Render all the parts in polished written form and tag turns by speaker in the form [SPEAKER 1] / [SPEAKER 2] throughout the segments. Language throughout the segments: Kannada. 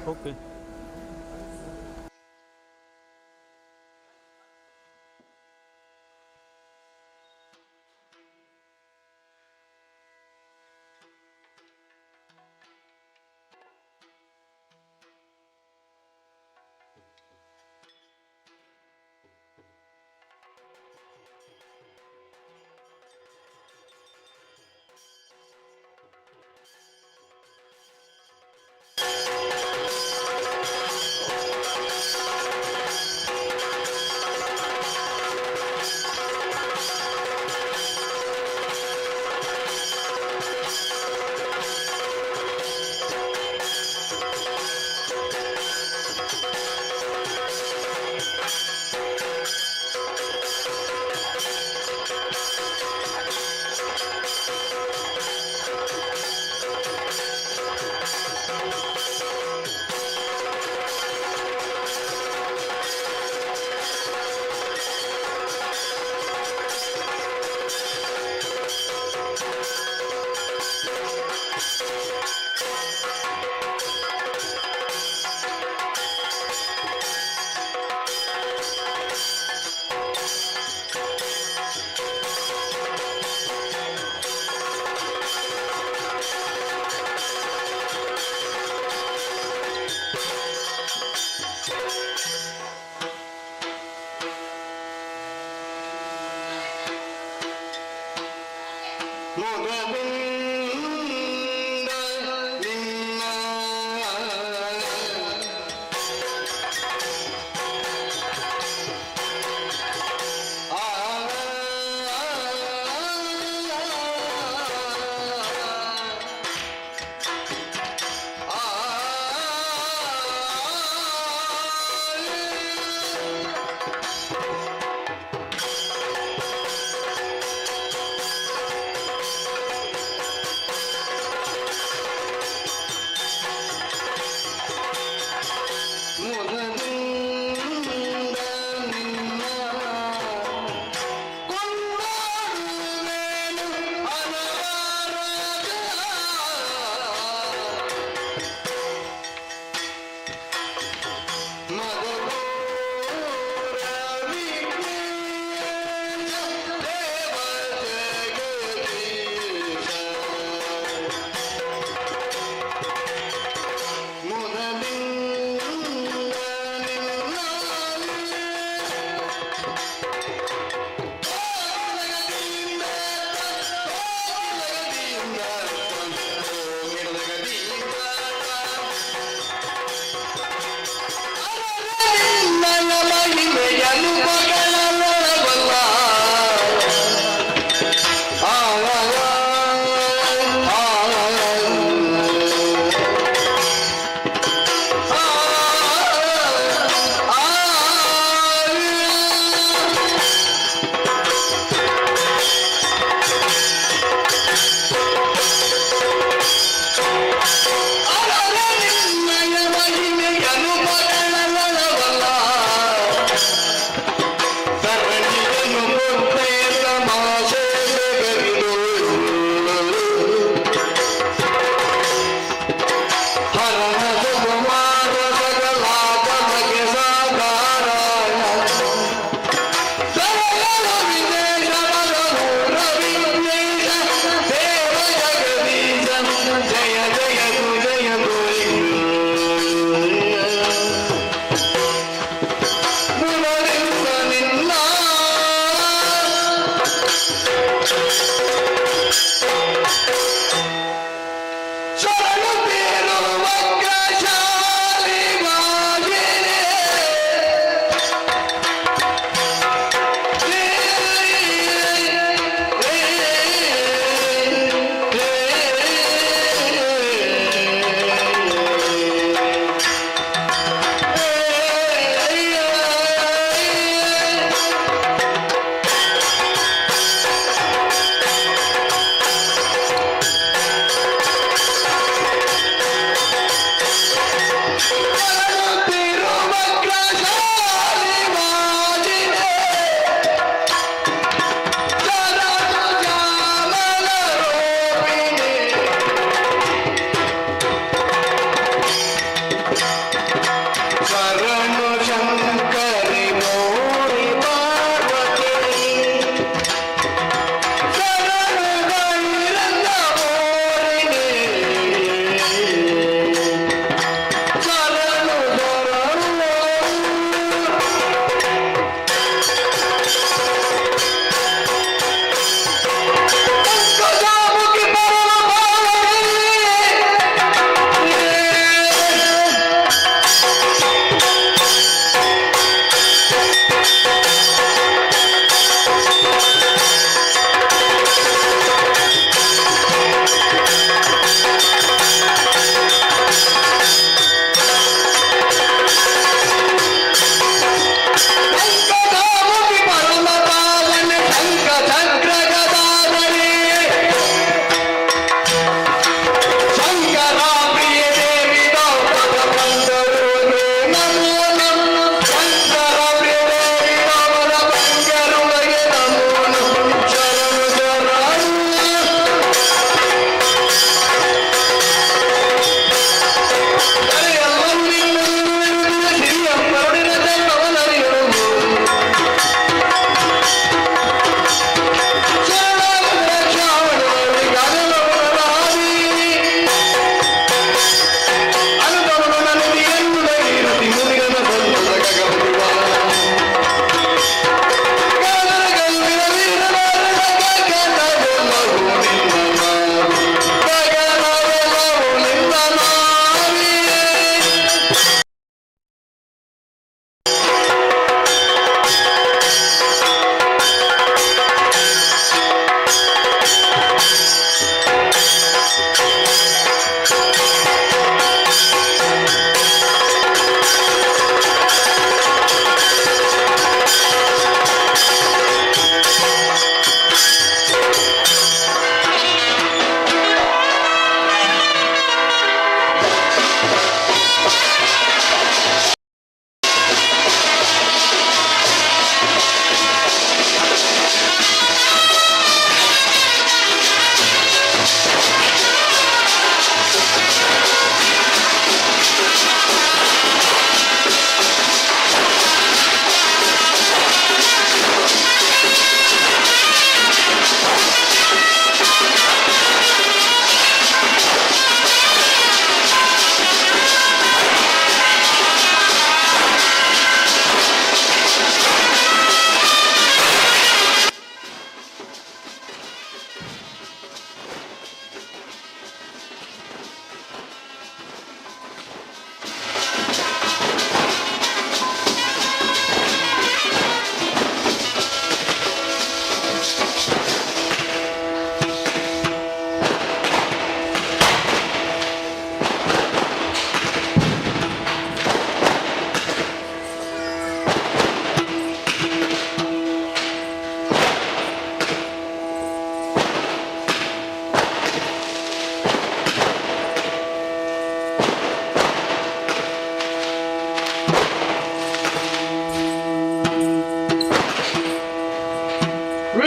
[SPEAKER 1] ಓಕೆ.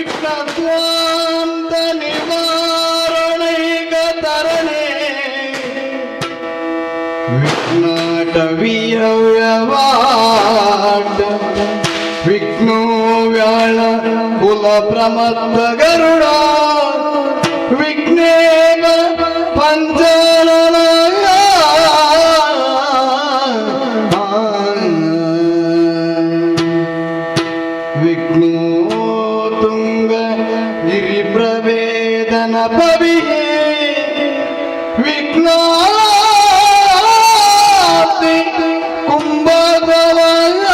[SPEAKER 1] ವಿಘ್ನಸ್ವಾಂತ ನಿವಾರಣೈಕ ತರಣೆ ವಿಘ್ನಾಟವೀಯ ವ್ಯವಾಟ ವಿಘ್ನೋ ವ್ಯಾಳ ಕುಲ ಪ್ರಮತ್ತ ಗರುಡ ವಿಘ್ನೇವ ಪಂಚನಯ ವಿಘ್ನೋ ತುಂಗ ಗಿರಿ ಪ್ರವೇದನ ಪವಿ ವಿಘ್ನಾತಿ ಕುಂಭದವಯ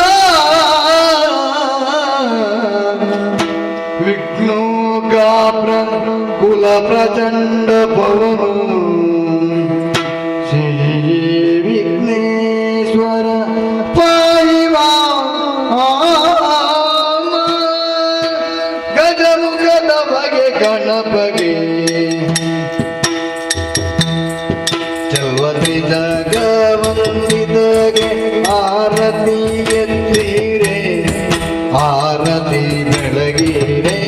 [SPEAKER 1] ವಿಘ್ನೋ ಗಾಪ್ರ ಕುಲ ಪ್ರಚಂಡ ಪವನು ಶ್ರೀ ವಿಘ್ನೇಶ್ವರ ಪಾಯಿವಾ ಗಜಮುಖದ ಬಗೆ ಗಣಪಗೆ ಚೌವತಿ ಜಗವಂದಿದಗೆ ಆರತಿ ಎತ್ತೀರೆ ಆರತಿ ಬೆಳಗಿರೆ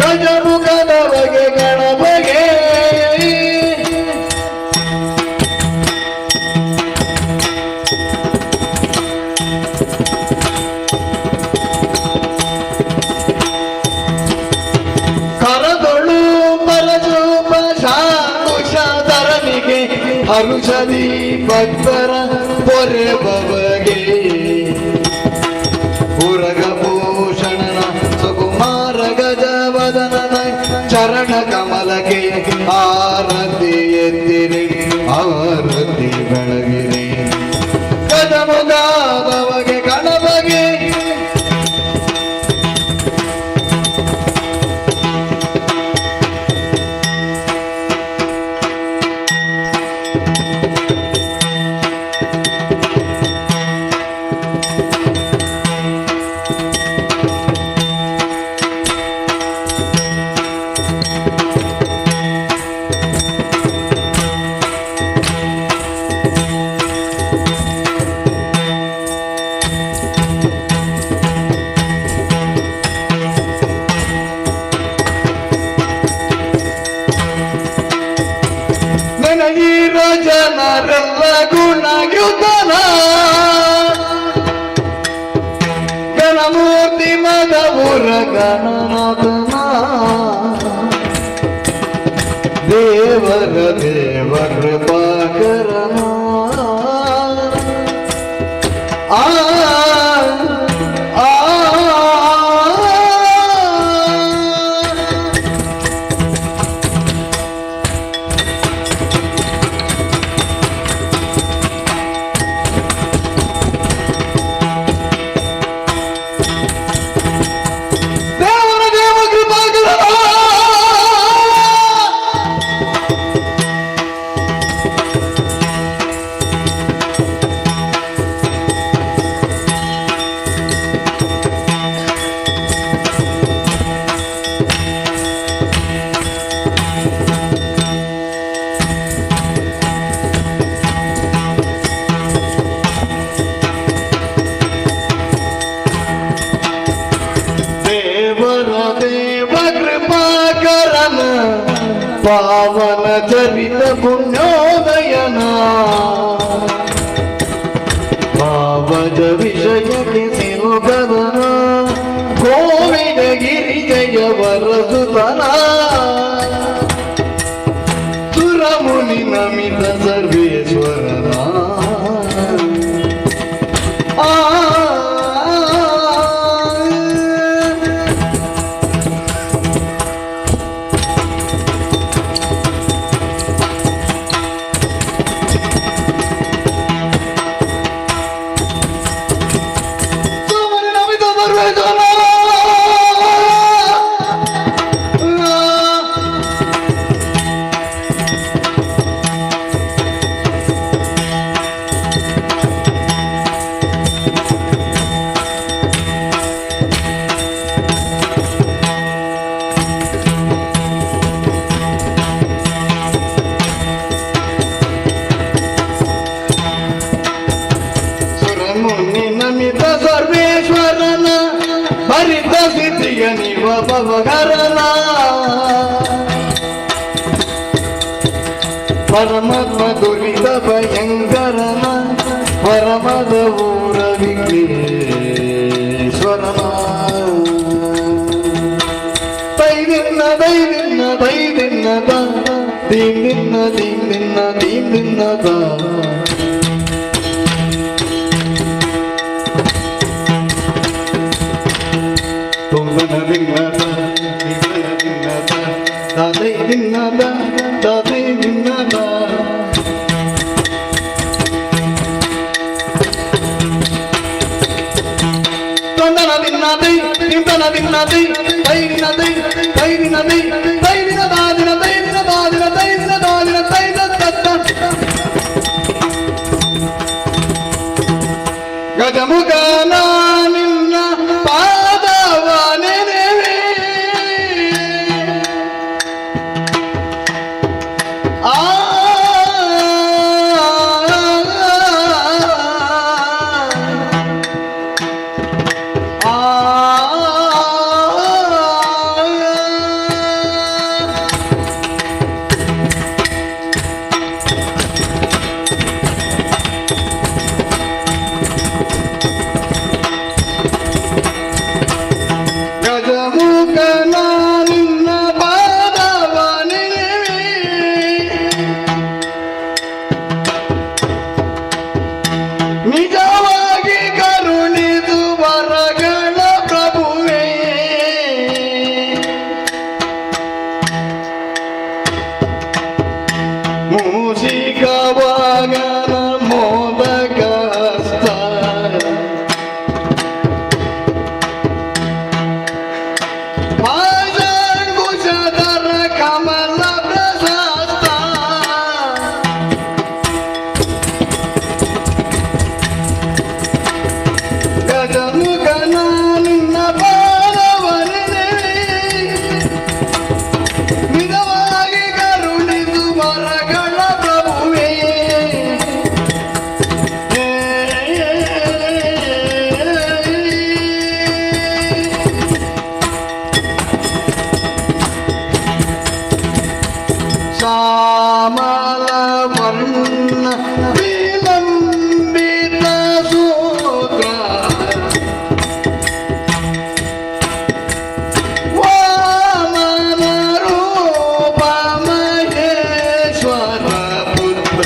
[SPEAKER 1] ಗಜಮುಖದ ಬಗೆ ಗಣಪಗೆ ಕರದೊಳು ಪರಜೂಪ ಶಾಂಕುಶಧರನಿಗೆ ಹರುಷದಿ ಭಕ್ತರ ಪೊರೆ ಬಗೆ ಪುರಗಭೂಷಣನ ಸುಕುಮಾರ ಗಜವದನನ ಚರಣ ಕಮಲಕ್ಕೆ ಆರತಿ ಎತ್ತಿರಿ ಆರತಿ ಬೆಳಗಿರಿ ಗಜಮುಖದವಗೆ ಗಣಪಗೆ ನನಗೀರೋ ಜನರೆಲ್ಲ ಗುಣಯುತನ ಗಣಮೂರ್ತಿ ಮದಪುರ ಗಣನಾಥನ ದೇವರ ದೇವ ಕೃಪಾಕರನ ಆ ಪಾವನ ಚರಿತ ಪುಣ್ಯೋದಯನ ಪಾವಜ ವಿಷಯಕ್ಕೆ ಸಿಲುಕದನ ಗೋವಿನ ಗಿರಿ ಜಯ ವರಸುತನ ಸುರಮುನಿ ನಮಿತ ಸರ್ವೇಶ್ವರನ ಭವಹರನ ಪರಮಾತ್ಮ ದುರಿತ ಭಯಂಕರನ ಪರಮದ ಊರ ವಿಘ್ನೇಶ್ವರನ ದೈದಿನ್ನ ದೈದಿನ್ನ ದೈದಿನ್ನದ ದೀನಿನ್ನ ದೀನಿನ್ನ ದೀನಿನ್ನದ ತುಂಗನ ದಿನ್ನದ ದಿನ್ನದ ದಾದೈ ದಿನ್ನದ ದಾದೈ ದಿನ್ನದ ತೊಂದನ ದಿನ್ನದೈ ನಿಂತನ ದಿನ್ನದೈ ದೈದಿನದೈ ದೈದಿನದೈ ದೈದಿನ ದಾದಿನ ದೈದಿನ ದಾದಿನ ದೈದಿನ ದಾದಿನ ದೈದ ದತ್ತ ಗಜಮುಖನ ನಿನ್ನ ಪಾದವ ನೆನೆವೆ ಆ ಗಜಮುಖನ ನಿನ್ನ ಪಾದವ ನೆನೆವೆ ನಿಜವಾಗಿ ಕರುಣಿದು ವರಗಳ ಪ್ರಭುವೇ ಮೂಷಿಕ ವಾಗನ ಮೋದಕ ಭಾಷಾಂಕುಶಧರ ಕಮಲ ಪ್ರಶಸ್ತ ಗಜಮುಖನ ನಿನ್ನ ಪಾದವ ನೆನೆವೆ ನಿಜವಾಗಿ ಕರುಣಿದು ವರಗಳ ಪ್ರಭುವೇ ಶ್ಯಾಮಲ ವರ್ಣ ವಿಲಂಬಿತ ಸೂತ್ರ ವಾಮನ ರೂಪ ಮಹೇಶ್ವರ ಪುತ್ರ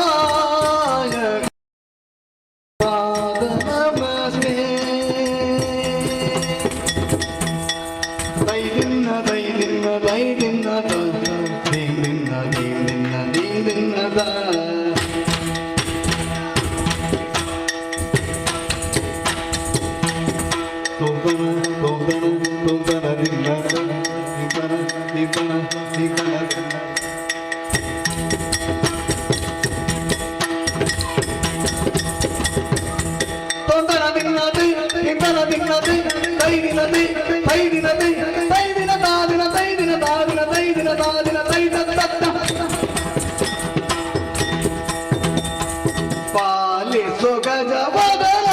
[SPEAKER 1] ಸಿದ್ಧಿವಿನಾಯಕ ಪಾದ ನಮಸ್ತೆ ದೈದಿನ್ನ ದೈದಿನ್ನ ದೈದಿನ್ನದ ದೀನಿನ್ನ ದೀನಿನ್ನ ದೀನಿನ್ನದ ತುಂಗನ ತುಂಗನ ತುಂಗನ ದಿನ್ನದ ದಿಬ್ಬನ ದಿಬ್ಬನ ದಿಬ್ಬನ ತೊಂದನ ದಿನ್ನದೈ ನಿಂದನ ದಿನ್ನದೈ ದೈದಿನದೈ ದೈದಿನದೈ ದೈದಿನ ದಾದಿನ ದೈದಿನ ದಾದಿನ ದೈದಿನ ದಾದಿನ ದೈದ ದತ್ತ ಪಾಲಿಸು ಗಜವದನ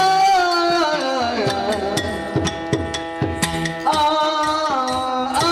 [SPEAKER 1] ಆ ಆ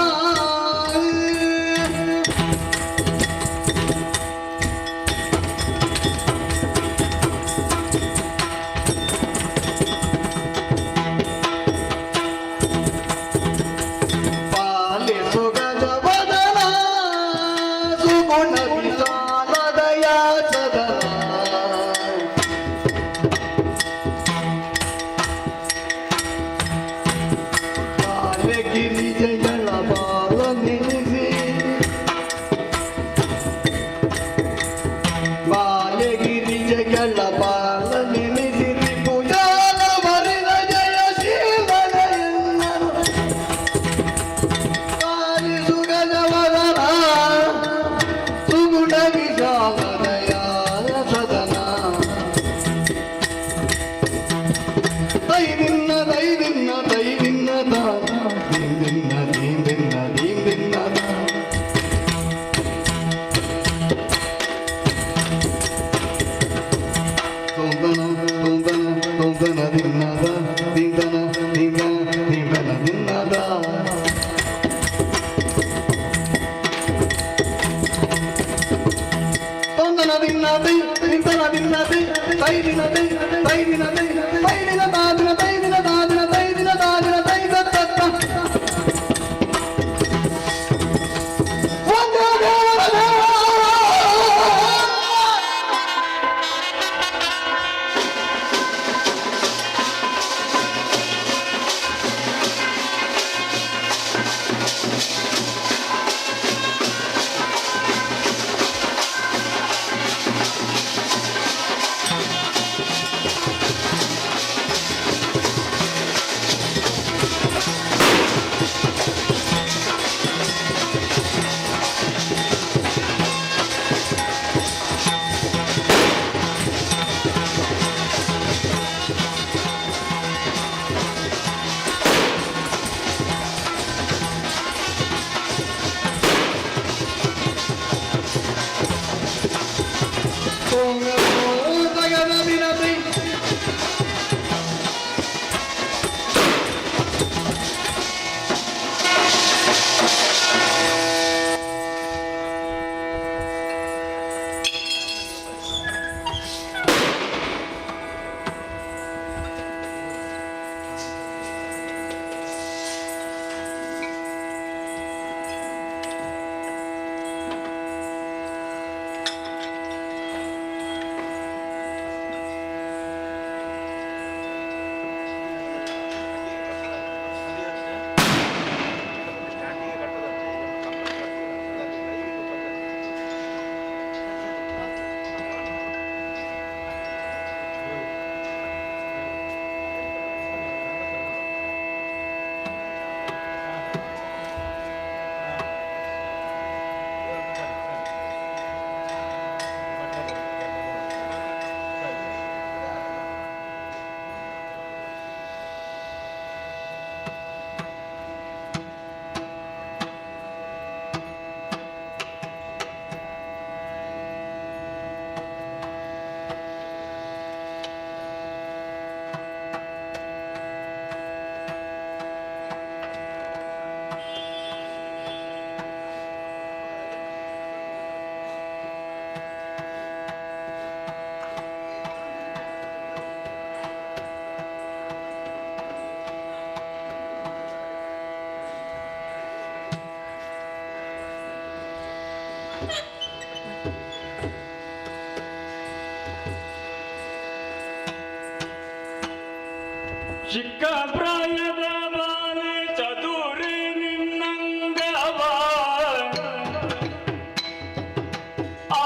[SPEAKER 1] ನಿಂದನ ನಿಂದನ ನಿಂದನ ನಿನ್ನದ ತೊಂದನ ದಿನ್ನದೆ ನಿಂದನ ದಿನ್ನದೆ ತೈದಿನದೆ ತೈದಿನದೆ ತೈದಿನ ದಾದಿನ ತೈದಿನ ದಾದಿನ ತೈದಿನ ದಾದಿನ ತೈದ ತತ್ತ
[SPEAKER 2] ಚಿಕ್ಕ ಪ್ರಾಯದ ಬಾಲೆ ಚದುರಿ ನಿನ್ನಂಗವ ಆ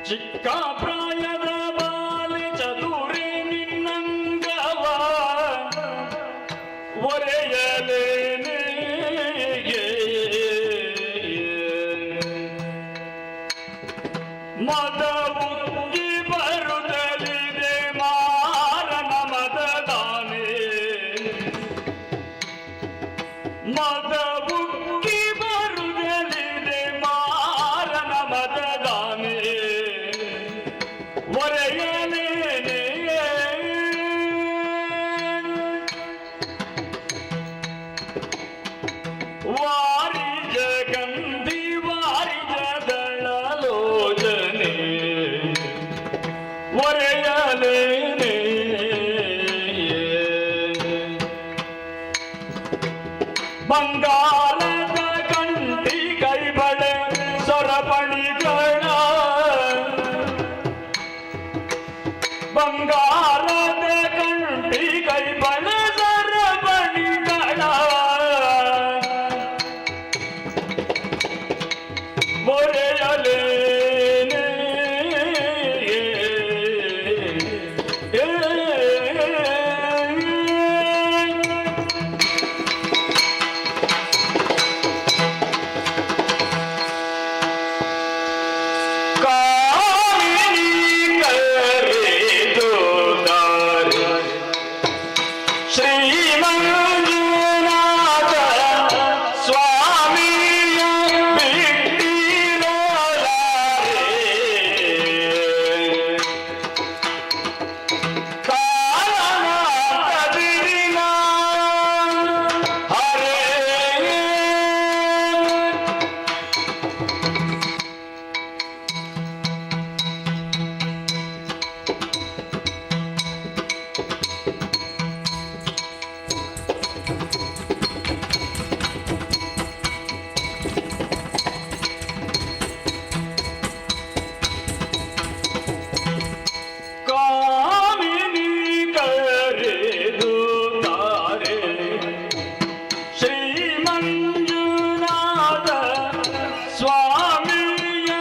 [SPEAKER 2] ಚಿಕ್ಕ ಪ್ರಾಯದ ಬಾಲೆ ಚದುರಿ ನಿನ್ನಂಗವ ಒರೆಯಲೇನೆ ಮದವುಕ್ಕಿ ಬರುತ್ತಲಿದೆ ಮಾರನ ಮದದಾನೆ ಮದವುಕ್ಕಿ ಬರುತ್ತಲಿದೆ ಮಾರನ ಮದದಾನೆ ಒರೆಯಲೇನೆ ವಾರಿಜ ಗಂಧಿ ವಾರಿಜ ದಳಲೋಚನೆ ಒರೆಯಲೇನೆ ಬಂಗಾರದ ಕಂಠಿ ಕೈಬಳೆ ಸೊರಪಣಿಗಳ ಬಂಗಾರದ ಕಂಠಿ ಕೈಬಳೆ ಸೊರಪಣಿಗಳ ಮೊರೆಯಲೇನೆ ಕಾಮಿನಿ ಕರೆದು ದಾರಿ ಶ್ರೀ ಮಂಜುನಾಥ ಸ್ವಾಮಿಯ ಬಿಟ್ಟಿರಲಾರೆ ಕಾರಣದಿರಿನ ಹರೇ ಕಾಮಿನಿ ಕರೆದು ತಾರೆ ಶ್ರೀ ಮಂಜುನಾಥ ಸ್ವಾಮಿಯ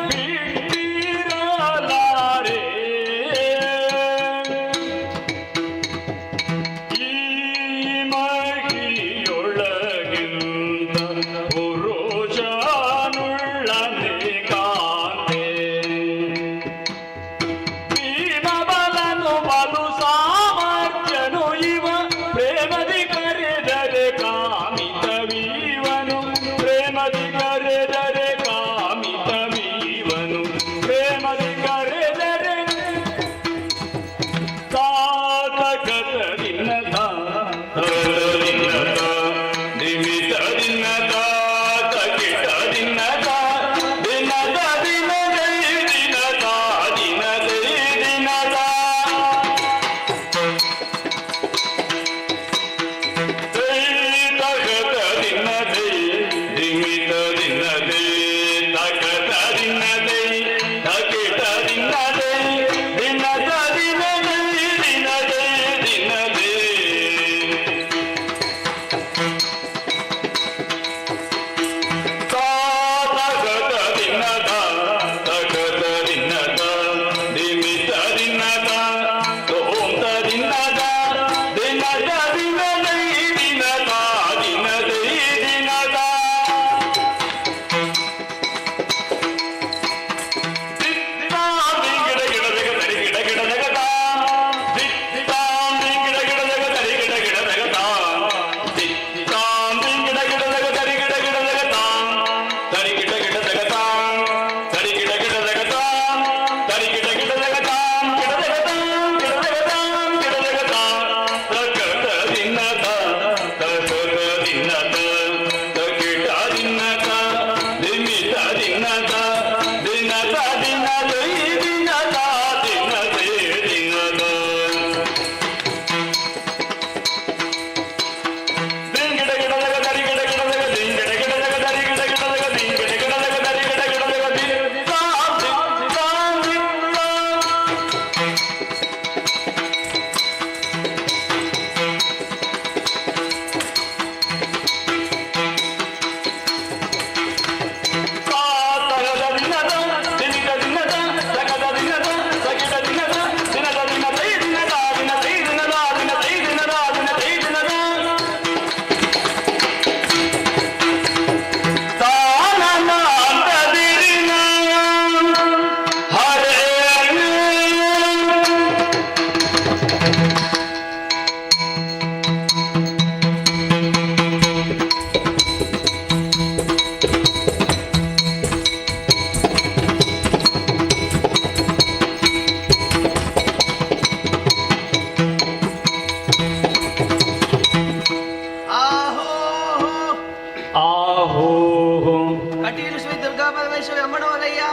[SPEAKER 2] ಬಿಟ್ಟಿರಲಾರೆ ಈ ಮಹಿಯೊಳಗಿಂದ ಪುರುಷನುಳ್ಳನೆ ಕಾಂತೆ ಭೀಮಬಲನು ಬಲು ಸಾಮರ್ಥ್ಯನು ಇವ ಪ್ರೇಮದಿ ಕರೆದರೆ ಕಾಮಿತವೀವನು ಪ್ರೇಮದಿ ಕರೆದರೆ ಕಾಮಿತವೀವನು ಪ್ರೇಮದಿ ಕರೆದರೆ ತಾತಕತದಿನ ದಿಮಿತದಿನ ತಕಿಟದಿನ ದಿನದ ದಿನ ದಿನದ ದಿನದ ದಿನದ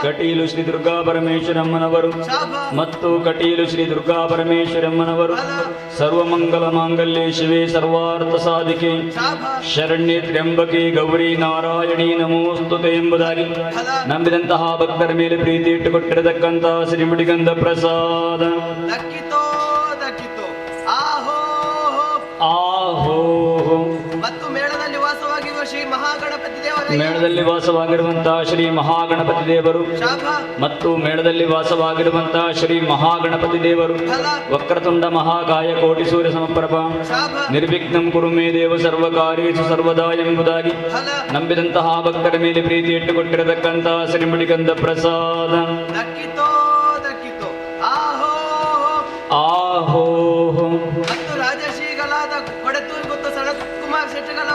[SPEAKER 2] ಕಟೀಲು ಶ್ರೀ ದುರ್ಗಾ ಪರಮೇಶ್ವರಮ್ಮನವರು ಮತ್ತು ಕಟೀಲು ಶ್ರೀ ದುರ್ಗಾ ಪರಮೇಶ್ವರಮ್ಮನವರು ಸರ್ವಮಂಗಲ ಮಾಂಗಲ್ಯೆ ಶಿವೆ ಸರ್ವಾರ್ಥ ಸಾಧಿಕೆ ಶರಣ್ಯೆ ತ್ರ್ಯಂಬಕೆ ಗೌರಿ ನಾರಾಯಣಿ ನಮೋಸ್ತುತೆ ಎಂಬುದಾಗಿ ನಂಬಿದಂತಹ ಭಕ್ತರ ಮೇಲೆ ಪ್ರೀತಿ ಇಟ್ಟುಕೊಟ್ಟಿರತಕ್ಕಂತಹ ಶ್ರೀಮುಡಿಗಂಧ ಪ್ರಸಾದ
[SPEAKER 3] ಮತ್ತು ಮೇಳದಲ್ಲಿ ವಾಸವಾಗಿರುವ ಶ್ರೀ ಮಹಾಗಣಪತಿ ದೇವರ
[SPEAKER 2] ಮೇಳದಲ್ಲಿ ವಾಸವಾಗಿರುವಂತಹ ಶ್ರೀ ಮಹಾಗಣಪತಿ ದೇವರು
[SPEAKER 3] ಶಾಭ
[SPEAKER 2] ಮತ್ತು ಮೇಳದಲ್ಲಿ ವಾಸವಾಗಿರುವಂತಹ ಶ್ರೀ ಮಹಾಗಣಪತಿ ದೇವರು
[SPEAKER 3] ಫಲ
[SPEAKER 2] ವಕ್ರತುಂಡ ಮಹಾಕಾಯ ಕೋಟಿ ಸೂರ್ಯ ಸಮಪ್ರಭ
[SPEAKER 3] ಶಾಭ
[SPEAKER 2] ನಿರ್ವಿಘ್ನಂ ಕುರು ಮೇ ದೇವ ಸರ್ವಕಾರ್ಯೇಷು ಸರ್ವದಾ ಎಂಬುದಾಗಿ
[SPEAKER 3] ಫಲ
[SPEAKER 2] ನಂಬಿದಂತಹ ಭಕ್ತರ ಮೇಲೆ ಪ್ರೀತಿ ಇಟ್ಟುಕೊಟ್ಟಿರತಕ್ಕಂತಹ ಶ್ರೀಮುಡಿಗಂಧ ಪ್ರಸಾದ
[SPEAKER 3] ದಕ್ಕಿತೋ ದಕ್ಕಿತೋ ಆಹೋ
[SPEAKER 2] ಆಹೋ
[SPEAKER 3] ಮತ್ತು ರಾಜಶ್ರೀಗಳಾದ ಕೊಡೆತೂರು ಗೊತ್ತು ಸನತ್ ಕುಮಾರ್ ಶೆಟ್ಟಿಗಳ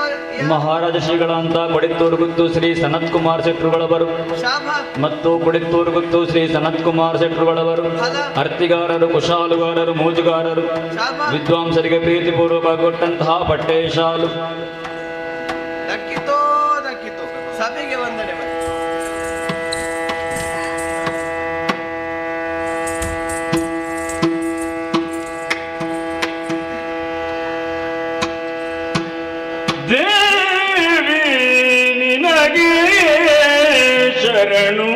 [SPEAKER 2] ಮಹಾರಾಜ ಶ್ರೀಗಳಂತ ಕೊಡಿತ್ತೂರು ಗುತ್ತು ಶ್ರೀ ಸನತ್ ಕುಮಾರ್ ಶೆಟ್ರುಗಳವರು
[SPEAKER 3] ಶಾಭ
[SPEAKER 2] ಮತ್ತು ಕೊಡಿತ್ತೂರು ಗುತ್ತು ಶ್ರೀ ಸನತ್ ಕುಮಾರ್ ಶೆಟ್ರುಗಳವರು
[SPEAKER 3] ಫಲ
[SPEAKER 2] ಅರ್ತಿಗಾರರು ಕುಶಾಲುಗಾರರು ಮೋಜುಗಾರರು
[SPEAKER 3] ಶಾಭ
[SPEAKER 2] ವಿದ್ವಾಂಸರಿಗೆ ಪ್ರೀತಿಪೂರ್ವಕ ಕೊಟ್ಟಂತಹ ಪಟ್ಟೆ ಶಾಲು
[SPEAKER 3] ದಕ್ಕಿತೋ ದಕ್ಕಿತೋ ಸಭೆಗೆ ವಂದನೆ ಮಾಡಿ
[SPEAKER 2] ದೇವಿ ನಿನಗೆ ಶರಣು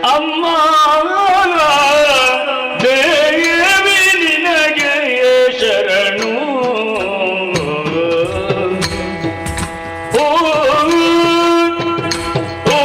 [SPEAKER 2] ಅಮ್ಮ ದೇವಿ ನಿನಗೆ ಶರಣು ಓ ಓ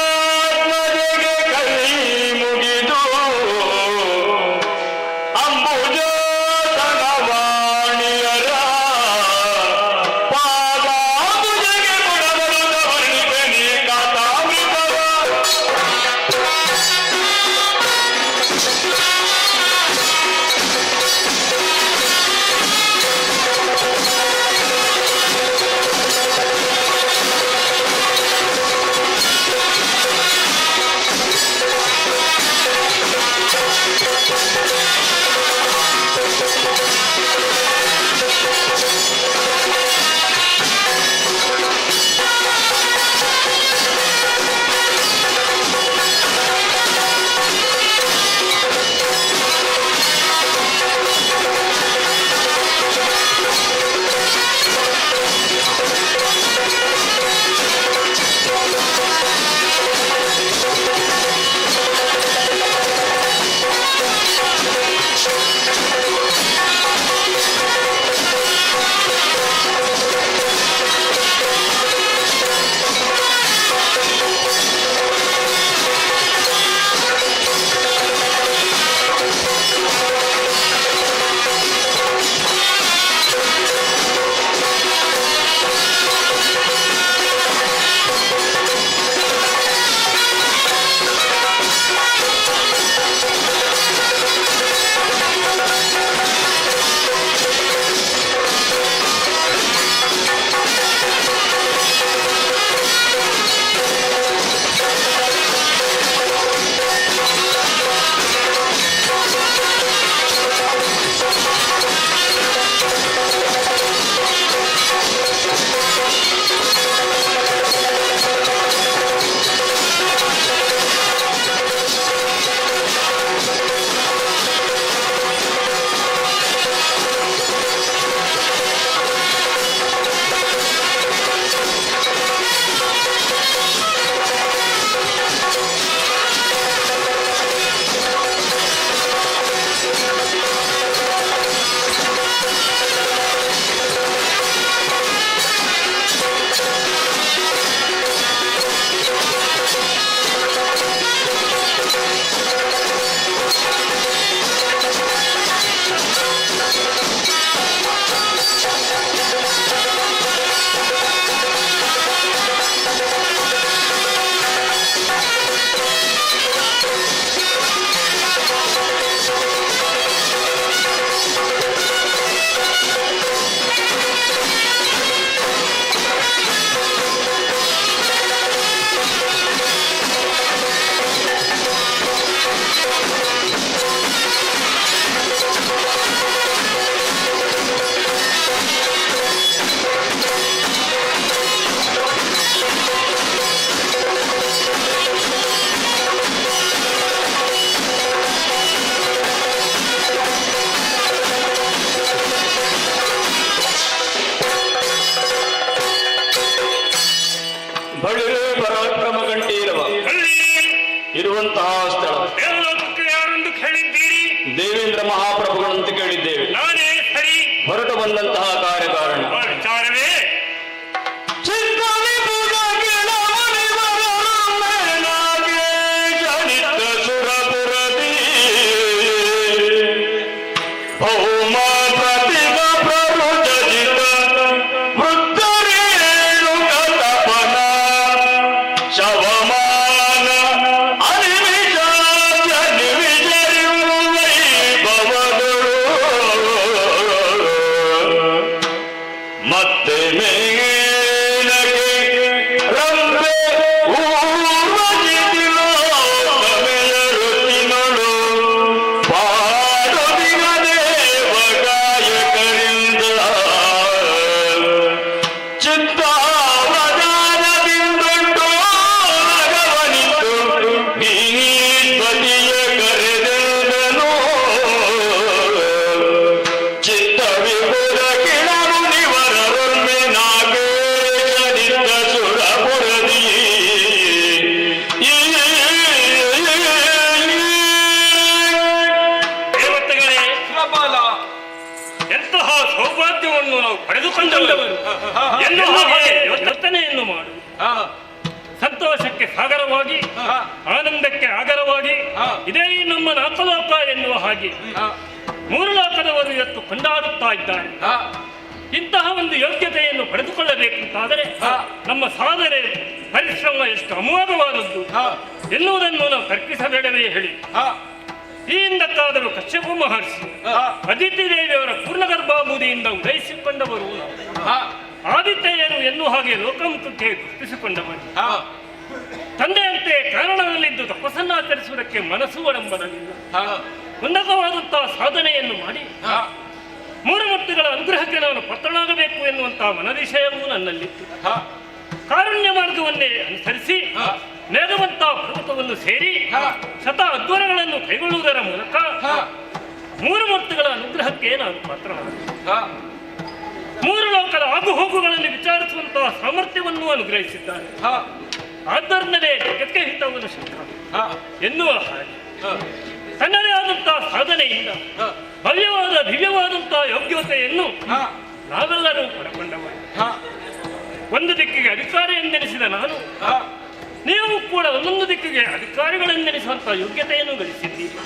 [SPEAKER 4] ಅಂಬುಗಿರಿಯಾತ್ಮಜೆಗೆ ಕೈ ಮುಗಿದು ಅಂಬುಜೋತನವಾಣಿಯರ ಪಾದಾಂಬುಜಗೆ ಕೊಡಬರುದ ವರ್ಣಿಕೆ ನೀ ಕಥಾಮೃತವ ಬಳಿರೆ ಪರಾಕ್ರಮ ಗಂಟೀರವ ಇರುವಂತಹ ಸ್ಥಳ
[SPEAKER 5] ಎಲ್ಲದಕ್ಕೆ ಯಾರೆಂದು ಕೇಳಿದ್ದೀರಿ?
[SPEAKER 4] ದೇವೇಂದ್ರ ಮಹಾಪ್ರಭುಗಳಂತ ಕೇಳಿದ್ದೇವೆ.
[SPEAKER 5] ನಾನೇ ಸರಿ.
[SPEAKER 4] ಹೊರಟು ಬಂದಂತಹ ಕಾರ್ಯಕಾರಣ
[SPEAKER 5] ವಿಚಾರವೇ ಸೌಭಾಗ್ಯವನ್ನು ನಾವು ಪಡೆದುಕೊಂಡವರು ಎನ್ನುವ ಸಂತೋಷಕ್ಕೆ ಸಾಗರವಾಗಿ, ಆನಂದಕ್ಕೆ ಆಗರವಾಗಿ, ಇದೇ ನಮ್ಮ ನಾಲ್ಕಲೋಕ ಎನ್ನುವ ಹಾಗೆ ಮೂರು ಲೋಕದವರು ಇವತ್ತು ಕೊಂಡಾಡುತ್ತಾ ಇದ್ದಾರೆ. ಇಂತಹ ಒಂದು ಯೋಗ್ಯತೆಯನ್ನು ಪಡೆದುಕೊಳ್ಳಬೇಕಂತಾದರೆ ನಮ್ಮ ಸಾಧನೆ ಪರಿಶ್ರಮ ಎಷ್ಟು ಅಮೋಘವಾದದ್ದು ಎನ್ನುವುದನ್ನು ನಾವು ತರ್ಕಿಸಬೇಡವೇ ಹೇಳಿ. ಈ ಹಿಂದಕ್ಕಾದರೂ ಕಶ್ಯಪ ಮಹರ್ಷಿ ಅದಿತಿ ದೇವಿಯವರ ಪೂರ್ಣಗರ್ಭಾಬುದಿಯಿಂದ ಉದಯಿಸಿಕೊಂಡವರು. ಆದಿತ್ಯರು ಎನ್ನುವ ಹಾಗೆ ಲೋಕಮುಖಕ್ಕೆ ಗುರುತಿಸಿಕೊಂಡವರು. ತಂದೆಯಂತೆ ಕಾರಣದಲ್ಲಿದ್ದು ತಪಸ್ಸನ್ನಾಚರಿಸುವುದಕ್ಕೆ ಮನಸ್ಸು ಒಡಂಬರಲಿಲ್ಲ. ಉನ್ನತವಾದಂತಹ ಸಾಧನೆಯನ್ನು ಮಾಡಿ ಮೂರು ಮೂರ್ತಿಗಳ ಅನುಗ್ರಹಕ್ಕೆ ನಾನು ಪತ್ರನಾಗಬೇಕು ಎನ್ನುವಂತಹ ಮನದಿಶಯವೂ ನನ್ನಲ್ಲಿತ್ತು. ಕಾರುಣ್ಯ ಮಾರ್ಗವನ್ನೇ ಅನುಸರಿಸಿ ಮೇಘವಂತ ಪರ್ವತವನ್ನು ಸೇರಿ ಶತ ಅಧ್ವರಗಳನ್ನು ಕೈಗೊಳ್ಳುವುದರ ಮೂಲಕ ಮೂರು ಮೂರ್ತಿಗಳ ಅನುಗ್ರಹಕ್ಕೆ ನಾನು ಪಾತ್ರನಾಗಬೇಕು. ಮೂರು ಲೋಕದ ಆಗುಹೋಗುಗಳಲ್ಲಿ ವಿಚಾರಿಸುವಂತಹ ಸಾಮರ್ಥ್ಯವನ್ನು ಅನುಗ್ರಹಿಸಿದ್ದಾರೆ. ಆದ್ದರಿಂದಲೇ ಜಗಕ್ಕೆ ಹಿತವನ್ನು ಶಂಕ ಎನ್ನುವ ಹಾಗೆ ತನ್ನದೇ ಆದಂತಹ ಸಾಧನೆಯಿಂದ ಭವ್ಯವಾದ ದಿವ್ಯವಾದಂತಹ ಯೋಗ್ಯತೆಯನ್ನು ನಾವೆಲ್ಲರೂ ಪಡ್ಕೊಂಡವರು. ಒಂದು ದಿಕ್ಕಿಗೆ ಅಧಿಕಾರಿ ಎಂದೆನಿಸಿದ ನಾನು, ನೀವು ಕೂಡ ಒಂದೊಂದು ದಿಕ್ಕಿಗೆ ಅಧಿಕಾರಿಗಳೆಂದೆನಿಸುವಂತಹ ಯೋಗ್ಯತೆಯನ್ನು ಗಳಿಸಿದ್ದೀರಿ.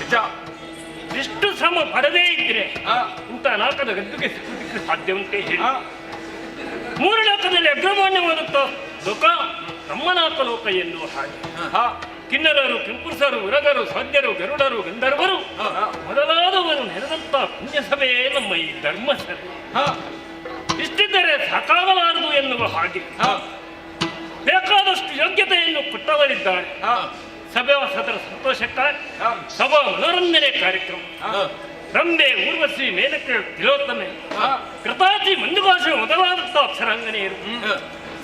[SPEAKER 5] ಇಷ್ಟು ಶ್ರಮ ಪಡದೇ ಇದ್ರೆ ಇಂಥ ನಾಲ್ಕದ ಗದ್ದುಗೆ ಸಿಕ್ಕುವುದಕ್ಕೆ ಸಾಧ್ಯವಂತೆ ಹೇಳಿ. ಮೂರು ಲೋಕದಲ್ಲಿ ಅಗ್ರಮಾನ್ಯವಾದಂತಹ ಲೋಕ ನಮ್ಮ ನಾಲ್ಕು ಲೋಕ ಎನ್ನುವ ಹಾಗೆ ಕಿನ್ನರರು, ಕೆಂಪುರುಷರು, ಉರಗರು, ಸಾಧ್ಯರು, ಗರುಡರು, ಗಂಧರ್ವರು ಮೊದಲಾದವರು ನೆರೆದಂತಹ ಪುಣ್ಯಸಭೆಯೇ ನಮ್ಮ ಈ ಧರ್ಮಸಭೆ. ಇಷ್ಟಿದ್ದರೆ ಸಾಕಾಗಲಾರದು ಎನ್ನುವ ಹಾಗೆ ಬೇಕಾದಷ್ಟು ಯೋಗ್ಯತೆಯನ್ನು ಕೊಟ್ಟವರಿದ್ದಾರೆ. ಸಭಾಸದರ ಸಂತೋಷಕ್ಕಾಗಿ ಸಭಾ ಮನೋರಂಜನೆ ಕಾರ್ಯಕ್ರಮ, ರಂಬೆ, ಊರ್ವಶಿ, ಮೇನಕೆ, ತಿಲೋತ್ತಮೆ, ಕೃತಾಚಿ, ಮಂಜುಭಾಷೆ ಮೊದಲಾದಂತಹ ಅಕ್ಷರಾಂಗನೆಯರು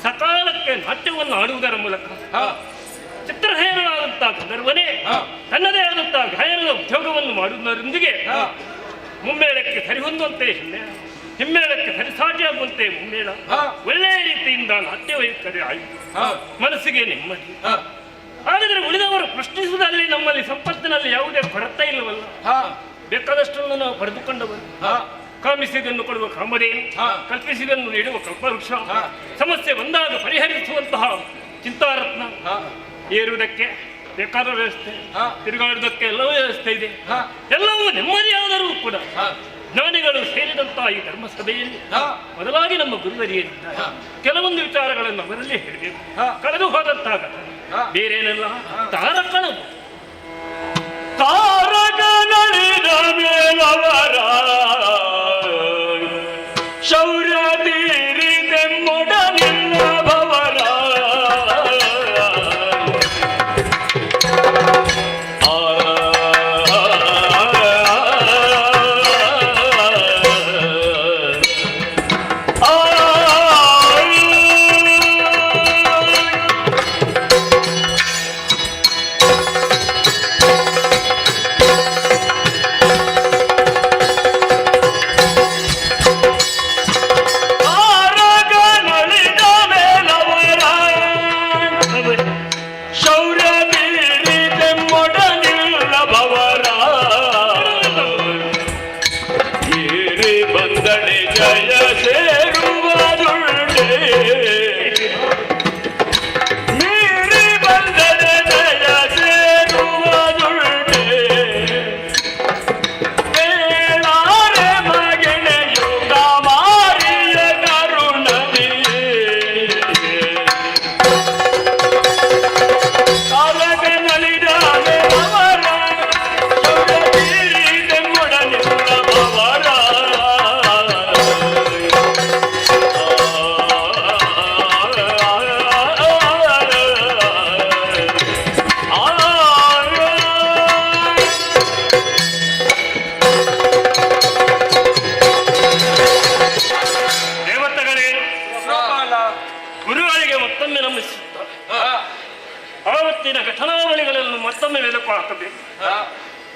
[SPEAKER 5] ಸಕಾಲಕ್ಕೆ ನಾಟ್ಯವನ್ನು ಆಡುವುದರ ಮೂಲಕ ಚಿತ್ರಹೇನರಾದಂತಹ ಗಂಧರ್ವನೇ ತನ್ನದೇ ಆದಂತಹ ಗಾಯನದ ಉದ್ಯೋಗವನ್ನು ಮಾಡುವುದರೊಂದಿಗೆ ಮುಮ್ಮೇಳಕ್ಕೆ ಸರಿಹೊಂದುವಂತೆ ಹಿಮ್ಮೇಳಕ್ಕೆ ಸರಿಸಾಟಿಯಾಗುವಂತೆ ಮುಮ್ಮೇಳ ಒಳ್ಳೆಯ ರೀತಿಯಿಂದ ನಾಟ್ಯ ವೈಖರಿ ಆಯಿತು. ಮನಸ್ಸಿಗೆ ನೆಮ್ಮದಿ. ಹಾಗಾದರೆ ಉಳಿದವರು ಪ್ರಶ್ನಿಸುವುದಲ್ಲಿ ನಮ್ಮಲ್ಲಿ ಸಂಪತ್ತಿನಲ್ಲಿ ಯಾವುದೇ ಕೊರತೆ ಇಲ್ಲವಲ್ಲ. ಬೇಕಾದಷ್ಟನ್ನು ನಾವು ಪಡೆದುಕೊಂಡವರು. ಕಾಮಿಸಿದನ್ನು ಕೊಡುವ ಕಾಮಧೇನು, ಕಲ್ಪಿಸಿದನ್ನು ನೀಡುವ ಕಲ್ಪವೃಕ್ಷ, ಸಮಸ್ಯೆ ಬಂದಾಗ ಪರಿಹರಿಸುವಂತಹ ಚಿಂತಾರತ್ನ, ಏರುವುದಕ್ಕೆ ಬೇಕಾದ ವ್ಯವಸ್ಥೆ, ತಿರುಗಾಡುವುದಕ್ಕೆ ಎಲ್ಲವೂ ವ್ಯವಸ್ಥೆ ಇದೆ. ಎಲ್ಲವೂ ನೆಮ್ಮದಿಯಾದರೂ ಕೂಡ ಜ್ಞಾನಿಗಳು ಸೇರಿದಂತಹ ಈ ಧರ್ಮಸಭೆಯಲ್ಲಿ ಮೊದಲಾಗಿ ನಮ್ಮ ಗುರುವರಿಯರಿದ್ದಾರೆ. ಕೆಲವೊಂದು ವಿಚಾರಗಳನ್ನು ಅವರಲ್ಲಿ ಹೇಳಬೇಕು. ಕಳೆದು ಹೋದಂತಹ ಘಟನೆ ಬೇರೇನಲ್ಲ, ತಾರಕಣ
[SPEAKER 4] ನಡೆದ ಮೇಲವರ ಶೌರ್ಯ ತೀರಿದೆಮ್ಮೊಡನಿಲ್ಲವರ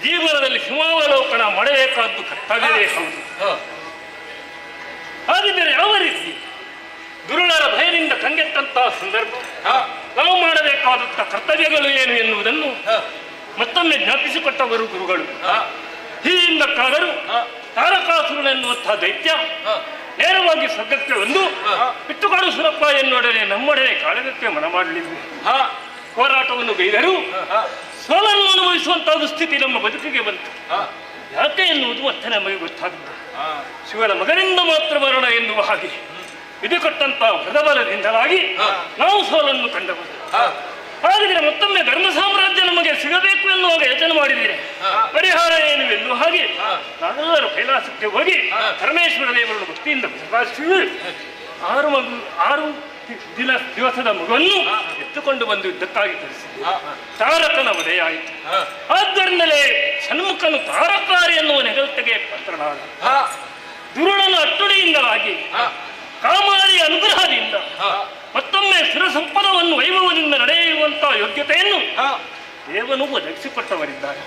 [SPEAKER 5] ಜೀವನದಲ್ಲಿ ಸಿಂಹಾವಲೋಕನ ಮಾಡಬೇಕಾದ್ದು ಕರ್ತವ್ಯವೇ ಹೌದು. ಹಾಗಿದ್ದರೆ ಯಾವ ರೀತಿ ಗುರುಳರ ಭಯದಿಂದ ಕಂಗೆಟ್ಟಂತಹ ಸಂದರ್ಭ ನಾವು ಮಾಡಬೇಕಾದಂತಹ ಕರ್ತವ್ಯಗಳು ಏನು ಎನ್ನುವುದನ್ನು ಮತ್ತೊಮ್ಮೆ ಜ್ಞಾಪಿಸಿಕೊಟ್ಟವರು ಗುರುಗಳು. ಈ ಹಿಂದಕ್ಕಾದರೂ ತಾರಕಾಸುರನೆನ್ನುವಂತಹ ದೈತ್ಯ ನೇರವಾಗಿ ಸ್ವರ್ಗಕ್ಕೆ ಒಂದು ಬಿಟ್ಟುಕಾಡು ಸುರಪ್ಪ ಎನ್ನೊಡನೆ ನಮ್ಮೊಡನೆ ಕಾಳಗಕ್ಕೆ ಮನ ಮಾಡಲಿಲ್ಲ. ಹೋರಾಟವನ್ನು ಗೈದರು ಸೋಲನ್ನು ಅನುಭವಿಸುವಂತಹ ದುಸ್ಥಿತಿ ನಮ್ಮ ಬದುಕಿಗೆ ಬಂತು. ಯಾಕೆ ಎನ್ನುವುದು ಮತ್ತೆ ನಮಗೆ ಗೊತ್ತಾಗುತ್ತೆ. ಶಿವನ ಮಗನಿಂದ ಮಾತ್ರ ಮರಣ ಎನ್ನುವ ಹಾಗೆ ಇದು ಕೊಟ್ಟಂತ ವೃಧಬಲದಿಂದಲಾಗಿ ನಾವು ಸೋಲನ್ನು ಕಂಡವರು. ಹಾಗಾದರೆ ಮತ್ತೊಮ್ಮೆ ಧರ್ಮ ಸಾಮ್ರಾಜ್ಯ ನಮಗೆ ಸಿಗಬೇಕು ಎನ್ನುವಾಗ ಯೋಚನೆ ಮಾಡಿದ್ದೀರಿ. ಪರಿಹಾರ ಏನು ಎನ್ನುವ ಹಾಗೆ ನಾವೆಲ್ಲರೂ ಕೈಲಾಸಕ್ಕೆ ಹೋಗಿ ಪರಮೇಶ್ವರ ದೇವರನ್ನು ಭಕ್ತಿಯಿಂದ ಪ್ರಕಾಶಿಸಿ 6 ದಿವಸದ ಮಗುವನ್ನು ಎತ್ತುಕೊಂಡು ಬಂದು ಯುದ್ಧಕ್ಕಾಗಿ ತರಿಸಿದೆ. ತಾರಕನ ವಧೆ ಆಯಿತು. ಆದ್ದರಿಂದಲೇ ಷಣ್ಮುಖನು ತಾರಕಾರಿ ಎನ್ನುವ ನೆಗಲ್ತೆಗೆ ಪಾತ್ರನಾದ. ದುರುಳನ ಅಟ್ಟುಡಿಯಿಂದಲಾಗಿ ಕಾಮಾರಿ ಅನುಗ್ರಹದಿಂದ ಮತ್ತೊಮ್ಮೆ ಸ್ಥಿರ ಸಂಪದವನ್ನು ವೈಭವದಿಂದ ನಡೆಯುವಂತಹ ಯೋಗ್ಯತೆಯನ್ನು ದೇವನು ಒದಗಿಸಿಕೊಟ್ಟವರಿದ್ದಾರೆ.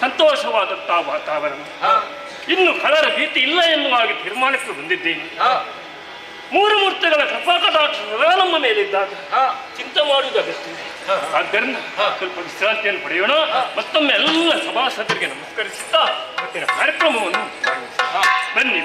[SPEAKER 5] ಸಂತೋಷವಾದಂತಹ ವಾತಾವರಣ. ಇನ್ನು ಕಳರ ಭೀತಿ ಇಲ್ಲ ಎನ್ನುವ ಹಾಗೆ ತೀರ್ಮಾನಕ್ಕೆ ಬಂದಿದ್ದೇನೆ. 3 ಮೂರ್ತಿಗಳ ಕೃಪಾಕಟಾಕ್ಷ ನಮ್ಮ ಮೇಲಿದ್ದಾಗ ಚಿಂತೆ ಮಾಡುವುದು ಅಗತ್ಯವಿದೆ. ಆದ್ದರಿಂದ ಸ್ವಲ್ಪ ವಿಶ್ರಾಂತಿಯನ್ನು ಪಡೆಯೋಣ. ಮತ್ತೊಮ್ಮೆ ಎಲ್ಲ ಸಭಾಸದರಿಗೆ ನಮಸ್ಕರಿಸುತ್ತಾ ಇವತ್ತಿನ ಕಾರ್ಯಕ್ರಮವನ್ನು ಬನ್ನಿ.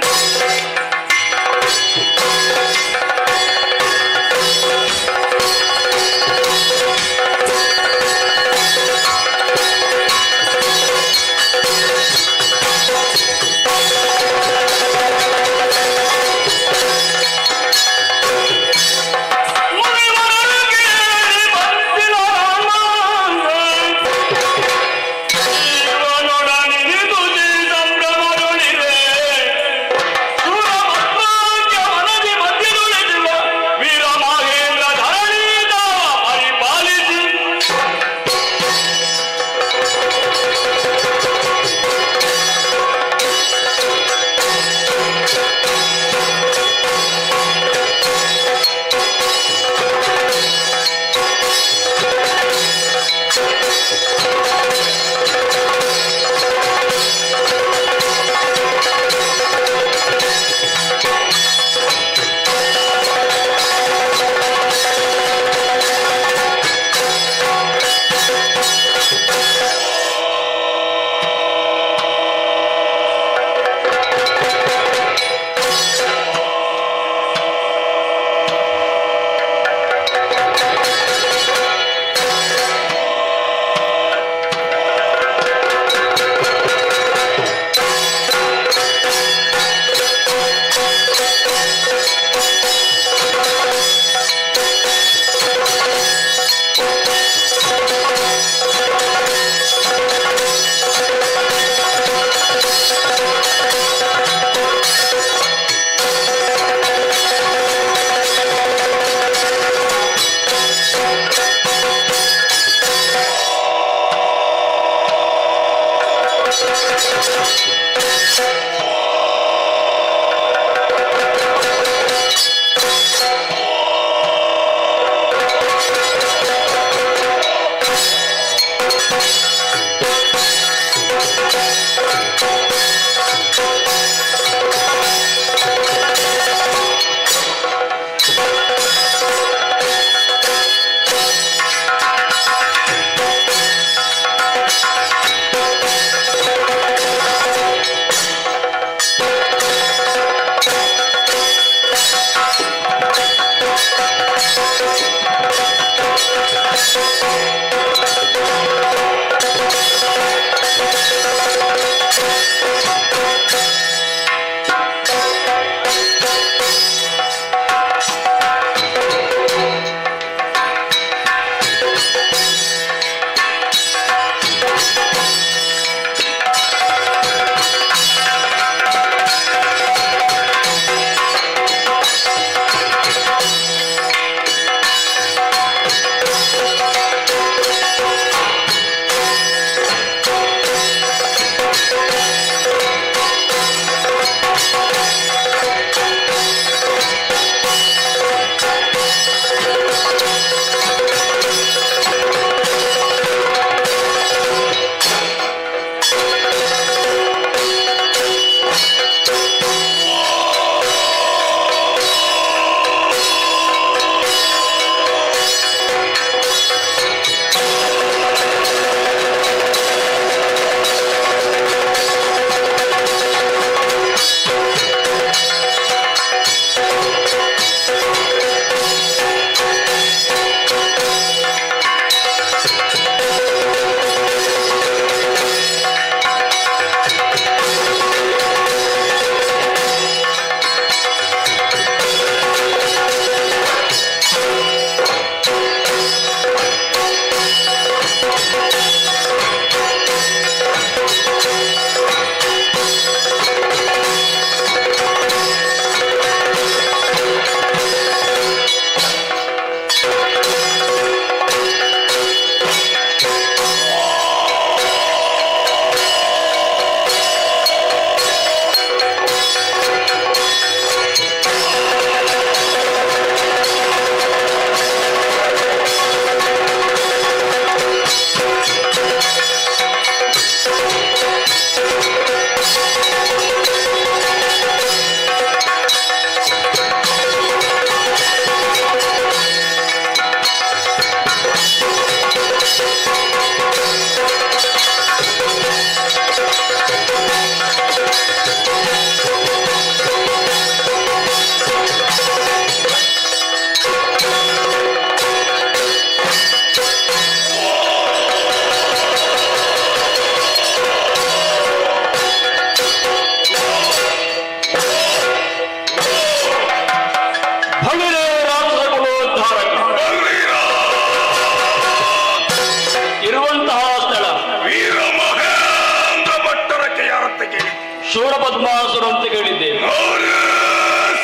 [SPEAKER 2] ಶೂರಪದ್ಮಾಸುರು ಅಂತ ಕೇಳಿದ್ದೇವೆ.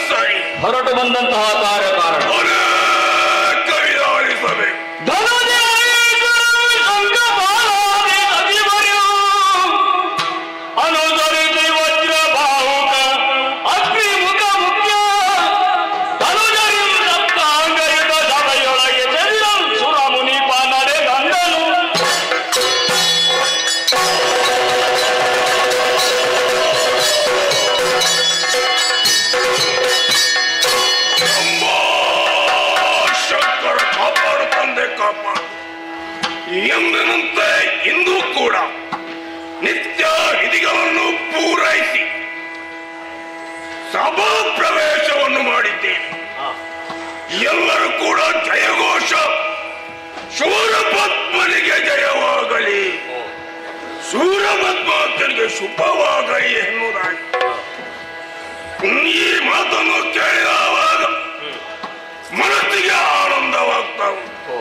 [SPEAKER 6] ಸರಿ,
[SPEAKER 2] ಹೊರಟು ಬಂದಂತಹ ಕಾರ್ಯಕಾರಣ
[SPEAKER 6] ಕವಿದಾಳಿಸಬೇಕು.
[SPEAKER 4] ಅನುಸರಿಸಿ ವಜ್ರ ಬಾಹುಕ ಅಗ್ನಿಮುಖ ಮುಖ್ಯ ತನುಜರಿ ಸಪ್ತಾಂಗಯುತ ಸಭೆಯೊಳಗೆ ಚೆಲ್ಲಂ ಸುರಮುನಿಪ ನಡೆದಂದನು.
[SPEAKER 6] ಶಂಕರ ಕಾಪಾಡು ತಂದೆ ಕಾಪಾಡು. ಎಂದಿನಂತೆ ಇಂದು ಕೂಡ ನಿತ್ಯ ವಿಧಿಗಳನ್ನು ಪೂರೈಸಿ ಸಭಾ ಪ್ರವೇಶವನ್ನು ಮಾಡಿದ್ದೇನೆ. ಎಲ್ಲರೂ ಕೂಡ ಜಯಘೋಷ, ಶೂರಪದ್ಮನಿಗೆ ಜಯವಾಗಲಿ, ಶೂರಪದ್ಮಾತನಿಗೆ ಶುಭವಾಗಲಿ ಎನ್ನುವುದಾಗಿ ಈ ಮಾತನ್ನು ಕೇಳಿದವಾಗ ಮನಸ್ಸಿಗೆ ಆನಂದವಾಗ್ತಾ ಉಂಟು.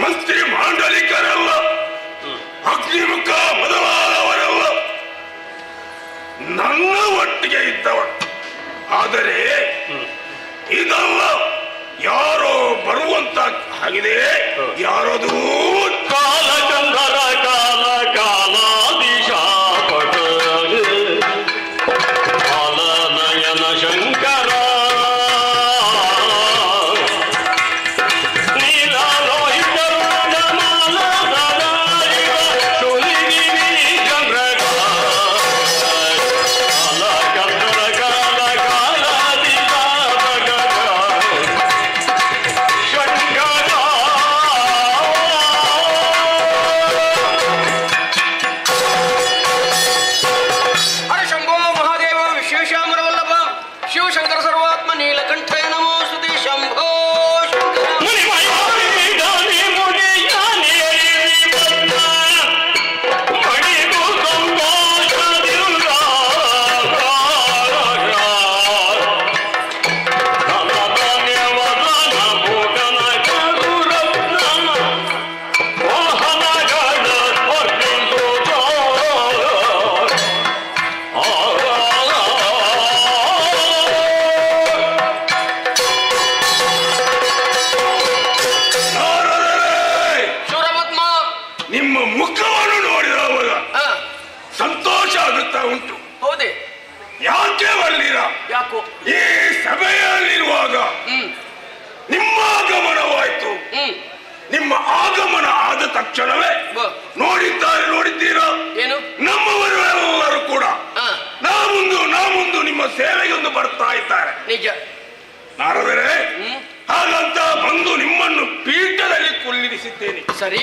[SPEAKER 6] ಮಂತ್ರಿ ಮಾಂಡಲಿಕರೆಲ್ಲ, ಅಗ್ನಿಮುಖ ಮೊದಲಾದವರೆಲ್ಲ ನನ್ನ ಒಟ್ಟಿಗೆ ಇದ್ದವರು. ಆದರೆ ಇದಲ್ಲ, ಯಾರೋ ಬರುವಂತ ಆಗಿದೆ. ಯಾರದು?
[SPEAKER 4] ಕಾಲಚಂದರ ಕಾಲ ಕಾಲಾದಿಶಾಪಟ ಕಾಲನಯನ ಶಂಕರ
[SPEAKER 3] ಶಿವಶಂಕರ ಸರ್ವಾತ್ಮ ನೀಲಕಂಠಯ ನಮೋ ಸ್ತುತಿ ಶಂಭೋ ಶಂಕರ.
[SPEAKER 6] ನಿಮ್ಮ ಮುಖವನ್ನು ನೋಡಿದವಾಗ ಸಂತೋಷ ಆಗುತ್ತಾ ಉಂಟು.
[SPEAKER 3] ಹೌದೇ?
[SPEAKER 6] ಯಾಕೆ ಬರಲಿಲ್ಲ?
[SPEAKER 3] ಯಾಕೋ?
[SPEAKER 6] ಈ ಸಭೆಯಲ್ಲಿರುವಾಗ ನಿಮ್ಮ ಆಗಮನವಾಯ್ತು. ನಿಮ್ಮ ಆಗಮನ ಆದ ತಕ್ಷಣವೇ ನೋಡಿದ್ದೀರಾ?
[SPEAKER 3] ಏನು?
[SPEAKER 6] ನಮ್ಮವರು ಎಲ್ಲರೂ ಕೂಡ ನಾ ಮುಂದು ನಿಮ್ಮ ಸೇವೆಗೊಂದು ಬರ್ತಾ ಇದ್ದಾರೆ.
[SPEAKER 3] ನಿಜ.
[SPEAKER 6] ನಾರದರೆ ಹಾಗಂತ ಬಂದು ನಿಮ್ಮನ್ನು ಪೀಠದಲ್ಲಿ ಕುಳ್ಳಿರಿಸಿದ್ದೇನೆ.
[SPEAKER 3] ಸರಿ.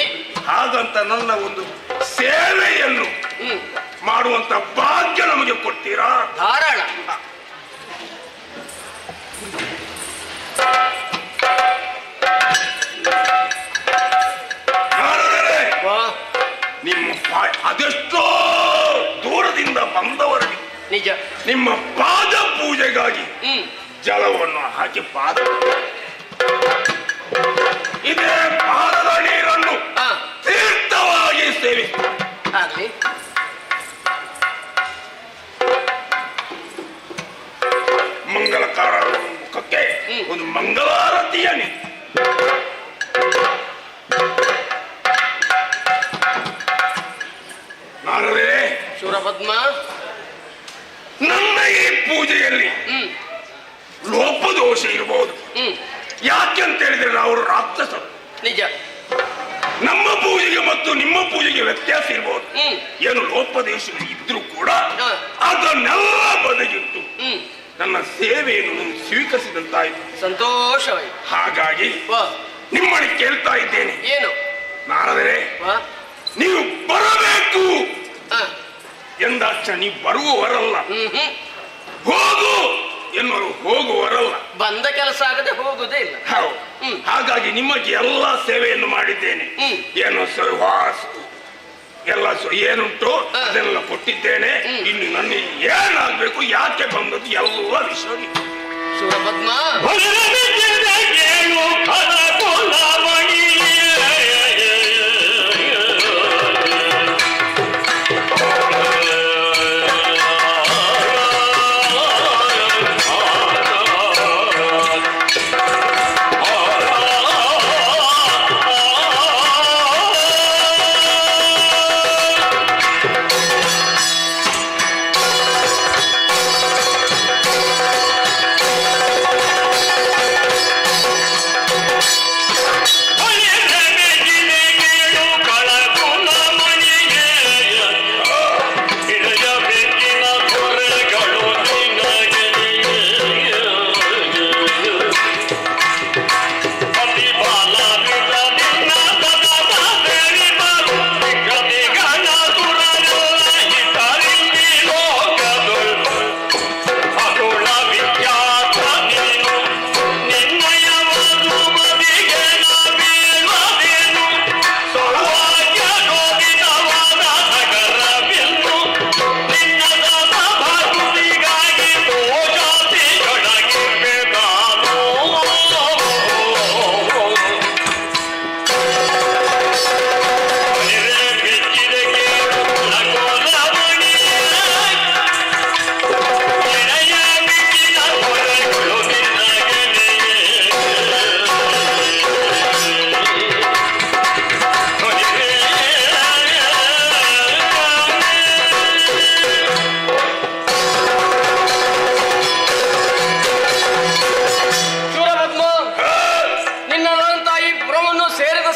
[SPEAKER 6] ಹಾಗಂತ ನನ್ನ ಒಂದು ಸೇವೆಯನ್ನು ಮಾಡುವಂತ ಭಾಗ್ಯ ನಮಗೆ ಕೊಡ್ತೀರಾ?
[SPEAKER 3] ಧಾರಾಳ.
[SPEAKER 6] ನಾರದರೆ ನಿಮ್ಮ ಅದೆಷ್ಟೋ ದೂರದಿಂದ ಬಂದವರಿಗೆ
[SPEAKER 3] ನಿಜ
[SPEAKER 6] ನಿಮ್ಮ ಪಾದ ಪೂಜೆಗಾಗಿ ಜಲವನ್ನು ಹಾಕಿ ಪಾದ ಇದೇ ಪಾದದ ನೀರನ್ನು ತೀರ್ಥವಾಗಿ ಸೇವಿಸಿ
[SPEAKER 3] ಆಗ್ಲಿ.
[SPEAKER 6] ಮಂಗಲಕಾರ ಮುಖಕ್ಕೆ ಒಂದು ಮಂಗಲಾರತಿಯ ನೀರು. ನಾರದೇ
[SPEAKER 3] ಶೂರಪದ್ಮ,
[SPEAKER 6] ನನ್ನ ಈ ಪೂಜೆಯಲ್ಲಿ ಲೋಪದೋಷ ಇರಬಹುದು. ಯಾಕೆಂತ ಹೇಳಿದ್ರೆ ನಾವು ರಾಕ್ಷಸರು.
[SPEAKER 3] ನಿಜ.
[SPEAKER 6] ನಮ್ಮ ಪೂಜೆಗೆ ಮತ್ತು ನಿಮ್ಮ ಪೂಜೆಗೆ ವ್ಯತ್ಯಾಸ ಇರಬಹುದು. ಏನು ಲೋಪದೇಶ ಇದ್ರೂ ಕೂಡ ಅದನ್ನೆಲ್ಲ ಬದಿಗಿಟ್ಟು ನನ್ನ ಸೇವೆಯನ್ನು ಸ್ವೀಕರಿಸಿದಂತಾಯಿತು.
[SPEAKER 3] ಸಂತೋಷವಾಯಿತು.
[SPEAKER 6] ಹಾಗಾಗಿ ನಿಮ್ಮನ್ನು ಕೇಳ್ತಾ ಇದ್ದೇನೆ.
[SPEAKER 3] ಏನು?
[SPEAKER 6] ನಾರದರೆ ನೀವು ಬರಬೇಕು ಎಂದಾಕ್ಷ ನೀವು ಬರುವವರಲ್ಲ, ಹೋಗು ಎನ್ನುವರು ಹೋಗುವವರಲ್ಲ.
[SPEAKER 3] ಬಂದ ಕೆಲಸ ಆಗದೆ ಹೋಗುದೇ ಇಲ್ಲ.
[SPEAKER 6] ಹೌದು. ಹಾಗಾಗಿ ನಿಮಗೆ ಎಲ್ಲ ಸೇವೆಯನ್ನು ಮಾಡಿದ್ದೇನೆ. ಏನು ಎಲ್ಲ ಏನುಂಟು ಅದೆಲ್ಲ ಕೊಟ್ಟಿದ್ದೇನೆ. ಇನ್ನು ನನಗೆ ಏನಾಗಬೇಕು, ಯಾಕೆ ಬಂದದ್ದು ಎಲ್ಲ ವಿಷಯ
[SPEAKER 3] ಶೂರಪದ್ಮ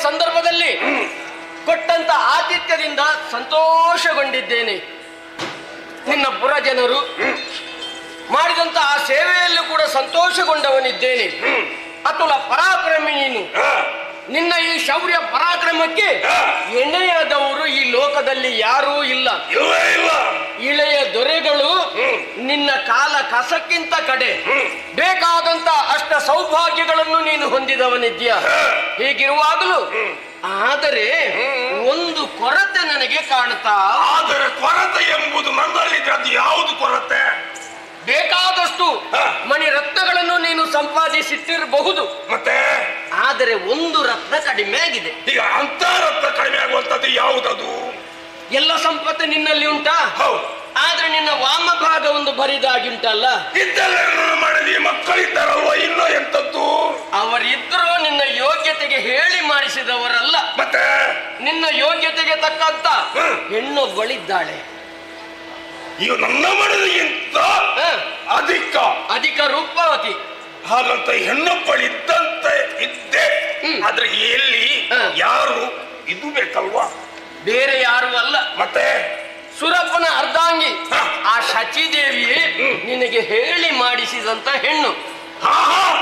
[SPEAKER 3] ಸಂದರ್ಭದಲ್ಲಿ ಕೊಟ್ಟಂತ ಆತಿಥ್ಯದಿಂದ ಸಂತೋಷಗೊಂಡಿದ್ದೇನೆ. ನಿನ್ನ ಪುರ ಜನರು ಮಾಡಿದಂತ ಆ ಸೇವೆಯಲ್ಲೂ ಕೂಡ ಸಂತೋಷಗೊಂಡವನಿದ್ದೇನೆ. ಅತುಲ ಪರಾಕ್ರಮಿ ನೀನು. ನಿನ್ನ ಈ ಶೌರ್ಯ ಪರಾಕ್ರಮಕ್ಕೆ ಎಣ್ಣೆಯಾದವರು ಈ ಲೋಕದಲ್ಲಿ ಯಾರೂ ಇಲ್ಲ. ಇಳೆಯ ದೊರೆಗಳು ನಿನ್ನ ಕಾಲ ಕಸಕ್ಕಿಂತ ಕಡೆ ಬೇಕಾದಂತ ಅಷ್ಟ ಸೌಭಾಗ್ಯಗಳನ್ನು ನೀನು ಹೊಂದಿದವನಿದ್ಯಾ. ಹೀಗಿರುವಾಗಲೂ ಆದರೆ ಒಂದು ಕೊರತೆ ನನಗೆ ಕಾಣುತ್ತಾ.
[SPEAKER 6] ಆದರೆ ಕೊರತೆ ಎಂಬುದು ನನ್ನಲ್ಲಿದೆ. ಅದು ಯಾವುದು ಕೊರತೆ?
[SPEAKER 3] ಬೇಕಾದಷ್ಟು ಮಣಿ ರತ್ನಗಳನ್ನು ನೀನು ಸಂಪಾದಿಸಿಟ್ಟಿರಬಹುದು,
[SPEAKER 6] ಮತ್ತೆ
[SPEAKER 3] ಆದರೆ ಒಂದು ರತ್ನ ಕಡಿಮೆ ಆಗಿದೆ.
[SPEAKER 6] ಈಗ ಅಂತ ರತ್ನ ಕಡಿಮೆ ಆಗುವಂತದ್ದು ಯಾವುದದು?
[SPEAKER 3] ಎಲ್ಲ ಸಂಪತ್ತು ನಿನ್ನಲ್ಲಿ ಉಂಟಾ? ಆದ್ರೆ ನಿನ್ನ ವಾಮ ಭಾಗ ಒಂದು ಬರಿದಾಗಿ ಉಂಟಲ್ಲ.
[SPEAKER 6] ಇದೆಲ್ಲ ಮಾಡಿದ ಮಕ್ಕಳಿದ್ದಾರಲ್ವ, ಇನ್ನೂ ಎಂತದ್ದು?
[SPEAKER 3] ಅವರಿದ್ದರೂ ನಿನ್ನ ಯೋಗ್ಯತೆಗೆ ಹೇಳಿ ಮಾಡಿಸಿದವರಲ್ಲ.
[SPEAKER 6] ಮತ್ತೆ
[SPEAKER 3] ನಿನ್ನ ಯೋಗ್ಯತೆಗೆ ತಕ್ಕಂತ ಹೆಣ್ಣೊಬ್ಬಳಿದ್ದಾಳೆ.
[SPEAKER 6] ಈಗ ನನ್ನ ಮನದಿಗಿಂತ ಅಧಿಕ
[SPEAKER 3] ರೂಪವತಿ.
[SPEAKER 6] ಹಾಗಂತ ಹೆಣ್ಣೊಬ್ಬಳಿದ್ದಂತೆ ಇದ್ದೆ. ಆದ್ರೆ ಎಲ್ಲಿ ಯಾರು ಇದು ಬೇಕಲ್ವಾ?
[SPEAKER 3] ಬೇರೆ ಯಾರು ಅಲ್ಲ,
[SPEAKER 6] ಮತ್ತೆ
[SPEAKER 3] ಸುರಪ್ಪನ ಅರ್ಧಾಂಗಿ ಆ ಶಚಿದೇವಿಯೇ ನಿನಗೆ ಹೇಳಿ ಮಾಡಿಸಿದಂತ ಹೆಣ್ಣು.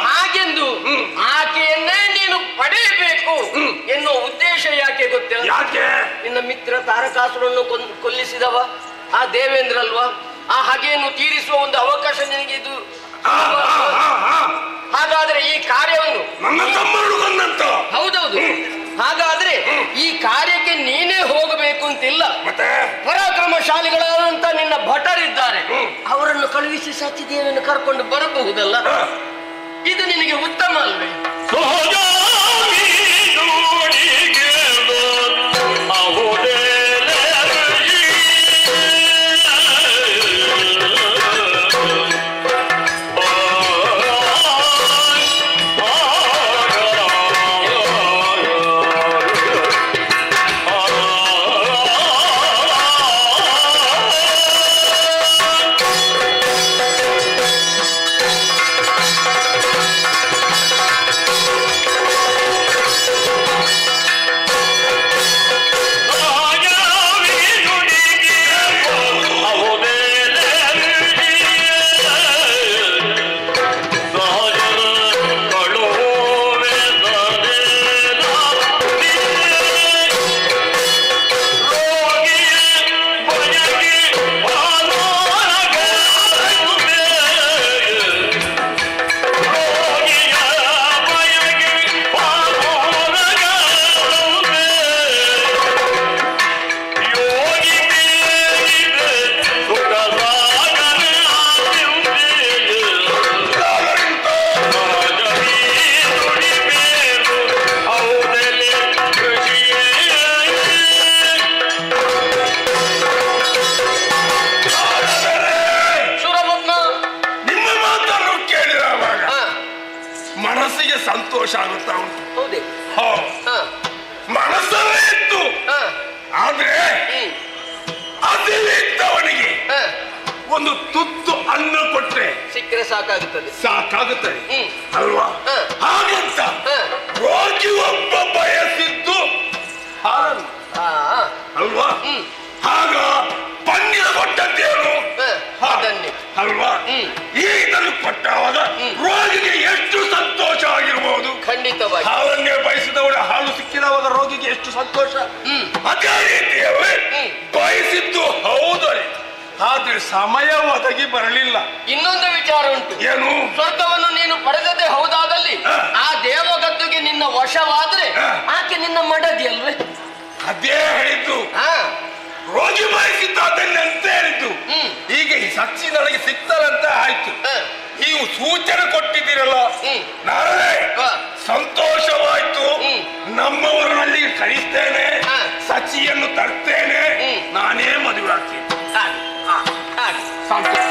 [SPEAKER 3] ಹಾಗೆಂದು ಆಕೆಯನ್ನೇ ನೀನು ಪಡೆಯಬೇಕು ಎನ್ನುವ ಉದ್ದೇಶ ಯಾಕೆ ಗೊತ್ತಿಲ್ಲ?
[SPEAKER 6] ಯಾಕೆ?
[SPEAKER 3] ನಿನ್ನ ಮಿತ್ರ ತಾರಕಾಸುರನ್ನು ಕೊಲ್ಲಿಸಿದವ ಆ ದೇವೇಂದ್ರ ಅಲ್ವಾ? ಆ ಹಾಗೆಯನ್ನು ತೀರಿಸುವ ಒಂದು ಅವಕಾಶ ನಿನಗೆ ಇದು. ಹಾಗಾದ್ರೆ ಈ ಕಾರ್ಯವನ್ನು ಹೌದೌದು, ಹಾಗಾದ್ರೆ ಈ ಕಾರ್ಯಕ್ಕೆ ನೀನೇ ಹೋಗಬೇಕು ಅಂತಿಲ್ಲ. ಪರಾಕ್ರಮಶಾಲಿಗಳಾದಂತ ನಿನ್ನ ಭಟರಿದ್ದಾರೆ, ಅವರನ್ನು ಕಳುಹಿಸಿ ಸಚಿದೇವಿಯನ್ನು ಕರ್ಕೊಂಡು ಬರಬಹುದಲ್ಲ. ಇದು ನಿನಗೆ ಉತ್ತಮ ಅಲ್ವೇ?
[SPEAKER 6] ಸಂತೋಷ ಆಗುತ್ತಾ ಉಂಟು. ಮನಸ್ಸಲ್ಲೇ ಇತ್ತು, ಆದ್ರೆ ಅದಿಲ್ಲಿದ್ದವನಿಗೆ ಒಂದು ತುತ್ತು ಅನ್ನ ಕೊಟ್ರೆ
[SPEAKER 3] ಸಿಕ್ಕರೆ
[SPEAKER 6] ಸಾಕಾಗುತ್ತದೆ ಅಲ್ವಾ? ಹಾಗಂತ ರೋಗಿ ಒಬ್ಬ ಬಯಸಿದ್ದು ಅಲ್ವಾ? ಆಗ ಪನ್ನೀರ ಕೊಟ್ಟದ್ದೇನು ಅಲ್ವಾ? ಇದನ್ನು ಕೊಟ್ಟಾಗ ರೋಗಿಗೆ ಎಷ್ಟು ಸಂತೋಷ ಆಗಿರಬಹುದು.
[SPEAKER 3] ಖಂಡಿತವಾಗಿ
[SPEAKER 6] ಹಾಲನ್ನೇ ಬಯಸಿದವರ ಹಾಲು ಸಿಕ್ಕಿದವಾಗ ರೋಗಿಗೆ ಎಷ್ಟು ಸಂತೋಷ. ಅದೇ ರೀತಿಯಲ್ಲಿ ಬಯಸಿದ್ದು ಹೌದು, ಆದ್ರೆ ಸಮಯ ಒದಗಿ ಬರಲಿಲ್ಲ.
[SPEAKER 3] ಇನ್ನೊಂದು ವಿಚಾರ ಉಂಟು.
[SPEAKER 6] ಏನು?
[SPEAKER 3] ಸ್ವರ್ಗವನ್ನು ನೀನು ಪಡೆದದೇ ಹೌದಾದಲ್ಲಿ ಆ ದೇವಗದ್ದುಗೆ ನಿನ್ನ ವಶವಾದ್ರೆ ಆಕೆ ನಿನ್ನ ಮಡದಿ ಅಲ್ವೇ?
[SPEAKER 6] ಅದೇ ಹೇಳಿದ್ದು. ರೋಗಿ ಬಯಸಿದ್ದು ಅದನ್ನಂತ ಹೇಳಿದ್ದು. ಈಗ ಈ ಸಚ್ಚಿ ನನಗೆ ಸಿಗ್ತಾರಂತ ಆಯ್ತು. ನೀವು ಸೂಚನೆ ಕೊಟ್ಟಿದ್ದೀರಲ್ಲ, ನಾಳೆ ಸಂತೋಷವಾಯ್ತು. ನಮ್ಮವರಲ್ಲಿ ಕಳಿಸ್ತೇನೆ, ಸಚಿಯನ್ನು ತರ್ತೇನೆ, ನಾನೇ ಮದುವೆ ಆಗ್ತೀನಿ. ಸಂತೋಷ.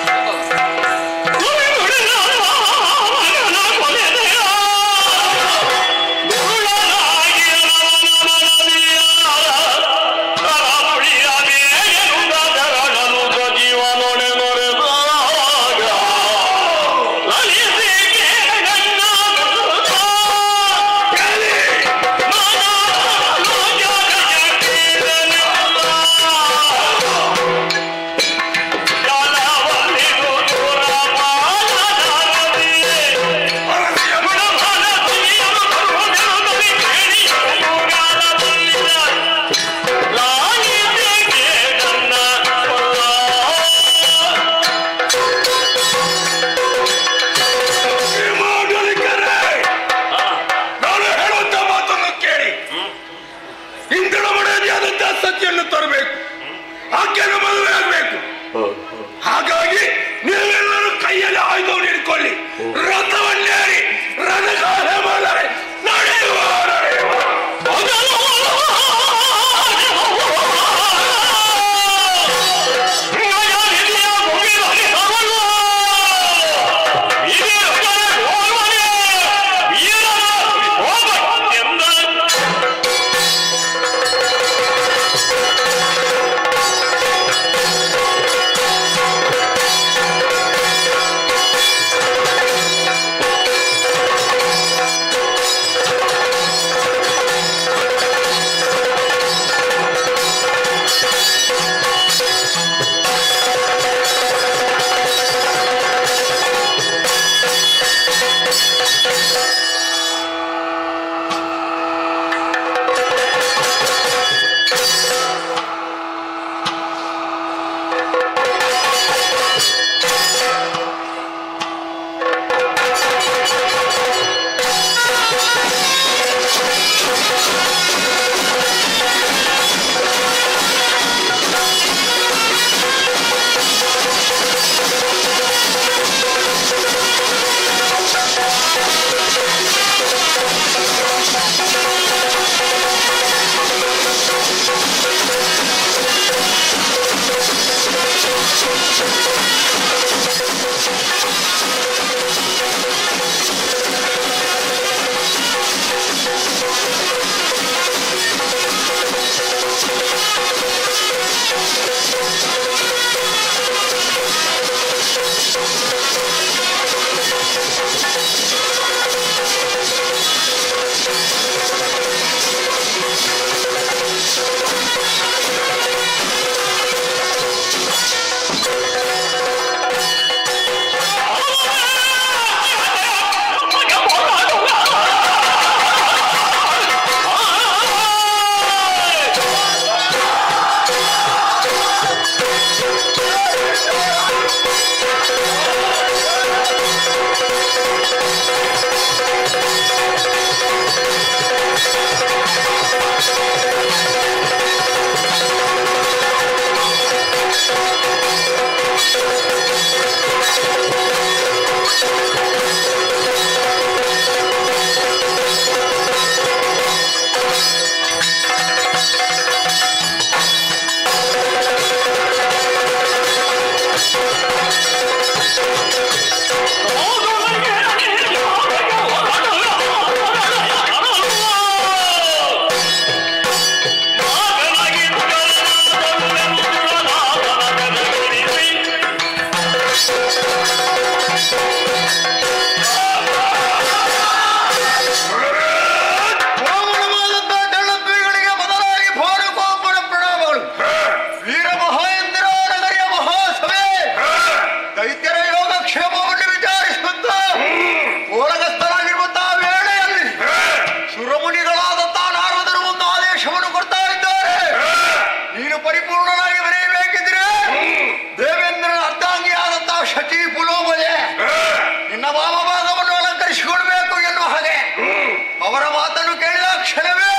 [SPEAKER 6] ಅವರ ಮಾತನ್ನು ಕೇಳಿದ ಕ್ಷಣವೇ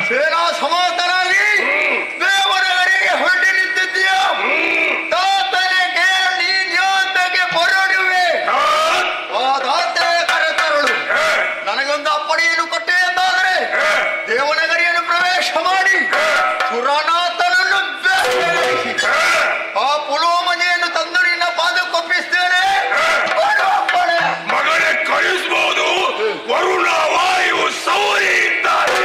[SPEAKER 6] ಸೇನಾ ಸಮಾತನಾಗಿ ದೇವನಗರಿಗೆ ಹೊರಟಿ ನಿಂತಿದ್ದೀಯ. ತಾತನಿಗೆ ನೀನ್ಯೋತಕ್ಕೆ ಹೊರಡುವೆ. ಆ ತಾತನ ಕರೆತರಳು ನನಗೊಂದು ಅಪ್ಪಣೆಯನ್ನು ಕೊಟ್ಟೆ ಎಂದಾದರೆ ದೇವನಗರಿಯನ್ನು ಪ್ರವೇಶ ಮಾಡಿ ಸುರನಾಥನನ್ನು ಬೇಟೆಯಾಡಿಸಿ ಆ ಪುಲೋಮನೆಯನ್ನು ತಂದು ನಿನ್ನ ಪಾದಕ್ಕೊಪ್ಪಿಸ್ತೇನೆ.
[SPEAKER 4] ಮಗನೇ ಕಳಿಸಬಹುದು. ವರುಣ ವಾಯು ಸೌರಿ ಇದ್ದಾರೆ.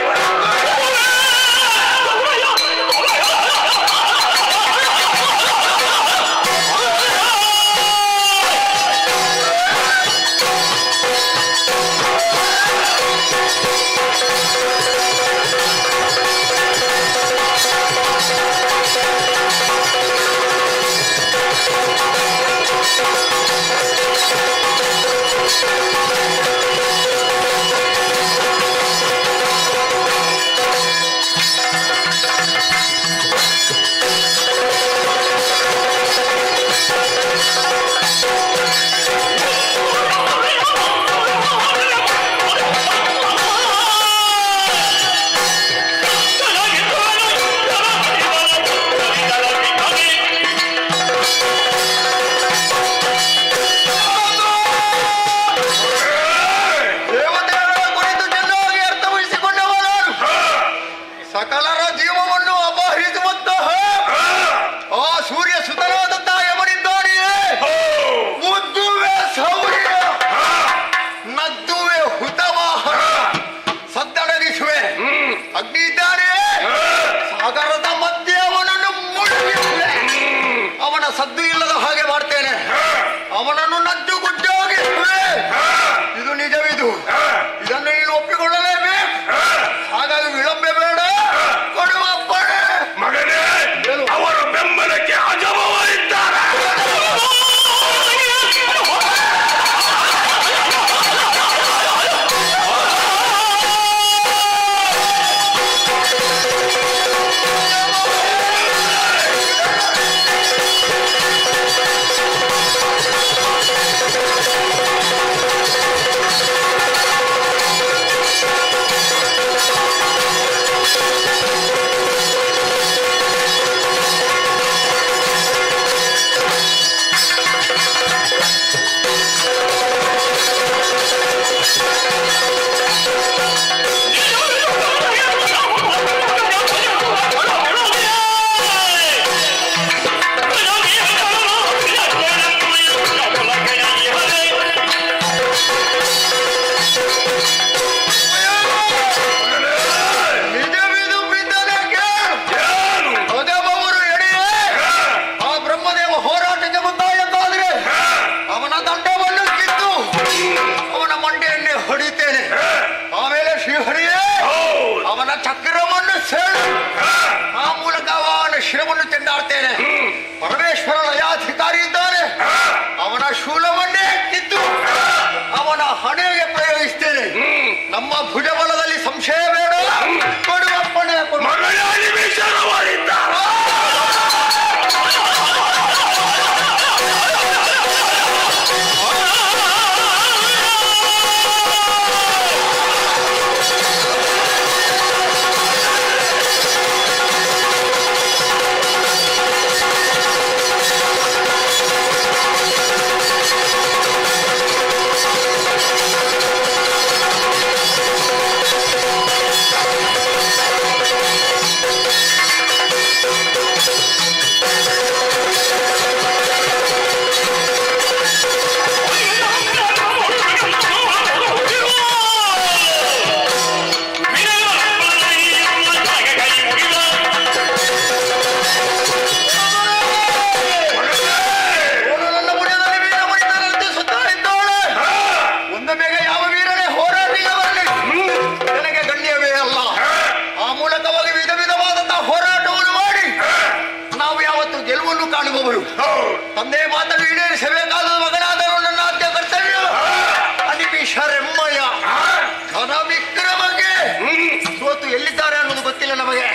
[SPEAKER 6] ಸಕಲರ ಜೀವವನ್ನು ಅಪಹರಿಸುವಂತಹ ಆ ಸೂರ್ಯ ಸುತನಾದಂತಹ ಯಮನಿದ್ದಾನೆಯೇ. ಮುದ್ದುವೆ ಸೌರ್ಯ, ನದ್ದುವೆ ಹುತವಾಹನ, ಸದ್ದಡಗಿಸುವೆ. ಅಗ್ನಿ ಇದ್ದಾನೆಯೇ, ಸಾಗರದ ಮಧ್ಯೆ ಅವನನ್ನು ಮುಳುಗಿಸುವೆ. ಅವನ ಸದ್ದು ಇಲ್ಲದ ಹಾಗೆ ಮಾಡ್ತೇನೆ. ಅವನನ್ನು ನದ್ದು ಗುಡ್ಡಾಗಿಸುವೆ. ಇದು ನಿಜವಿದು. ಇದನ್ನು ನೀನು ಒಪ್ಪಿಕೊಳ್ಳಲೇಬೇಕು. ಹಾಗಾಗಿ ವಿಳಂಬೆ ಬೇಡ. ಕೊಡುವ ಅಪ್ಪಣೆ.
[SPEAKER 4] ಮಗನೇ ಅವರ ಬೆಂಬಲಕ್ಕೆ ಅಜಮವಾಗಿದ್ದಾರೆ.
[SPEAKER 6] ನಿಜವಿದು ಬಿದ್ದನಕ್ಕೆ ಅಜಮವರು ಎಡೆಯೇ ಆ ಬ್ರಹ್ಮದೇವ ಹೋರಾಟಕ್ಕೆ ಬಂದ ಎಂದಾದರೆ ಅವನ ದಂಡವನ್ನು ಕಿತ್ತು ಅವನ ಮಂಡೆಯನ್ನೇ ಹೊಡಿತೇನೆ. ಆಮೇಲೆ ಶ್ರೀಹರಿಯೇ ಅವನ ಚಕ್ರವನ್ನು ಸೇಳು. ಆ ಮೂಲಕ ಅವನ ಶಿರವನ್ನು ಚೆಂಡಾಡ್ತೇನೆ. ಪರಮೇಶ್ವರ ಲಯಾಧಿಕಾರಿ ಇದ್ದಾನೆ. ಅವನ ಶೂಲವನ್ನೇ ಕಿತ್ತು ಅವನ ಹಣೆಗೆ ಪ್ರಯೋಗಿಸ್ತೇನೆ. ನಮ್ಮ ಭುಜಬಲದಲ್ಲಿ ಸಂಶಯ ಬೇಡ. ಕೊಡುವ ಅಪ್ಪಣೆ.
[SPEAKER 4] ಮಗನಾಗಿ ವಿಚಾರ ಮಾಡಿದ್ದಾರೆ.
[SPEAKER 6] ತಂದೆ ಮಾತನ್ನು ಈಡೇರಿಸಬೇಕಾದ ಮಗನಾದರೂ ನನ್ನ ಆದ್ಯ ಕರ್ತವ್ಯ. ಅನಿಮಿಷರೆಮ್ಮಯ್ಯ ಘನ ವಿಕ್ರಮಗೆ ಸೋತು ಎಲ್ಲಿದ್ದಾರೆ ಅನ್ನೋದು ಗೊತ್ತಿಲ್ಲ ನಮಗೆ.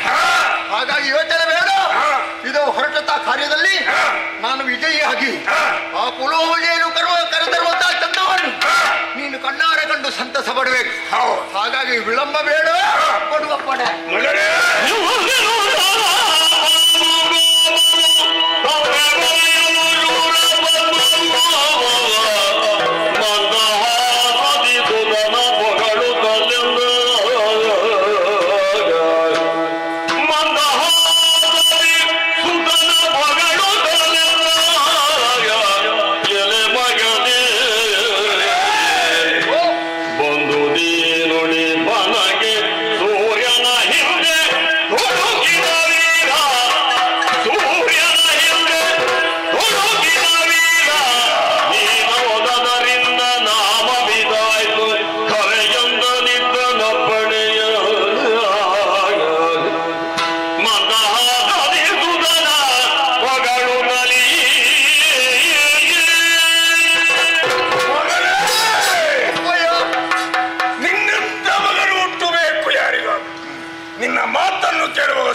[SPEAKER 6] ಹಾಗಾಗಿ ಯೋಚನೆ ಬೇಡ. ಇದು ಹೊರಟಂತ ಕಾರ್ಯದಲ್ಲಿ ನಾನು ವಿಜಯಿಯಾಗಿ ಆ ಪುಲೋಮನೆಯನ್ನು ಕರೆತರುವಂತಹ ಚಂದವನ್ನು ನೀನು
[SPEAKER 7] ಕಣ್ಣಾರೆ ಕಂಡು ಸಂತಸ ಪಡಬೇಕು. ಹಾಗಾಗಿ ವಿಳಂಬ ಬೇಡ, ಕೊಡುವ ಪಡೆ.
[SPEAKER 4] ಮಗನೇ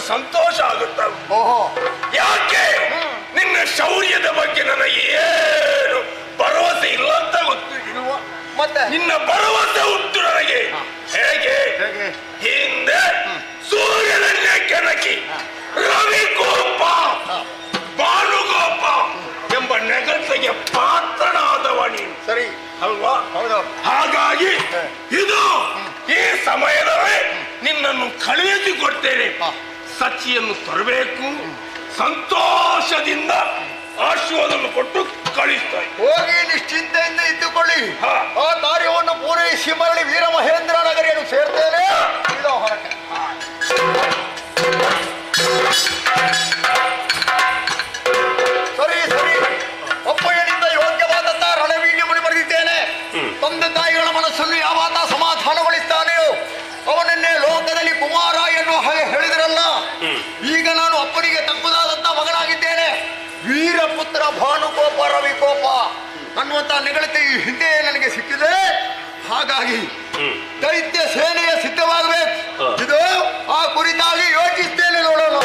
[SPEAKER 4] ಸಂತೋಷ ಆಗುತ್ತವೆ. ಯಾಕೆ ನಿನ್ನ ಶೌರ್ಯದ ಬಗ್ಗೆ ನನಗೆ ಏನು ಭರವಸೆ ಇಲ್ಲ ಅಂತ ಗೊತ್ತಿಲ್ಲ.
[SPEAKER 7] ಮತ್ತೆ
[SPEAKER 4] ನಿನ್ನ ಭರವಸೆ ಉಂಟು ನನಗೆ. ಹೇಗೆ? ಹಿಂದೆ ಸೂರ್ಯನನ್ನೇ ಕೆಣಕಿ ರವಿಗೋಪ ಭಾನುಗೋಪ ಎಂಬ ನೆಗತೆಗೆ ಪಾತ್ರನಾದವ ನೀನು,
[SPEAKER 7] ಸರಿ
[SPEAKER 4] ಅಲ್ವಾ?
[SPEAKER 7] ಹೌದೌದು.
[SPEAKER 4] ಹಾಗಾಗಿ ಇದು ಈ ಸಮಯದವೇ ನಿನ್ನನ್ನು ಕಳುಹಿಸಿಕೊಡ್ತೇನೆ. ಸಚಿಯನ್ನು ತರಬೇಕು, ಸಂತೋಷದಿಂದ ಆಶೀರ್ವಾದವನ್ನು ಕೊಟ್ಟು ಕಳಿಸ್ತಾರೆ.
[SPEAKER 7] ಹೋಗಿ ನಿಶ್ಚಿಂತೆಯಿಂದ ಇದ್ದುಕೊಳ್ಳಿ. ಆ ಕಾರ್ಯವನ್ನು ಪೂರೈಸಿ ಮರಳಿ ವೀರ ಮಹೇಂದ್ರ ನಗರಿಯನ್ನು ಸೇರ್ತೇನೆ. ಇದು ಹೊರಟೆ. ಸರಿ ಸರಿ, ಒಪ್ಪಯ್ಯನಿಂದ ಯೋಗ್ಯವಾದಂತ ರಣವೀರ್ಯ ಮುಡಿ ಬರೆದಿದ್ದೇನೆ. ತಂದೆ ತಾಯಿಗಳ ಮನಸ್ಸನ್ನು ಯಾವಾತ ಸಮಾಧಾನಗೊಳಿಸ್ತಾನೆಯೋ ಅವನನ್ನೇ ಲೋಕದಲ್ಲಿ ಕುಮಾರ ಎನ್ನುವ ಹಾಗೆ ಹೇಳಿದ್ರಲ್ಲ. ಈಗ ನಾನು ಅಪ್ಪನಿಗೆ ತಕ್ಕುದಾದಂತ ಮಗನಾಗಿದ್ದೇನೆ. ವೀರಪುತ್ರ ಭಾನುಗೋಪ ರವಿಗೋಪ ಅನ್ನುವಂತ ನೆಗಳತೆ ಈ ಹಿಂದೆ ನನಗೆ ಸಿಕ್ಕಿದೆ. ಹಾಗಾಗಿ ದೈತ್ಯ ಸೇನೆಯ ಸಿದ್ಧವಾಗಬೇಕು. ಇದು ಆ ಕುರಿತಾಗಿ ಯೋಚಿಸ್ತೇನೆ, ನೋಡೋಣ.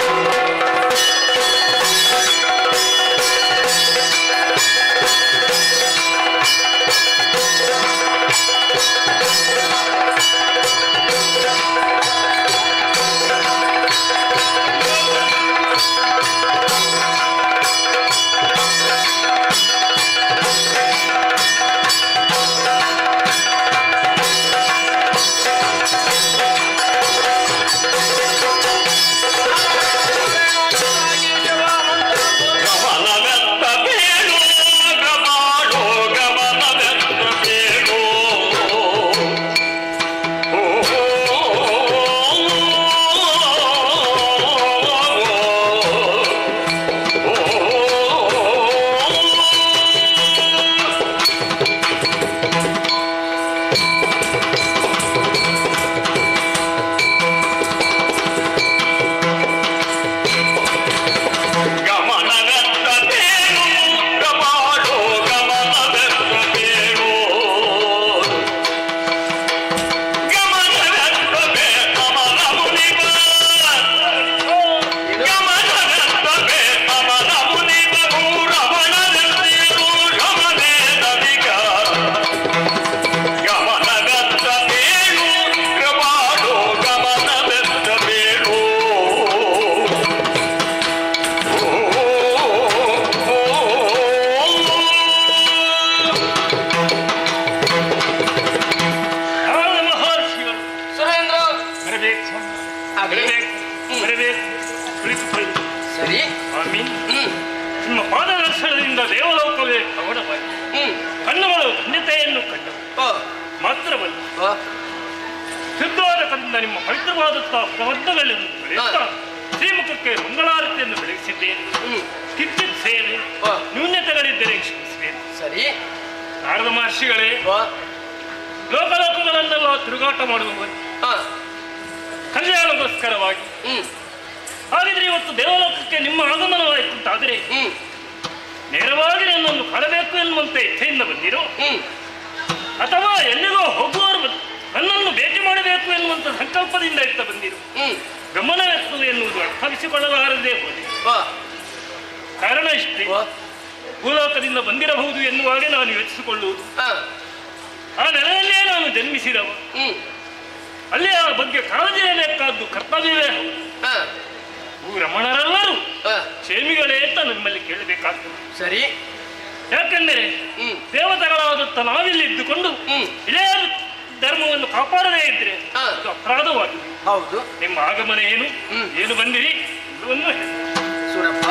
[SPEAKER 3] ಸರಿ.
[SPEAKER 5] ನಿಮ್ಮ ಪಾದದರ್ಶನದಿಂದ ದೇವಲೋಕವೇ ಕವನವಾಯಿತು. ಕಣ್ಣುಗಳು ಧನ್ಯತೆಯನ್ನು ಕಂಡವು. ಮಾತ್ರವಲ್ಲ, ಸಿದ್ಧವಾದಕರಿಂದ ನಿಮ್ಮ ಪವಿತ್ರವಾದಂತಹ ಪ್ರಬಂಧಗಳನ್ನು ಬೆಳೆಯುತ್ತಾ ಶ್ರೀಮುಖಕ್ಕೆ ಮಂಗಳಾರತಿಯನ್ನು ಬೆಳೆಸಿದ್ದೇನೆ. ಕಿಂಚಿತ್ ಸೇವೆ ನ್ಯೂನ್ಯತೆಗಳಿದ್ದರೆ ಕ್ಷಮಿಸುತ್ತೇನೆ.
[SPEAKER 3] ಸರಿ.
[SPEAKER 5] ನಾರದ ಮಹರ್ಷಿಗಳೇ, ಲೋಕಲೋಕಗಳನ್ನೆಲ್ಲ ತಿರುಗಾಟ ಮಾಡುವವರು ಕಲ್ಯಾಣಗೋಸ್ಕರವಾಗಿ. ಹಾಗಿದ್ರೆ ಇವತ್ತು ದೇವಲೋಕಕ್ಕೆ ನಿಮ್ಮ ಆಗಮನವಾಯಿತು ಅಂತಾದರೆ ನೇರವಾಗಿ ನನ್ನನ್ನು ಕಾಣಬೇಕು ಎನ್ನುವಂತೆ ಇಚ್ಛೆಯಿಂದ ಬಂದಿರೋ, ಅಥವಾ ಎಲ್ಲಿಗೋ ಹೋಗುವವರು ನನ್ನನ್ನು ಭೇಟಿ ಮಾಡಬೇಕು ಎನ್ನುವಂತ ಸಂಕಲ್ಪದಿಂದ ಇತ್ತ ಬಂದಿರು ಗಮನವೆತ್ತು ಎನ್ನುವುದು ಅರ್ಥವಿಸಿಕೊಳ್ಳಲಾರದೆ ಹೋದೆ. ಕಾರಣ ಇಷ್ಟೇ, ಭೂಲೋಕದಿಂದ ಬಂದಿರಬಹುದು ಎನ್ನುವಾಗೆ ನಾನು ಯೋಚಿಸಿಕೊಳ್ಳುವುದು. ಆ ನೆಲೆಯಲ್ಲೇ ನಾನು ಜನ್ಮಿಸಿದವ. ಅಲ್ಲಿ ಆ ಬಗ್ಗೆ ಕಾಳಜಿ ಬೇಕಾದ್ದು ಕರ್ತವ್ಯವೇ. ರಮಣರೆಲ್ಲರೂ ಕ್ಷೇಮಿಗಳೇ ಅಂತ ನಮ್ಮಲ್ಲಿ ಕೇಳಬೇಕಾಗ್ತದೆ.
[SPEAKER 3] ಸರಿ.
[SPEAKER 5] ಯಾಕೆಂದರೆ ದೇವತೆಗಳಾದಂತ ನಾವಿಲ್ಲಿ ಇದ್ದುಕೊಂಡು ಇದೇ ಧರ್ಮವನ್ನು ಕಾಪಾಡದೇ ಇದ್ರೆ ಅದು ಅಪರಾಧವಾಗಿದೆ.
[SPEAKER 3] ಹೌದು.
[SPEAKER 5] ನಿಮ್ಮ ಆಗಮನ ಏನು, ಏನು ಬಂದಿರಿ ಇವನ್ನು ಹೇಳಿ.
[SPEAKER 3] ಸುರಪ್ಪ,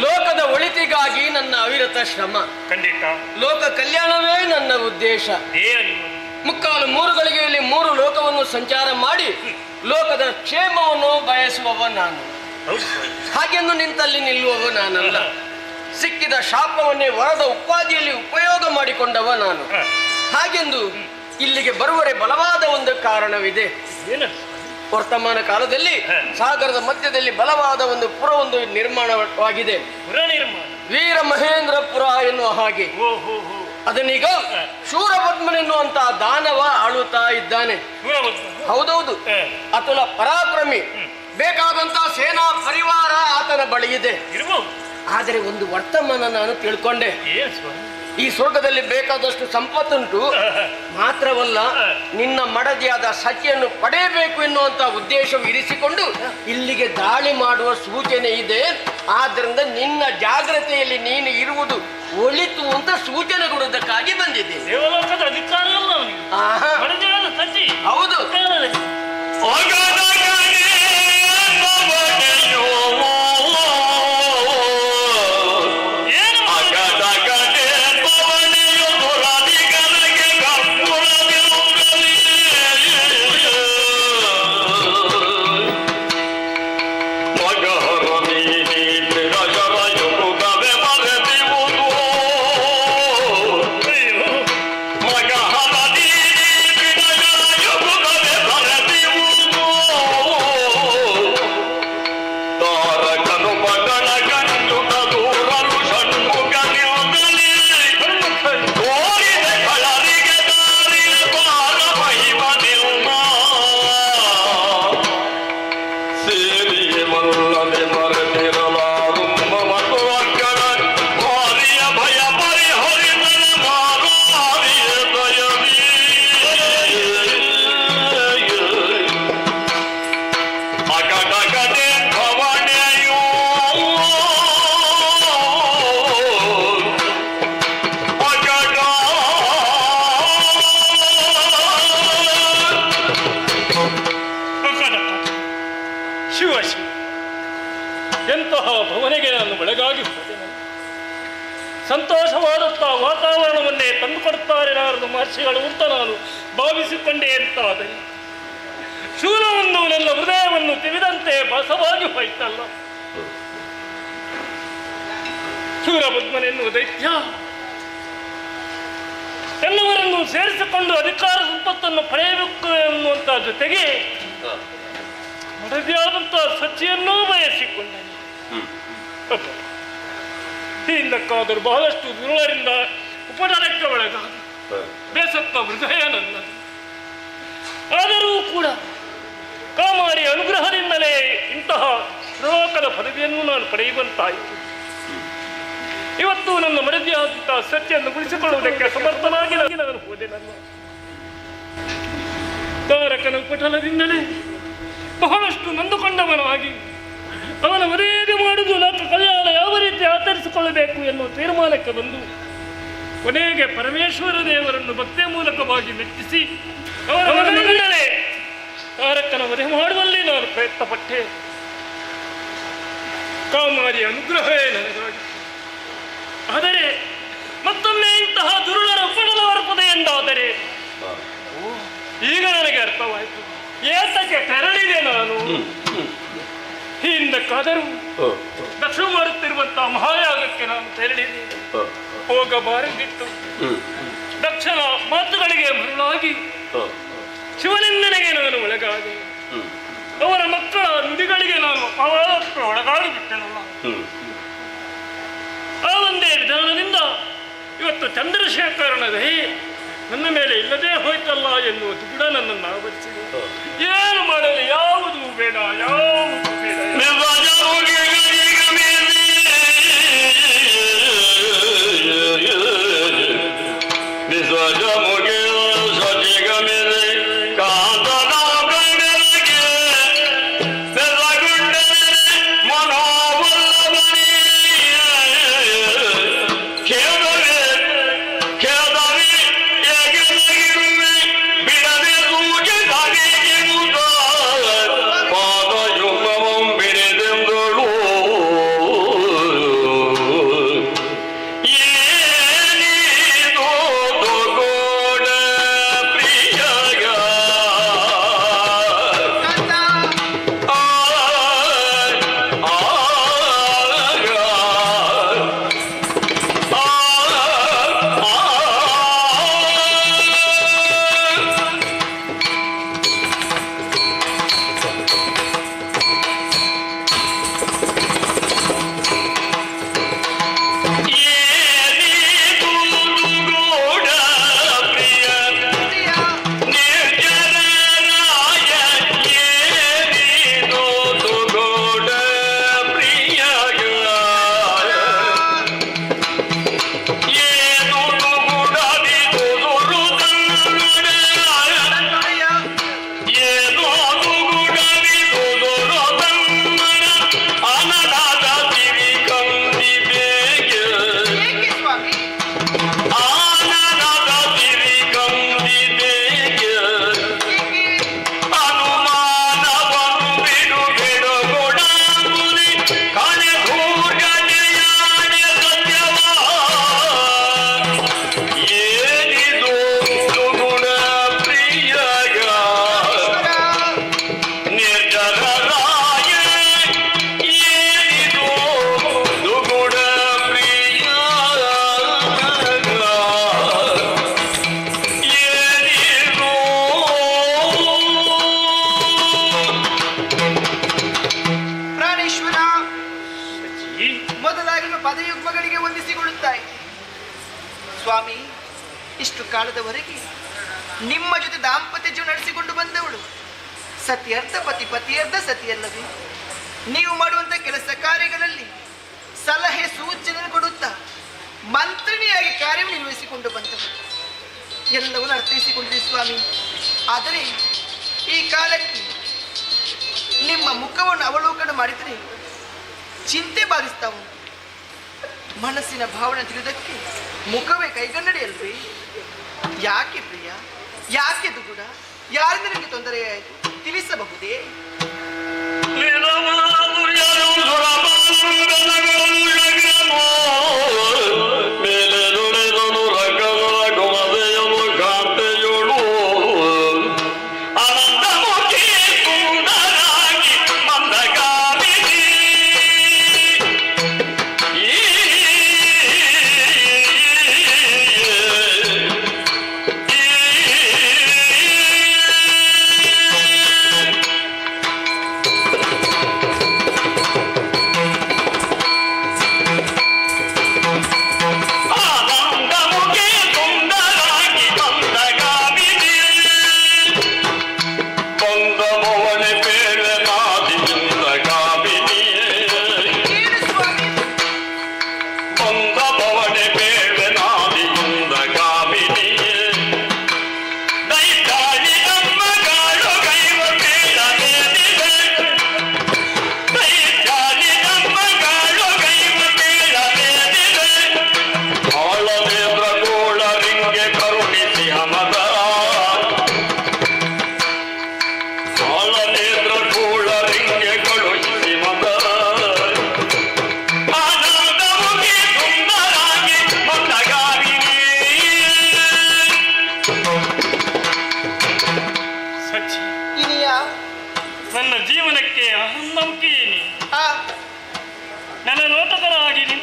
[SPEAKER 3] ಲೋಕದ ಒಳಿತಿಗಾಗಿ ನನ್ನ ಅವಿರತ ಶ್ರಮ.
[SPEAKER 5] ಖಂಡಿತ.
[SPEAKER 3] ಲೋಕ ಕಲ್ಯಾಣವೇ ನನ್ನ ಉದ್ದೇಶ. ಮುಕ್ಕಾಲು 3 ಗಳಿಗೆಯಲ್ಲಿ 3 ಲೋಕವನ್ನು ಸಂಚಾರ ಮಾಡಿ ಲೋಕದ ಕ್ಷೇಮವನ್ನು ಬಯಸುವವ ನಾನು. ಹಾಗೆಂದು ನಿಂತಲ್ಲಿ ನಿಲ್ಲುವವ ನಾನಲ್ಲ. ಸಿಕ್ಕಿದ ಶಾಪವನ್ನೇ ವರದ ಉಪಾಧಿಯಲ್ಲಿ ಉಪಯೋಗ ಮಾಡಿಕೊಂಡವ ನಾನು. ಹಾಗೆಂದು ಇಲ್ಲಿಗೆ ಬರುವರೆ ಬಲವಾದ ಒಂದು ಕಾರಣವಿದೆ. ವರ್ತಮಾನ ಕಾಲದಲ್ಲಿ ಸಾಗರದ ಮಧ್ಯದಲ್ಲಿ ಬಲವಾದ ಒಂದು ಪುರವೊಂದು ನಿರ್ಮಾಣವಾಗಿದೆ. ವೀರ ಮಹೇಂದ್ರಪುರ ಎನ್ನುವ ಹಾಗೆ. ಅದನ್ನೀಗ ಶೂರಪದ್ಮನೆನ್ನುವಂತ ದಾನವ ಆಳುತ್ತಾ ಇದ್ದಾನೆ. ಹೌದೌದು, ಅತುಲ ಪರಾಕ್ರಮಿ. ಬೇಕಾದಂತ ಸೇನಾ ಪರಿವಾರ ಆತನ ಬಳಿ ಇದೆ. ಆದರೆ ಒಂದು ವರ್ತಮಾನ ನಾನು ತಿಳ್ಕೊಂಡೆ. ಈ ಸ್ವರ್ಗದಲ್ಲಿ ಬೇಕಾದಷ್ಟು ಸಂಪತ್ತುಂಟು, ಮಾತ್ರವಲ್ಲ ನಿನ್ನ ಮಡದಿಯಾದ ಸಚಿಯನ್ನು ಪಡೆಯಬೇಕು ಎನ್ನುವಂತ ಉದ್ದೇಶ ಇರಿಸಿಕೊಂಡು ಇಲ್ಲಿಗೆ ದಾಳಿ ಮಾಡುವ ಸೂಚನೆ ಇದೆ. ಆದ್ರಿಂದ ನಿನ್ನ ಜಾಗ್ರತೆಯಲ್ಲಿ ನೀನು ಇರುವುದು ಒಳಿತು ಅಂತ ಸೂಚನೆ ಕೊಡುವುದಕ್ಕಾಗಿ ಬಂದಿದ್ದೇನೆ.
[SPEAKER 5] ದೇವಲೋಕದ ಅಧಿಕಾರ ಅಲ್ಲ ಅವನಿಗೆ.
[SPEAKER 3] ಹೌದು.
[SPEAKER 5] ಎಂತಹ ಭವನೆಗೆ ನಾನು ಬೆಳಗಾಗಿ ಸಂತೋಷವಾದಂಥ ವಾತಾವರಣವನ್ನೇ ತಂದುಕೊಡ್ತಾರೆ ನಾರದು ಮಹರ್ಷಿಗಳು ಅಂತ ನಾನು ಭಾವಿಸಿಕೊಂಡೆ ಅಂತಾದರೆ ಶೂಲವನ್ನು ನನ್ನ ಹೃದಯವನ್ನು ತಿವಿದಂತೆ ಬಸವಾಗಿ ಹೋಯ್ತಲ್ಲ. ಶೂರಪದ್ಮನೆನ್ನುವ ದೈತ್ಯ ಎಲ್ಲವರನ್ನು ಸೇರಿಸಿಕೊಂಡು ಅಧಿಕಾರ ಸಂಪತ್ತನ್ನು ಪಡೆಯಬೇಕು ಎನ್ನುವಂತ ಜೊತೆಗೆ ಮಡದಿಯಾದಂತಹ ಸಚ್ಚಿಯನ್ನೂ ಬಯಸಿಕೊಂಡನು. ಹಿಂದಕ್ಕಾದರೂ ಬಹಳಷ್ಟು ದುರುಳರಿಂದ ಉಪಚಾರಕ್ಕೆ ಒಳಗಾದ ಬೇಸತ್ತ ಹೃದಯ ನನ್ನದು. ಆದರೂ ಕೂಡ ಕಾಮಾರಿ ಅನುಗ್ರಹದಿಂದಲೇ ಇಂತಹ ಪ್ರಲೋಕದ ಪದವಿಯನ್ನು ನಾನು ಪಡೆಯುವಂತಾಯಿತು. ಇವತ್ತು ನನ್ನ ಮಡದಿಯಾದಂತಹ ಸತ್ಯನ್ನು ಉಳಿಸಿಕೊಳ್ಳುವುದಕ್ಕೆ ಸಮರ್ಥನಾಗಿ ನಾನು ಹೋದೆ. ನನ್ನ ತಾರಕನ ಉಪಟಳದಿಂದಲೇ ಬಹಳಷ್ಟು ನೊಂದುಕೊಂಡವನಾಗಿ ಅವನ ಮದುವೆ ಮಾಡುವುದು ಲೋಕ ಕಲ್ಯಾಣ ಯಾವ ರೀತಿ ಆಚರಿಸಿಕೊಳ್ಳಬೇಕು ಎನ್ನುವ ತೀರ್ಮಾನಕ್ಕೆ ಬಂದು ಕೊನೆಗೆ ಪರಮೇಶ್ವರ ದೇವರನ್ನು ಭಕ್ತಿಯ ಮೂಲಕವಾಗಿ ಮೆಚ್ಚಿಸಿ ಅವರ ಮಗನಿಂದಲೇ ತಾರಕನ ವಧೆ ಮಾಡುವಲ್ಲಿ ನಾನು ಪ್ರಯತ್ನಪಟ್ಟೆ. ಕಾಮಾರಿ ಅನುಗ್ರಹವೇ ನನಗಾಗಿ. ಆದರೆ ಮತ್ತೊಮ್ಮೆ ಇಂತಹ ದುರುಳರ ಉಪಟಳ ಬರುತ್ತದೆ ಎಂದಾದರೆ ಈಗ ನನಗೆ ಅರ್ಥವಾಯಿತು ಏತಕ್ಕೆ ತೆರಳಿದೆ ನಾನು. ಹಿಂದಕ್ಕಾದರೂ ದಕ್ಷ ಮಾಡುತ್ತಿರುವಂತಹ ಮಹಾಯಾಗಕ್ಕೆ ನಾನು ತೆರಳಿದೆ. ಹೋಗಬಾರದಿತ್ತು. ದಕ್ಷನ ಮಾತುಗಳಿಗೆ ಮರುಳಾಗಿ ಶಿವನಿಂದನೆಗೆ ನಾನು ಒಳಗಾದೆ. ಅವರ ಮಕ್ಕಳ ನುಡಿಗಳಿಗೆ ನಾನು ಅವಕ್ಕೆ ಒಳಗಾಗಿ ಬಿಟ್ಟೆನಲ್ಲ. ಆ ಒಂದೇ ವಿಧಾನದಿಂದ ಇವತ್ತು ಚಂದ್ರಶೇಖರನ ದಯೆ ನನ್ನ ಮೇಲೆ ಇಲ್ಲದೆ ಹೋಯ್ತಲ್ಲ ಎನ್ನುವುದು ಕೂಡ ನನ್ನನ್ನು ಆವರಿಸಿದೆ. ಏನು ಮಾಡಲಿ, ಯಾವುದು ಬೇಡ, ಯಾವುದು ಬೇಡ.
[SPEAKER 8] ಸ್ವಾಮಿ, ಇಷ್ಟು ಕಾಲದವರೆಗೆ ನಿಮ್ಮ ಜೊತೆ ದಾಂಪತ್ಯ ಜೀವನ ನಡೆಸಿಕೊಂಡು ಬಂದವಳು ಸತಿಯರ್ಧ ಪತಿ ಪತಿಯರ್ಧ ಸತಿಯಲ್ಲವೇ? ನೀವು ಮಾಡುವಂಥ ಕೆಲಸ ಕಾರ್ಯಗಳಲ್ಲಿ ಸಲಹೆ ಸೂಚನೆ ಕೊಡುತ್ತಾ ಮಂತ್ರಿಣಿಯಾಗಿ ಕಾರ್ಯನಿರ್ವಹಿಸಿಕೊಂಡು ಬಂದವರು ಎಲ್ಲವನ್ನೂ ಅರ್ಥೈಸಿಕೊಂಡಿದೆ ಸ್ವಾಮಿ. ಆದರೆ ಈ ಕಾಲಕ್ಕೆ ನಿಮ್ಮ ಮುಖವನ್ನು ಅವಲೋಕನ ಮಾಡಿದರೆ ಚಿಂತೆ ಬಾಧಿಸ್ತಾ ಉಂಟು. ಮನಸ್ಸಿನ ಭಾವನೆ ತಿಳಿದಕ್ಕೆ ಮುಖವೇ ಕೈಗನ್ನಡಿಯಲ್ವೇ? ಯಾಕೆ ಪ್ರಿಯ, ಯಾಕೆ ದುಗುಡ, ಯಾರಿಂದ ನಿಮಗೆ ತೊಂದರೆಯಾಯಿತು ತಿಳಿಸಬಹುದೇ?
[SPEAKER 4] ಅನಂತ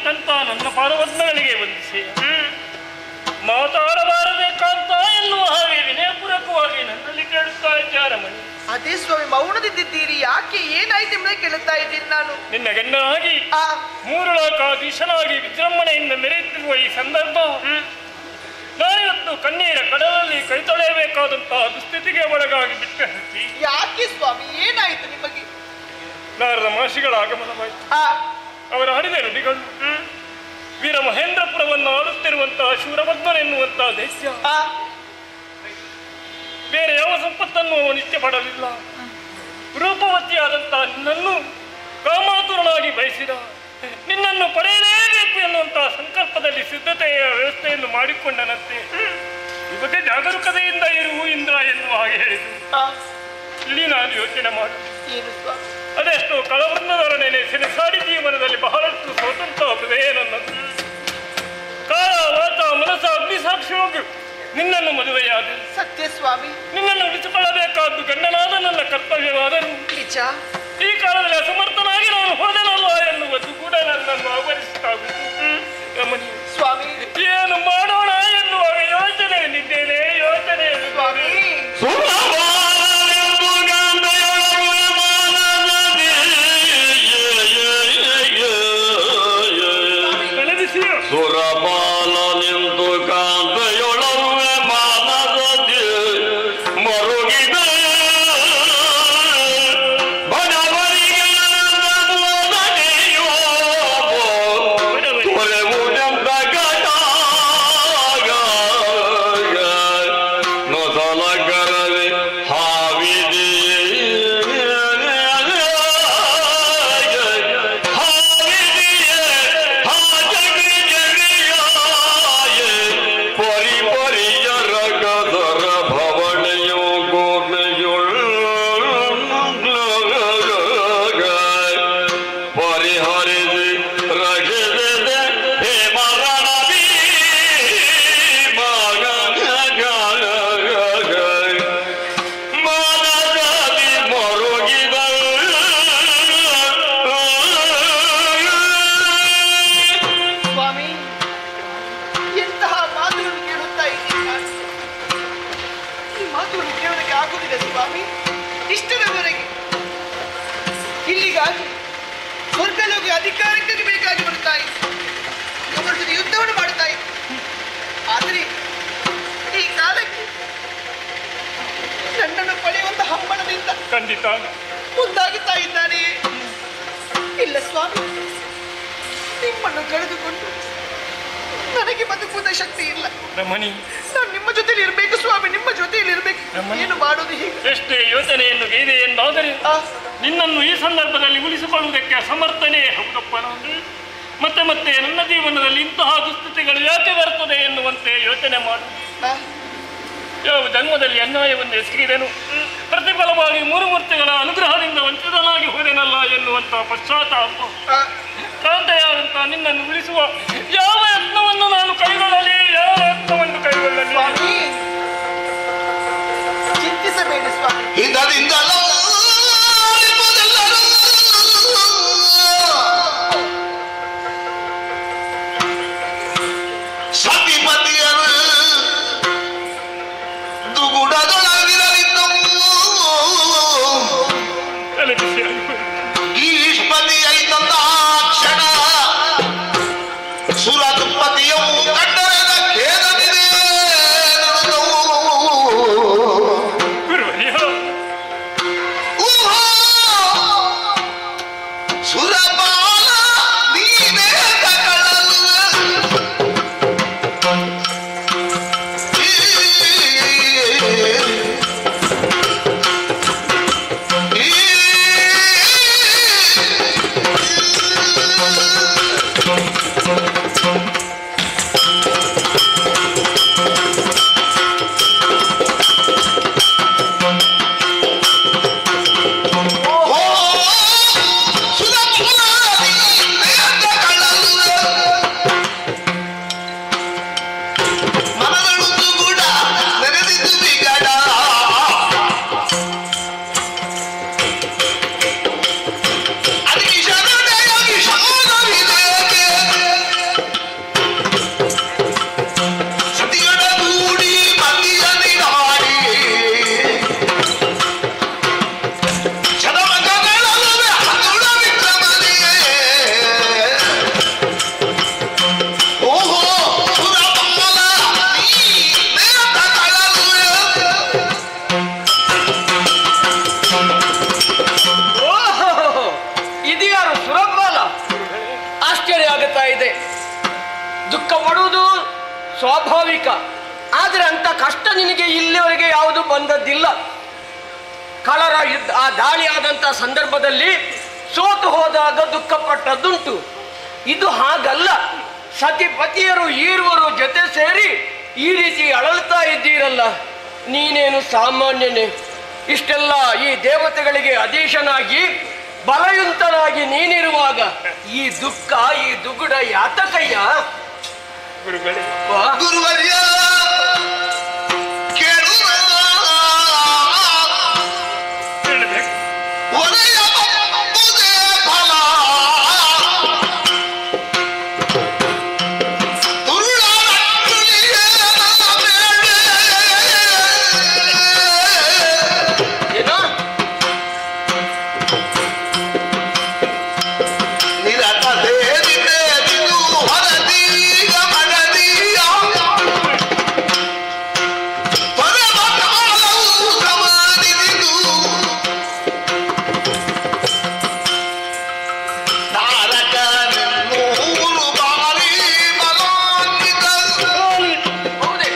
[SPEAKER 5] ನಿಂತಂತ ನನ್ನ ಪಾರವದ್ಮಗಳಿಗೆ ವಂದಿಸಿ ಮಾತಾಡಬಾರಬೇಕಂತ ಎನ್ನುವ ಹಾಗೆ ವಿನಯಪೂರ್ವಕವಾಗಿ ನನ್ನಲ್ಲಿ ಕೇಳುತ್ತಾ ಇದ್ದಾರಮಣಿ.
[SPEAKER 8] ಅದೇ ಸ್ವಾಮಿ, ಮೌನದಿದ್ದೀರಿ ಯಾಕೆ? ಏನಾಯ್ತು ಎಂಬುದನ್ನು ಕೇಳುತ್ತಾ ಇದ್ದೀನಿ ನಾನು.
[SPEAKER 5] ನಿನ್ನ ಗಣ್ಣಾಗಿ ಮೂರು ಲೋಕಾಧೀಶನಾಗಿ ವಿಜೃಂಭಣೆಯಿಂದ ಮೆರೆಯುತ್ತಿರುವ ಈ ಸಂದರ್ಭ ನಾನಿವತ್ತು ಕಣ್ಣೀರ ಕಡಲಲ್ಲಿ ಕೈ ತೊಳೆಯಬೇಕಾದಂತಹ ದುಸ್ಥಿತಿಗೆ ಒಳಗಾಗಿ ಬಿಟ್ಟ ಹತ್ತಿ.
[SPEAKER 8] ಯಾಕೆ ಸ್ವಾಮಿ, ಏನಾಯ್ತು ನಿಮಗೆ?
[SPEAKER 5] ನಾರದ ಮಹರ್ಷಿಗಳ ಆಗಮನವಾಯಿತು. ಅವರ ಹರಿದ ನುಡಿಗಳು ವೀರ ಮಹೇಂದ್ರಪುರವನ್ನು ಆಳುತ್ತಿರುವಂತಹ ಶೂರಭದ್ಮನೆನ್ನುವಂತಹ ದೈತ್ಯ ಬೇರೆ ಯಾವ ಸಂಪತ್ತನ್ನು ಅವನು ಇಚ್ಛೆ ಪಡಲಿಲ್ಲ. ರೂಪವತಿಯಾದಂತಹ ನಿನ್ನನ್ನು ಕಾಮಾತುರನಾಗಿ ಬಯಸಿದ, ನಿನ್ನನ್ನು ಪಡೆಯಲೇಬೇಕು ಎನ್ನುವಂತಹ ಸಂಕಲ್ಪದಲ್ಲಿ ಸಿದ್ಧತೆಯ ವ್ಯವಸ್ಥೆಯನ್ನು ಮಾಡಿಕೊಂಡನಂತೆ. ಈ ಬಗ್ಗೆ ಜಾಗರೂಕತೆಯಿಂದ ಇರು ಇಂದ್ರ ಎನ್ನುವ ಹಾಗೆ ಹೇಳಿದರು. ಇಲ್ಲಿ ನಾನು ಯೋಚನೆ ಮಾಡಿ ಅದೆಷ್ಟು ಕಳವೃಂದದವರನ್ನೇ ಸೆಣಸಾಡಿ ಜೀವನದಲ್ಲಿ ಬಹಳಷ್ಟು ಸ್ವತಂತ್ರ ಹೃದಯ ನನ್ನದು. ಕಾಲ ವಾತ ಮನಸ್ಸ ಅಗ್ನಿಸಾಕ್ಷಿಯಾಗಿ ನಿನ್ನನ್ನು ಮದುವೆಯಾದ
[SPEAKER 8] ಸತ್ಯ ಸ್ವಾಮಿ.
[SPEAKER 5] ನಿನ್ನನ್ನು ಉಳಿಸಿಕೊಳ್ಳಬೇಕಾದ್ದು ಗಂಡನಾದ ನನ್ನ ಕರ್ತವ್ಯವಾದರೂ
[SPEAKER 8] ನಿಜ
[SPEAKER 5] ಈ ಕಾಲದಲ್ಲಿ ಅಸಮರ್ಥನಾಗಿ ನಾನು ಹೋದನಲ್ಲ ಎನ್ನುವುದು ಕೂಡ ನನ್ನನ್ನು ಆವರಿಸುತ್ತಾಗುವುದು. ರಮಣಿ
[SPEAKER 8] ಸ್ವಾಮಿ,
[SPEAKER 5] ಏನು ಮಾಡೋಣ ಎನ್ನುವಾಗ ಯೋಚನೆಯಲ್ಲಿದ್ದೇನೆ. ಯೋಚನೆ
[SPEAKER 8] ಸ್ವಾಮಿ,
[SPEAKER 4] ಸುರಪಾಲ ನಿಂತು ಕಾಂತೆಯೊಳರುವೆ ಮಾನಸದಿ ಮರುಗಿದ ಬಡವರಿಗೆ ತೊರೆವುದೆಂಬ ಗಡಾಗ ನೊಸಲಗರವೆ ಹಾವಿದೆ
[SPEAKER 8] ಇಲ್ಲಿಗಾಗಿ ಸ್ವರ್ಗಲೋಕ ಅಧಿಕಾರಕ್ಕಾಗಿ ಬೇಕಾಗಿ ಬರ್ತಾ ಇತ್ತು. ಅವರ ಜೊತೆ ಯುದ್ಧವನ್ನು ಮಾಡ್ತಾ ಇತ್ತು. ಆದರೆ ಈ ಕಾಲಕ್ಕೆ ನನ್ನನ್ನು ಪಡೆಯುವಂತ ಹಂಬಲದಿಂದ
[SPEAKER 5] ಖಂಡಿತ
[SPEAKER 8] ಮುಂದಾಗುತ್ತಾ ಇದ್ದಾನೆ. ಇಲ್ಲ ಸ್ವಾಮಿ, ನಿಮ್ಮನ್ನು ಕಳೆದುಕೊಂಡು ನನಗೆ ಬದುಕುವುದ ಶಕ್ತಿ ಇಲ್ಲ.
[SPEAKER 5] ರಮಣಿ,
[SPEAKER 8] ನಾನು ನಿಮ್ಮ ಜೊತೆಲಿ ಇರಬೇಕು ಸ್ವಾಮಿ, ನಿಮ್ಮ ಜೊತೆಯಲ್ಲಿ ಇರಬೇಕು. ಏನು ಮಾಡೋದು ಹೀಗೆ?
[SPEAKER 5] ಎಷ್ಟೇ ಯೋಚನೆಯನ್ನು ಗೈದೆ ಎಂದಾದರೆ ನಿನ್ನನ್ನು ಈ ಸಂದರ್ಭದಲ್ಲಿ ಉಳಿಸಿಕೊಳ್ಳುವುದಕ್ಕೆ ಸಮರ್ಥನೆ ಹೌದಪ್ಪ. ನಾನು ಮತ್ತೆ ಮತ್ತೆ ನನ್ನ ಜೀವನದಲ್ಲಿ ಇಂತಹ ದುಸ್ಥಿತಿಗಳು ಯಾಕೆ ಬರ್ತದೆ ಎನ್ನುವಂತೆ ಯೋಚನೆ ಮಾಡು. ಯಾವ ಜನ್ಮದಲ್ಲಿ ಅನ್ಯಾಯವನ್ನು ಎಸಗಿದೆನು, ಪ್ರತಿಫಲವಾಗಿ ಮೂರು ಮೂರ್ತಿಗಳ ಅನುಗ್ರಹದಿಂದ ವಂಚಿತನಾಗಿ ಹೋದೆನಲ್ಲ ಎನ್ನುವಂತಹ ಪಶ್ಚಾತ್ತಾಪ. ಕಾಂತೆಯಾದಂತಹ ನಿನ್ನನ್ನು ಉಳಿಸುವ ಯಾವ ಯತ್ನವನ್ನು ನಾನು ಕೈಗೊಳ್ಳಲಿ, ಯಾವ ಯತ್ನವನ್ನು ಕೈಗೊಳ್ಳಲಿ?
[SPEAKER 8] ಚಿಂತಿಸಬೇಡಿ ಸ್ವಾಮಿ.
[SPEAKER 3] ಆಶ್ಚರ್ಯ ಆಗುತ್ತಾ ಇದೆ. ದುಃಖ ಪಡುವುದು ಸ್ವಾಭಾವಿಕ, ಆದರೆ ಅಂತ ಕಷ್ಟ ನಿನಗೆ ಇಲ್ಲಿವರೆಗೆ ಯಾವುದು ಬಂದದ್ದಿಲ್ಲ. ಕಳರ ಯುದ್ಧ ಆ ದಾಳಿ ಆದಂತ ಸಂದರ್ಭದಲ್ಲಿ ಸೋತು ಹೋದಾಗ ದುಃಖ ಪಟ್ಟದ್ದುಂಟು. ಇದು ಹಾಗಲ್ಲ. ಸತಿಪತಿಯರು ಈರುವರು ಜೊತೆ ಸೇರಿ ಈ ರೀತಿ ಅಳಲ್ತಾ ಇದ್ದೀರಲ್ಲ, ನೀನೇನು ಸಾಮಾನ್ಯನೇ? ಇಷ್ಟೆಲ್ಲ ಈ ದೇವತೆಗಳಿಗೆ ಅಧೀಶನಾಗಿ ಬಲಯುಂತನಾಗಿ ನೀನಿರುವಾಗ ಈ ದುಃಖ ಈ ದುಗುಡ ಯಾತಕಯ್ಯ?
[SPEAKER 5] ಗುರುಗಳೇ,
[SPEAKER 7] ಗುರುವರ್ಯ ಕೇಳುವ
[SPEAKER 5] ಹೇಳಬೇಕು.
[SPEAKER 7] ಒಡೆಯ ಬಪ್ಪುದೇ ಫಲ ತುರುಳರಟ್ಟುಲಿಯೇ ಬೇಡ.
[SPEAKER 3] ಏನೋ
[SPEAKER 7] ನಿರತ ದೇವಿದೆ ಇದು ಹೊರದೀಗ ಮನದೀಯ ಪರಮಕಾಲವು ಸಮಾನಿದಿದು ತಾರಕನೆನ್ನೂರು ಬಾರಿ ಬಲಾನ್ವಿತ
[SPEAKER 3] ಹೌದೇ?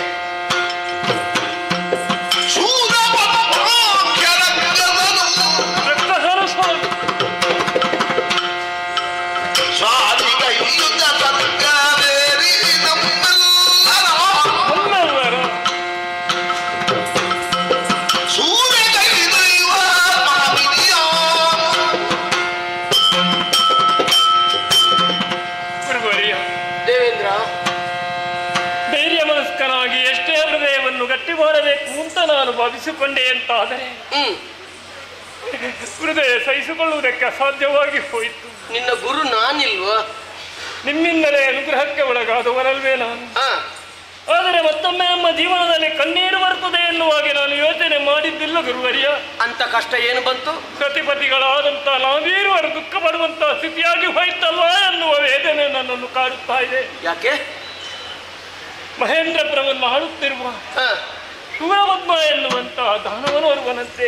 [SPEAKER 7] ಶೂರಪತ್ರಾಖ್ಯರಕ್ತದನು
[SPEAKER 5] ರಕ್ತಹರ ಸ್ವಾಮಿ.
[SPEAKER 7] ಸ್ವಾಮಿಗೈಯುತ ಸರ್ಗವೇರಿ ನಮ್ಮೆಲ್ಲರ
[SPEAKER 5] ನಮ್ಮೆಲ್ಲರ
[SPEAKER 7] ಸೂರ್ಯಗೈದೈವ ಮಾವಿನಿಯ
[SPEAKER 5] ಗುರುವರಿಯ
[SPEAKER 3] ದೇವೇಂದ್ರ,
[SPEAKER 5] ಧೈರ್ಯ ಮನಸ್ಕನಾಗಿ ಎಷ್ಟೇ ಹೃದಯವನ್ನು ಗಟ್ಟಿ ಮಾಡಬೇಕು ಅಂತ ನಾನು ಭಾವಿಸಿಕೊಂಡೆ ಅಂತಾದರೆ ಹೃದಯ ಸಹಿಸಿಕೊಳ್ಳುವುದಕ್ಕೆ ಅಸಾಧ್ಯವಾಗಿ ಹೋಯಿತು.
[SPEAKER 3] ನಿನ್ನ ಗುರು ನಾನಿಲ್ವಾ?
[SPEAKER 5] ನಿಮ್ಮಿಂದಲೇ ಅನುಗ್ರಹಕ್ಕೆ ಒಳಗಾದವನಲ್ವೇ ನಾನು. ಆದರೆ ಮತ್ತೊಮ್ಮೆ ನಮ್ಮ ಜೀವನದಲ್ಲಿ ಕಣ್ಣೀರು ಬರ್ತದೆ ಎನ್ನುವಾಗೆ ನಾನು ಯೋಚನೆ ಮಾಡಿದ್ದಿಲ್ಲ ಗುರುವರಿಯ.
[SPEAKER 3] ಅಂತ ಕಷ್ಟ ಏನು ಬಂತು?
[SPEAKER 5] ಸತಿಪತಿಗಳಾದಂತ ನಾವೀರುವರು ದುಃಖ ಪಡುವಂತ ಸ್ಥಿತಿಯಾಗಿ ಹೋಯ್ತಲ್ವ ಎನ್ನುವ ವೇದನೆ ನನ್ನನ್ನು ಕಾಡುತ್ತಾ ಇದೆ.
[SPEAKER 3] ಯಾಕೆ?
[SPEAKER 5] ಮಹೇಂದ್ರಪುರವನ್ನು ಆಳುತ್ತಿರುವ ಶೂರಪದ್ಮ ಎನ್ನುವಂತಹ ದಾನವನೋರ್ವನಂತೆ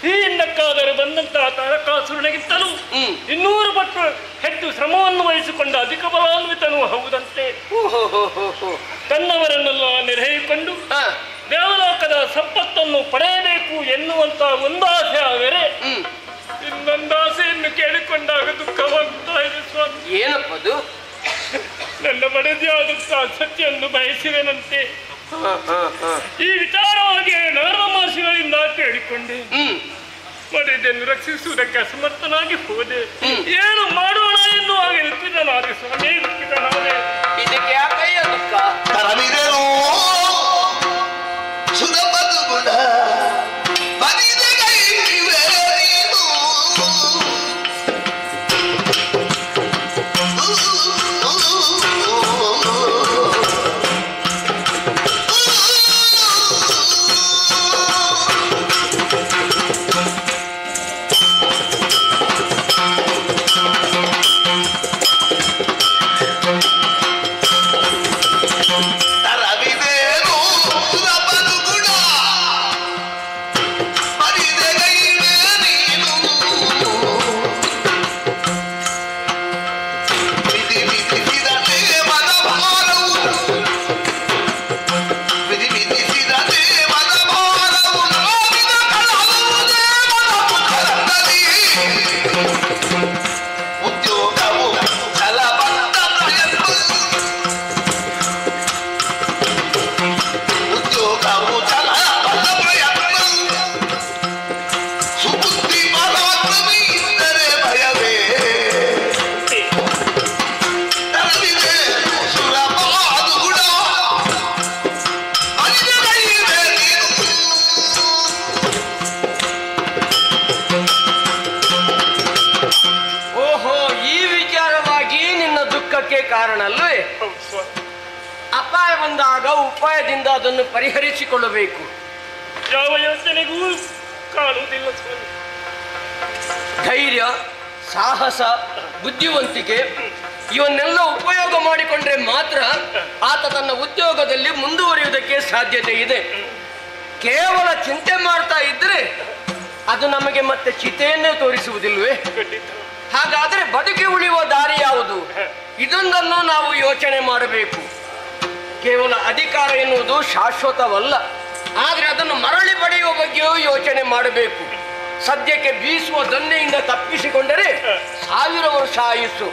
[SPEAKER 5] ಈ ಹಿಂದಕ್ಕಾದರೂ ಬಂದಂತಹ ತಾರಕಾಸುರನಿಗಿಂತಲೂ 200 ಪಟ್ಟು ಹೆಚ್ಚು ಶ್ರಮವನ್ನು ವಹಿಸಿಕೊಂಡ ಅಧಿಕ ಬಲಾನ್ವಿತನೂ ಹೌದಂತೆ. ತನ್ನವರನ್ನೆಲ್ಲ ನೆರೆಯಿಕೊಂಡು ದೇವಲೋಕದ ಸಂಪತ್ತನ್ನು ಪಡೆಯಬೇಕು ಎನ್ನುವಂತ ಒಂದಾಸೆ ಆದರೆ ಇನ್ನೊಂದಾಸೆಯನ್ನು ಕೇಳಿಕೊಂಡಾಗ ದುಃಖವಾಗುತ್ತಾ ಇದೆ ಸ್ವಾಮಿ.
[SPEAKER 3] ಏನಪ್ಪದು?
[SPEAKER 5] ನನ್ನ ಮಡದಿಯಾದಂತಹ ಸತ್ಯನ್ನು ಬಯಸಿದೆನಂತೆ. ಈ ವಿಚಾರವಾಗಿ ನರಮಾಸಿಗಳಿಂದ ಕೇಳಿಕೊಂಡೆ. ಮಡದಿಯನ್ನು ರಕ್ಷಿಸುವುದಕ್ಕೆ ಅಸಮರ್ಥನಾಗಿ ಹೋದೆ. ಏನು ಮಾಡೋಣ ಎನ್ನುವಾಗ ಋತ್ವಿಜನಾದೆ ಸ್ವಾಮಿ, ಋತ್ವಿಜನಾದೆ.
[SPEAKER 3] ಇದಕ್ಕೆ ಯಾಕಯ್ಯ ದುಃಖ?
[SPEAKER 7] ತರವಿದೆನೋ ಸುಧಪದು ಗುಣ ಬರಿದಗೈವೆ ನೀನು. ತರವಿದೆನೋ ಸುಧಪದು ಗುಣ ಬರಿದಗೈವೆ ನೀನು. ವಿಧಿ ವಿಧಿಸಿದಂತೆ ಮನಭಾರವು ವಿಧಿ ವಿಧಿಸಿದಂತೆ ಮನಭಾರವು ನಾವಿನ ಕಳಲುವುದೇ ಮನಮುಖದಲ್ಲಿ. ಉದ್ಯೋಗವು ಛಲಬದ್ಧ ಪ್ರಯತ್ನ ಉದ್ಯೋಗವು ಛಲಬದ್ಧ ಪ್ರಯತ್ನ ಸುಬುದ್ಧಿ ಪರಾಕ್ರಮಿ ಇದ್ದರೆ ಭಯವೇ. ತರವಿದೆ ಸುಲಭವಾದ ಗುಣ ಅರಿದಗೈವೆ ನೀನು.
[SPEAKER 3] ಓಹೋ, ಈ ವಿಚಾರವಾಗಿ ನಿನ್ನ ದುಃಖಕ್ಕೆ ಕಾರಣ ಅಲ್ವೇ?
[SPEAKER 5] ಹೌದು ಸ್ವಾಮಿ.
[SPEAKER 3] ಅಪಾಯ ಬಂದಾಗ ಉಪಾಯದಿಂದ ಅದನ್ನು ಪರಿಹರಿಸಿಕೊಳ್ಳಬೇಕು.
[SPEAKER 5] ಯಾವ ಯೋಚನೆಗೂ ಕಾಣುವುದಿಲ್ಲ ಸ್ವಾಮಿ.
[SPEAKER 3] ಧೈರ್ಯ, ಸಾಹಸ, ಬುದ್ಧಿವಂತಿಕೆ ಇವನ್ನೆಲ್ಲ ಉಪಯೋಗ ಮಾಡಿಕೊಂಡ್ರೆ ಮಾತ್ರ ಆತ ತನ್ನ ಉದ್ಯೋಗದಲ್ಲಿ ಮುಂದುವರಿಯುವುದಕ್ಕೆ ಸಾಧ್ಯತೆ ಇದೆ. ಕೇವಲ ಚಿಂತೆ ಮಾಡ್ತಾ ಇದ್ರೆ ಅದು ನಮಗೆ ಮತ್ತೆ ಚಿತೆಯನ್ನೇ ತೋರಿಸುವುದಿಲ್ವೇ?
[SPEAKER 5] ಖಂಡಿತ.
[SPEAKER 3] ಹಾಗಾದ್ರೆ ಬದುಕಿ ಉಳಿಯುವ ದಾರಿ ಯಾವುದು? ಇನ್ನೊಂದನ್ನು ನಾವು ಯೋಚನೆ ಮಾಡಬೇಕು. ಕೇವಲ ಅಧಿಕಾರ ಎನ್ನುವುದು ಶಾಶ್ವತವಲ್ಲ, ಆದರೆ ಅದನ್ನು ಮರಳಿ ಪಡೆಯುವ ಬಗ್ಗೆಯೂ ಯೋಚನೆ ಮಾಡಬೇಕು. ಸದ್ಯಕ್ಕೆ ಬೀಸುವ ದೊನ್ನೆಯಿಂದ ತಪ್ಪಿಸಿಕೊಂಡರೆ 1000 ವರ್ಷ ಆಯುಸ್ಸು.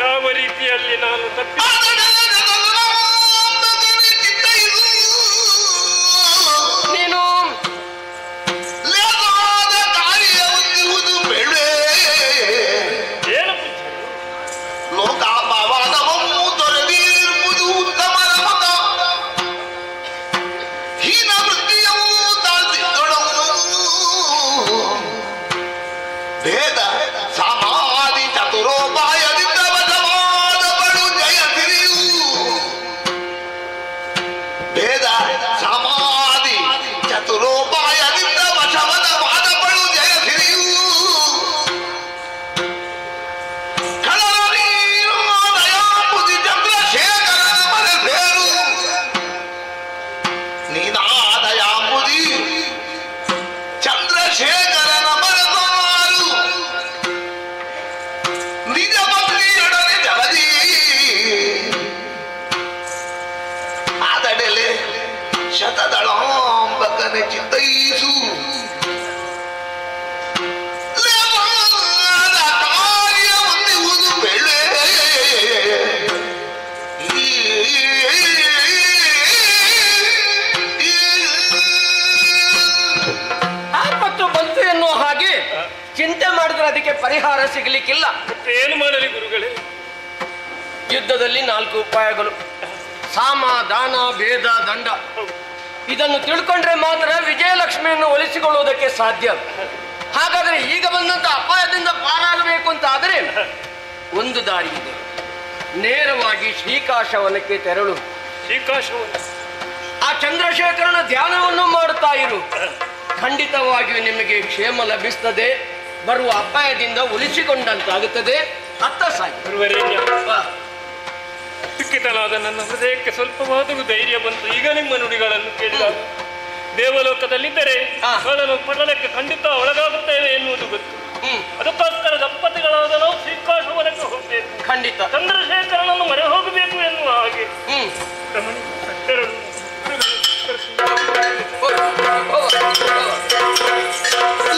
[SPEAKER 5] ಯಾವ ರೀತಿಯಲ್ಲಿ ನಾನು
[SPEAKER 3] ನೀನು
[SPEAKER 5] ಏನು
[SPEAKER 7] ಭೇದ ಸಮಾಧಿ ಚತುರೋಪಾಯದಿಂದ ವಶವಾದ ಬಡು ಜಯಸಿರಿಯು ಭೇದ ಸಮಾಧಿ ಚತುರೋಪಾಯದಿಂದ ವಶವಾದ ಬಡು ಜಯಸಿರಿಯು ಕಳನೀರೋದಯಾಂಬುದಿ ಚಂದ್ರಶೇಖರನ ಮನೆ ಸೇರು ನೀನಾದಯಾಂಬುದಿ ಚಂದ್ರಶೇಖರನ ಮನಸಾರು ನಿಜ ಭಕ್ತಿಯೊಡನೆ ಜಗದಿ ಆದಡೆಲೆ ಶತದಳಾಂಬಕನ ಚಿತ್ತೈಸು ಕಾರ್ಯ ಹೊಂದುವುದು ಬೆಳೆ
[SPEAKER 3] ಆಪತ್ತು ಬಂತು ಎನ್ನುವ ಹಾಗೆ ಚಿಂತೆ ಮಾಡಿದ್ರೆ ಅದಕ್ಕೆ ಪರಿಹಾರ ಸಿಗಲಿಕ್ಕಿಲ್ಲ.
[SPEAKER 5] ಏನು ಮಾಡಲಿ ಗುರುಗಳೇ?
[SPEAKER 3] ಯುದ್ಧದಲ್ಲಿ 4 ಉಪಾಯಗಳು: ಸಾಮ, ದಾನ, ಭೇದ, ದಂಡ. ಇದನ್ನು ತಿಳ್ಕೊಂಡ್ರೆ ಮಾತ್ರ ವಿಜಯಲಕ್ಷ್ಮಿಯನ್ನು ಒಲಿಸಿಕೊಳ್ಳುವುದಕ್ಕೆ ಸಾಧ್ಯ. ಹಾಗಾದ್ರೆ ಈಗ ಬಂದಂತ ಅಪಾಯದಿಂದ ಪಾರಾಗಬೇಕು ಅಂತ ಆದರೆ ಒಂದು ದಾರಿ ಇದೆ. ನೇರವಾಗಿ ಶ್ರೀಕಾಶವನಕ್ಕೆ ತೆರಳು.
[SPEAKER 5] ಶ್ರೀಕಾಶವನ
[SPEAKER 3] ಆ ಚಂದ್ರಶೇಖರನ ಧ್ಯಾನವನ್ನು ಮಾಡುತ್ತಾ ಇರು. ಖಂಡಿತವಾಗಿಯೂ ನಿಮಗೆ ಕ್ಷೇಮ ಲಭಿಸ್ತದೆ. ಬರುವ ಅಪಾಯದಿಂದ ಉಳಿಸಿಕೊಂಡಂತಾಗುತ್ತದೆ. ಅತ್ತ ಸಾಗಿ.
[SPEAKER 5] ಗುರುವರೇಣ್ಯ, ದುಃಖಿತನಾದ ನನ್ನ ಹೃದಯಕ್ಕೆ ಸ್ವಲ್ಪವಾದರೂ ಧೈರ್ಯ ಬಂತು ಈಗ ನಿಮ್ಮ ನುಡಿಗಳನ್ನು ಕೇಳಿದಾಗ. ದೇವಲೋಕದಲ್ಲಿದ್ದರೆ ಅವಳನ್ನು ಪಟಲಕ್ಕೆ ಖಂಡಿತ ಒಳಗಾಗುತ್ತೇವೆ ಎನ್ನುವುದು ಗೊತ್ತು. ಅದಕ್ಕೋಸ್ಕರ ದಂಪತಿಗಳಾದ ನಾವು ಶ್ರೀಕಾಶವನಕ್ಕೆ ಹೋಗಬೇಕು.
[SPEAKER 3] ಖಂಡಿತ
[SPEAKER 5] ಚಂದ್ರಶೇಖರನನ್ನು ಮರೆ ಹೋಗಬೇಕು ಎನ್ನುವ ಹಾಗೆ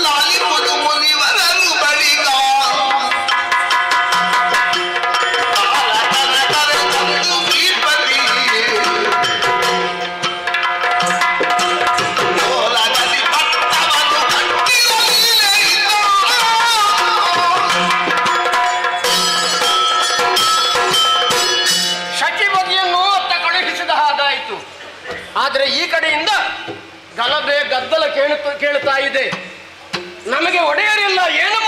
[SPEAKER 7] ಲಾಲಿಪುದು ಮುನಿವರರು ಬಳಿಗ ತಂದು ಬೀಳ್ಪತಿ ಓಲಗಲಿ ಪಟ್ಟವನ್ನು ಕಟ್ಟಿರಲಿಲ್ಲ.
[SPEAKER 3] ಶಚಿಪತಿಯನ್ನು ಅತ್ತ ಕಳುಹಿಸಿದ ಹಾಗಾಯಿತು. ಆದರೆ ಈ ಕಡೆಯಿಂದ ಗಲಭೆ ಗದ್ದಲ ಕೇಳುತ್ತಾ ಇದೆ. ನಮಗೆ ಒಡೆಯರಿಲ್ಲ, ಏನು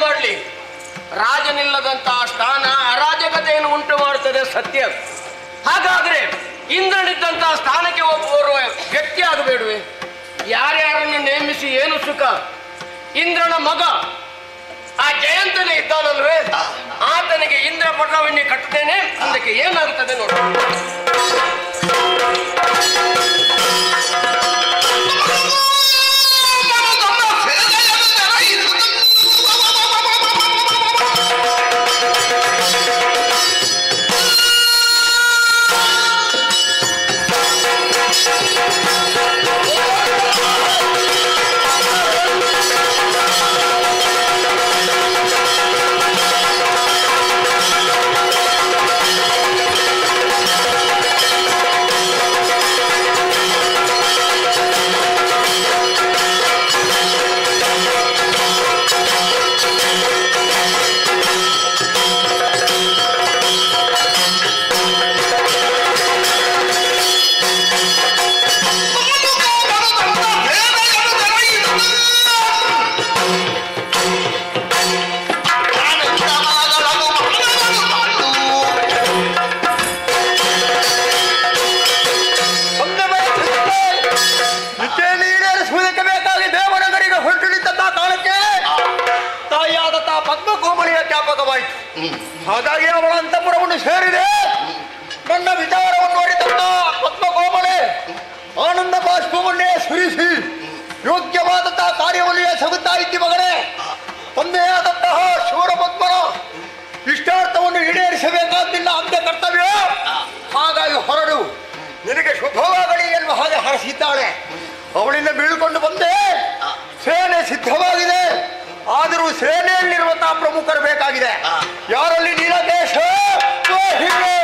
[SPEAKER 3] ಮಾಡಲಿ? ರಾಜನಿಲ್ಲದಂತಹ ಸ್ಥಾನ ಅರಾಜಕತೆಯನ್ನು ಉಂಟು ಮಾಡುತ್ತದೆ, ಸತ್ಯ. ಹಾಗಾದ್ರೆ ಇಂದ್ರನಿದ್ದಂತಹ ಸ್ಥಾನಕ್ಕೆ ಓರ್ವ ವ್ಯಕ್ತಿ ಆಗಬೇಡುವೆ? ಯಾರ್ಯಾರನ್ನು ನೇಮಿಸಿ ಏನು ಸುಖ? ಇಂದ್ರನ ಮಗ ಆ ಜಯಂತನೇ ಇದ್ದಾನಲ್ವೇ, ಆತನಿಗೆ ಇಂದ್ರ ಪಟ್ಟಣವನ್ನೇ ಕಟ್ಟುತ್ತೇನೆ. ಅದಕ್ಕೆ ಏನಾಗುತ್ತದೆ ನೋಡಿ.
[SPEAKER 7] ಹಾಗಾಗಿ ಅವಳ ಅಂತಃಪುರವನ್ನು ಸೇರಿದೆ. ನನ್ನ ವಿಚಾರವನ್ನು ಅರಿತಂತ ಪದ್ಮಕೋಮಲೆ ಆನಂದ ಬಾಷ್ಪವನ್ನೇ ಸುರಿಸಿ ಯೋಗ್ಯವಾದಂತಹ ಕಾರ್ಯವನ್ನೇ ಸಗುತ್ತಾ ಇದ್ದಿ ಮಗನೇ. ತಂದೆಯಾದಂತಹ ಶೂರ ಪದ್ಮನ ಇಷ್ಟಾರ್ಥವನ್ನು ಈಡೇರಿ ನೆರವೇರಿಸಬೇಕಾದ ನಿನ್ನ ಅಂತ್ಯ ಕರ್ತವ್ಯ. ಹಾಗಾಗಿ ಹೊರಡು, ನಿನಗೆ ಶುಭವಾಗಲಿ ಎನ್ನುವ ಹಾಗೆ ಹರಸಿದ್ದಾಳೆ. ಅವಳಿಂದ ಬೀಳ್ಕೊಂಡು ಬಂದೆ. ಸೇನೆ ಸಿದ್ಧವಾಗಿದೆ, ಆದರೂ ಸೇನೆಯಲ್ಲಿರುವಂತಹ ಪ್ರಮುಖರು ಬೇಕಾಗಿದೆ. ಯಾರಲ್ಲಿ ನೀಲಕೇಶ ಹಿಮೆ.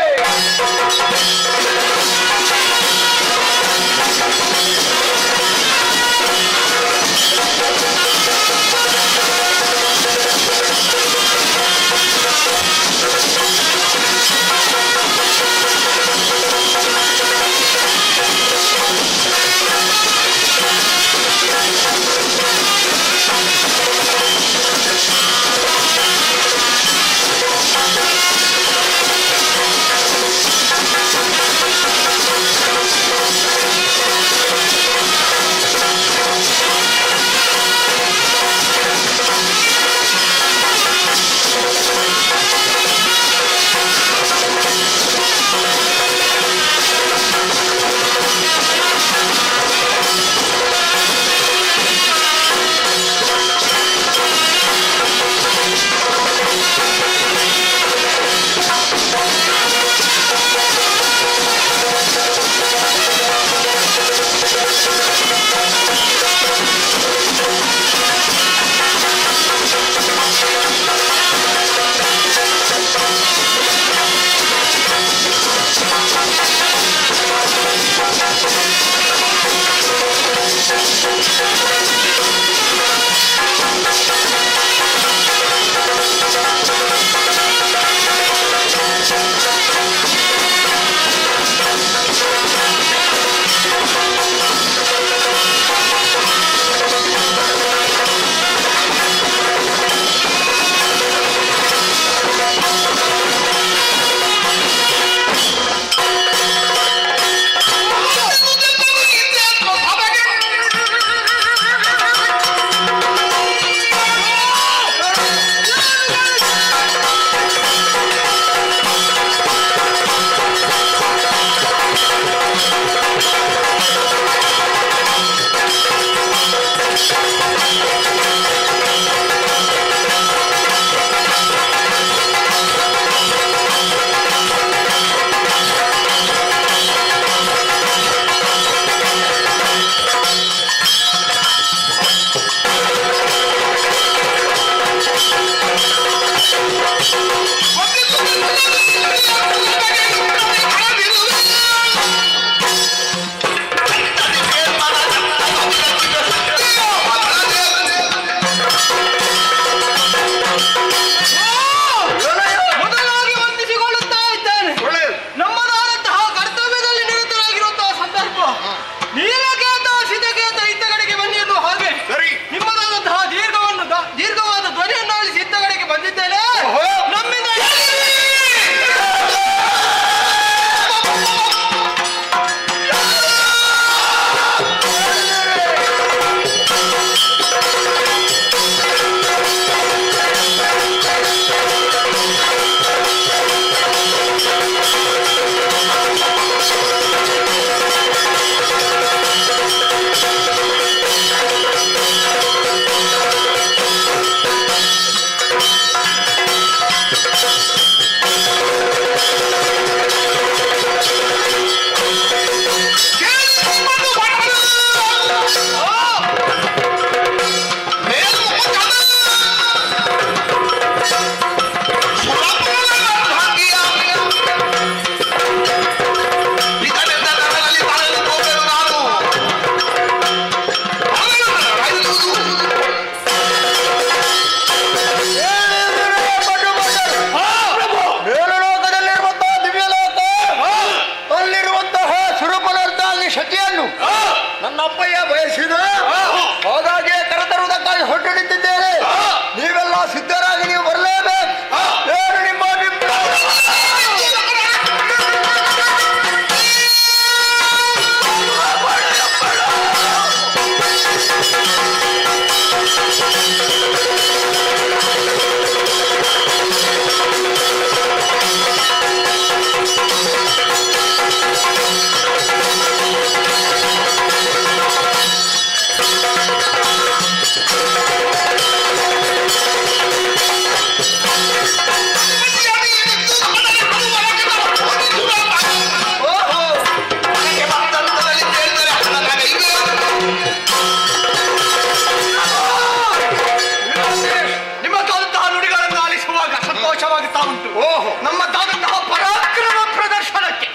[SPEAKER 7] ಆಗ್ತಾ ಉಂಟು.
[SPEAKER 3] ಓಹೋ.
[SPEAKER 7] ನಮ್ಮದಾದಂತಹ ಪರಾಕ್ರಮ ಪ್ರದರ್ಶನಕ್ಕೆ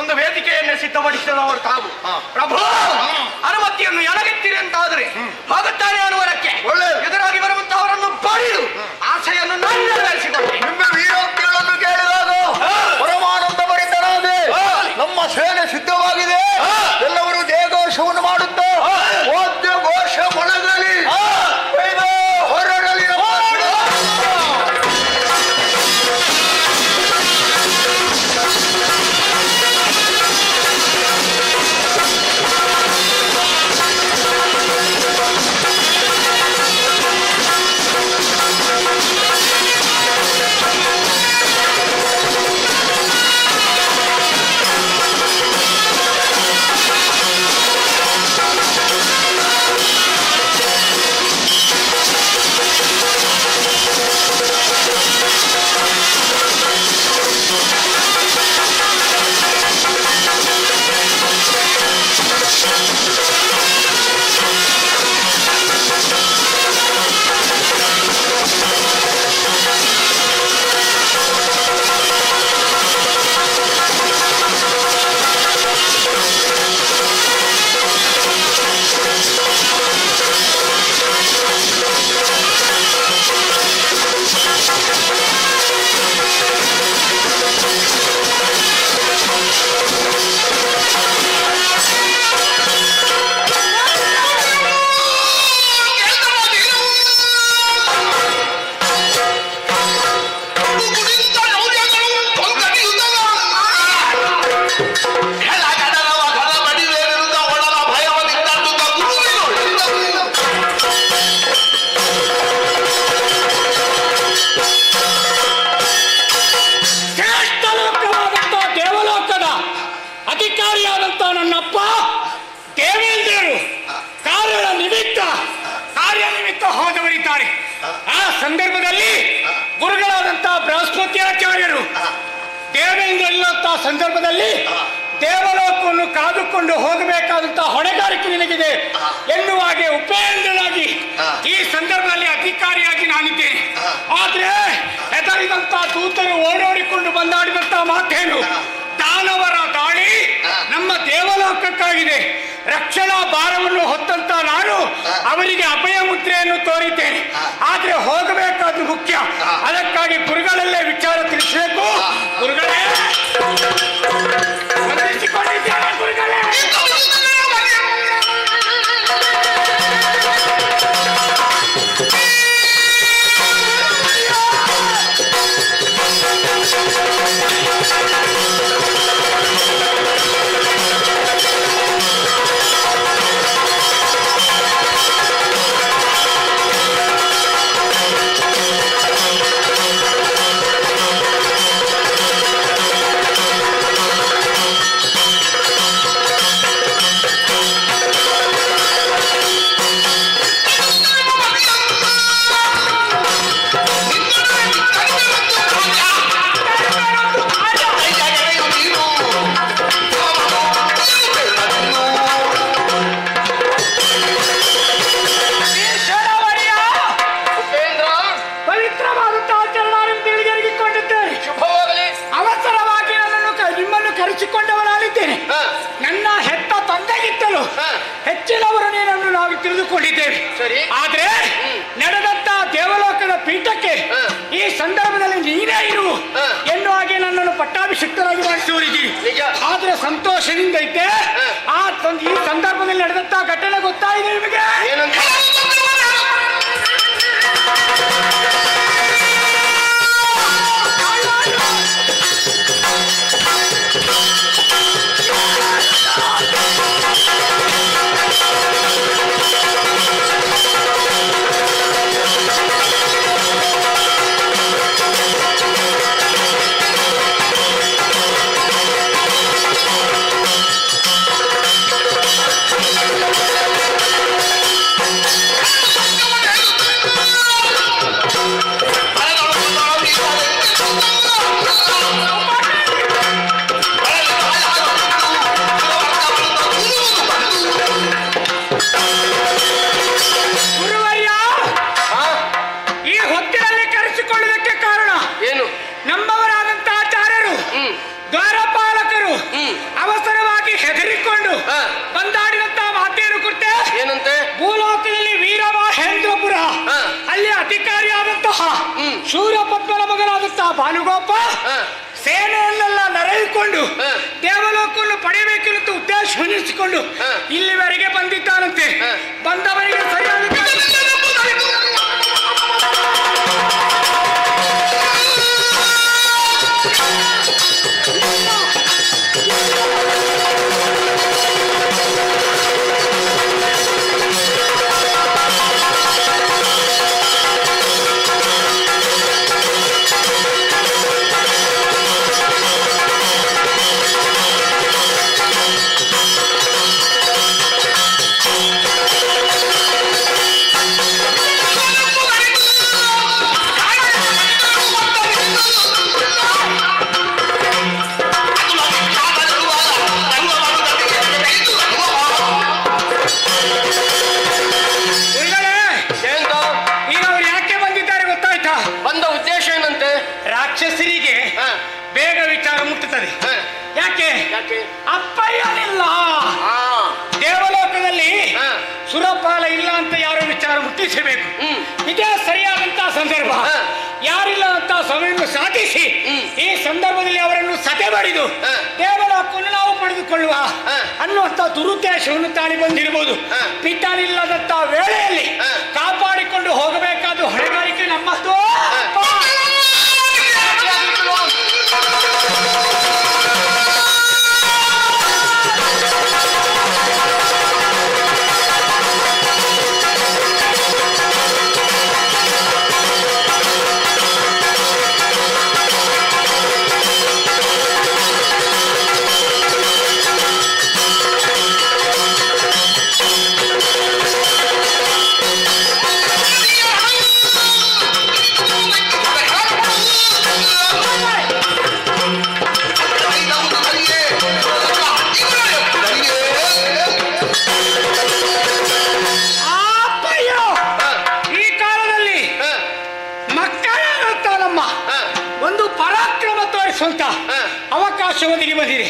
[SPEAKER 7] ಒಂದು ವೇದಿಕೆಯನ್ನು ಸಿದ್ಧಪಡಿಸಿದವರು ತಾವು. ಪ್ರಭು ಅನುಮತಿಯನ್ನು ಎಳಗೆತ್ತಿರಿ ಅಂತಾದ್ರೆ ಹೋಗುತ್ತಾನೆ ಅನ್ನುವರಕ್ಕೆ ಎದುರಾಗಿ ಬರುವಂತಹವರನ್ನು ಪಡೆದು ಆಸೆಯನ್ನು ನಾನು ನೆರವೇರಿಸಿಕೊಂಡೆ.
[SPEAKER 3] ನಿಮ್ಮ ವೀರೋಕ್ತಿಗಳನ್ನು ಕೇಳಿದಾಗ ಪರಮಾನಂದ ಭರಿತರಾದೆ. ನಮ್ಮ ಸೇನೆ ಸಿದ್ಧವಾಗಿದೆ. ಎಲ್ಲವರು ದೇವಘೋಷವನ್ನು ಮಾಡುತ್ತಾ ವಾದ್ಯ ಘೋಷ ಮೊಳಗಲಿ ಹೊರಡಲಿ.
[SPEAKER 5] ಅಧಿಕಾರಿಯಾದಂತಹ ನನ್ನಪ್ಪ ದೇವೇಂದ್ರರು ಕಾರ್ಯನಿಮಿತ್ತ ಹೋದವರಿದ್ದಾರೆ. ಆ ಸಂದರ್ಭದಲ್ಲಿ ಗುರುಗಳಾದಂತಹ ಬೃಹಸ್ಪತ್ಯಾಚಾರ್ಯರು ದೇವೇಂದ್ರ ಇಲ್ಲಂತಹ ಸಂದರ್ಭದಲ್ಲಿ ದೇವಲೋಕವನ್ನು ಕಾದುಕೊಂಡು ಹೋಗಬೇಕಾದಂತಹ ಹೊಣೆಗಾರಿಕೆ ನಿನಗಿದೆ ಎನ್ನುವ ಹಾಗೆ ಉಪೇಂದ್ರನಾಗಿ ಈ ಸಂದರ್ಭದಲ್ಲಿ ಅಧಿಕಾರಿಯಾಗಿ ನಾನಿದ್ದೇನೆ. ಆದ್ರೆ ಹೆದರಿದಂತಹ ದೂತರು ಓಡೋಡಿಕೊಂಡು ಬಂದಾಡಿದಂತಹ ಮಾತೇನು? ದಾನವರ ದಾಳಿ ನಮ್ಮ ದೇವಲೋಕಕ್ಕಾಗಿದೆ. ರಕ್ಷಣಾ ಭಾರವನ್ನು ಹೊತ್ತಂತ ನಾನು ಅವರಿಗೆ ಅಭಯ ಮುದ್ರೆಯನ್ನು ತೋರಿದ್ದೇನೆ. ಆದ್ರೆ ಹೋಗಬೇಕಾದ್ದು ಮುಖ್ಯ. ಅದಕ್ಕಾಗಿ ಗುರುಗಳಲ್ಲೇ ವಿಚಾರ ತಿಳಿಸಬೇಕು. ಗುರುಗಳೇ ವಂದಿಸಿಕೊಂಡಿದ್ದೇನೆ. ಗುರುಗಳೇ ನನ್ನ ಹೆತ್ತ ತಂದೆಗಿತ್ತಲು ಹೆಚ್ಚಿನವರು ನೀನನ್ನು ನಾವು ತಿಳಿದುಕೊಂಡಿದ್ದೇವೆ. ಆದ್ರೆ ನಡೆದಂತ ದೇವಲೋಕದ ಪೀಠಕ್ಕೆ ಈ ಸಂದರ್ಭದಲ್ಲಿ ನೀನೇ ಇರು ಎನ್ನುವ ಹಾಗೆ ನನ್ನನ್ನು ಪಟ್ಟಾಭಿಷಿಕ್ತರಾಗಿ ಮಾಡಿಸುವರಿದ್ದೀರಿ. ಆದ್ರೆ ಸಂತೋಷದಿಂದ ಇದ್ದೆ. ಈ ಸಂದರ್ಭದಲ್ಲಿ ನಡೆದಂತ ಘಟನೆ ಗೊತ್ತಾಗಿದೆ ನಿಮಗೆ?
[SPEAKER 9] ಭಾನುಗೋಪ ಸೇನೆಯನ್ನೆಲ್ಲ ನೆರೆದುಕೊಂಡು ದೇವಲೋಕವನ್ನು ಪಡೆಯಬೇಕೆಂತ ಉದ್ದೇಶವನ್ನಿಸಿಕೊಂಡು ಇಲ್ಲಿವರೆಗೆ ಬಂದಿದ್ದಾನಂತೆ. ಬಂದವರಿಗೆ ಸರಿಯಾದ ರಾಕ್ಷಸರಿಗೆ ಬೇಗ ವಿಚಾರ ಮುಟ್ಟುತ್ತದೆ. ಯಾಕೆ? ಅಪ್ಪಯ್ಯನಿಲ್ಲ ದೇವಲೋಕದಲ್ಲಿ, ಸುರಪಾಲ ಇಲ್ಲ ಅಂತ ಯಾರೋ ವಿಚಾರ ಮುಟ್ಟಿಸಬೇಕು. ಇದೇ ಸರಿಯಾದಂತಹ ಸಂದರ್ಭ. ಯಾರಿಲ್ಲ ಅಂತ ಸಮಯವನ್ನು ಸಾಧಿಸಿ ಈ ಸಂದರ್ಭದಲ್ಲಿ ಅವರನ್ನು ಸತೆ ಮಾಡಿದು ದೇವಲೋಕವನ್ನು ನಾವು ಪಡೆದುಕೊಳ್ಳುವ ಅನ್ನುವಂಥ ದುರುದ್ದೇಶವನ್ನು ತಾಳಿ ಬಂದಿರಬಹುದು. ಪಿತನಿಲ್ಲದಂತ ವೇಳೆಯಲ್ಲಿ ಕಾಪಾಡಿಕೊಂಡು ಹೋಗಬೇಕಾದ ಹೊಣೆಗಾರಿಕೆ ನಮ್ಮದು. ಅವಕಾಶ ಒದಗಿ ಬಂದಿದೆ.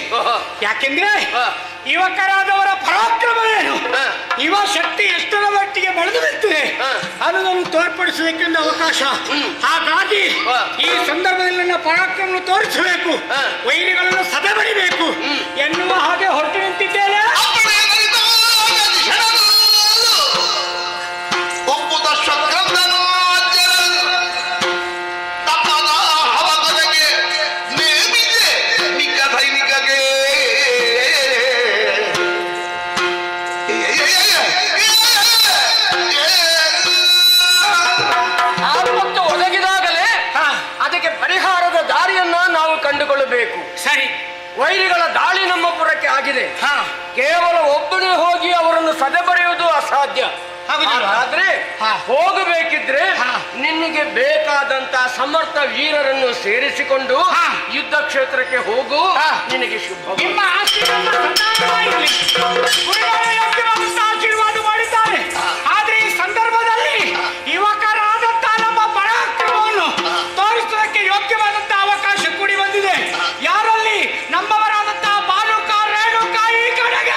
[SPEAKER 9] ಯಾಕೆಂದ್ರೆ ಯುವಕರಾದವರ ಪರಾಕ್ರಮವೇನು, ಯುವ ಶಕ್ತಿ ಎಷ್ಟರ ಮಟ್ಟಿಗೆ ಬೆಳೆದು ನಿಂತಿದೆ ಅನ್ನೋದನ್ನು ತೋರ್ಪಡಿಸಬೇಕೆಂದು ಅವಕಾಶ. ಹಾಗಾಗಿ ಈ ಸಂದರ್ಭದಲ್ಲಿ ನನ್ನ ಪರಾಕ್ರಮವನ್ನು ತೋರಿಸಬೇಕು, ವೈರಿಗಳನ್ನು ಸದೆ ಬಡಿಬೇಕು ಎನ್ನುವ ಹಾಗೆ ಹೊರಟು ನಿಂತಿದ್ದೇನೆ. ಸರಿ,
[SPEAKER 3] ವೈರಿಗಳ ದಾಳಿ ನಮ್ಮ ಪುರಕ್ಕೆ ಆಗಿದೆ. ಕೇವಲ ಒಬ್ಬನೇ ಹೋಗಿ ಅವರನ್ನು ಸದೆ ಬರೆಯುವುದು ಅಸಾಧ್ಯ. ಆದ್ರೆ ಹೋಗಬೇಕಿದ್ರೆ ನಿನಗೆ ಬೇಕಾದಂತ ಸಮರ್ಥ ವೀರರನ್ನು ಸೇರಿಸಿಕೊಂಡು ಯುದ್ಧ ಕ್ಷೇತ್ರಕ್ಕೆ ಹೋಗು. ನಿನಗೆ ಶುಭ.
[SPEAKER 9] ಆಶೀರ್ವಾದ ಮಾಡಿದ್ದಾರೆ. ಆದ್ರೆ ಈ ಸಂದರ್ಭದಲ್ಲಿ ಯುವಕರಾದಂತಹ ನಮ್ಮ ಪರಾಕ್ರಮವನ್ನು ತೋರಿಸುವುದಕ್ಕೆ ಯೋಗ್ಯವಾದಂತಹ ಅವಕಾಶ ಕೂಡಿ ಬಂದಿದೆ. ಯಾರಲ್ಲಿ? ನಮ್ಮವರಾದಂತಹ ಬಾಲುಕ ರೇಣುಕ ಈ ಕಡೆಗೆ.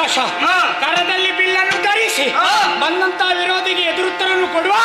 [SPEAKER 9] ಅವಕಾಶ. ಕರದಲ್ಲಿ ಬಿಲ್ಲನ್ನು ಧರಿಸಿ ಬಂದಂತ ವಿರೋಧಿಗೆ ಎದುರುತ್ತರನ್ನು ಕೊಡುವ.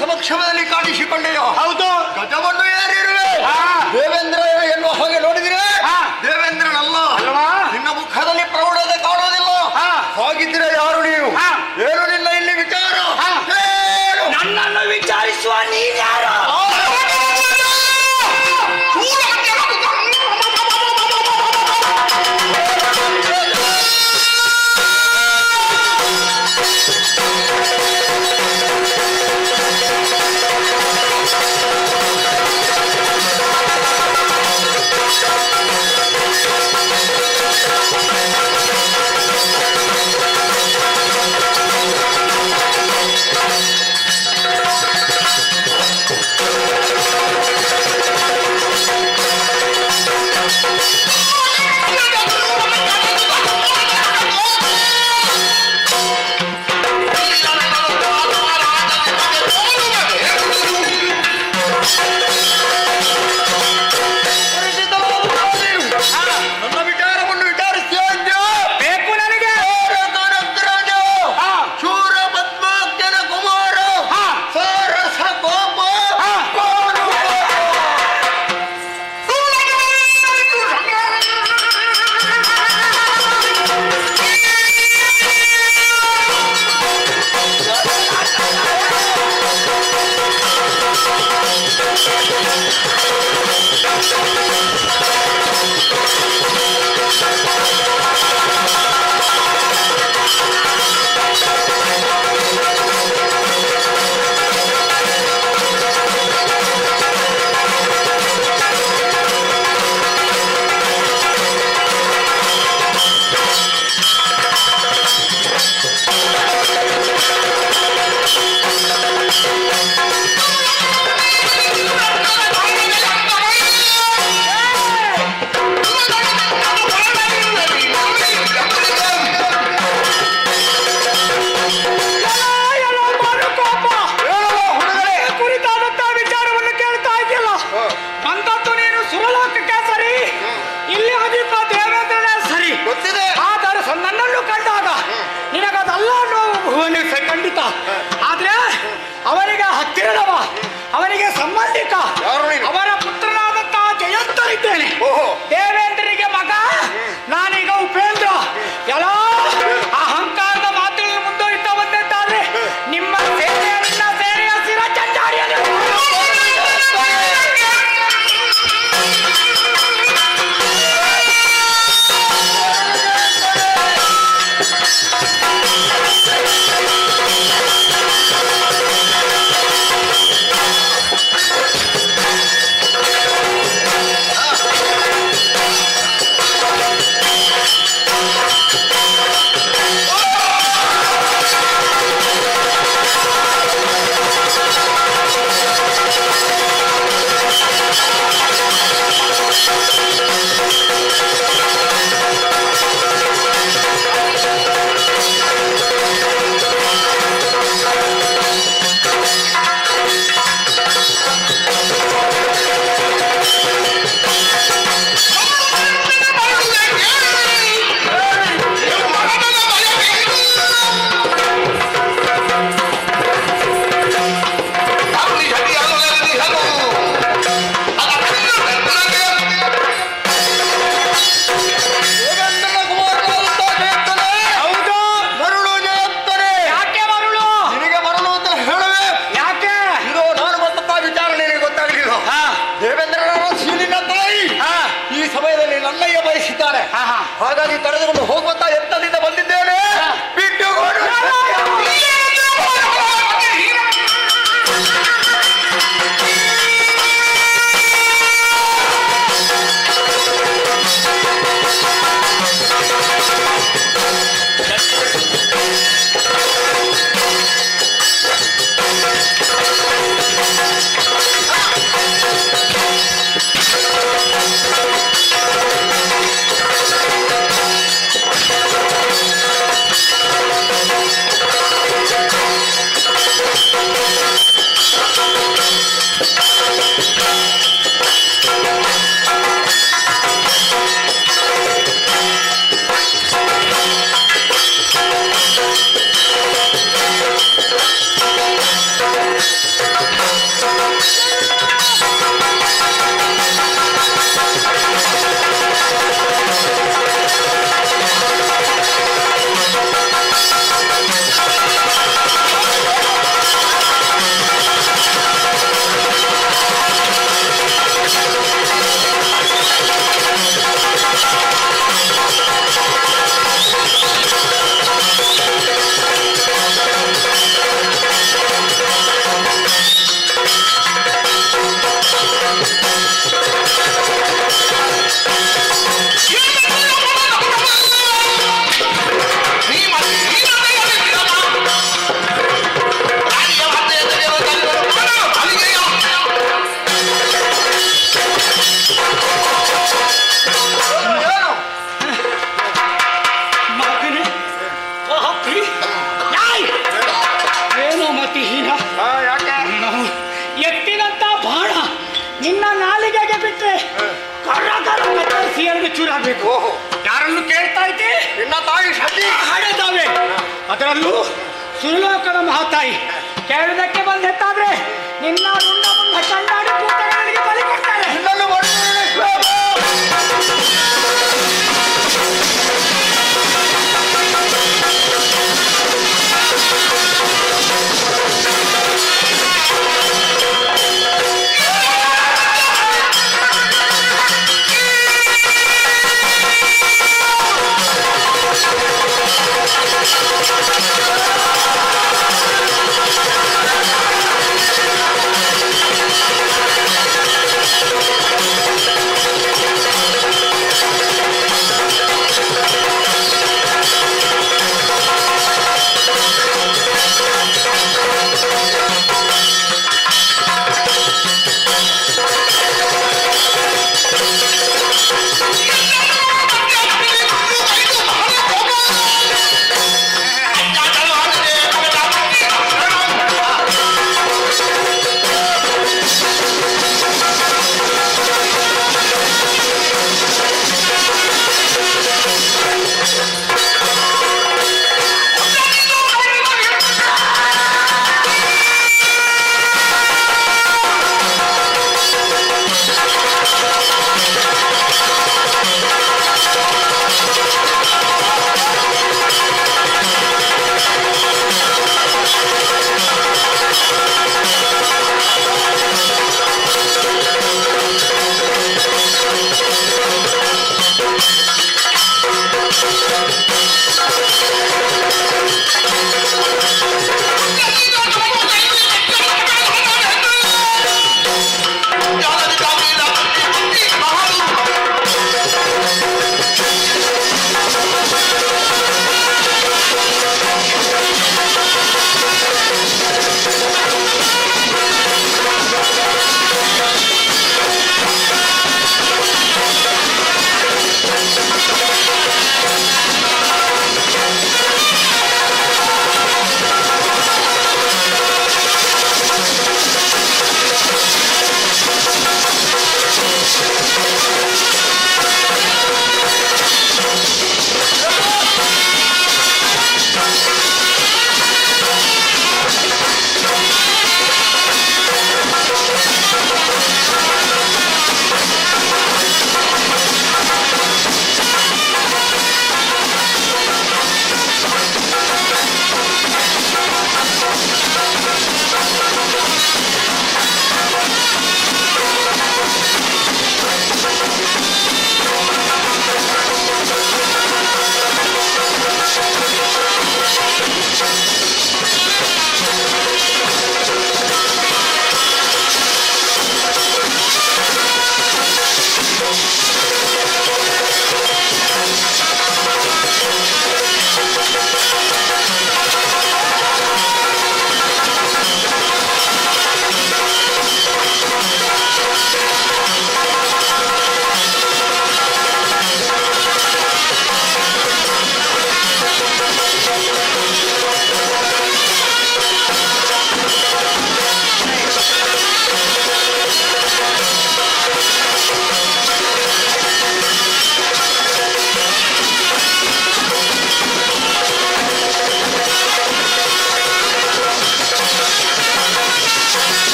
[SPEAKER 7] ಸಮಕ್ಷಮದಲ್ಲಿ ಕಾಣಿಸಿಕೊಂಡೆಯೋ?
[SPEAKER 9] ಹೌದು.
[SPEAKER 7] ಗಜವನ್ನು ಏರಿರುವೆ. ದೇವೇಂದ್ರ ಎನ್ನುವ ಹಾಗೆ ನೋಡಿದ್ರೆ ದೇವೇಂದ್ರನಲ್ಲ
[SPEAKER 9] ಅಲ್ವಾ?
[SPEAKER 7] ನಿನ್ನ ಮುಖದಲ್ಲಿ ಪ್ರೌಢತೆ ಕಾಣೋದಿಲ್ಲ. ಹಾಗಿದ್ರೆ ಯಾರು ನೀವು? ಏನು ನಿನ್ನ ಇಲ್ಲಿ ವಿಚಾರ? ಹೇಳು.
[SPEAKER 9] ನನ್ನನ್ನು ವಿಚಾರಿಸುವ ನೀನ್ಯಾರು? ಖಂಡಿತ. ಆದ್ರೆ ಅವನಿಗೆ ಹತ್ತಿರದವ, ಅವನಿಗೆ ಸಂಬಂಧಿಕ, ಅವರ ಪುತ್ರನಾದಂತಹ ಜಯಂತರಿದ್ದೇನೆ. ದೇವೇಂದ್ರನಿಗೆ ಮಗ, ನಾನೀಗ ಉಪೇಂದ್ರ. ಎಲ್ಲ ಅಹಂಕಾರದ ಮಾತುಗಳನ್ನು ಮುಂದುವರಿತಾ ಬಂದಂತಾದ್ರೆ ನಿಮ್ಮ ಸೇನೆಯ ನಿನ್ನ ಸೇನೆಯ ಸಿರ ಚಂಡಾಡಿಯಲ್ಲಿ
[SPEAKER 7] ಹಾಗಾಗಿ ಕರೆದುಕೊಂಡು ಹೋಗುವಂತ ಎತ್ತದಿಂದ
[SPEAKER 9] ಚೂರಾಗಬೇಕು.
[SPEAKER 7] ಓಹೋ,
[SPEAKER 9] ಯಾರನ್ನು ಕೇಳ್ತಾ ಇದ್ದೆ?
[SPEAKER 7] ನಿನ್ನ ತಾಯಿ ಶಕ್ತಿ
[SPEAKER 9] ಹಾಡಿದ್ದಾವೆ. ಅದರಲ್ಲೂ ಸುರಲೋಕದ ಮಹಾತಾಯಿ ಕೇಳುವುದಕ್ಕೆ ಬಂದೆತ್ತಾದ್ರೆ ನಿನ್ನ ರುಂಡ ಬಂದ ಕಂಡಾಡಿ ಕೂಟಗಳಿಗೆ ಬಲಿ ಕೊಡ್ತಾಳೆ.
[SPEAKER 7] ನಿನ್ನನ್ನು ಮಾಡಿದ್ದೇನೆ ಶ್ವೇತ.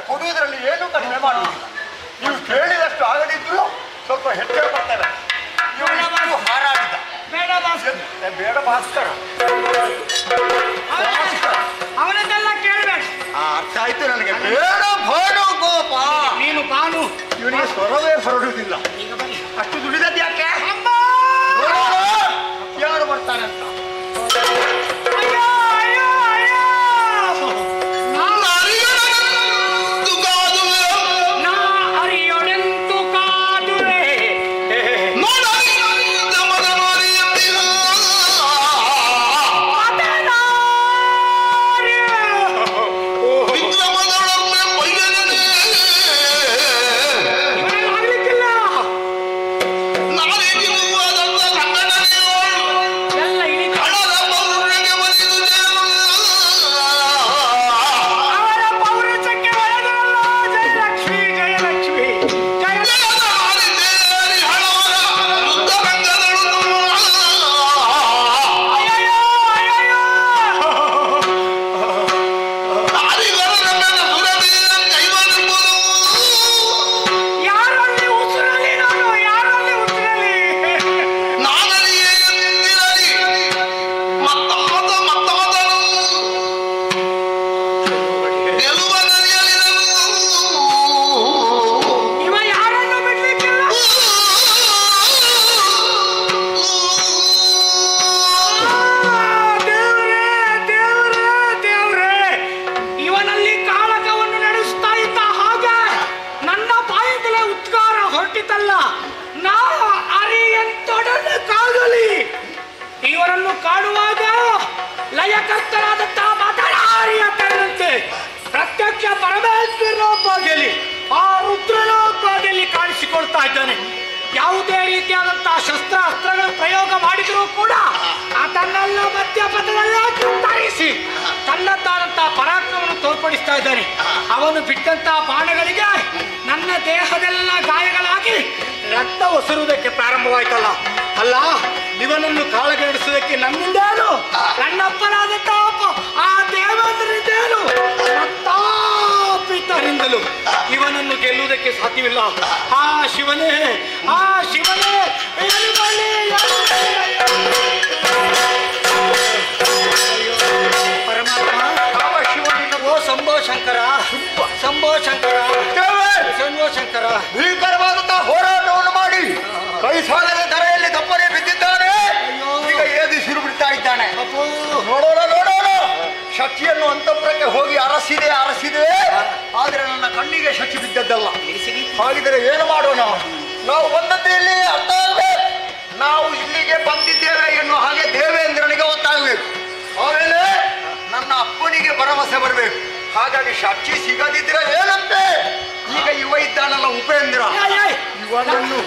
[SPEAKER 7] ಕೊಡುವುದರಲ್ಲಿ ಏನು ಕಡಿಮೆ ಮಾಡುವುದಿಲ್ಲ. ನೀವು ಕೇಳಿದಷ್ಟು ಆಗದಿದ್ರು ಸ್ವಲ್ಪ ಹೆಚ್ಚಳ ಕೊಡ್ತೇವೆ. ಇವನು ಹಾರಾಡಿದ ಬೇಡ ಭಾಸ್ಕರ
[SPEAKER 9] ಅವನನ್ನೆಲ್ಲ ಕೇಳಬೇಡ.
[SPEAKER 7] ಅರ್ಥ ಆಯ್ತು ನನಗೆ. ಬೇಡ ಭಾನು ಗೋಪ.
[SPEAKER 9] ನೀನು ಬಾನು.
[SPEAKER 7] ಇವನಿಗೆ ಸ್ವರವೇ ಹೊರಡುವುದಿಲ್ಲ. ಅಷ್ಟು ದುಡಿದದ್ದು ಯಾಕೆ? ಯಾರು ಬರ್ತಾರಂತ.
[SPEAKER 9] ಇವರನ್ನು ಕಾಣುವಾಗ ಲಯಕರ್ತರಾದಂತಹ ಮಾತನಾರಿಯ ತರಂತೆ ಪ್ರತ್ಯಕ್ಷ ಪರಮೇಶ್ವರನೊಬ್ಬದಲ್ಲಿ ಆ ರುದ್ರನೊಬ್ಬದಲ್ಲಿ ಕಾಣಿಸಿಕೊಳ್ತಾ ಇದ್ದಾನೆ. ಯಾವುದೇ ರೀತಿಯಾದಂತಹ ಶಸ್ತ್ರಾಸ್ತ್ರಗಳ ಪ್ರಯೋಗ ಮಾಡಿದರೂ ಕೂಡ ತನ್ನೆಲ್ಲ ಮಧ್ಯಪಥದಲ್ಲೇ ಕತ್ತರಿಸಿ ತನ್ನದ್ದಾದಂತಹ ಪರಾಕ್ರಮವನ್ನು ತೋರ್ಪಡಿಸ್ತಾ ಇದ್ದಾನೆ. ಅವನು ಬಿಟ್ಟಂತಹ ಬಾಣಗಳಿಗೆ ನನ್ನ ದೇಹದೆಲ್ಲ ಗಾಯಗಳಾಗಿ ರಕ್ತ ಒಸರುವುದಕ್ಕೆ ಪ್ರಾರಂಭವಾಯ್ತಲ್ಲ. ಅಲ್ಲ, ಇವನನ್ನು ಕಾಳಗಡಿಸುವುದಕ್ಕೆ ನನ್ನಿಂದೇನು, ನನ್ನಪ್ಪನಾದಂತಹ ಆ ದೇವೇಂದ್ರನಿಂದೇನು, ಪಿತರಿಂದಲೂ ಇವನನ್ನು ಗೆಲ್ಲುವುದಕ್ಕೆ ಸಾಧ್ಯವಿಲ್ಲ. ಆ ಶಿವನೇ, ಆ ಶಿವನೇ, ಪರಮಾತ್ಮ ಶಿವನಿಂದ ಓ ಶಂಭೋ ಶಂಕರ, ಶಂಭೋ ಶಂಕರ, ಶಂಭೋ ಶಂಕರ.
[SPEAKER 7] ಭೀಕರವಾದಂತಹ ಹೋರಾಟವನ್ನು ಮಾಡಿ ಕೈ ಸಾಲದ ಧರೆಯಲ್ಲಿ ತಪ್ಪನೆ ಬಿದ್ದಿದ್ದಾನೆ. ಈಗ ಏದಿ ಸಿರು ಬಿಡ್ತಾ ಇದ್ದಾನೆ. ನೋಡೋಣ ನೋಡೋಣ. ಶಚಿಯನ್ನು ಅಂತಃಪುರಕ್ಕೆ ಹೋಗಿ ಅರಸಿದೆ ಆದ್ರೆ ನನ್ನ ಕಣ್ಣಿಗೆ ಶಚಿ ಬಿದ್ದದ್ದಲ್ಲ. ಹಾಗಿದ್ರೆ ಏನು ಮಾಡೋಣ? ನಾವು ಬಂದದ್ದೇ ಇಲ್ಲಿ ಅರ್ಥ ಆಗ್ಬೇಕು. ನಾವು ಇಲ್ಲಿಗೆ ಬಂದಿದ್ದೇವೆ ಎನ್ನುವ ಹಾಗೆ ದೇವೇಂದ್ರನಿಗೆ ಗೊತ್ತಾಗಬೇಕು. ಆಮೇಲೆ ನನ್ನ ಅಪ್ಪನಿಗೆ ಭರವಸೆ ಬರಬೇಕು. ಹಾಗಾಗಿ ಶಚಿ ಸಿಗದಿದ್ರೆ ಏನಂತೆ? ಈಗ ಇವ ಇದ್ದಾನಲ್ಲ ಉಪೇಂದ್ರ, ಇವನನ್ನು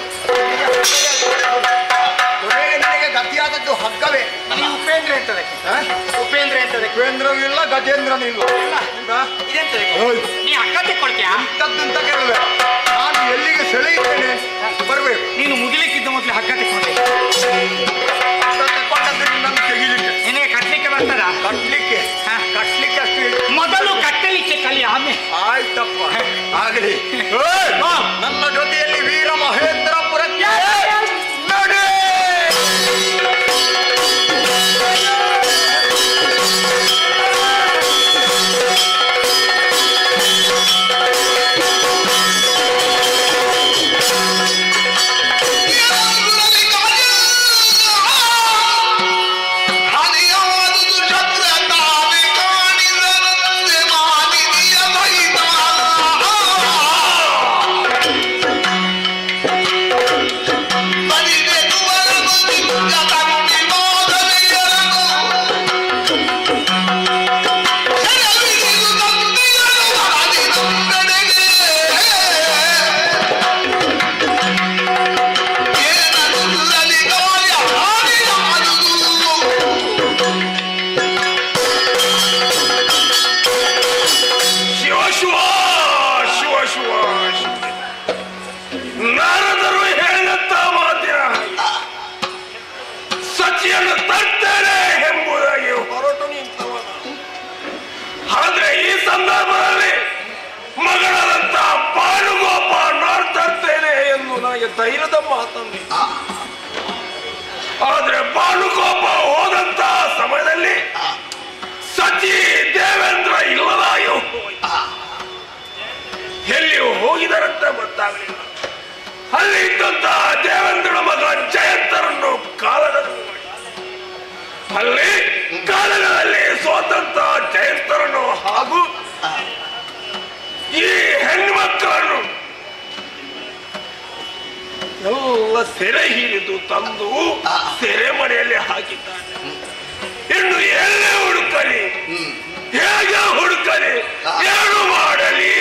[SPEAKER 7] ನನಗೆ ಗತಿಯಾದದ್ದು ಹಗ್ಗವೇ.
[SPEAKER 9] ಉಪೇಂದ್ರ ಎಂತದೆ? ಉಪೇಂದ್ರ ಎಂತದೆ?
[SPEAKER 7] ಉಪೇಂದ್ರನೂ ಇಲ್ಲ, ಗಜೇಂದ್ರನೂ ಇಲ್ಲ.
[SPEAKER 9] ಇದೆಂತದೆ? ನೀ ಹಗ್ಗ ತೆಕ್ಕೊಳ್ತೀಯಾ?
[SPEAKER 7] ಇಂಥದ್ದಂತ ಕೇಳಬೇಕು. ನಾನು ಎಲ್ಲಿಗೆ ಸೆಳೆಯುತ್ತೇನೆ ಬರಬೇಕು.
[SPEAKER 9] ನೀನು ಮುಗಿಲಿಕ್ಕಿದ್ದ ಮೊದಲು ಹಗ್ಗ ತೆಕ್ಕೊಂಡೆ.
[SPEAKER 7] ತಗೊಂಡದ್ದು ನಿನ್ನನ್ನು ತೆಗಿಲಿಕ್ಕೆ.
[SPEAKER 9] ನಿನಗೆ ಕಟ್ಲಿಕ್ಕೆ ಬರ್ತದ?
[SPEAKER 7] ಕಟ್ಲಿಕ್ಕೆ ಅಷ್ಟು
[SPEAKER 9] ಮೊದಲು ಕಟ್ಟಲಿಕ್ಕೆ ಕಲಿ, ಆಮೇಲೆ
[SPEAKER 7] ಆಯ್ತಪ್ಪ ಆಗಲಿ. ನನ್ನ ಜೊತೆಯಲ್ಲಿ ವೀರ ಮಹೇಂದ್ರಪುರಕ್ಕೆ ನಡೆ.
[SPEAKER 4] ¡Ah!
[SPEAKER 6] ಧೈರ್ಯದ ಮಾತನ್ನು. ಆದ್ರೆ ಬಾಣುಕೋಪ ಹೋದಂತ ಸಮಯದಲ್ಲಿ ಸಚಿ ದೇವೇಂದ್ರ ಇಲ್ಲದಾಗಿ ಎಲ್ಲಿ ಹೋಗಿದಾರಂತ ಗೊತ್ತಾಗಲಿಲ್ಲ. ಅಲ್ಲಿ ಇದ್ದಂತ ದೇವೇಂದ್ರನ ಮಗ ಜಯಂತರನ್ನು ಕಾಲದಲ್ಲಿ ಅಲ್ಲಿ ಕಾಲದಲ್ಲಿ ಸೋತಂತ ಜಯಂತರನ್ನು ಹಾಗೂ ಈ ಹೆಣ್ಮಕ್ಕಳನ್ನು ಎಲ್ಲ ಸೆರೆ ಹಿಡಿದು ತಂದು ಸೆರೆಮನೆಯಲ್ಲಿ ಹಾಕಿದ್ದಾನೆ. ಇನ್ನು ಎಲ್ಲೇ ಹುಡುಕಲಿ, ಹೇಗೆ ಹುಡುಕಲಿ, ಏನು ಮಾಡಲಿ,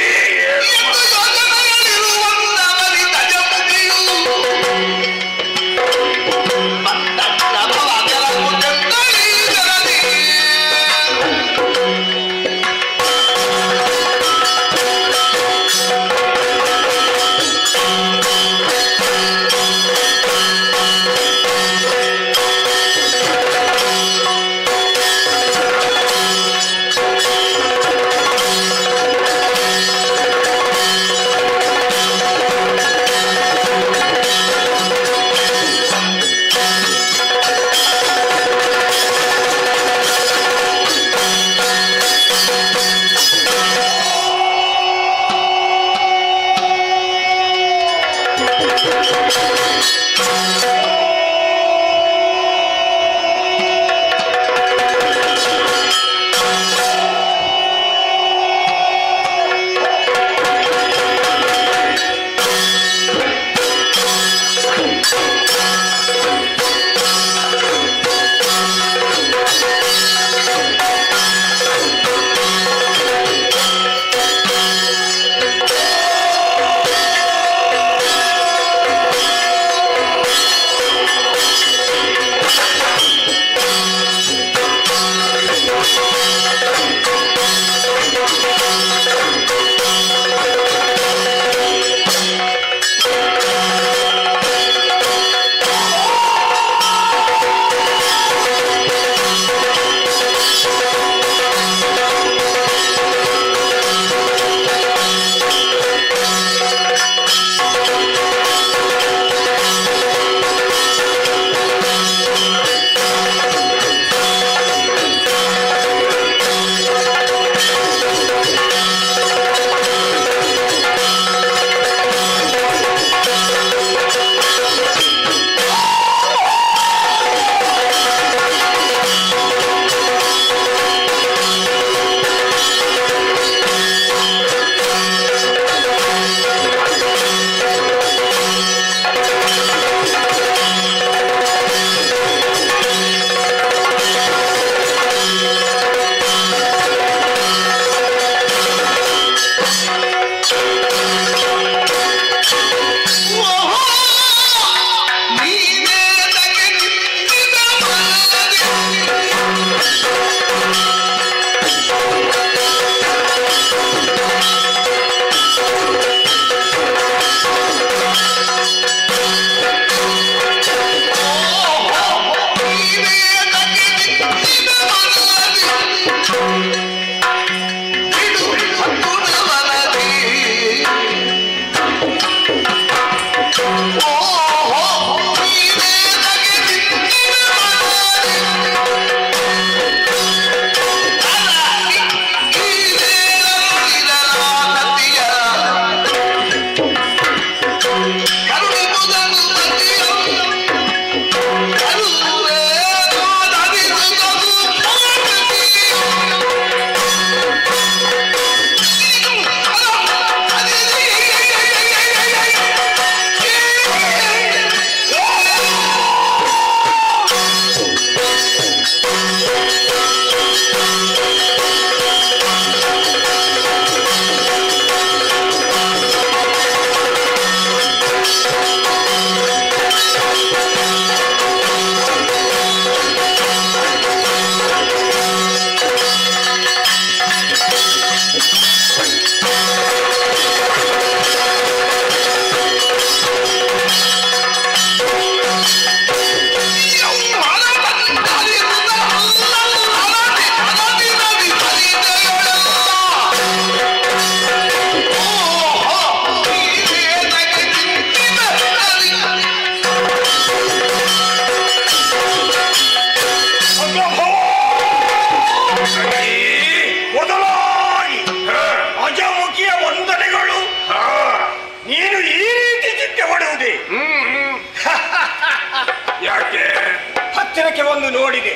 [SPEAKER 3] ಆಚೆ ಬಂದು ನೋಡಿದೆ.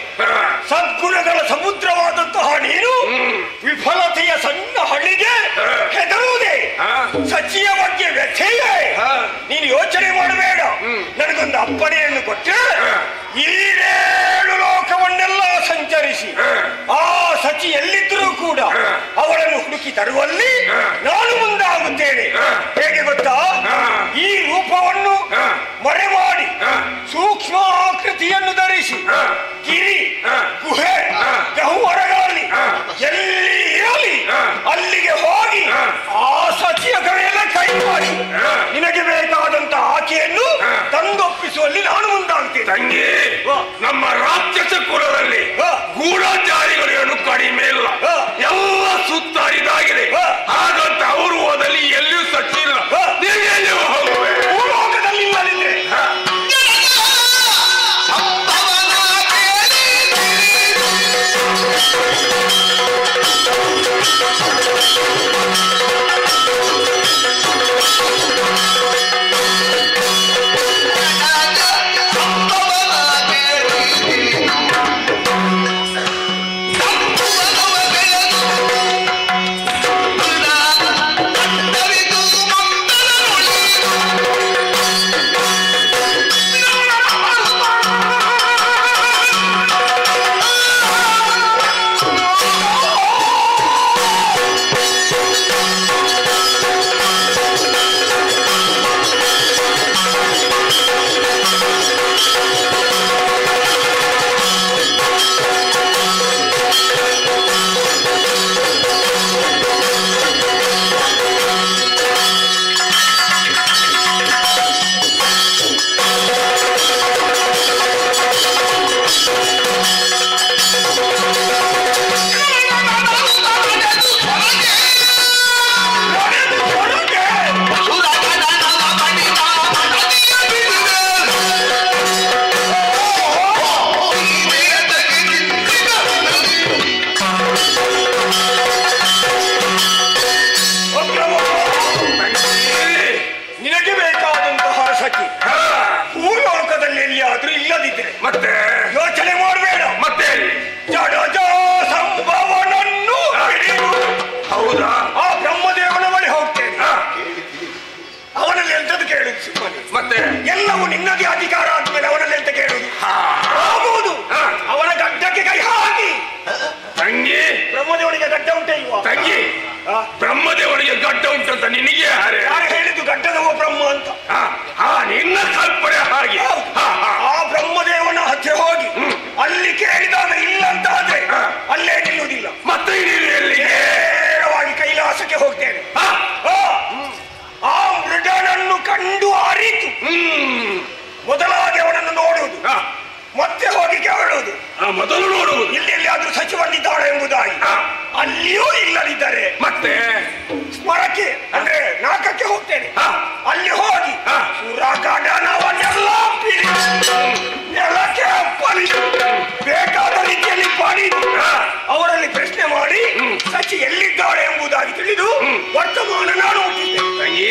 [SPEAKER 3] ಸದ್ಗುಣಗಳ ಸಮುದ್ರವಾದಂತಹ ನೀನು ವಿಫಲತೆಯ ಸಣ್ಣ ಹಳ್ಳಿಗೆ ಹೆದರುವುದೇ, ಸಚಿಯ ಬಗ್ಗೆ ವ್ಯಥೆಯೇ. ನೀನು ಯೋಚನೆ ಮಾಡಬೇಡ. ನನಗೊಂದು ಅಪ್ಪಣೆಯನ್ನು ಕೊಟ್ಟರೆ ಈ 7 ಲೋಕವನ್ನೆಲ್ಲ ಸಂಚರಿಸಿ ಆ ಸಚಿ ಎಲ್ಲಿದ್ದರೂ ಕೂಡ ಅವಳನ್ನು ಹುಡುಕಿ ತರುವಲ್ಲಿ ನಾನು ಮುಂದಾಗುತ್ತೇನೆ. ಹೇಗೆ ಗೊತ್ತಾ? ಈ ರೂಪವನ್ನು ಮರೆ ಮಾಡಿ ಸೂಕ್ಷ್ಮ ಆಕೃತಿಯನ್ನು ಧರಿಸಿ ಗಿರಿ ಗುಹೆ ಗಹುವರಗಳಲ್ಲಿ ಎಲ್ಲಿ ಇರಲಿ ಅಲ್ಲಿಗೆ ಹೋಗಿ ಆ ಸಚಿಯ ಕಡೆಯಲ್ಲ ಕೈ ಮಾಡಿ ನಿನಗೆ ಬೇಕಾದಂತ ಆಕೆಯನ್ನು ತಂದೊಪ್ಪಿಸುವಲ್ಲಿ ನಾನು ಮುಂದಾಗ್ತೇನೆ.
[SPEAKER 4] ತಂಗಿ, ನಮ್ಮ ರಾಕ್ಷಸ ಕುಲದಲ್ಲಿ ಗೂಢಚಾರಿಗಳೇನು ಕಡಿಮೆ ಇಲ್ಲ, ಎಲ್ಲ ಸುತ್ತಾರಿದಾಗಿದೆ. ಹಾಗಂತ ಅವರು ಹೋದಲ್ಲಿ ಎಲ್ಲಿಯೂ ಸಚ್ಚಿಲ್ಲ. ನೀವು ಹೋಗುವೆ
[SPEAKER 3] ಭೂಲೋಕದಲ್ಲಿ ಇಲ್ಲದಿದ್ರೆ
[SPEAKER 4] ಮತ್ತೆ
[SPEAKER 3] ಯೋಚನೆ ಮಾಡಬೇಡ.
[SPEAKER 4] ಮತ್ತೆ
[SPEAKER 3] ಜಡಜ ಸಂಭವನನ್ನು ಹಿಡಿದು
[SPEAKER 4] ಹೌದಾ?
[SPEAKER 3] ಆ ಬ್ರಹ್ಮದೇವನ ಬಳಿ ಹೋಗ್ತೇನೆ. ಅವನಲ್ಲಿ ಎಂತದ್ದು ಕೇಳುದು ಸುಮ್ಮನೆ.
[SPEAKER 4] ಮತ್ತೆ
[SPEAKER 3] ಎಲ್ಲವೂ ನಿನ್ನದೇ ಅಧಿಕಾರ ಆದ್ಮೇಲೆ ಅವನಲ್ಲಿ ಎಂತ ಕೇಳುದು? ಆಗುವುದು ಅವನ ಗಡ್ಡಕ್ಕೆ ಕೈ ಹಾಕಿ.
[SPEAKER 4] ತಂಗಿ,
[SPEAKER 3] ಬ್ರಹ್ಮದೇವನಿಗೆ ಗಡ್ಡ ಉಂಟೆ ಇಲ್ವಾ?
[SPEAKER 4] ತಂಗಿ, ಬ್ರಹ್ಮದೇವನಿಗೆ ಗಡ್ಡ ಉಂಟಂತ ನಿನಗೆ
[SPEAKER 3] ಯಾರು ಹೇಳಿದ್ದು ಗಡ್ಡದವ ಬ್ರಹ್ಮ ಅಂತ?
[SPEAKER 4] ನಿನ್ನ ಕಲ್ಪನೆ ಹಾಗೆ.
[SPEAKER 3] ಆ ಬ್ರಹ್ಮದೇವನ ಹತ್ತಿರ ಹೋಗಿ ಅಲ್ಲಿ ಕೇಳಿದಾಗ ಇಲ್ಲ ಅಂತ ಆದ್ರೆ ಅಲ್ಲೇ ನಿಲ್ಲುವುದಿಲ್ಲ.
[SPEAKER 4] ಮತ್ತೆ
[SPEAKER 3] ನೇರವಾಗಿ ಕೈಲಾಸಕ್ಕೆ ಹೋಗ್ತೇನೆ. ಆ ಮೃಗನನ್ನು ಕಂಡು ಅರಿತು ಮೊದಲಾಗಿ ಅವನನ್ನು ನೋಡುವುದು, ಮತ್ತೆ ಹೋಗಿ ಕೇಳುವುದು.
[SPEAKER 4] ಮೊದಲು ನೋಡುವುದು
[SPEAKER 3] ಇಲ್ಲಿ ಸಚಿವನಿದ್ದಾಳೆ ಎಂಬುದಾಗಿ. ಅಲ್ಲಿಯೂ ಇಲ್ಲದಿದ್ದರೆ
[SPEAKER 4] ಮತ್ತೆ
[SPEAKER 3] ಸ್ಮರಕ್ಕೆ ಅಂದ್ರೆ ನಾಕಕ್ಕೆ ಹೋಗ್ತೇನೆ. ಅಲ್ಲಿ ಹೋಗಿ ಸುರಗಡನವನ್ನೆಲ್ಲ ನೆಲಕ್ಕೆ ಅಪ್ಪಳಿಸಿ ಬೇಕಾದ ರೀತಿಯಲ್ಲಿ ಪಾಡಿದು ಅವರಲ್ಲಿ ಪ್ರಶ್ನೆ ಮಾಡಿ ಸಚಿ ಎಲ್ಲಿದ್ದಾಳೆ ಎಂಬುದಾಗಿ ತಿಳಿದು ವರ್ತಮಾನ ನಾನು ಹುಟ್ಟಿದ್ದೇನೆ.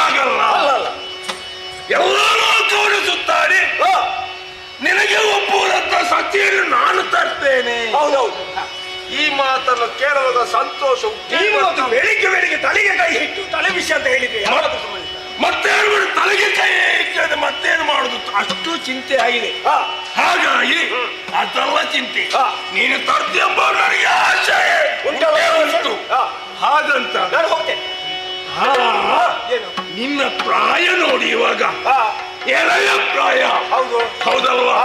[SPEAKER 6] ಹಾಗಲ್ಲ, ಎಲ್ಲ ಲೋಕವನ್ನು ಸುತ್ತಾಡಿ ನಿನಗೆ ಒಪ್ಪುವುದಂತ ಸತ್ಯವನ್ನು ನಾನು ತರ್ತೇನೆ.
[SPEAKER 3] ಹೌದೌದು.
[SPEAKER 6] ಈ ಮಾತನ್ನು ಕೇಳುವಾಗ ಸಂತೋಷ.
[SPEAKER 3] ಬೆಳಿಗ್ಗೆ ಬೆಳಿಗ್ಗೆ ತಲೆಗೆ ಕೈ ಇಟ್ಟು ತಲೆ ವಿಷಯ ಅಂತ ಹೇಳಿದ್ರೆ
[SPEAKER 6] ಮತ್ತೇನು ಮಾಡಿ ತಲೆಗೆ ಕೈ ಇಟ್ಟರೆ ಮತ್ತೇನು ಮಾಡುದು, ಅಷ್ಟು ಚಿಂತೆ ಆಗಿದೆ. ಹಾಗಾಗಿ ಅದೆಲ್ಲ ಚಿಂತೆ ನೀನು ತರ್ತಿಯೆಂಬ ನನಗೆ ಆಶೆ ಉಂಟು. ಹಾಗಂತ
[SPEAKER 3] ನಾನು ಹೋಗ್ತೇನೆ.
[SPEAKER 6] ನಿನ್ನ ಪ್ರಾಯ ನೋಡಿ ಇವಾಗ ಎಳೆಯ ಪ್ರಾಯ.
[SPEAKER 3] ಹೌದು,
[SPEAKER 6] ಹೌದಲ್ವಾ?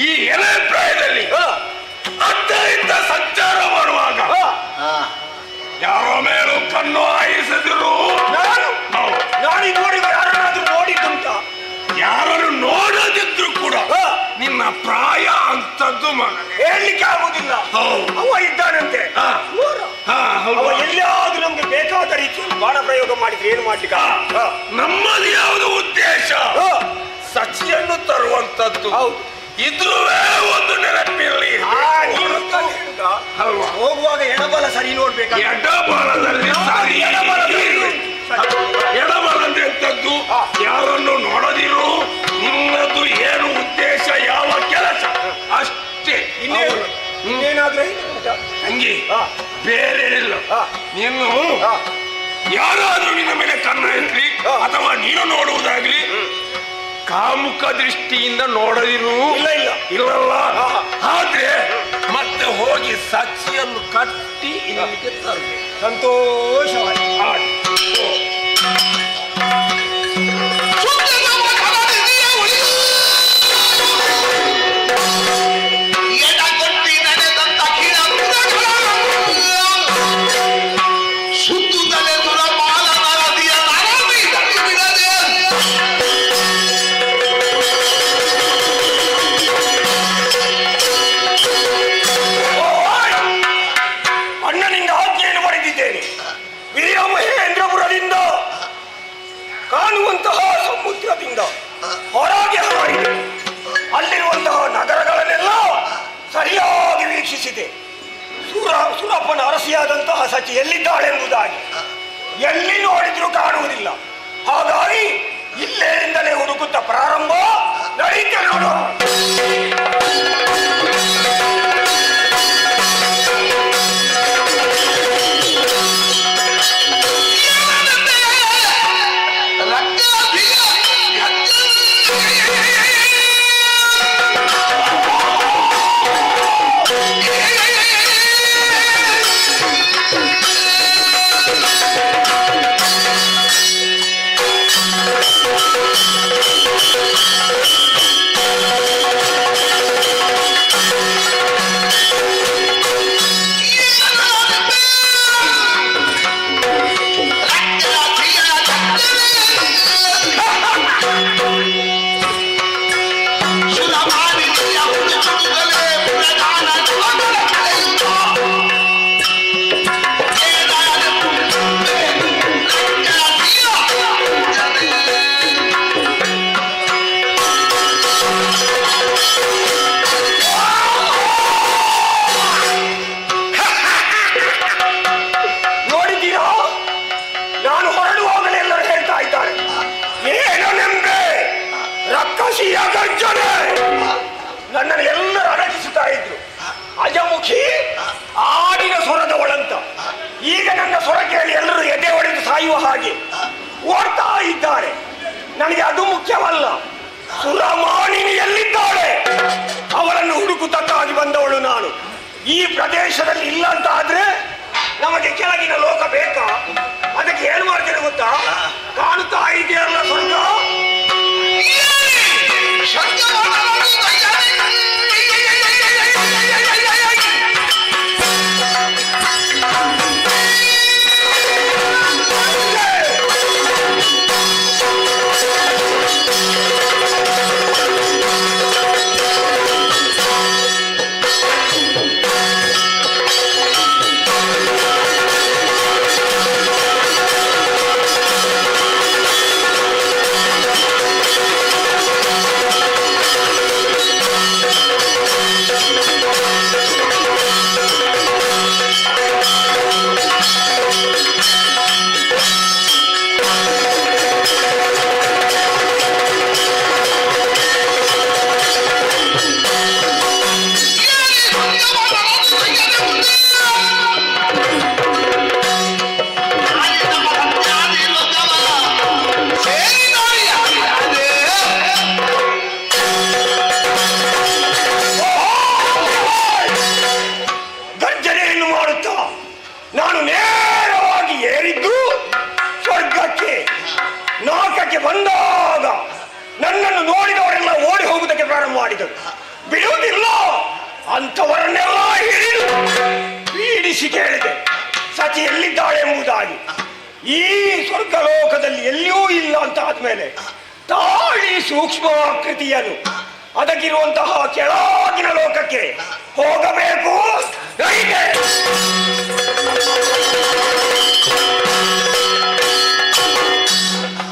[SPEAKER 6] ಈ ಎಳೆಯ ಪ್ರಾಯದಲ್ಲಿ ಅತ್ತ ಇತ್ತ ಸಂಚಾರ ಮಾಡುವಾಗ ಯಾರೋ ಮೇಲೂ ಕಣ್ಣು ಹಾಯಿಸದಿರು.
[SPEAKER 3] ನಾನು ಇದುವರೆಗೂ ಯಾರನ್ನಾದ್ರೂ ನೋಡಿದ್ದುಂಟ?
[SPEAKER 6] ಯಾರನ್ನು ನೋಡದಿದ್ರು ಕೂಡ ನಿನ್ನ ಪ್ರಾಯ ಅಂತದ್ದು
[SPEAKER 3] ಹೇಳಲಿಕ್ಕೆ ಆಗುದಿಲ್ಲ. ಅವ ಇದ್ದಾನಂತೆ, ಅವ ಎಲ್ಲಿಯಾದ್ರೂ ನಮ್ಗೆ ಬೇಕಾದ ರೀತಿಯಲ್ಲಿ ಬಾಣ ಪ್ರಯೋಗ ಮಾಡಿದ್ರೆ ಏನು ಮಾಡ್ಲಿಕ್ಕೆ?
[SPEAKER 6] ನಮ್ಮದು ಯಾವುದು ಉದ್ದೇಶ? ಸಚಿಯನ್ನು ತರುವಂತದ್ದು. ಇದ್ರುವೇ ಒಂದು ನೆನಪಿರಲಿ.
[SPEAKER 3] ಹೋಗುವಾಗ ಎಡಬಲ ಸರಿ ನೋಡ್ಬೇಕು.
[SPEAKER 6] ಎಡಬಲದಲ್ಲಿ ಎಡಬಲದಲ್ಲಿ ಎಂತದ್ದು? ಯಾರನ್ನು ನೋಡದಿರು, ನಿನ್ನದು ಏನು ಉದ್ದೇಶ, ಯಾವ ಕೆಲಸ ಅಷ್ಟೇ.
[SPEAKER 3] ಇನ್ನೇನಾದ್ರೆ
[SPEAKER 6] ಹಂಗೆ ಬೇರೆ ಇಲ್ಲ. ನೀನು ಯಾರಾದ್ರೂ ನಿನ್ನ ಮೇಲೆ ಕಣ್ಣ ಇರ್ಲಿ ಅಥವಾ ನೀನು ನೋಡುವುದಾಗ್ಲಿ ಕಾಮುಕ ದೃಷ್ಟಿಯಿಂದ ನೋಡದಿರು. ಇಲ್ಲಲ್ಲ. ಆದ್ರೆ ಮತ್ತೆ ಹೋಗಿ ಸಾಕ್ಷಿಯನ್ನು ಕಟ್ಟಿ ಇಲ್ಲಿಗೆ ತರಬೇಕು.
[SPEAKER 3] ಸಂತೋಷವಾಗಿ ಕಾಣುವಂತಹ ಸಮುದ್ರದಿಂದ ಹೊರಗೆ ಹಾರಿದೆ. ಅಲ್ಲಿರುವಂತಹ ನಗರಗಳನ್ನೆಲ್ಲ ಸರಿಯಾಗಿ ವೀಕ್ಷಿಸಿದೆ. ಸುರಪ್ಪನ ಅರಸಿಯಾದಂತಹ ಸಚಿ ಎಲ್ಲಿದ್ದಾಳೆಂಬುದಾಗಿ ಎಲ್ಲಿ ನೋಡಿದ್ರೂ ಕಾಣುವುದಿಲ್ಲ. ಹಾಗಾಗಿ ಇಲ್ಲೇರಿಂದಲೇ ಹುಡುಕುತ್ತ ಪ್ರಾರಂಭ ನಡೀತೆ ನೋಡು. ನನ್ನನ್ನು ಎಲ್ಲರೂ ಅಡಗಿಸುತ್ತಾ ಇದ್ರು. ಅಜಮುಖಿ ಆಡಿನ ಸ್ವರದವಳಂತ. ಈಗ ನನ್ನ ಸ್ವರ ಕೇಳಿ ಎಲ್ಲರೂ ಎದೆ ಹೊಡೆದು ಸಾಯುವ ಹಾಗೆ ಓಡ್ತಾ ಇದ್ದಾರೆ. ನನಗೆ ಅದು ಮುಖ್ಯವಲ್ಲ. ಸುರಮಾಣಿನಿ ಎಲ್ಲಿದ್ದಾಳೆ? ಅವಳನ್ನು ಹುಡುಕುತ್ತಕ್ಕಾಗಿ ಬಂದವಳು ನಾನು. ಈ ಪ್ರದೇಶದಲ್ಲಿ ಇಲ್ಲ ಅಂತ ಆದ್ರೆ ನಮಗೆ ಕೆಳಗಿನ ಲೋಕ ಬೇಕಾ? ಅದಕ್ಕೆ ಏನ್ ಮಾಡ್ತೇನೆ ಗೊತ್ತಾ? ಕಾಣುತ್ತಾ ಇದೆಯಲ್ಲ ಸ್ವರ್ಗ,
[SPEAKER 6] ಬಂದಾಗ ನನ್ನನ್ನು ನೋಡಿದವರೆಲ್ಲ ಓಡಿ ಹೋಗುವುದಕ್ಕೆ ಪ್ರಾರಂಭ ಮಾಡಿದರು. ಬಿಡುವುದಿಲ್ಲ ಅಂಥವರನ್ನೆಲ್ಲ ಹಿಡಿದು ಪೀಡಿಸಿ ಕೇಳಿದೆ ಸಚಿ ಎಲ್ಲಿದ್ದಾಳೆ ಎಂಬುದಾಗಿ. ಈ ಸ್ವರ್ಗಲೋಕದಲ್ಲಿ ಎಲ್ಲಿಯೂ ಇಲ್ಲ ಅಂತ ಆದ್ಮೇಲೆ ತಾಳಿ ಸೂಕ್ಷ್ಮಾಕೃತಿಯನ್ನು ಅದಕ್ಕಿರುವಂತಹ ಕೆಳಗಿನ ಲೋಕಕ್ಕೆ ಹೋಗಬೇಕು.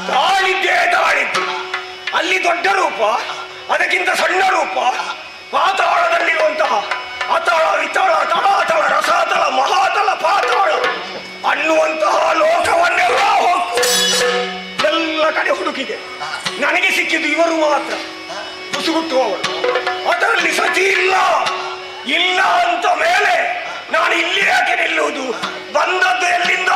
[SPEAKER 6] ತಾಳಿದ್ದೇ ತಾಳಿದ್ದು ಅಲ್ಲಿ ದೊಡ್ಡ ರೂಪ, ಅದಕ್ಕಿಂತ ಸಣ್ಣ ರೂಪ, ಪಾತಾಳದಲ್ಲಿರುವಂತಹ ಅತಳ ವಿತಳ ತಳಾತಳ ರಸಾತಳ ಮಹಾತಳ ಪಾತಾಳ ಅನ್ನುವಂತಹ ಲೋಕವನ್ನೆಲ್ಲ ಎಲ್ಲ ಕಡೆ ಹುಡುಕಿದೆ. ನನಗೆ ಸಿಕ್ಕಿದ್ದು ಇವರು ಮಾತ್ರ, ಮುಸುಗುಟ್ಟುವವರು. ಅದರಲ್ಲಿ ಸತಿ ಇಲ್ಲ ಇಲ್ಲ ಅಂತ ಮೇಲೆ ನಾನು ಇಲ್ಲಿ ಯಾಕೆ ನಿಲ್ಲುವುದು? ಬಂದದ್ದು ಎಲ್ಲಿಂದ?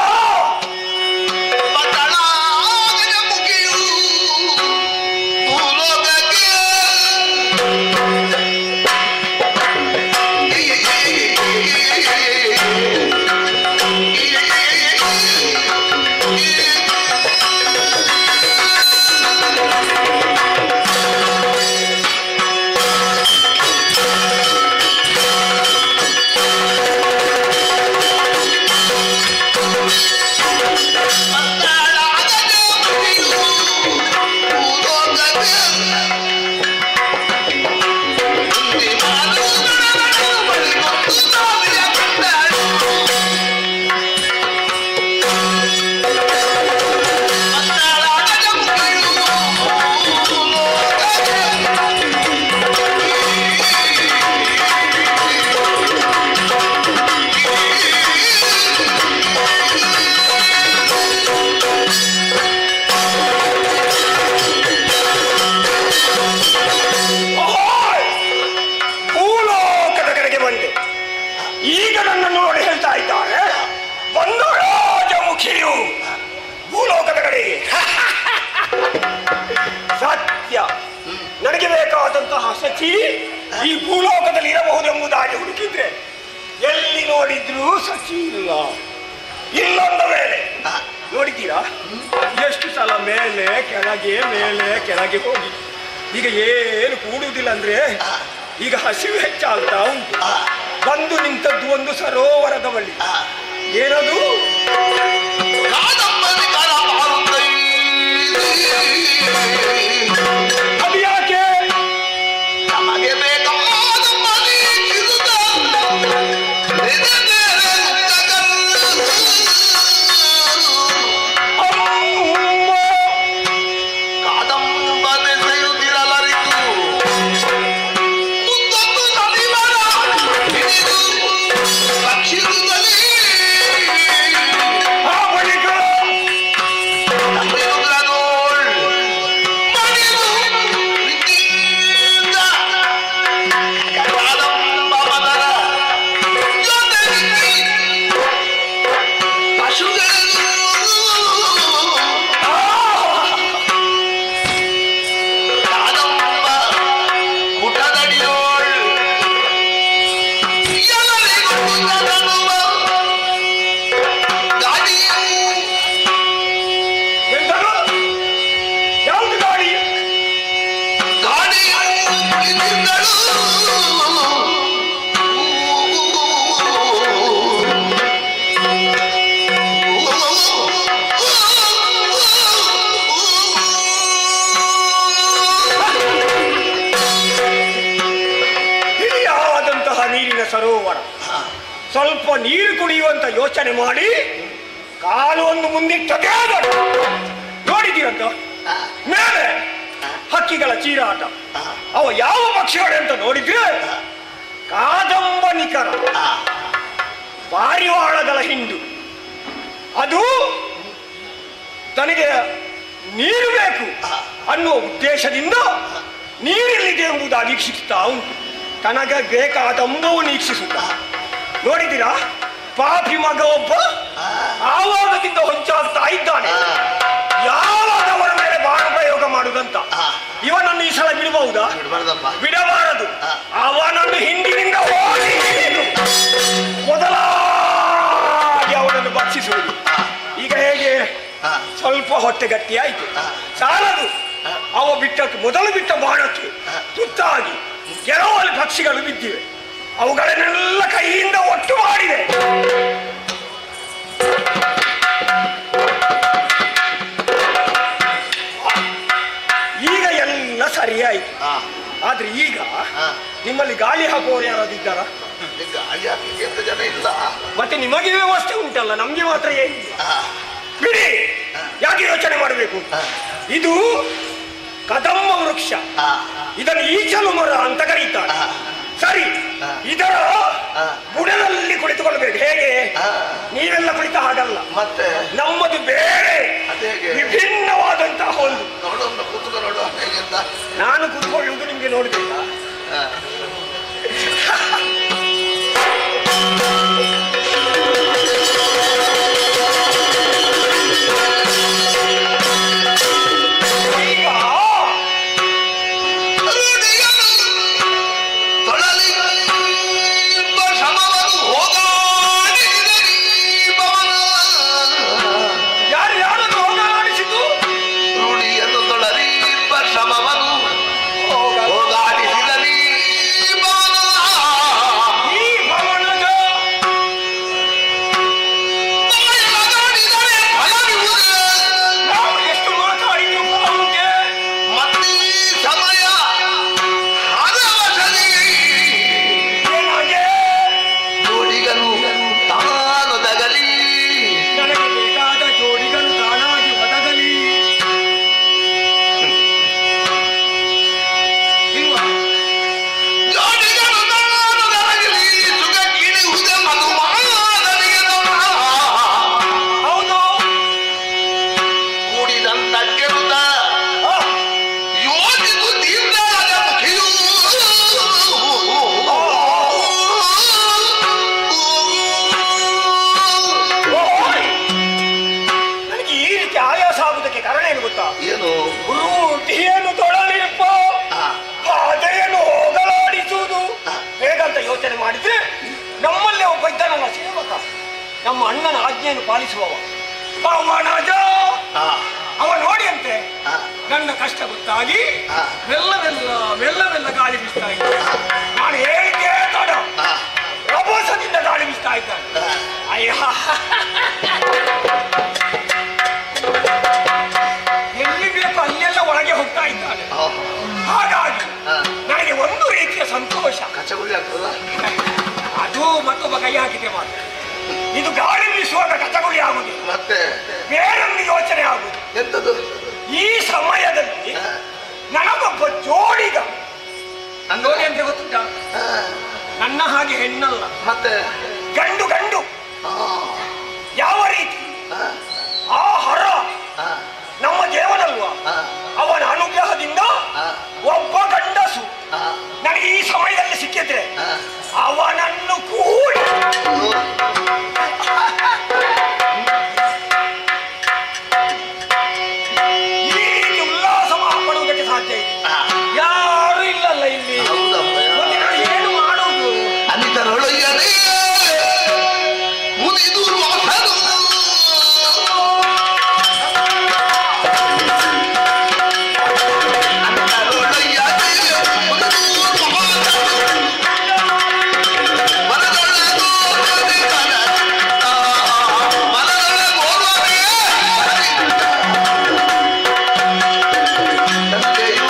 [SPEAKER 6] ನನಗೆ ಬೇಕಾದಂತಹ ಸಚಿ ಈ ಭೂಲೋಕದಲ್ಲಿ ಇರಬಹುದೆಂಬುದಾಗಿ ಹುಡುಕಿದ್ರೆ ಎಲ್ಲಿ ನೋಡಿದ್ರು ಸಚಿ ಇಲ್ಲ. ಇಲ್ಲೊಂದ ಮೇಲೆ ನೋಡಿದ್ದೀರಾ ಎಷ್ಟು ಸಲ ಮೇಲೆ ಕೆಳಗೆ ಹೋಗಿ ಈಗ ಏನು ಕೂಡುವುದಿಲ್ಲ ಅಂದ್ರೆ ಈಗ ಹಸಿವು ಹೆಚ್ಚಾಗ್ತಾ ಉಂಟು. ಬಂದು ನಿಂತದ್ದು ಒಂದು ಸರೋವರದ ಬಳಿ. ಏನದು? ಅದು ಯಾಕೆ? ಸರೋವರ. ಸ್ವಲ್ಪ ನೀರು ಕುಡಿಯುವಂತ ಯೋಚನೆ ಮಾಡಿ ಕಾಲು ಒಂದು ಮುಂದಿಟ್ಟದೇ ನೋಡಿದೀರಂತ ಮೇಲೆ ಹಕ್ಕಿಗಳ ಚೀರಾಟ. ಅವ ಯಾವ ಪಕ್ಷಿಗಳು ಅಂತ ನೋಡಿದ್ರೆ ಕಾದಂಬನಿಕರ ಪಾರಿವಾಳಗಳ ಹಿಂಡು. ಅದು ತನಗೆ ನೀರು ಬೇಕು ಅನ್ನುವ ಉದ್ದೇಶದಿಂದ ನೀರಿಲ್ಲಿದೆ ಎಂಬುದಾಗಿ ವೀಕ್ಷಿಸುತ್ತಾ ಉಂಟು. ತನಗೆ ಬೇಕಾದ ಅಂಬವನ್ನು ವೀಕ್ಷಿಸುತ್ತ ನೋಡಿದ್ದೀರಾ? ಪಾಪಿ ಮಗ ಒಬ್ಬ ಆವಾಗದಿಂದ ಹೊಂಚಾಗ್ತಾ ಇದ್ದಾನೆ. ಯಾವಾಗ ಅವರ ಮೇಲೆ ಬಾಣ ಪ್ರಯೋಗ ಮಾಡುವುದಂತ. ಇವನನ್ನು ಈ ಸಲ ಬಿಡಬಹುದಾ? ಬಿಡಬಾರದು. ಅವನನ್ನು ಹಿಂದಿನಿಂದ ಹೋಗಿ ಮೊದಲಾಗಿ ಅವನನ್ನು ಭಕ್ಷಿಸುವುದು. ಈಗ ಹೇಗೆ ಸ್ವಲ್ಪ
[SPEAKER 3] ಮತ್ತೆ ಗಟ್ಟಿಯಾಯಿತು. ಸಾಲದು, ಅವ ಬಿಟ್ಟಕ್ಕೆ ಮೊದಲು ಬಿಟ್ಟ ಬಾಣಕ್ಕೆ ತುತ್ತಾಗಿ ಕೆಲವು ಪಕ್ಷಿಗಳು ಬಿದ್ದಿವೆ. ಅವುಗಳನ್ನೆಲ್ಲ ಕೈಯಿಂದ ಒಟ್ಟು ಮಾಡಿದೆ. ಈಗ ಎಲ್ಲ ಸರಿಯಾಯಿತು. ಆದ್ರೆ ಈಗ ನಿಮ್ಮಲ್ಲಿ ಗಾಳಿ ಹಾಕುವವರು ಯಾರಾದ್ರೂ ಇದ್ದಾರ?
[SPEAKER 7] ಗಾಳಿ ಹಾಕಲಿಕ್ಕೆ ಅಂತ ಜನ ಇಲ್ಲ.
[SPEAKER 3] ಮತ್ತೆ ನಿಮಗೆ ವ್ಯವಸ್ಥೆ ಉಂಟಲ್ಲ, ನಮ್ಗೆ ಮಾತ್ರ ಏನಿಲ್ಲ. ಬಿಡಿ, ಯಾಕೆ ಯೋಚನೆ ಮಾಡಬೇಕು? ಇದು ಕದಂಬ ವೃಕ್ಷ, ಇದನ್ನು ಈಚಲು ಮರ ಅಂತ ಕರೀತಾರೆ. ಸರಿ, ಇದರ ಬುಡದಲ್ಲಿ ಕುಳಿತುಕೊಳ್ಬೇಕು. ಹೇಗೆ? ನೀವೆಲ್ಲ ಕುಳಿತ ಹಾಗಲ್ಲ,
[SPEAKER 7] ಮತ್ತೆ
[SPEAKER 3] ನಮ್ಮದು ಬೇರೆ ವಿಭಿನ್ನವಾದಂತಹ ಒಂದು.
[SPEAKER 7] ನೋಡೋಣ, ಕೂತ್ಕೊ ನೋಡುವ ಹೇಗೆ ಅಂತ.
[SPEAKER 3] ನಾನು ಕೂತ್ಕೊಳ್ಳುವುದು ನಿಮ್ಗೆ ನೋಡ್ಬೇಕ?
[SPEAKER 7] ಏನು
[SPEAKER 3] ರೂಟಿಯನ್ನು ತೊಳಲಿಪ್ಪ, ಪಾದೆಯನ್ನು ಹೋಗಲಾಡಿಸುವುದು ಹೇಗಂತ ಯೋಚನೆ ಮಾಡಿದ್ರೆ, ನಮ್ಮಲ್ಲೇ ಒಬ್ಬ ಇದ್ದಾನಲ್ಲ ಸೇವಕ, ನಮ್ಮ ಅಣ್ಣನ ಆಜ್ಞೆಯನ್ನು ಪಾಲಿಸುವವ ಪವನಜ. ಅವ ನೋಡಿ ಅಂತೆ ನನ್ನ ಕಷ್ಟ ಗೊತ್ತಾಗಿ ಮೆಲ್ಲ ಮೆಲ್ಲ ಮೆಲ್ಲ ಮೆಲ್ಲ ಗಾಳಿ ಬೀಸ್ತಾ ಇದ್ದೆ. ನಾನು ಹೇಳಿದ್ದೆ ತಡ, ರಭಸದಿಂದ ಗಾಳಿ ಬೀಸ್ತಾ ಇದ್ದಾನೆ. ಅಯ್ಯ, ಎಲ್ಲಿ ಬೇಕು ಅಲ್ಲೆಲ್ಲ ಒಳಗೆ ಹೋಗ್ತಾ ಇದ್ದಾನೆ. ಹಾಗಾಗಿ ನನಗೆ ಒಂದು ರೀತಿಯ ಸಂತೋಷ.
[SPEAKER 7] ಕಚಗುಳಿ ಆಗ್ತದ
[SPEAKER 3] ಅದು ಮತ್ತೊಬ್ಬ ಕೈ ಹಾಕಿದೆ ಮಾತ್ರ. ಇದು ಗಾಳಿ ಬೀಸುವಾಗ ಕಚಗುಳಿ ಆಗುದು,
[SPEAKER 7] ಮತ್ತೆ
[SPEAKER 3] ಬೇರೊಂದು ಯೋಚನೆ ಆಗುದು.
[SPEAKER 7] ಎಂತದು?
[SPEAKER 3] ಈ ಸಮಯದಲ್ಲಿ ನನಗೊಬ್ಬ ಜೋಡಿಗ, ನೋಡಿ ಅಂತ ಗೊತ್ತುಂಟ, ನನ್ನ ಹಾಗೆ ಹೆಣ್ಣಲ್ಲ,
[SPEAKER 7] ಮತ್ತೆ
[SPEAKER 3] ಗಂಡು ಗಂಡು. ಯಾವ ರೀತಿ? ಆ ಹರ ನಮ್ಮ ದೇವನಲ್ವಾ, ಅವನ ಅನುಗ್ರಹದಿಂದ ಒಬ್ಬ ಗಂಡಸು ನನಗೆ ಈ ಸಮಯದಲ್ಲಿ ಸಿಕ್ಕಿದ್ರೆ ಅವನನ್ನು ಕೂಡಿ ಈ ರೀತಿ ಉಲ್ಲಾಸ ಮಾಡುವುದಕ್ಕೆ ಸಾಧ್ಯ ಇದೆ. ಯಾರು ಇಲ್ಲಲ್ಲ ಇಲ್ಲಿ. ಮತ್ತೆ ನಾನು ಏನು ಮಾಡುವುದು?
[SPEAKER 7] ಅನಿತರೊಳಗಡೆ ಮುನಿದು ರೋಷನು
[SPEAKER 6] ತಂದೆಯು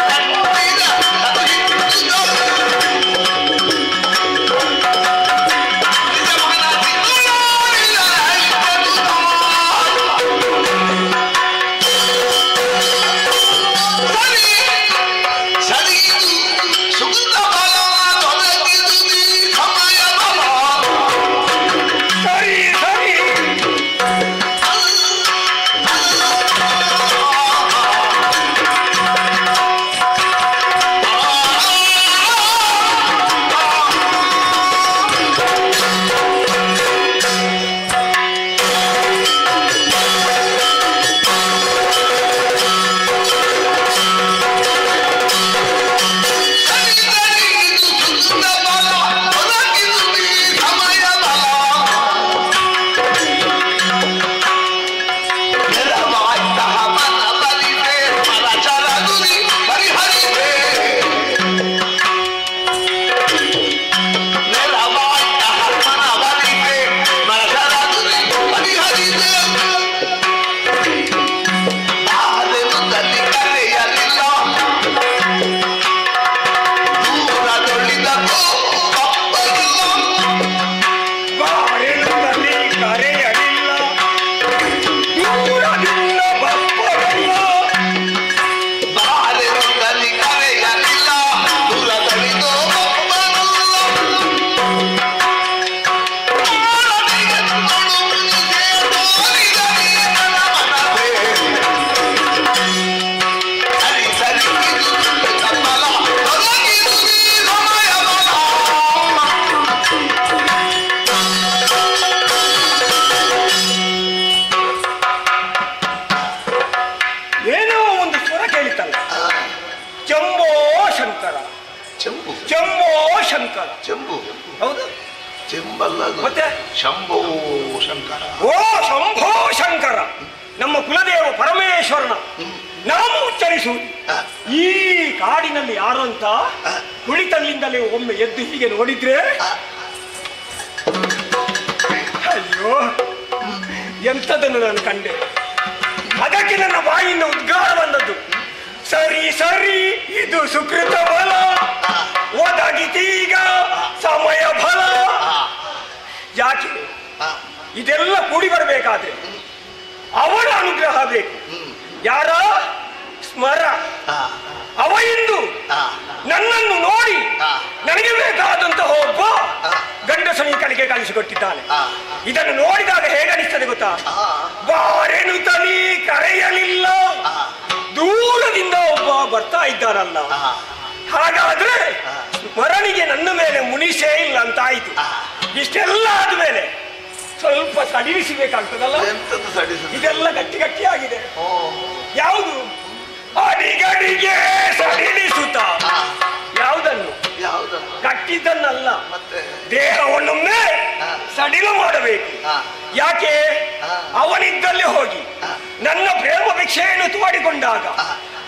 [SPEAKER 3] ಶಂಕರ.
[SPEAKER 6] ಚೆಂಬು
[SPEAKER 3] ಹೌದು,
[SPEAKER 6] ಚೆಂಬಲ್ಲ ಅದು.
[SPEAKER 3] ಮತ್ತೆ
[SPEAKER 6] ಶಂಭೋ ಶಂಕರ.
[SPEAKER 3] ಓ ಶಂಭೋ ಶಂಕರ, ನಮ್ಮ ಕುಲದೇವ ಪರಮೇಶ್ವರನ ನಾಮ ಉಚ್ಚರಿಸುವುದು. ಈ ಕಾಡಿನಲ್ಲಿ ಯಾರು ಅಂತ ಕುಳಿತಲ್ಲಿಂದಲೇ ಒಮ್ಮೆ ಎದ್ದು ಹೀಗೆ ನೋಡಿದ್ರೆ, ಅಯ್ಯೋ ಎಂಥದನ್ನು ನಾನು ಕಂಡೆ. ಅದಕ್ಕೆ ನನ್ನ ಬಾಯಿಂದ ಉದ್ಗಾರ ಬಂದದ್ದು, ಸರಿ ಸರಿ ಇದು ಸುಕೃತ ಬಲ, ಒದಗಿತೀಗ ಸಮಯ ಫಲ. ಯಾಕೆ ಇದೆಲ್ಲ ಕೂಡಿ ಬರಬೇಕಾದ್ರೆ ಅವನ ಅನುಗ್ರಹ ಬೇಕು. ಯಾರ ಸ್ಮರ ಅವ ಇಂದು ನನ್ನನ್ನು ನೋಡಿ ನನಗೆ ಬೇಕಾದಂತಹ ಒಬ್ಬ ಗಂಡಸನಿ ಕಲಿಕೆ ಕಲಿಸಿಕೊಟ್ಟಿದ್ದಾನೆ. ಇದನ್ನು ನೋಡಿದಾಗ ಹೇಗನಿಸ್ತದೆ ಗೊತ್ತಾ? ಬಾರೆನು ತನಿ ಕರೆಯಲಿಲ್ಲ, ದೂರದಿಂದ ಒಬ್ಬ ಬರ್ತಾ ಇದ್ದಾನಲ್ಲ. ಹಾಗಾದ್ರೆ ಸ್ಮರಣಿಗೆ ನನ್ನ ಮೇಲೆ ಮುನಿಸೇ ಇಲ್ಲ ಅಂತಾಯ್ತು. ಇಷ್ಟೆಲ್ಲ ಆದ್ಮೇಲೆ ಸ್ವಲ್ಪ ಸಡಿಲಿಸಬೇಕಾಗ್ತದಲ್ಲ. ಇದೆಲ್ಲ ಗಟ್ಟಿ ಗಟ್ಟಿಯಾಗಿದೆ. ಯಾವುದು? ಅಡಿಗಡಿಗೆ ಸಡಿಲಿಸುತ್ತ. ಯಾವುದನ್ನು? ಕಟ್ಟಿದ್ದನ್ನಲ್ಲ, ದೇಹವನ್ನೊಮ್ಮೆ ಸಡಿಲು ಮಾಡಬೇಕು. ಯಾಕೆ? ಅವನಿದ್ದಲ್ಲಿ ಹೋಗಿ ನನ್ನ ಪ್ರೇಮ ಭಿಕ್ಷೆಯನ್ನು ತೋಡಿಕೊಂಡಾಗ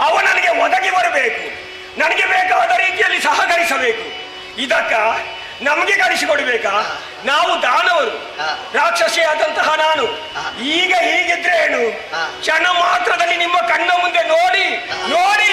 [SPEAKER 3] ಅವ ನನಗೆ ಒದಗಿ ಬರಬೇಕು, ನನಗೆ ಬೇಕಾದ ರೀತಿಯಲ್ಲಿ ಸಹಕರಿಸಬೇಕು. ಇದಕ್ಕ ನಮಗೆ ಕಲಿಸಿಕೊಡ್ಬೇಕಾ? ನಾವು ದಾನವರು, ರಾಕ್ಷಸಿಯಾದಂತಹ ನಾನು. ಈಗ ಹೀಗಿದ್ರೆ ಏನು? ಕ್ಷಣ ಮಾತ್ರದಲ್ಲಿ ನಿಮ್ಮ ಕಣ್ಣ ಮುಂದೆ ನೋಡಿ ನೋಡಿ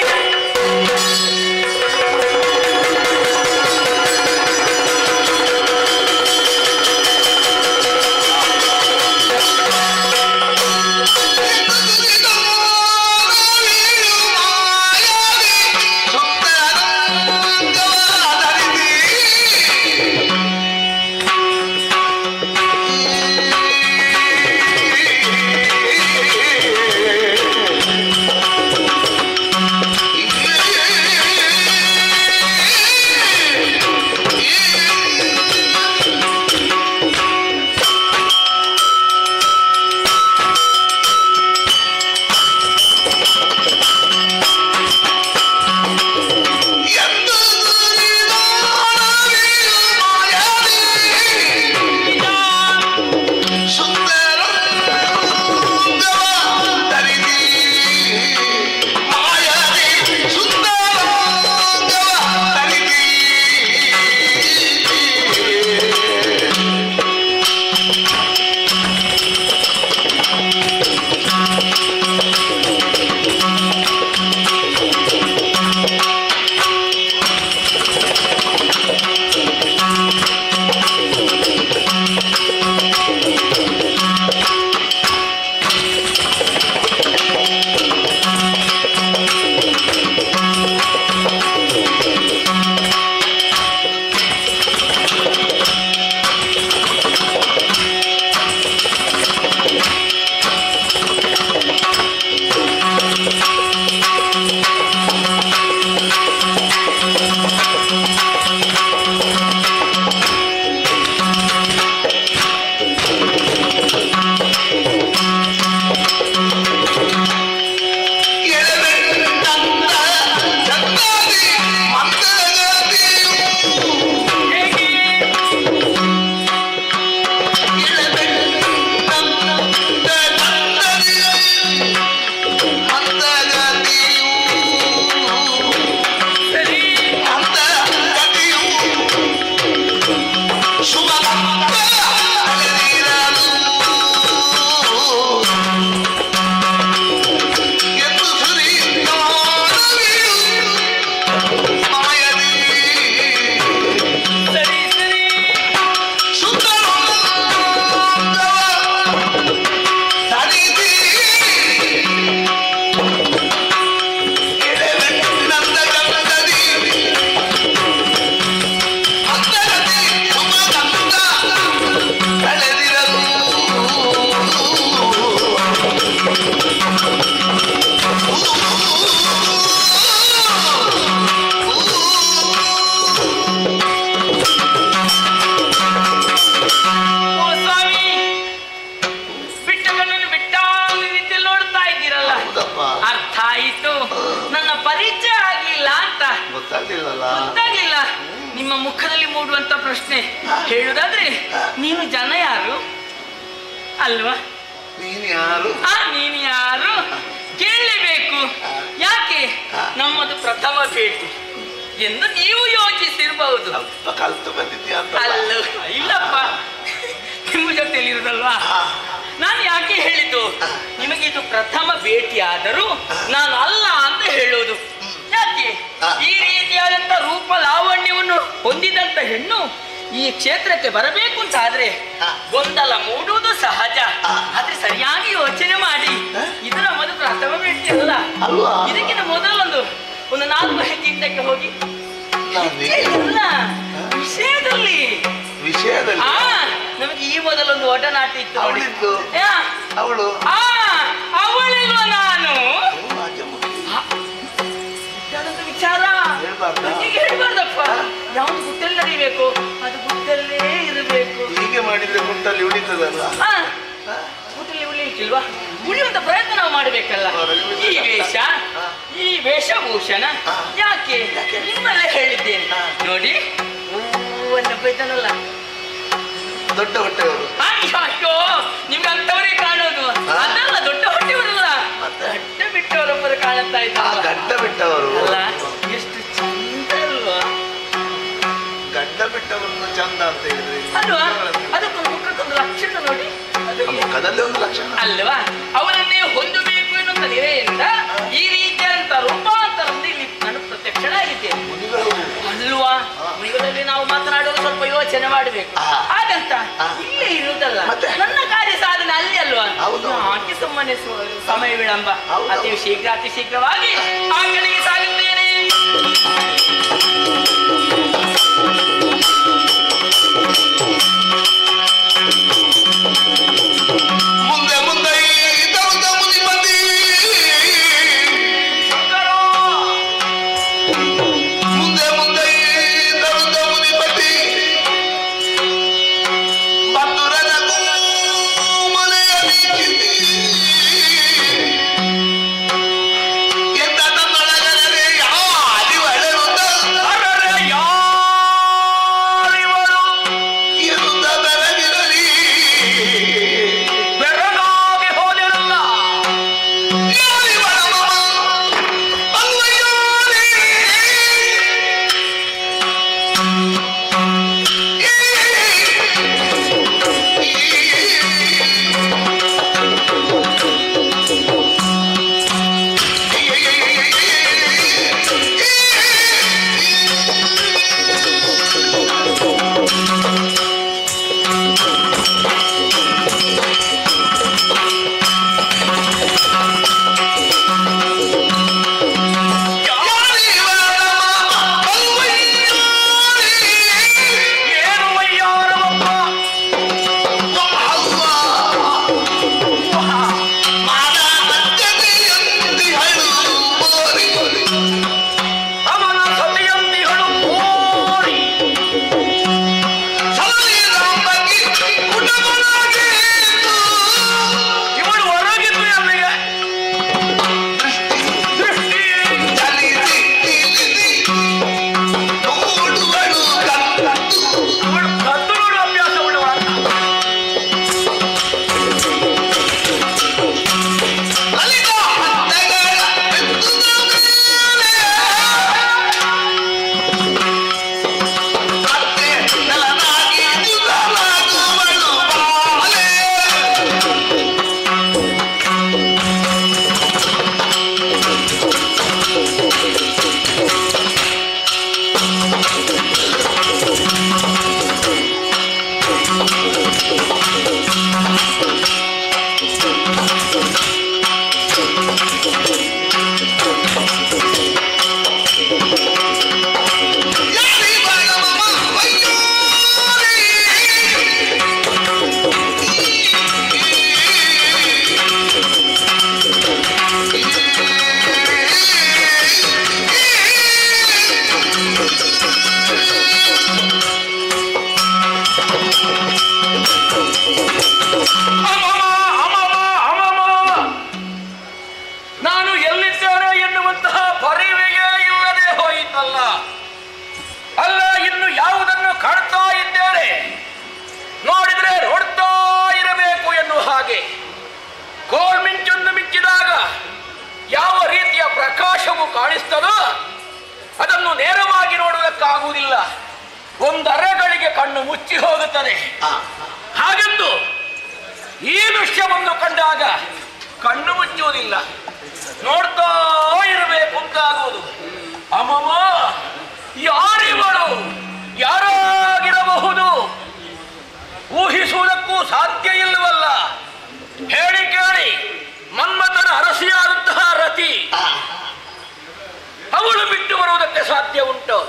[SPEAKER 10] ಅರ್ಥ ಆಯ್ತು. ನನ್ನ ಪರಿಚಯ ಆಗಿಲ್ಲ ಅಂತ
[SPEAKER 6] ಗೊತ್ತಾಗ್ಲಿಲ್ಲ.
[SPEAKER 10] ನಿಮ್ಮ ಮುಖದಲ್ಲಿ ಮೂಡುವಂತ ಪ್ರಶ್ನೆ ಹೇಳುದಾದ್ರೆ ನೀನು ಜನ ಯಾರು ಅಲ್ವಾ?
[SPEAKER 7] ನೀನು ಯಾರು?
[SPEAKER 10] ನೀನು ಯಾರು ಕೇಳಲೇಬೇಕು. ಯಾಕೆ ನಮ್ಮದು ಪ್ರಥಮ ಭೇಟಿ ಎಂದು ನೀವು ಯೋಚಿಸಿರಬಹುದು.
[SPEAKER 7] ಸ್ವಲ್ಪ ಕಲ್ತು ಬಂದಿದ್ಯಾ ಅಂತ?
[SPEAKER 10] ಅಲ್ಲ, ಇಲ್ಲಪ್ಪ, ನಿಮ್ಮ ಜೊತೆಲಿ ಇರುದಲ್ವಾ. ನಾನು ಯಾಕೆ ಹೇಳಿದ್ದು, ನಿಮಗೆ ಇದು ಪ್ರಥಮ ಭೇಟಿ ಆದರೂ ನಾನು ಅಲ್ಲ ಅಂತ ಹೇಳೋದು. ಯಾಕೆ ಈ ರೀತಿಯಾದಂತ ರೂಪ ಲಾವಣ್ಯವನ್ನು ಹೊಂದಿದಂತ ಹೆಣ್ಣು ಈ ಕ್ಷೇತ್ರಕ್ಕೆ ಬರಬೇಕು ಅಂತ ಆದ್ರೆ ಗೊಂದಲ ಮೂಡುವುದು ಸಹಜ. ಆದ್ರೆ ಸರಿಯಾಗಿ ಯೋಚನೆ ಮಾಡಿ, ಇದು ನಮ್ಮದು ಪ್ರಥಮ ಭೇಟಿ ಅಲ್ಲ. ಇದಕ್ಕಿಂತ ಮೊದಲೊಂದು 4 ಹೆಜ್ಜೆ ಹಿಂದಕ್ಕೆ ಹೋಗಿ ಇಲ್ಲ ವಿಷಯದಲ್ಲಿ ನಮಗೆ ಈ ಮೊದಲೊಂದು ಒಡನಾಟ ಇತ್ತು ನೋಡಿ. ಅವಳಿಲ್ವ ನಾನು ವಿಚಾರ ಈಗ ಹೇಳ್ಬಾರ್ದಪ್ಪ. ಯಾವ್ದು ಗುಟ್ಟಲ್ಲಿ ನಡೀಬೇಕು ಅದು ಗುಟ್ಟಲ್ಲೇ ಇರಬೇಕು.
[SPEAKER 7] ಹೀಗೆ ಮಾಡಿದ್ರೆ ಗುಟ್ಟಲ್ಲಿ ಉಳಿತದಲ್ಲ.
[SPEAKER 10] ಗುಟ್ಟಲ್ಲಿ ಉಳಿಲಿಕ್ಕಿಲ್ವಾ? ಉಳಿಯುವಂತ ಪ್ರಯತ್ನ ನಾವು ಮಾಡ್ಬೇಕಲ್ಲ. ಈ ವೇಷಭೂಷಣ ಯಾಕೆ ನಿಮ್ಮಲ್ಲೇ ಹೇಳಿದ್ದೇನೆ ನೋಡಿ. ಬೈತಾನಲ್ಲ
[SPEAKER 7] ದೊಡ್ಡ ಹೊಟ್ಟೆಯವರು.
[SPEAKER 10] ಅಯ್ಯೋ ನಿಮ್ಗೆ ಅಂತವರೇ ಕಾಣೋದು. ಅದಲ್ಲ, ದೊಡ್ಡ ಹೊಟ್ಟೆಯವರಲ್ಲ, ಗಡ್ಡ ಬಿಟ್ಟವರೊಬ್ಬರು ಕಾಣುತ್ತಾ ಇದ್ದಾರೆ.
[SPEAKER 7] ಗಡ್ಡ ಬಿಟ್ಟವರು
[SPEAKER 10] ಅಲ್ಲ, ಎಷ್ಟು ಚಂದ ಅಲ್ವಾ?
[SPEAKER 7] ಗಡ್ಡ ಬಿಟ್ಟವರನ್ನು ಚಂದ ಅಂತ ಹೇಳಿದ್ರೆ
[SPEAKER 10] ಅಲ್ವಾ? ಅದಕ್ಕೊಂದು ಮುಖಕ್ಕೊಂದು ಲಕ್ಷಣ ನೋಡಿ.
[SPEAKER 7] ಮುಖದಲ್ಲಿ ಒಂದು ಲಕ್ಷಣ
[SPEAKER 10] ಅಲ್ವಾ? ಅವನನ್ನೇ ಹೊಂದಬೇಕು ಎನ್ನುವಂತ ನೆರೆಯಿಂದ ಈ ರೀತಿಯಾದಂತ ರೂಪಾಂತರದಿಂದ ಇಲ್ಲಿ ನಾನು ಪ್ರತ್ಯಕ್ಷನಾಗಿದ್ದೇನೆ ಅಲ್ವಾ? ಮುನಿಗಳಲ್ಲಿ ನಾವು ಮಾತನಾಡುವ ಸ್ವಲ್ಪ ಯೋಚನೆ ಮಾಡಬೇಕು. ಹಾಗಂತ ಇಲ್ಲೇ ಇರುವುದಲ್ಲ, ನನ್ನ ಕಾರ್ಯ ಸಾಧನೆ ಅಲ್ಲಿ ಅಲ್ವಾ? ಯಾಕೆ ಸುಮ್ಮನೆ ಸಮಯ ವಿಳಂಬ? ಅತಿ ಶೀಘ್ರವಾಗಿ ಆ ಕಡೆಗೆ ಸಾಗುತ್ತೇನೆ.
[SPEAKER 7] ಎಂತ
[SPEAKER 3] ಕಾಣಿಸ್ತದೋ ಅದನ್ನು ನೇರವಾಗಿ ನೋಡುವುದಕ್ಕಾಗುವುದಿಲ್ಲ. ಒಂದರೆಗಳಿಗೆ ಕಣ್ಣು ಮುಚ್ಚಿ ಹೋಗುತ್ತದೆ. ಹಾಗೆಂದು ಈ ದೃಶ್ಯವನ್ನು ಕಂಡಾಗ ಕಣ್ಣು ಮುಚ್ಚುವುದಿಲ್ಲ, ನೋಡ್ತಾ ಇರಬೇಕು ಅಂತಾಗುವುದು. ಅಮ್ಮಮ್ಮ, ಯಾರಿವಳು? ಯಾರಾಗಿರಬಹುದು? ಊಹಿಸುವುದಕ್ಕೂ ಸಾಧ್ಯ ಇಲ್ಲವಲ್ಲ. ಹೇಳಿ ಕೇಳಿ, ಮನ್ಮಥನ ಅರಸಿಯಾದಂತಹ ರತಿ, ಅವಳು ಬಿಟ್ಟು ಬರುವುದಕ್ಕೆ ಸಾಧ್ಯ ಉಂಟು?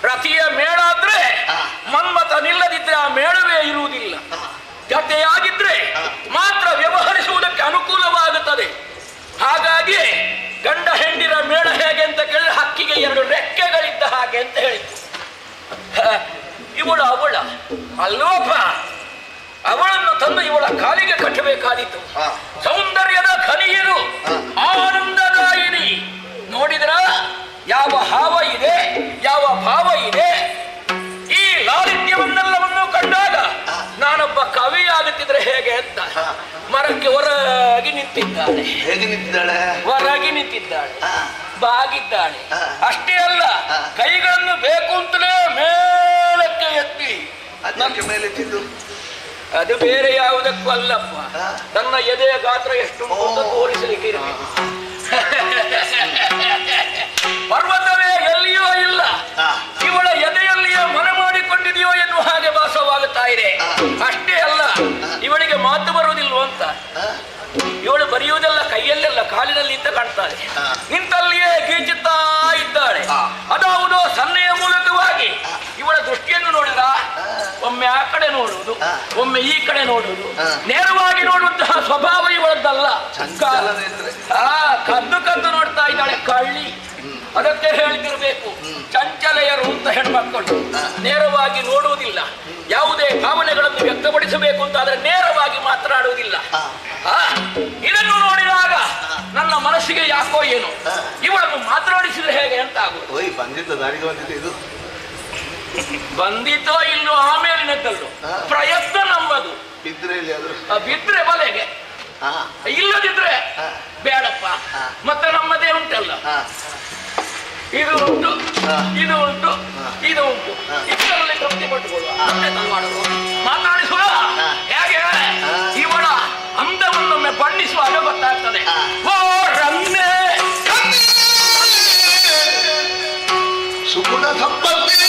[SPEAKER 3] ರತಿಯ ಮೇಳ ಆದ್ರೆ ಮನ್ಮಥ ನಿಲ್ಲದಿದ್ರೆ ಆ ಮೇಳವೇ ಇರುವುದಿಲ್ಲ. ಜತೆಯಾಗಿದ್ರೆ ಮಾತ್ರ ವ್ಯವಹರಿಸುವುದಕ್ಕೆ ಅನುಕೂಲವಾಗುತ್ತದೆ. ಹಾಗಾಗಿ ಗಂಡ ಹೆಂಡಿರ ಮೇಳ ಹೇಗೆ ಅಂತ ಕೇಳಿದ್ರೆ ಹಕ್ಕಿಗೆ 2 ರೆಕ್ಕೆಗಳಿದ್ದ ಹಾಗೆ ಅಂತ ಹೇಳಿದ್ರು. ಇವಳು ಅವಳ ಅಲ್ಲೋಪ, ಅವಳನ್ನು ತಂದು ಇವಳ ಕಾಲಿಗೆ ಕಟ್ಟಬೇಕಾದೀತು. ಸೌಂದರ್ಯದ ಖನಿಯರು, ಆನಂದದಾಯಿನಿ. ನೋಡಿದ್ರ ಯಾವ ಹಾವ ಇದೆ, ಯಾವ ಭಾವ ಇದೆ. ಈ ಲಾಲಿತ್ಯವನ್ನೆಲ್ಲವನ್ನು ಕಂಡಾಗ ನಾನೊಬ್ಬ ಕವಿ ಆಗುತ್ತಿದ್ರೆ ಹೇಗೆ ಅಂತ ಮರಕ್ಕೆ ಹೊರಗಿ ನಿಂತಿದ್ದಾಳೆ.
[SPEAKER 7] ಹೇಗೆ ನಿಂತಿದ್ದಾಳೆ?
[SPEAKER 3] ಹೊರಗಿ ನಿಂತಿದ್ದಾಳೆ, ಬಾಗಿದ್ದಾಳೆ. ಅಷ್ಟೇ ಅಲ್ಲ, ಕೈಗಳನ್ನು ಬೇಕು ಅಂತಲೇ ಮೇಲಕ್ಕೆ ಎತ್ತಿ.
[SPEAKER 7] ಅದಕ್ಕೆ ಮೇಲೆ ತಿಂದು
[SPEAKER 3] ಅದು ಬೇರೆ ಯಾವುದಕ್ಕೂ ಅಲ್ಲಪ್ಪ, ನನ್ನ ಎದೆಯ ಗಾತ್ರ ಎಷ್ಟು ಅಂತ ತೋರಿಸಲಿಕ್ಕೆ ಇರಬೇಕು. ಪರ್ವತವೇ ಎಲ್ಲಿಯೋ ಇಲ್ಲ, ಇವಳ ಎದೆಯಲ್ಲಿಯೇ ಮನೆ ಮಾಡಿಕೊಂಡಿದೆಯೋ ಎನ್ನುವ ಹಾಗೆ ಭಾಸವಾಗುತ್ತಾ ಇದೆ. ಅಷ್ಟೇ ಅಲ್ಲ, ಇವಳಿಗೆ ಮಾತು ಬರುವುದಿಲ್ವ ಅಂತ. ಇವಳು ಬರೆಯುವುದೆಲ್ಲ ಕೈಯಲ್ಲೆಲ್ಲ ಕಾಲಿನಲ್ಲಿ ಅಂತ ಕಾಣ್ತಾಳೆ. ನಿಂತಲ್ಲಿಯೇ ಗೀಚುತ್ತಾ ಇದ್ದಾಳೆ. ಅದಾವುದೋ ಸನ್ನೆಯ ಮೂಲಕವಾಗಿ ಇವಳ ದೃಷ್ಟಿಯನ್ನು ನೋಡಿದ್ರ ಒಮ್ಮೆ ಆ ಕಡೆ ನೋಡುವುದು, ಒಮ್ಮೆ ಈ ಕಡೆ ನೋಡುವುದು, ನೇರವಾಗಿ ನೋಡುವಂತಹ ಸ್ವಭಾವ ಇವಳದ್ದಲ್ಲ. ಕದ್ದು ಕದ್ದು ನೋಡ್ತಾ ಇದ್ದಾಳೆ ಕಳ್ಳಿ. ಅದಕ್ಕೆ ಹೇಳ್ತಿರ್ಬೇಕು, ಚಂಚಲೆಯರು ಅಂತ ಹೆಣ್ಮಕ್ಕಳು ನೇರವಾಗಿ ನೋಡುವುದಿಲ್ಲ. ಯಾವುದೇ ಭಾವನೆಗಳನ್ನು ವ್ಯಕ್ತಪಡಿಸಬೇಕು ಅಂತಾದ್ರೆ ನೇರವಾಗಿ ಮಾತನಾಡುವುದಿಲ್ಲ. ಇದನ್ನು ನೋಡಿದಾಗ ನನ್ನ ಮನಸ್ಸಿಗೆ ಯಾಕೋ ಏನು ಇವಳನ್ನು ಮಾತನಾಡಿಸಿದ್ರೆ ಹೇಗೆ ಅಂತ ಆಗುವುದು. ಬಂದಿತೋ ಇಲ್ಲೋ ಆಮೇಲಿನದ್ದಲ್ಲೋ ಪ್ರಯತ್ನ ನಮ್ಮದು. ಬಿದ್ರೆ ಬಲೆಗೆ, ಇಲ್ಲದಿದ್ರೆ ಬೇಡಪ್ಪ. ಮತ್ತೆ ನಮ್ಮದೇ ಉಂಟಲ್ಲ, ಇದು ಉಂಟು, ಇದು ಉಂಟು, ಇದು ಉಂಟು, ಇದರಲ್ಲಿ ತೃಪ್ತಿ ಪಟ್ಟುಕೊಳ್ಳುವ ಮಾತನಾಡಿಸುವ ಹೇಗೆ ಇವಳ ಅಂದವನ್ನೊಮ್ಮೆ ಬಣ್ಣಿಸುವಾಗ ಗೊತ್ತಾಗ್ತದೆ. ಓ ರಮ್ಯೆ,
[SPEAKER 7] ಸುಗುಣ ಸಂಪನ್ನೆ,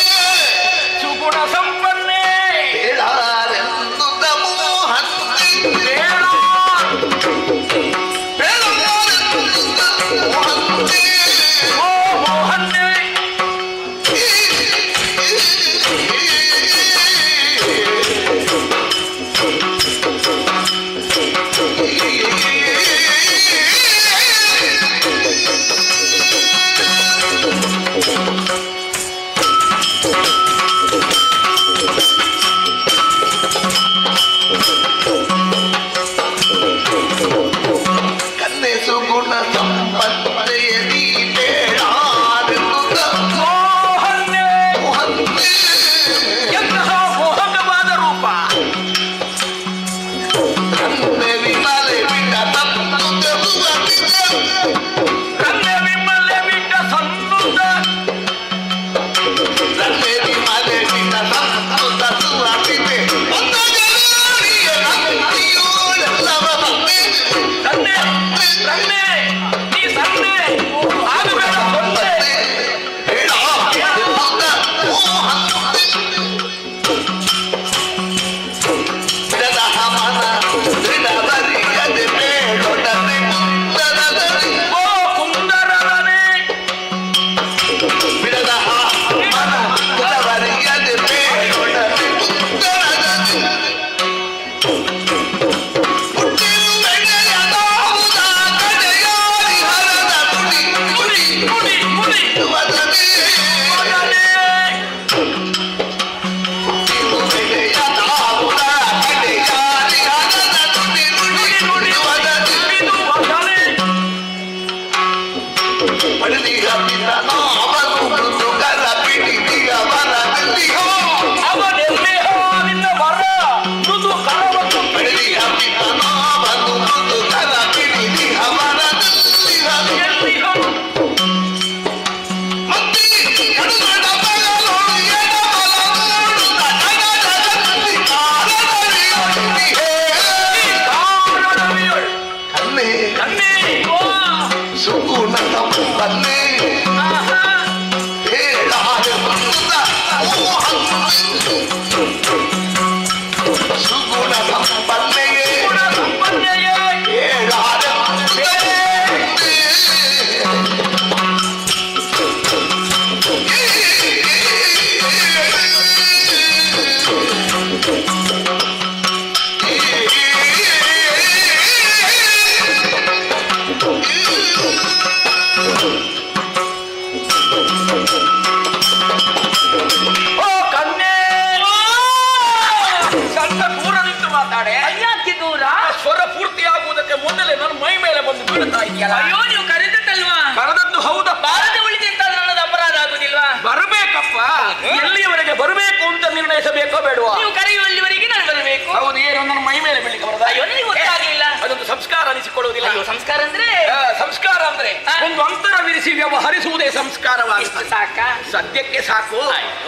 [SPEAKER 3] ಸುಗುಣ ಸಂಪನ್ನೆ, ಓ ಕನ್ಯೆ, ಸ್ವಲ್ಪ ದೂರ ನಿಂತು ಮಾತಾಡೆ.
[SPEAKER 10] ಯಾಕೆ ದೂರ?
[SPEAKER 3] ಸ್ವರ ಪೂರ್ತಿ ಆಗುವುದಕ್ಕೆ ಮೊದಲೇ ನನ್ನ ಮೈ ಮೇಲೆ ಬಂದು ಬೀಳ್ತಾ ಇದೆಯಲ್ಲ.
[SPEAKER 10] ಅಯ್ಯೋ, ನೀವು ಕರೆದದ್ದಲ್ವಾ?
[SPEAKER 3] ಕರೆದದ್ದು ಹೌದಪ್ಪ.
[SPEAKER 10] ಬಾರದೆ ಉಳಿದಿದ್ದ ನನ್ನದು ಅಪರಾಧ ಆಗುದಿಲ್ವಾ?
[SPEAKER 3] ಬರಬೇಕಪ್ಪ. ಎಲ್ಲಿಯವರೆಗೆ ಬರಬೇಕು ಅಂತ ನಿರ್ಣಯಿಸಬೇಕೋ ಬೇಡವಾ?
[SPEAKER 10] ನೀವು ಕರೆಯುವಲ್ಲಿವರೆಗೆ ನಾನು ಬರಬೇಕು.
[SPEAKER 3] ಹೌದು, ಏನು ನನ್ನ ಮೈ ಮೇಲೆ ಬೀಳಿಗೆ ಬರೋದ?
[SPEAKER 10] ಅಯ್ಯೋ, ನನಗೆ ಗೊತ್ತಾಗ್ಲಿಲ್ಲ.
[SPEAKER 3] ಅದೊಂದು ಸಂಸ್ಕಾರ ಅನಿಸಿಕೊಳ್ಳುವುದಿಲ್ಲ.
[SPEAKER 10] ಅಯ್ಯೋ, ಸಂಸ್ಕಾರ ಅಂದ್ರೆ
[SPEAKER 3] ಸಂಸ್ಕಾರ ಅಂದ್ರೆ ಒಂದು ಅಂತರವಿರಿಸಿ ವ್ಯವಹರಿಸುವುದೇ ಸಂಸ್ಕಾರವಾಗುತ್ತೆ.
[SPEAKER 10] ಸಾಕ?
[SPEAKER 3] ಸದ್ಯಕ್ಕೆ ಸಾಕು.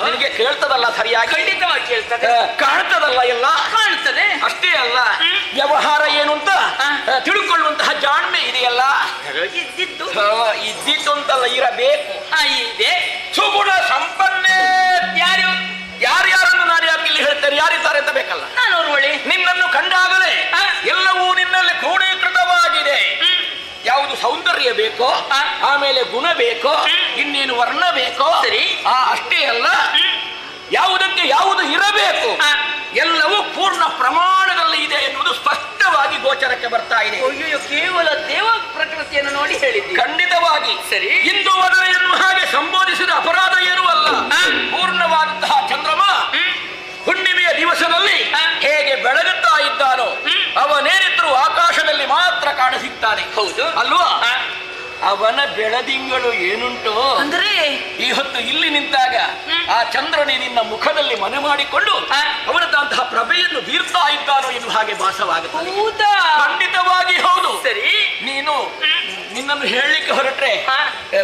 [SPEAKER 3] ನಿನಗೆ ಕೇಳ್ತದಲ್ಲ ಸರಿಯಾಗಿ?
[SPEAKER 10] ಖಂಡಿತವಾಗಿ ಕೇಳ್ತದೆ.
[SPEAKER 3] ಕಾಣ್ತದಲ್ಲ ಎಲ್ಲ?
[SPEAKER 10] ಕಾಣುತ್ತದೆ.
[SPEAKER 3] ಅಷ್ಟೇ ಅಲ್ಲ, ವ್ಯವಹಾರ ಏನು ಅಂತ ತಿಳ್ಕೊಳ್ಳುವಂತಹ ಜಾಣ್ಮೆ ಇದೆಯಲ್ಲ?
[SPEAKER 10] ಇದ್ದಿದ್ದು
[SPEAKER 3] ಇದ್ದಿತ್ತು ಅಂತಲ್ಲ, ಇರಬೇಕು.
[SPEAKER 10] ಇದೆ.
[SPEAKER 3] ಸುಗುಣ ಸಂಪನ್ನೆ. ಯಾರ್ಯಾರನ್ನು ನಾನು ಯಾಕೆ ಇಲ್ಲಿ ಹೇಳ್ತೇನೆ? ಯಾರಿದ್ದಾರೆ ಅಂತ ಬೇಕಲ್ಲ?
[SPEAKER 10] ನಾನು ಒಳ್ಳೆ
[SPEAKER 3] ನಿನ್ನನ್ನು ಕಂಡಾಗಲೇ ಎಲ್ಲವೂ ನಿನ್ನಲ್ಲಿ ಕ್ರೋಢೀಕೃತವಾಗಿದೆ. ಯಾವುದು ಸೌಂದರ್ಯ ಬೇಕೋ, ಆಮೇಲೆ ಗುಣ ಬೇಕೋ, ಇನ್ನೇನು ವರ್ಣ ಬೇಕೋ,
[SPEAKER 10] ಸರಿ.
[SPEAKER 3] ಅಷ್ಟೇ ಅಲ್ಲ, ಯಾವುದಕ್ಕೆ ಯಾವುದು ಇರಬೇಕು ಎಲ್ಲವೂ ಪೂರ್ಣ ಪ್ರಮಾಣದಲ್ಲಿ ಇದೆ ಎನ್ನುವುದು ಸ್ಪಷ್ಟವಾಗಿ ಗೋಚರಕ್ಕೆ ಬರ್ತಾ ಇದೆ.
[SPEAKER 10] ಅಯ್ಯೋ, ಕೇವಲ ದೇವ ಪ್ರಕೃತಿಯನ್ನು ನೋಡಿ ಹೇಳಿದ್ದೆ.
[SPEAKER 3] ಖಂಡಿತವಾಗಿ
[SPEAKER 10] ಸರಿ.
[SPEAKER 3] ಇಂದು ಅದನ್ನು ಹಾಗೆ ಸಂಬೋಧಿಸಿದ ಅಪರಾಧ ಏನೂ ಅಲ್ಲ. ಪೂರ್ಣವಾದಂತಹ ಚಂದ್ರಮ ಹುಣ್ಣಿಮೆಯ ದಿವಸದಲ್ಲಿ ಹೇಗೆ ಬೆಳಗುತ್ತಾ ಇದ್ದಾನೋ ಅವನೇನಿದ್ರು ಆಕಾಶದಲ್ಲಿ ಮಾತ್ರ ಕಾಣಸಿಗ್ತಾನೆ.
[SPEAKER 10] ಹೌದು
[SPEAKER 3] ಅಲ್ವಾ? ಅವನ ಬೆಳದಿಂಗಳು ಏನುಂಟು
[SPEAKER 10] ಅಂದ್ರೆ
[SPEAKER 3] ಈ ಹೊತ್ತು ಇಲ್ಲಿ ನಿಂತಾಗ ಆ ಚಂದ್ರನೇ ನಿನ್ನ ಮುಖದಲ್ಲಿ ಮನೆ ಮಾಡಿಕೊಂಡು ಅವನದಂತಹ ಪ್ರಭೆಯನ್ನು ಬೀರ್ತಾ ಇದ್ದಾನೋ ಎನ್ನುವ ಹಾಗೆ ಭಾಸವಾಗುತ್ತದೆ. ಖಂಡಿತವಾಗಿ ಹೌದು.
[SPEAKER 10] ಸರಿ.
[SPEAKER 3] ನೀನು ನಿನ್ನನ್ನು ಹೇಳಲಿಕ್ಕೆ ಹೊರಟ್ರೆ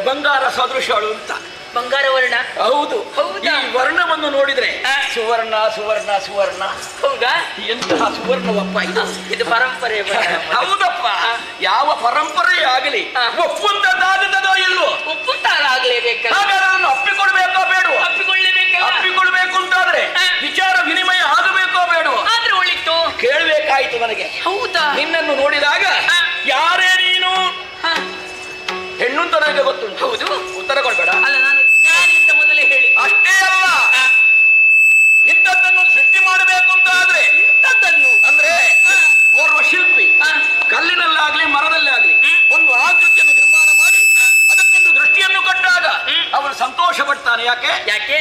[SPEAKER 3] ಬಂಗಾರ ಸದೃಶಳು ಅಂತ.
[SPEAKER 10] ಬಂಗಾರ ವರ್ಣ?
[SPEAKER 3] ಹೌದು. ಈ ವರ್ಣವನ್ನು ನೋಡಿದ್ರೆ ಸುವರ್ಣ ಸುವರ್ಣ ಸುವರ್ಣ.
[SPEAKER 10] ಹೌದಾ?
[SPEAKER 3] ಎಂತಹ ಸುವರ್ಣವಪ್ಪ ಇದು.
[SPEAKER 10] ಇದು ಪರಂಪರೆ.
[SPEAKER 3] ಹೌದಪ್ಪ. ಯಾವ ಪರಂಪರೆ ಆಗಲಿ ಒಪ್ಪುವಂತದ್ದಾಗುತ್ತದೋ ಇಲ್ವೋ?
[SPEAKER 10] ಒಪ್ಪುತ್ತಾಗಲೇಬೇಕಲ್ಲ.
[SPEAKER 3] ಹಾಗಾದ್ರೆ ಅದನ್ನು ಅಪ್ಪಿಕೊಳ್ಬೇಕೋ ಬೇಡವೋ?
[SPEAKER 10] ಅಪ್ಪಿಕೊಳ್ಳೇಬೇಕಲ್ಲ.
[SPEAKER 3] ಅಪ್ಪಿಕೊಳ್ಬೇಕು ಅಂತಾದ್ರೆ ವಿಚಾರ ವಿನಿಮಯ ಆಗಬೇಕೋ ಬೇಡವೋ?
[SPEAKER 10] ಆದ್ರೆ ಒಳಿತು
[SPEAKER 3] ಕೇಳಬೇಕಾಯ್ತು ನನಗೆ.
[SPEAKER 10] ಹೌದಾ?
[SPEAKER 3] ನಿನ್ನನ್ನು ನೋಡಿದಾಗ ಯಾರೇ ನೀನು ಹೆಣ್ಣು ಅಂತ ನನಗೆ ಗೊತ್ತುಂಟು.
[SPEAKER 10] ಹೌದು.
[SPEAKER 3] ಉತ್ತರ ಕೊಡ್ಬೇಡ.
[SPEAKER 10] ಅಲ್ಲ, ನಾನಿಂತ ಮೊದಲೇ ಹೇಳಿ.
[SPEAKER 3] ಅಷ್ಟೇ ಅಲ್ಲ, ಇಂಥದ್ದನ್ನು ಸೃಷ್ಟಿ ಮಾಡಬೇಕು ಅಂತ ಆದ್ರೆ
[SPEAKER 10] ಇಂಥದ್ದನ್ನು
[SPEAKER 3] ಅಂದ್ರೆ ಓರ್ವ ಶಿಲ್ಪಿ ಕಲ್ಲಿನಲ್ಲಾಗ್ಲಿ ಮರದಲ್ಲಾಗ್ಲಿ ಒಂದು ಆಕೃತಿಯನ್ನು ನಿರ್ಮಾಣ ಮಾಡಿ ಅದಕ್ಕೊಂದು ದೃಷ್ಟಿಯನ್ನು ಕೊಟ್ಟಾಗ ಅವನು ಸಂತೋಷ ಪಡ್ತಾನೆ. ಯಾಕೆ?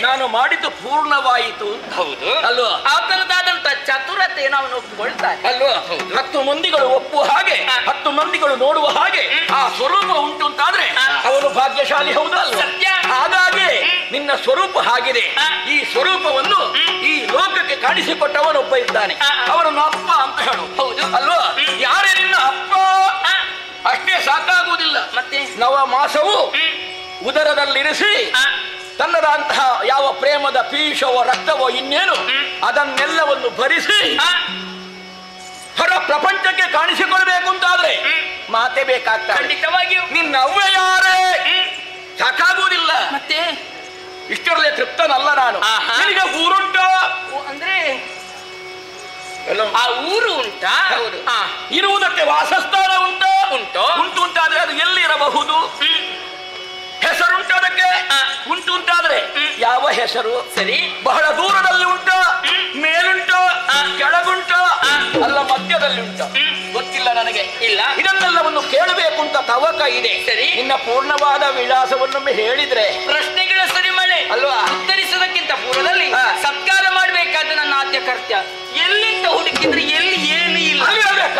[SPEAKER 3] ನಾನು ಮಾಡಿದ್ದು ಪೂರ್ಣವಾಯಿತು.
[SPEAKER 10] ಹೌದು
[SPEAKER 3] ಅಲ್ವಾ?
[SPEAKER 10] ಆತನದಾದಂತ ಚತುರತೆಯನ್ನು ಅವನು ಒಪ್ಪಿಕೊಳ್ತಾನೆ.
[SPEAKER 3] ಅಲ್ವಾ? 10 ಮಂದಿಗಳು ಒಪ್ಪುವ ಹಾಗೆ 10 ಮಂದಿಗಳು ನೋಡುವ ಹಾಗೆ ಆ ಸ್ವರೂಪ ಉಂಟು ಅಂತಾದ್ರೆ ಅವನು ಭಾಗ್ಯಶಾಲಿ. ಹೌದು ಅಲ್ವಾ?
[SPEAKER 10] ಸತ್ಯ.
[SPEAKER 3] ಹಾಗಾಗಿ ನಿನ್ನ ಸ್ವರೂಪ ಹಾಗಿದೆ. ಈ ಸ್ವರೂಪವನ್ನು ಈ ಲೋಕಕ್ಕೆ ಕಾಣಿಸಿಕೊಟ್ಟವನೊಬ್ಬ ಇದ್ದಾನೆ. ಅವನನ್ನು ಅಪ್ಪ ಅಂತ ಹೇಳು.
[SPEAKER 10] ಹೌದು
[SPEAKER 3] ಅಲ್ವಾ? ಯಾರೇ ನಿನ್ನ ಅಪ್ಪ? ಅಷ್ಟೇ ಸಾಕಾಗುವುದಿಲ್ಲ.
[SPEAKER 10] ಮತ್ತೆ
[SPEAKER 3] ನವ ಮಾಸವು ಉದರದಲ್ಲಿರಿಸಿ ತನ್ನದಂತಹ ಯಾವ ಪ್ರೇಮದ ಪೀಶವೋ ರಕ್ತವೋ ಇನ್ನೇನು ಅದನ್ನೆಲ್ಲವನ್ನು ಭರಿಸಿ ಹೊರ ಪ್ರಪಂಚಕ್ಕೆ ಕಾಣಿಸಿಕೊಳ್ಬೇಕು ಅಂತಾದ್ರೆ ಮಾತೆ ಬೇಕಾಗ್ತದೆ.
[SPEAKER 10] ಖಂಡಿತವಾಗಿಯೂ.
[SPEAKER 3] ನಿನ್ನ ಅವ್ವ ಯಾರೇ? ಸಾಕಾಗುವುದಿಲ್ಲ.
[SPEAKER 10] ಮತ್ತೆ
[SPEAKER 3] ಇಷ್ಟರಲ್ಲೇ ತೃಪ್ತನಲ್ಲ ನಾನು. ನಿನಗೆ ಊರುಂಟು
[SPEAKER 10] ಅಂದ್ರೆ ಆ ಊರು ಉಂಟಾ?
[SPEAKER 3] ಹೌದು. ಇರುವುದಕ್ಕೆ ವಾಸಸ್ಥಾನ ಉಂಟು? ಉಂಟು ಅಂತಾದ್ರೆ ಅದು ಎಲ್ಲಿರಬಹುದು? ಹೆಸರುಂಟು ಅದಕ್ಕೆ? ಉಂಟು ಅಂತಾದ್ರೆ ಯಾವ ಹೆಸರು?
[SPEAKER 10] ಸರಿ.
[SPEAKER 3] ಬಹಳ ದೂರದಲ್ಲಿ ಉಂಟು? ಮೇಲುಂಟು? ಕೆಳಗುಂಟು? ಅಲ್ಲ ಮಧ್ಯದಲ್ಲಿ ಉಂಟು? ಗೊತ್ತಿಲ್ಲ ನನಗೆ.
[SPEAKER 10] ಇಲ್ಲ.
[SPEAKER 3] ಇದನ್ನೆಲ್ಲವನ್ನು ಕೇಳಬೇಕು ಅಂತ ತವಕ ಇದೆ.
[SPEAKER 10] ಸರಿ.
[SPEAKER 3] ನಿನ್ನ ಪೂರ್ಣವಾದ ವಿಳಾಸವನ್ನೊಮ್ಮೆ ಹೇಳಿದ್ರೆ
[SPEAKER 10] ಪ್ರಶ್ನೆಗಳ ಸುರಿಮಳೆ
[SPEAKER 3] ಅಲ್ವಾ?
[SPEAKER 10] ಉತ್ತರಿಸುವುದಕ್ಕಿಂತ ಪೂರ್ವದಲ್ಲಿ ಸತ್ಕಾರ ಮಾಡಬೇಕಾದ ನನ್ನ ಆದ್ಯ ಕರ್ತವ್ಯ. ಎಲ್ಲಿಂದ ಹುಡುಕಿದ್ರೆ ಎಲ್ಲಿ ಏನು ಇಲ್ಲ.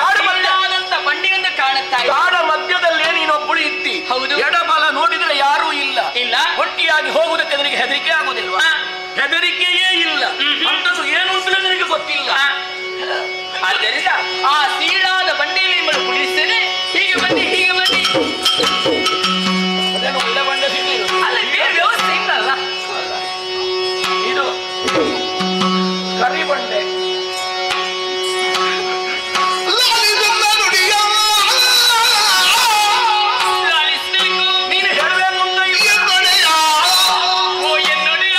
[SPEAKER 3] ಕಾಡು ಮಧ್ಯದಂತ
[SPEAKER 10] ಬಂಡಿಯಿಂದ ಕಾಣುತ್ತಾ ಇದೆ.
[SPEAKER 3] ಕಾಡ ಮಧ್ಯದಲ್ಲೇ ನೀನೊಬ್ಬಳು ಇದ್ದಿ.
[SPEAKER 10] ಹೌದು.
[SPEAKER 3] ಎಡಬಲ ನೋಡಿದ್ರೆ ಯಾರೂ ಇಲ್ಲ.
[SPEAKER 10] ಇಲ್ಲ.
[SPEAKER 3] ಒಟ್ಟಿಯಾಗಿ ಹೋಗುವುದಕ್ಕೆ ನಿನಗೆ ಹೆದರಿಕೆ ಆಗುದಿಲ್ವಾ? ಹೆದರಿಕೆಯೇ ಇಲ್ಲ. ಅಂಥದ್ದು ಏನು ಅಂತಲೇ ನಿನಗೆ ಗೊತ್ತಿಲ್ಲ.
[SPEAKER 10] ಆದ್ದರಿಂದ ಆ ಸೀಳಾದ ಬಂಡೆಯಲ್ಲಿ ನಿಮ್ಮನ್ನು ಕುಳಿಸ್ತೇನೆ. ಹೀಗೆ ಬನ್ನಿ, ಹೀಗೆ ಬನ್ನಿ.
[SPEAKER 3] ಅದೇನು ಒಳ್ಳೆ ಬಂಡೆ ಸಿಗ್ಲಿಲ್ಲ.
[SPEAKER 10] ಅಲ್ಲ, ಬೇರೆ ವ್ಯವಸ್ಥೆ ಇಲ್ಲಲ್ಲ.
[SPEAKER 3] ಇದು ಕರಿ ಬಂಡೆ. ನೀನು ಹೇಳಬೇಕು ಅಂತ ಇಲ್ಲ.
[SPEAKER 10] ಓ ಎನ್ನುಡಿಯ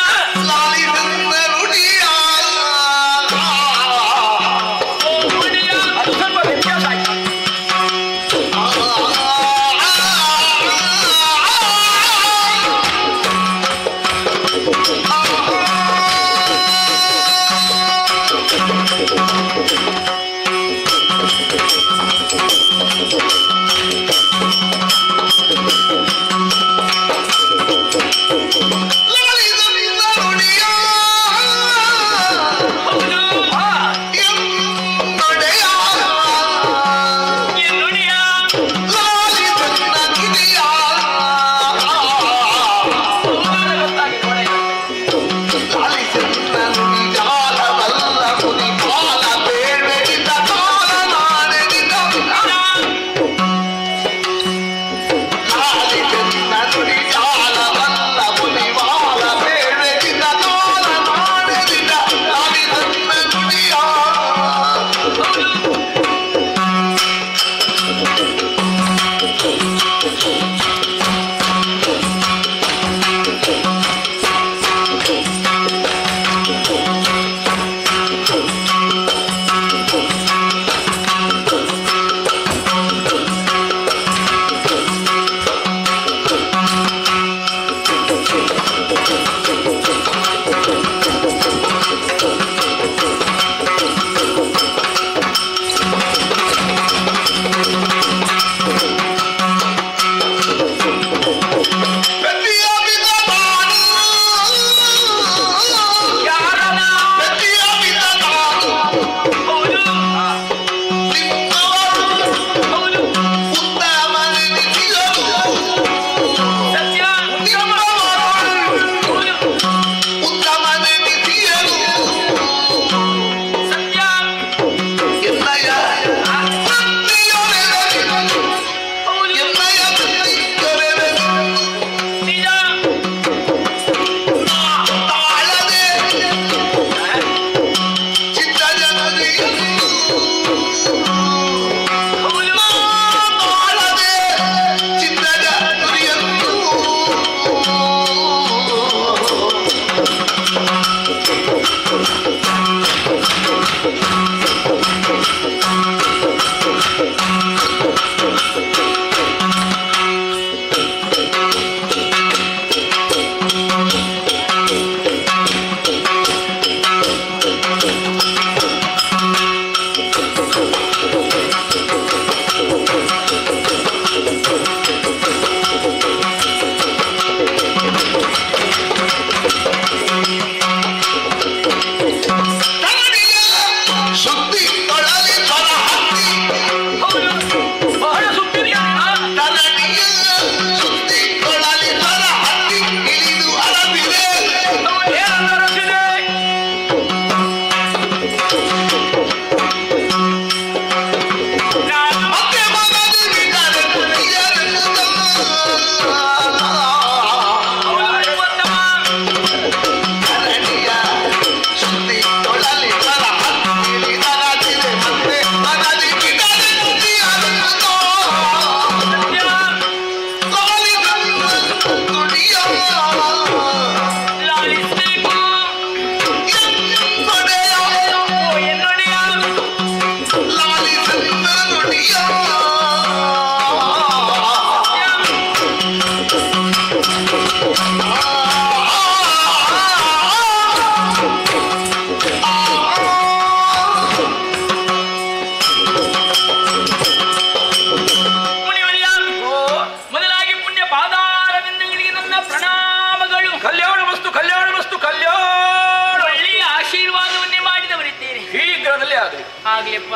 [SPEAKER 10] ಆಗ್ಲಿಪ್ಪ.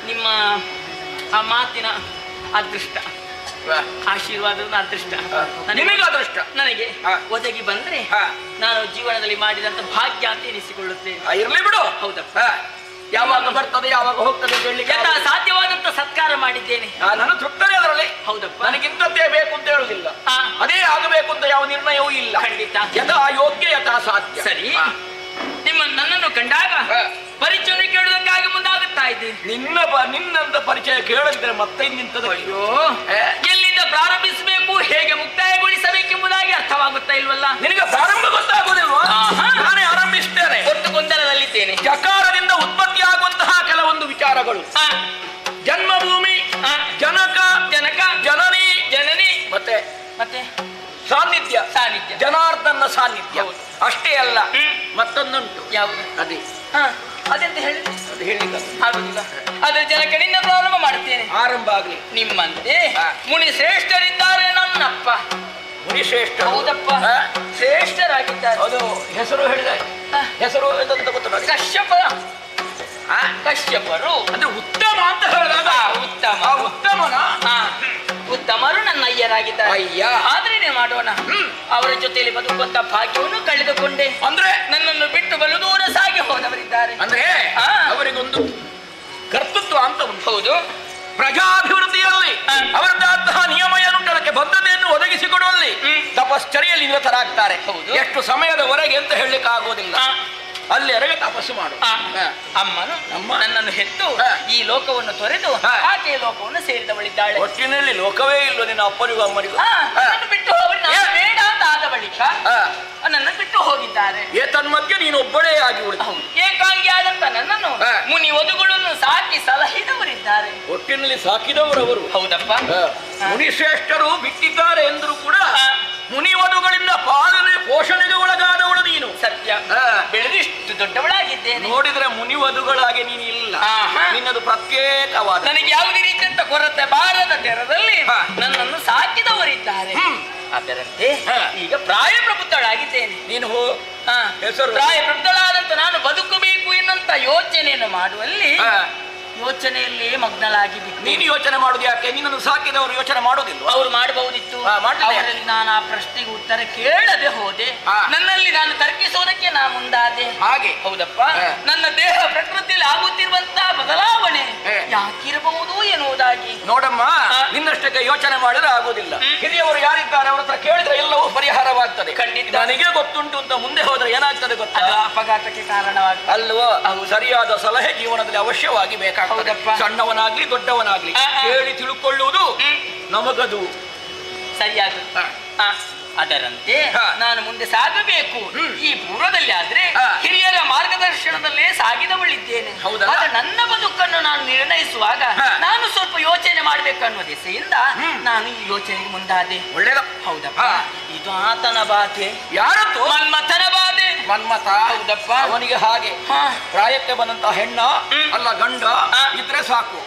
[SPEAKER 10] ನಿಮ್ಮ ಆ ಮಾತಿನ ಅದೃಷ್ಟ, ಆಶೀರ್ವಾದದ ಅದೃಷ್ಟ
[SPEAKER 3] ನಿಮಗೆ ಅದೃಷ್ಟ
[SPEAKER 10] ನನಗೆ ಒದಗಿ ಬಂದ್ರೆ ನಾನು ಜೀವನದಲ್ಲಿ ಮಾಡಿದಂತ ಭಾಗ್ಯ ಅಂತ ಎನಿಸಿಕೊಳ್ಳುತ್ತೇನೆ.
[SPEAKER 3] ಇರ್ಲಿ ಬಿಡು.
[SPEAKER 10] ಹೌದಪ್ಪ.
[SPEAKER 3] ಯಾವಾಗ ಬರ್ತದೆ ಯಾವಾಗ ಹೋಗ್ತದೆ ಹೇಳಲಿಕ್ಕೆ
[SPEAKER 10] ಸಾಧ್ಯವಾದಂತ ಸತ್ಕಾರ ಮಾಡಿದ್ದೇನೆ.
[SPEAKER 3] ನಾನು ತೃಪ್ತನೇ ಅದರಲ್ಲಿ.
[SPEAKER 10] ಹೌದಪ್ಪ.
[SPEAKER 3] ನನಗಿಂತದ್ದೇ ಬೇಕು ಅಂತ ಹೇಳುದಿಲ್ಲ, ಅದೇ ಆಗಬೇಕು ಅಂತ ಯಾವ ನಿರ್ಣಯವೂ ಇಲ್ಲ.
[SPEAKER 10] ಖಂಡಿತ.
[SPEAKER 3] ಯಥಾ ಯೋಗ್ಯ ಯಥಾ ಸಾಧ್ಯ.
[SPEAKER 10] ಸರಿ, ನನ್ನನ್ನು ಕಂಡಾಗ ಪರಿಚಯ ಕೇಳುವುದಕ್ಕಾಗಿ ಮುಂದಾಗುತ್ತಾ ಇದ್ದೇನೆ.
[SPEAKER 3] ನಿನ್ನಂತ ಪರಿಚಯ ಕೇಳದಿದ್ರೆ ಮತ್ತೆ ನಿಂತದ.
[SPEAKER 10] ಅಯ್ಯೋ, ಎಲ್ಲಿಂದ ಪ್ರಾರಂಭಿಸಬೇಕು, ಹೇಗೆ ಮುಕ್ತಾಯಗೊಳಿಸಬೇಕೆಂಬುದಾಗಿ ಅರ್ಥವಾಗುತ್ತಾ ಇಲ್ವಲ್ಲ.
[SPEAKER 3] ನಿನಗೆ ಪ್ರಾರಂಭ ಗೊತ್ತಾಗುವುದಿಲ್ವಾ? ನಾನೇ ಆರಂಭಿಸ್ತೇನೆ.
[SPEAKER 10] ಒಟ್ಟು ಗೊಂದಲದಲ್ಲಿದ್ದೇನೆ.
[SPEAKER 3] ಜಕಾರದಿಂದ ಉತ್ಪತ್ತಿ ಆಗುವಂತಹ ಕೆಲವೊಂದು ವಿಚಾರಗಳು. ಜನ್ಮಭೂಮಿ, ಜನಕ ಜನನಿ ಮತ್ತೆ ಸಾನ್ನಿಧ್ಯ, ಜನಾರ್ದನ ಸಾನ್ನಿಧ್ಯ. ಅಷ್ಟೇ ಅಲ್ಲ, ಮತ್ತೊಂದುಂಟು.
[SPEAKER 10] ಯಾವುದು?
[SPEAKER 3] ಅದೇ
[SPEAKER 10] ಅದೆಂತ ಹೇಳಿ
[SPEAKER 3] ಅದು ಹೇಳಿಲ್ಲ,
[SPEAKER 10] ಆಗುದಿಲ್ಲ. ಅದ್ರ ಜನಕನಿಂದ ಪ್ರಾರಂಭ ಮಾಡುತ್ತೇನೆ.
[SPEAKER 3] ಆರಂಭ ಆಗ್ಲಿ.
[SPEAKER 10] ನಿಮ್ಮಂತೆ ಮುನಿ ಶ್ರೇಷ್ಠರಿದ್ದಾರೆ ನನ್ನಪ್ಪ.
[SPEAKER 3] ಮುನಿ ಶ್ರೇಷ್ಠ?
[SPEAKER 10] ಹೌದಪ್ಪ, ಶ್ರೇಷ್ಠರಾಗಿದ್ದಾರೆ.
[SPEAKER 3] ಅದು ಹೆಸರು ಹೇಳಿದ ಹೆಸರು ಅಂತ ಗೊತ್ತು.
[SPEAKER 10] ಕಶ್ಯಪರು
[SPEAKER 3] ಅಂದ್ರೆ ಉತ್ತಮ ಅಂತ ಹೇಳಿದಾಗ
[SPEAKER 10] ಉತ್ತಮರು ನನ್ನ ಅಯ್ಯರಾಗಿದ್ದಾರೆ. ಆದ್ರೆ ಮಾಡೋಣ, ಅವರ ಜೊತೆಯಲ್ಲಿ ಬದುಕುವಂತ ಭಾಗ್ಯವನ್ನು ಕಳೆದುಕೊಂಡೆ.
[SPEAKER 3] ಅಂದ್ರೆ
[SPEAKER 10] ನನ್ನನ್ನು ಬಿಟ್ಟು ಬಲು ದೂರ ಸಾಗಿ ಹೋದವರಿದ್ದಾರೆ.
[SPEAKER 3] ಅಂದ್ರೆ ಅವರಿಗೊಂದು ಕರ್ತೃತ್ವ ಅಂತ ಉಂಟು.
[SPEAKER 10] ಹೌದು.
[SPEAKER 3] ಪ್ರಜಾಭಿವೃದ್ಧಿಯಲ್ಲಿ ಅವರದ್ದಾದಂತಹ ನಿಯಮ ಏನುಂಟು, ಅದಕ್ಕೆ ಬದ್ಧತೆಯನ್ನು ಒದಗಿಸಿಕೊಡುವಲ್ಲಿ ತಪಶ್ಚರ್ಯಲ್ಲಿ ನಿರತರಾಗ್ತಾರೆ. ಎಷ್ಟು ಸಮಯದವರೆಗೆ ಅಂತ ಹೇಳಲಿಕ್ಕೆ ಆಗೋದಿಲ್ಲ. ಅಲ್ಲಿವರೆಗೆ ತಪಸ್ಸು ಮಾಡು.
[SPEAKER 10] ಅಮ್ಮನು ನನ್ನನ್ನು ಹೆತ್ತು ಈ ಲೋಕವನ್ನು ತೊರೆದು ಆಕೆಯ ಲೋಕವನ್ನು ಸೇರಿದವಳಿದ್ದಾಳೆ.
[SPEAKER 3] ಒಟ್ಟಿನಲ್ಲಿ ಲೋಕವೇ ಇಲ್ಲ ನಿನ್ನ ಅಪ್ಪನಿಗೂ ಅಮ್ಮನಿಗೂ.
[SPEAKER 10] ನನ್ನನ್ನು ಬಿಟ್ಟು ಹೋಗಿ ಬೇಡ ಅಂತ ಆದ ಬಳಿಕ ನನ್ನನ್ನು ಬಿಟ್ಟು ಹೋಗಿದ್ದಾರೆ.
[SPEAKER 3] ತನ್ಮಧ್ಯೆ ನೀನು ಒಬ್ಬಳೇ ಆಗಿ
[SPEAKER 10] ಏಕಾಂಗಿ ಆದಂತ ನನ್ನನ್ನು ಮುನಿ ವಧುಗಳನ್ನು ಸಾಕಿ ಸಲಹಿದವರಿದ್ದಾರೆ.
[SPEAKER 3] ಒಟ್ಟಿನಲ್ಲಿ ಸಾಕಿದವರವರು.
[SPEAKER 10] ಹೌದಪ್ಪ.
[SPEAKER 3] ಮುನಿಶ್ರೇಷ್ಠರು ಬಿಟ್ಟಿದ್ದಾರೆ ಎಂದರೂ ಕೂಡ ಮುನಿ ವಧುಗಳಿಂದ ಪಾಲನೆ ಪೋಷಣೆಗೆ ಒಳಗಾದವಳು ನೀನು.
[SPEAKER 10] ಸತ್ಯ. ಬೆಳೆದಿಷ್ಟು ದೊಡ್ಡವಳಾಗಿದ್ದೇನೆ.
[SPEAKER 3] ನೋಡಿದ್ರೆ ಮುನಿ ವಧುಗಳಾಗಿ ನೀನು ಇಲ್ಲ, ನಿನ್ನದು ಪ್ರತ್ಯೇಕವಾದ.
[SPEAKER 10] ನನಗೆ ಯಾವುದೇ ರೀತಿಯಂತ ಕೊರತೆ ಬಾರದ ತೆರದಲ್ಲಿ ನನ್ನನ್ನು ಸಾಕಿದವರಿದ್ದಾರೆ. ಅದರಂತೆ ಈಗ ಪ್ರಾಯಪ್ರಬುದ್ಧಳಾಗಿದ್ದೇನೆ.
[SPEAKER 3] ನೀನು ಹೆಸರು
[SPEAKER 10] ಪ್ರಾಯಪ್ರಬುದ್ಧಳಾದಂತ ನಾನು ಬದುಕಬೇಕು ಎನ್ನುವಂತ ಯೋಚನೆಯನ್ನು ಮಾಡುವಲ್ಲಿ ಯೋಚನೆಯಲ್ಲಿ ಮಗ್ನಳಾಗಿ ಬಿಟ್ಟು.
[SPEAKER 3] ನೀನು ಯೋಚನೆ ಮಾಡುದು ಯಾಕೆ? ನಿನ್ನನ್ನು ಸಾಕಿದವರು ಯೋಚನೆ ಮಾಡುವುದಿಲ್ಲ.
[SPEAKER 10] ಅವರು ಮಾಡಬಹುದಿತ್ತು. ಅವರಲ್ಲಿ ನಾನು ಆ ಪ್ರಶ್ನೆಗೆ ಉತ್ತರ ಕೇಳದೆ ಹೋದೆ. ನನ್ನಲ್ಲಿ ನಾನು ತರ್ಕಿಸೋದಕ್ಕೆ ನಾ ಮುಂದಾದೆ.
[SPEAKER 3] ಹಾಗೆ.
[SPEAKER 10] ಹೌದಪ್ಪ. ನನ್ನ ದೇಹ ಪ್ರಕೃತಿಯಲ್ಲಿ ಆಗುತ್ತಿರುವಂತಹ ಬದಲಾವಣೆ ಯಾಕಿರಬಹುದು ಎನ್ನುವುದಾಗಿ.
[SPEAKER 3] ನೋಡಮ್ಮ, ನಿನ್ನಷ್ಟಕ್ಕೆ ಯೋಚನೆ ಮಾಡಿದ್ರೆ ಆಗುದಿಲ್ಲ. ಹಿರಿಯವರು ಯಾರಿದ್ದಾರೆ ಅವರ ಹತ್ರ ಕೇಳಿದ್ರೆ ಎಲ್ಲವೂ ಪರಿಹಾರವಾಗ್ತದೆ.
[SPEAKER 10] ಖಂಡಿತ.
[SPEAKER 3] ನನಗೆ ಗೊತ್ತುಂಟು ಅಂತ ಮುಂದೆ ಹೋದ್ರೆ ಏನಾಗ್ತದೆ ಗೊತ್ತಾ?
[SPEAKER 10] ಅಪಘಾತಕ್ಕೆ ಕಾರಣವಾಗ್ತದೆ
[SPEAKER 3] ಅಲ್ವೋ? ಸರಿಯಾದ ಸಲಹೆ ಜೀವನದಲ್ಲಿ ಅವಶ್ಯವಾಗಿ ಬೇಕಾಗ್ತದೆ. ಸಣ್ಣವನಾಗ್ಲಿ ದೊಡ್ಡವನಾಗ್ಲಿ ಕೇಳಿ ತಿಳ್ಕೊಳ್ಳುವುದು ನಮಗದು
[SPEAKER 10] ಸರಿಯಾಗುತ್ತೆ. ಅದರಂತೆ ನಾನು ಮುಂದೆ ಸಾಗಬೇಕು. ಈ ಪೂರ್ವದಲ್ಲಿ ಆದ್ರೆ ಹಿರಿಯರ ಮಾರ್ಗದರ್ಶನದಲ್ಲೇ ಸಾಗಿದವಳಿದ್ದೇನೆ. ಆದ್ರೆ ನನ್ನ ಬದುಕನ್ನು ನಾನು ನಿರ್ಣಯಿಸುವಾಗ ನಾನು ಸ್ವಲ್ಪ ಯೋಚನೆ ಮಾಡ್ಬೇಕು ಅನ್ನುವ ದೆಸೆಯಿಂದ ನಾನು ಈ ಯೋಚನೆಗೆ ಮುಂದಾದೆ.
[SPEAKER 3] ಒಳ್ಳೇದ.
[SPEAKER 10] ಹೌದಪ್ಪ. ಇದು ಆತನ ಬಾಧೆ.
[SPEAKER 3] ಯಾರದ್ದು?
[SPEAKER 10] ಮನ್ಮಥನ ಬಾಧೆ.
[SPEAKER 3] ಮನ್ಮಥ.
[SPEAKER 10] ಹೌದಪ್ಪ.
[SPEAKER 3] ಅವನಿಗೆ ಹಾಗೆ ಪ್ರಾಯಕ್ಕೆ ಬಂದಂತ ಹೆಣ್ಣ ಅಲ್ಲ ಗಂಡ ಇದ್ರೆ ಸಾಕು,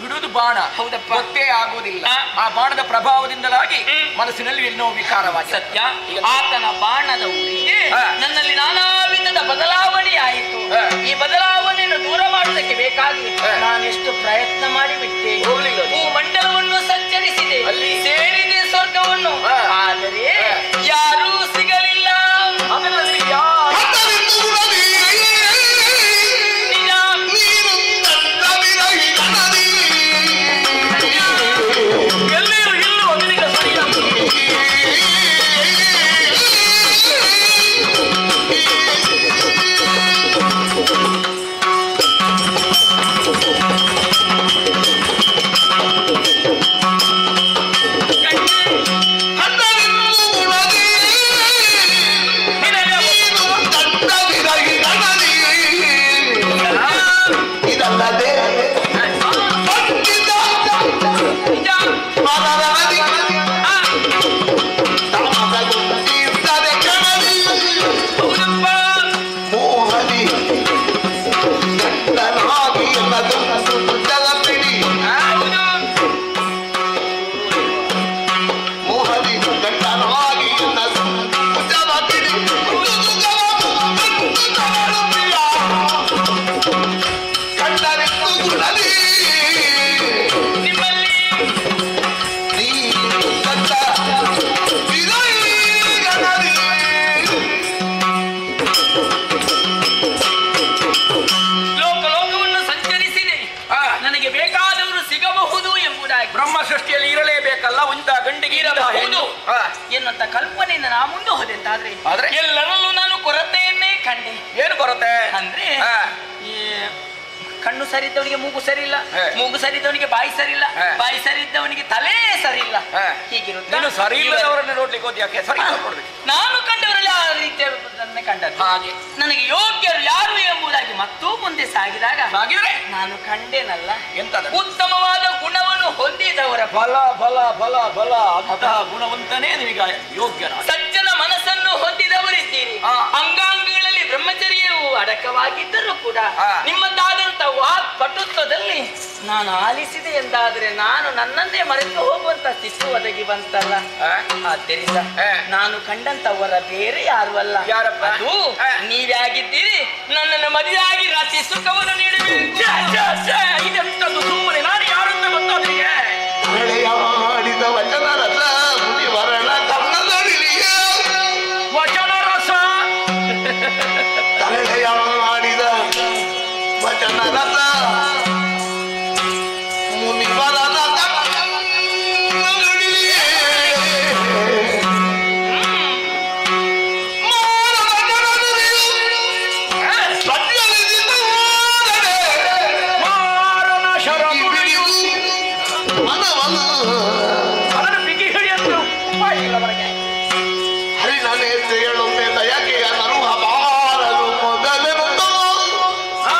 [SPEAKER 3] ಬಿಡುವುದು ಬಾಣ.
[SPEAKER 10] ಹೌದಪ್ಪ.
[SPEAKER 3] ಗೊತ್ತೇ ಆಗೋದಿಲ್ಲ. ಆ ಬಾಣದ ಪ್ರಭಾವದಿಂದಲಾಗಿ ಮನಸ್ಸಿನಲ್ಲಿ ಎನ್ನೋ ವಿಕಾರವಾಗಿ.
[SPEAKER 10] ಸತ್ಯ. ಆತನ ಬಾಣದ ಊರಿಗೆ ನನ್ನಲ್ಲಿ ನಾನಾ ವಿಧದ ಬದಲಾವಣೆ ಆಯಿತು. ಈ ಬದಲಾವಣೆಯನ್ನು ದೂರ ಮಾಡುವುದಕ್ಕೆ ಬೇಕಾಗಿ ನಾನೆಷ್ಟು ಪ್ರಯತ್ನ ಮಾಡಿಬಿಟ್ಟೆ. ಭೂಮಂಡಲವನ್ನು ಸಂಚರಿಸಿದೆ, ಅಲ್ಲಿ ಸೇರಿದೆ ಸ್ವರ್ಗವನ್ನು. ಆದರೆ ಯಾರೂ ಸಿಗಲಿಲ್ಲ.
[SPEAKER 3] ಅದರಲ್ಲಿ ಯಾರು ಇಂಥ ಗಂಡಿಗೆ
[SPEAKER 10] ಇರಬಹುದು ಎನ್ನುವಂತ ಕಲ್ಪನೆಯಿಂದ ನಾ ಮುಂದೆ ಹೋದೆ ಅಂತಾದ್ರೆ ಎಲ್ಲರಲ್ಲೂ ನಾನು ಕೊರತೆಯನ್ನೇ ಕಂಡೆ.
[SPEAKER 3] ಏನು ಕೊರತೆ
[SPEAKER 10] ಅಂದ್ರೆ ಈ ಕಣ್ಣು ಸರಿ ಇದ್ದವನಿಗೆ ಮೂಗು ಸರಿ ಇಲ್ಲ, ಮೂಗು ಸರಿ ಇದ್ದವನಿಗೆ ಬಾಯಿ ಸರಿ ಇಲ್ಲ, ಬಾಯಿ ಸರಿ ಇದ್ದವನಿಗೆ ತಲೆ ಸರಿ ಇಲ್ಲ. ಹೀಗಿರುತ್ತೆ.
[SPEAKER 3] ಸರಿ ಇಲ್ಲದವರನ್ನು ನೋಡ್ಲಿಕ್ಕೆ ಹೋದ್ ಯಾಕೆ? ಸರಿ ನೋಡ್ಬೇಕು.
[SPEAKER 10] ನಾನು ಕಂಡವರಲ್ಲಿ ಆ ರೀತಿಯನ್ನೇ ಕಂಡದ್ದು. ಹಾಗೆ ನನಗೆ ಯೋಗ್ಯರು ಯಾರು ಎಂಬುದಾಗಿ ಮತ್ತೂ ಮುಂದೆ ಸಾಗಿದಾಗ ನಾನು ಕಂಡೇನಲ್ಲ
[SPEAKER 3] ಎಂತ
[SPEAKER 10] ಉತ್ತಮವಾದ ಗುಣವನ್ನು ಹೊಂದಿದವರ
[SPEAKER 3] ಬಲ ಬಲ ಬಲ ಬಲ ಅಂತಹ ಗುಣವಂತನೇ ನಿಮಗೆ ಯೋಗ್ಯ.
[SPEAKER 10] ಸಜ್ಜನ ಮನಸ್ಸನ್ನು ಹೊಂದಿದವರಿದ್ದೀರಿ. ಅಂಗಾಂಗಗಳಲ್ಲಿ ಬ್ರಹ್ಮಚರ್ಯವು ಅಡಕವಾಗಿದ್ದರೂ ಕೂಡ ನಿಮ್ಮದಾದಂತ ಪಟುತ್ವದಲ್ಲಿ ನಾನು ಆಲಿಸಿದೆ ಎಂದಾದರೆ ನಾನು ನನ್ನನ್ನೇ ಮರೆತು ಹೋಗುವಂತ ಸ್ಥಿತಿ ಒದಗಿ ಬಂತಲ್ಲ. ಆದ್ದರಿಂದ ನಾನು ಕಂಡಂತವರ ಬೇರೆ ಯಾರು ಅಲ್ಲ, ಅದು ನೀವೇ ಆಗಿದ್ದೀರಿ. ನನ್ನನ್ನು ಮದುವೆಯಾಗಿ ರಾತ್ರಿ ಸುಖವನ್ನು ನೀಡಬೇಕು.
[SPEAKER 3] ಇದೆಂತದ್ದು ಸುಮ್ಮನೆ ನಾನು ಯಾರು ಅಂತ ಗೊತ್ತಾದ್ರಿಗೆ
[SPEAKER 6] ಆಡಿದ ವಚನ ರಸ ಮುನಿವರಣ ಕರ್ಣದಡಿಲಿಯ
[SPEAKER 3] ವಚನ ರಸ
[SPEAKER 6] ತಲೆಯ ಆಡಿದ ವಚನ ರಸ ಮುನಿವರಣ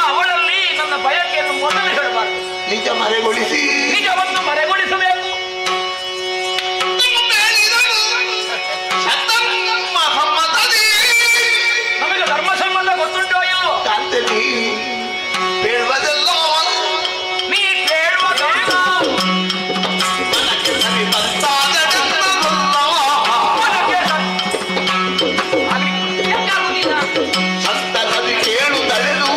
[SPEAKER 3] ಅವಳಲ್ಲಿ ನನ್ನ ಬಯಕೆಯನ್ನು ಮೊದಲು ಹೇಳಬಾರದು.
[SPEAKER 6] ನಿಜ ಮರೆಗೊಳಿಸಿ
[SPEAKER 3] ನಿಜವನ್ನು ಮರೆಗೊಳಿಸಬೇಕು. ನಮಗೆ ಧರ್ಮ ಸಂಬಂಧ ಗೊತ್ತುಂಟೋ ಇಲ್ಲೋ?
[SPEAKER 6] ಕಾಂತಲಿ ಬೇಡವದಲ್ಲ
[SPEAKER 3] ನೀ ಕೇಳುವುದೇನು?
[SPEAKER 6] ಮನಕ್ಕೆ ಸರಿ ಬಂತಾದ ಸಂತಸದಿ ಕೇಳು ತಡೆದು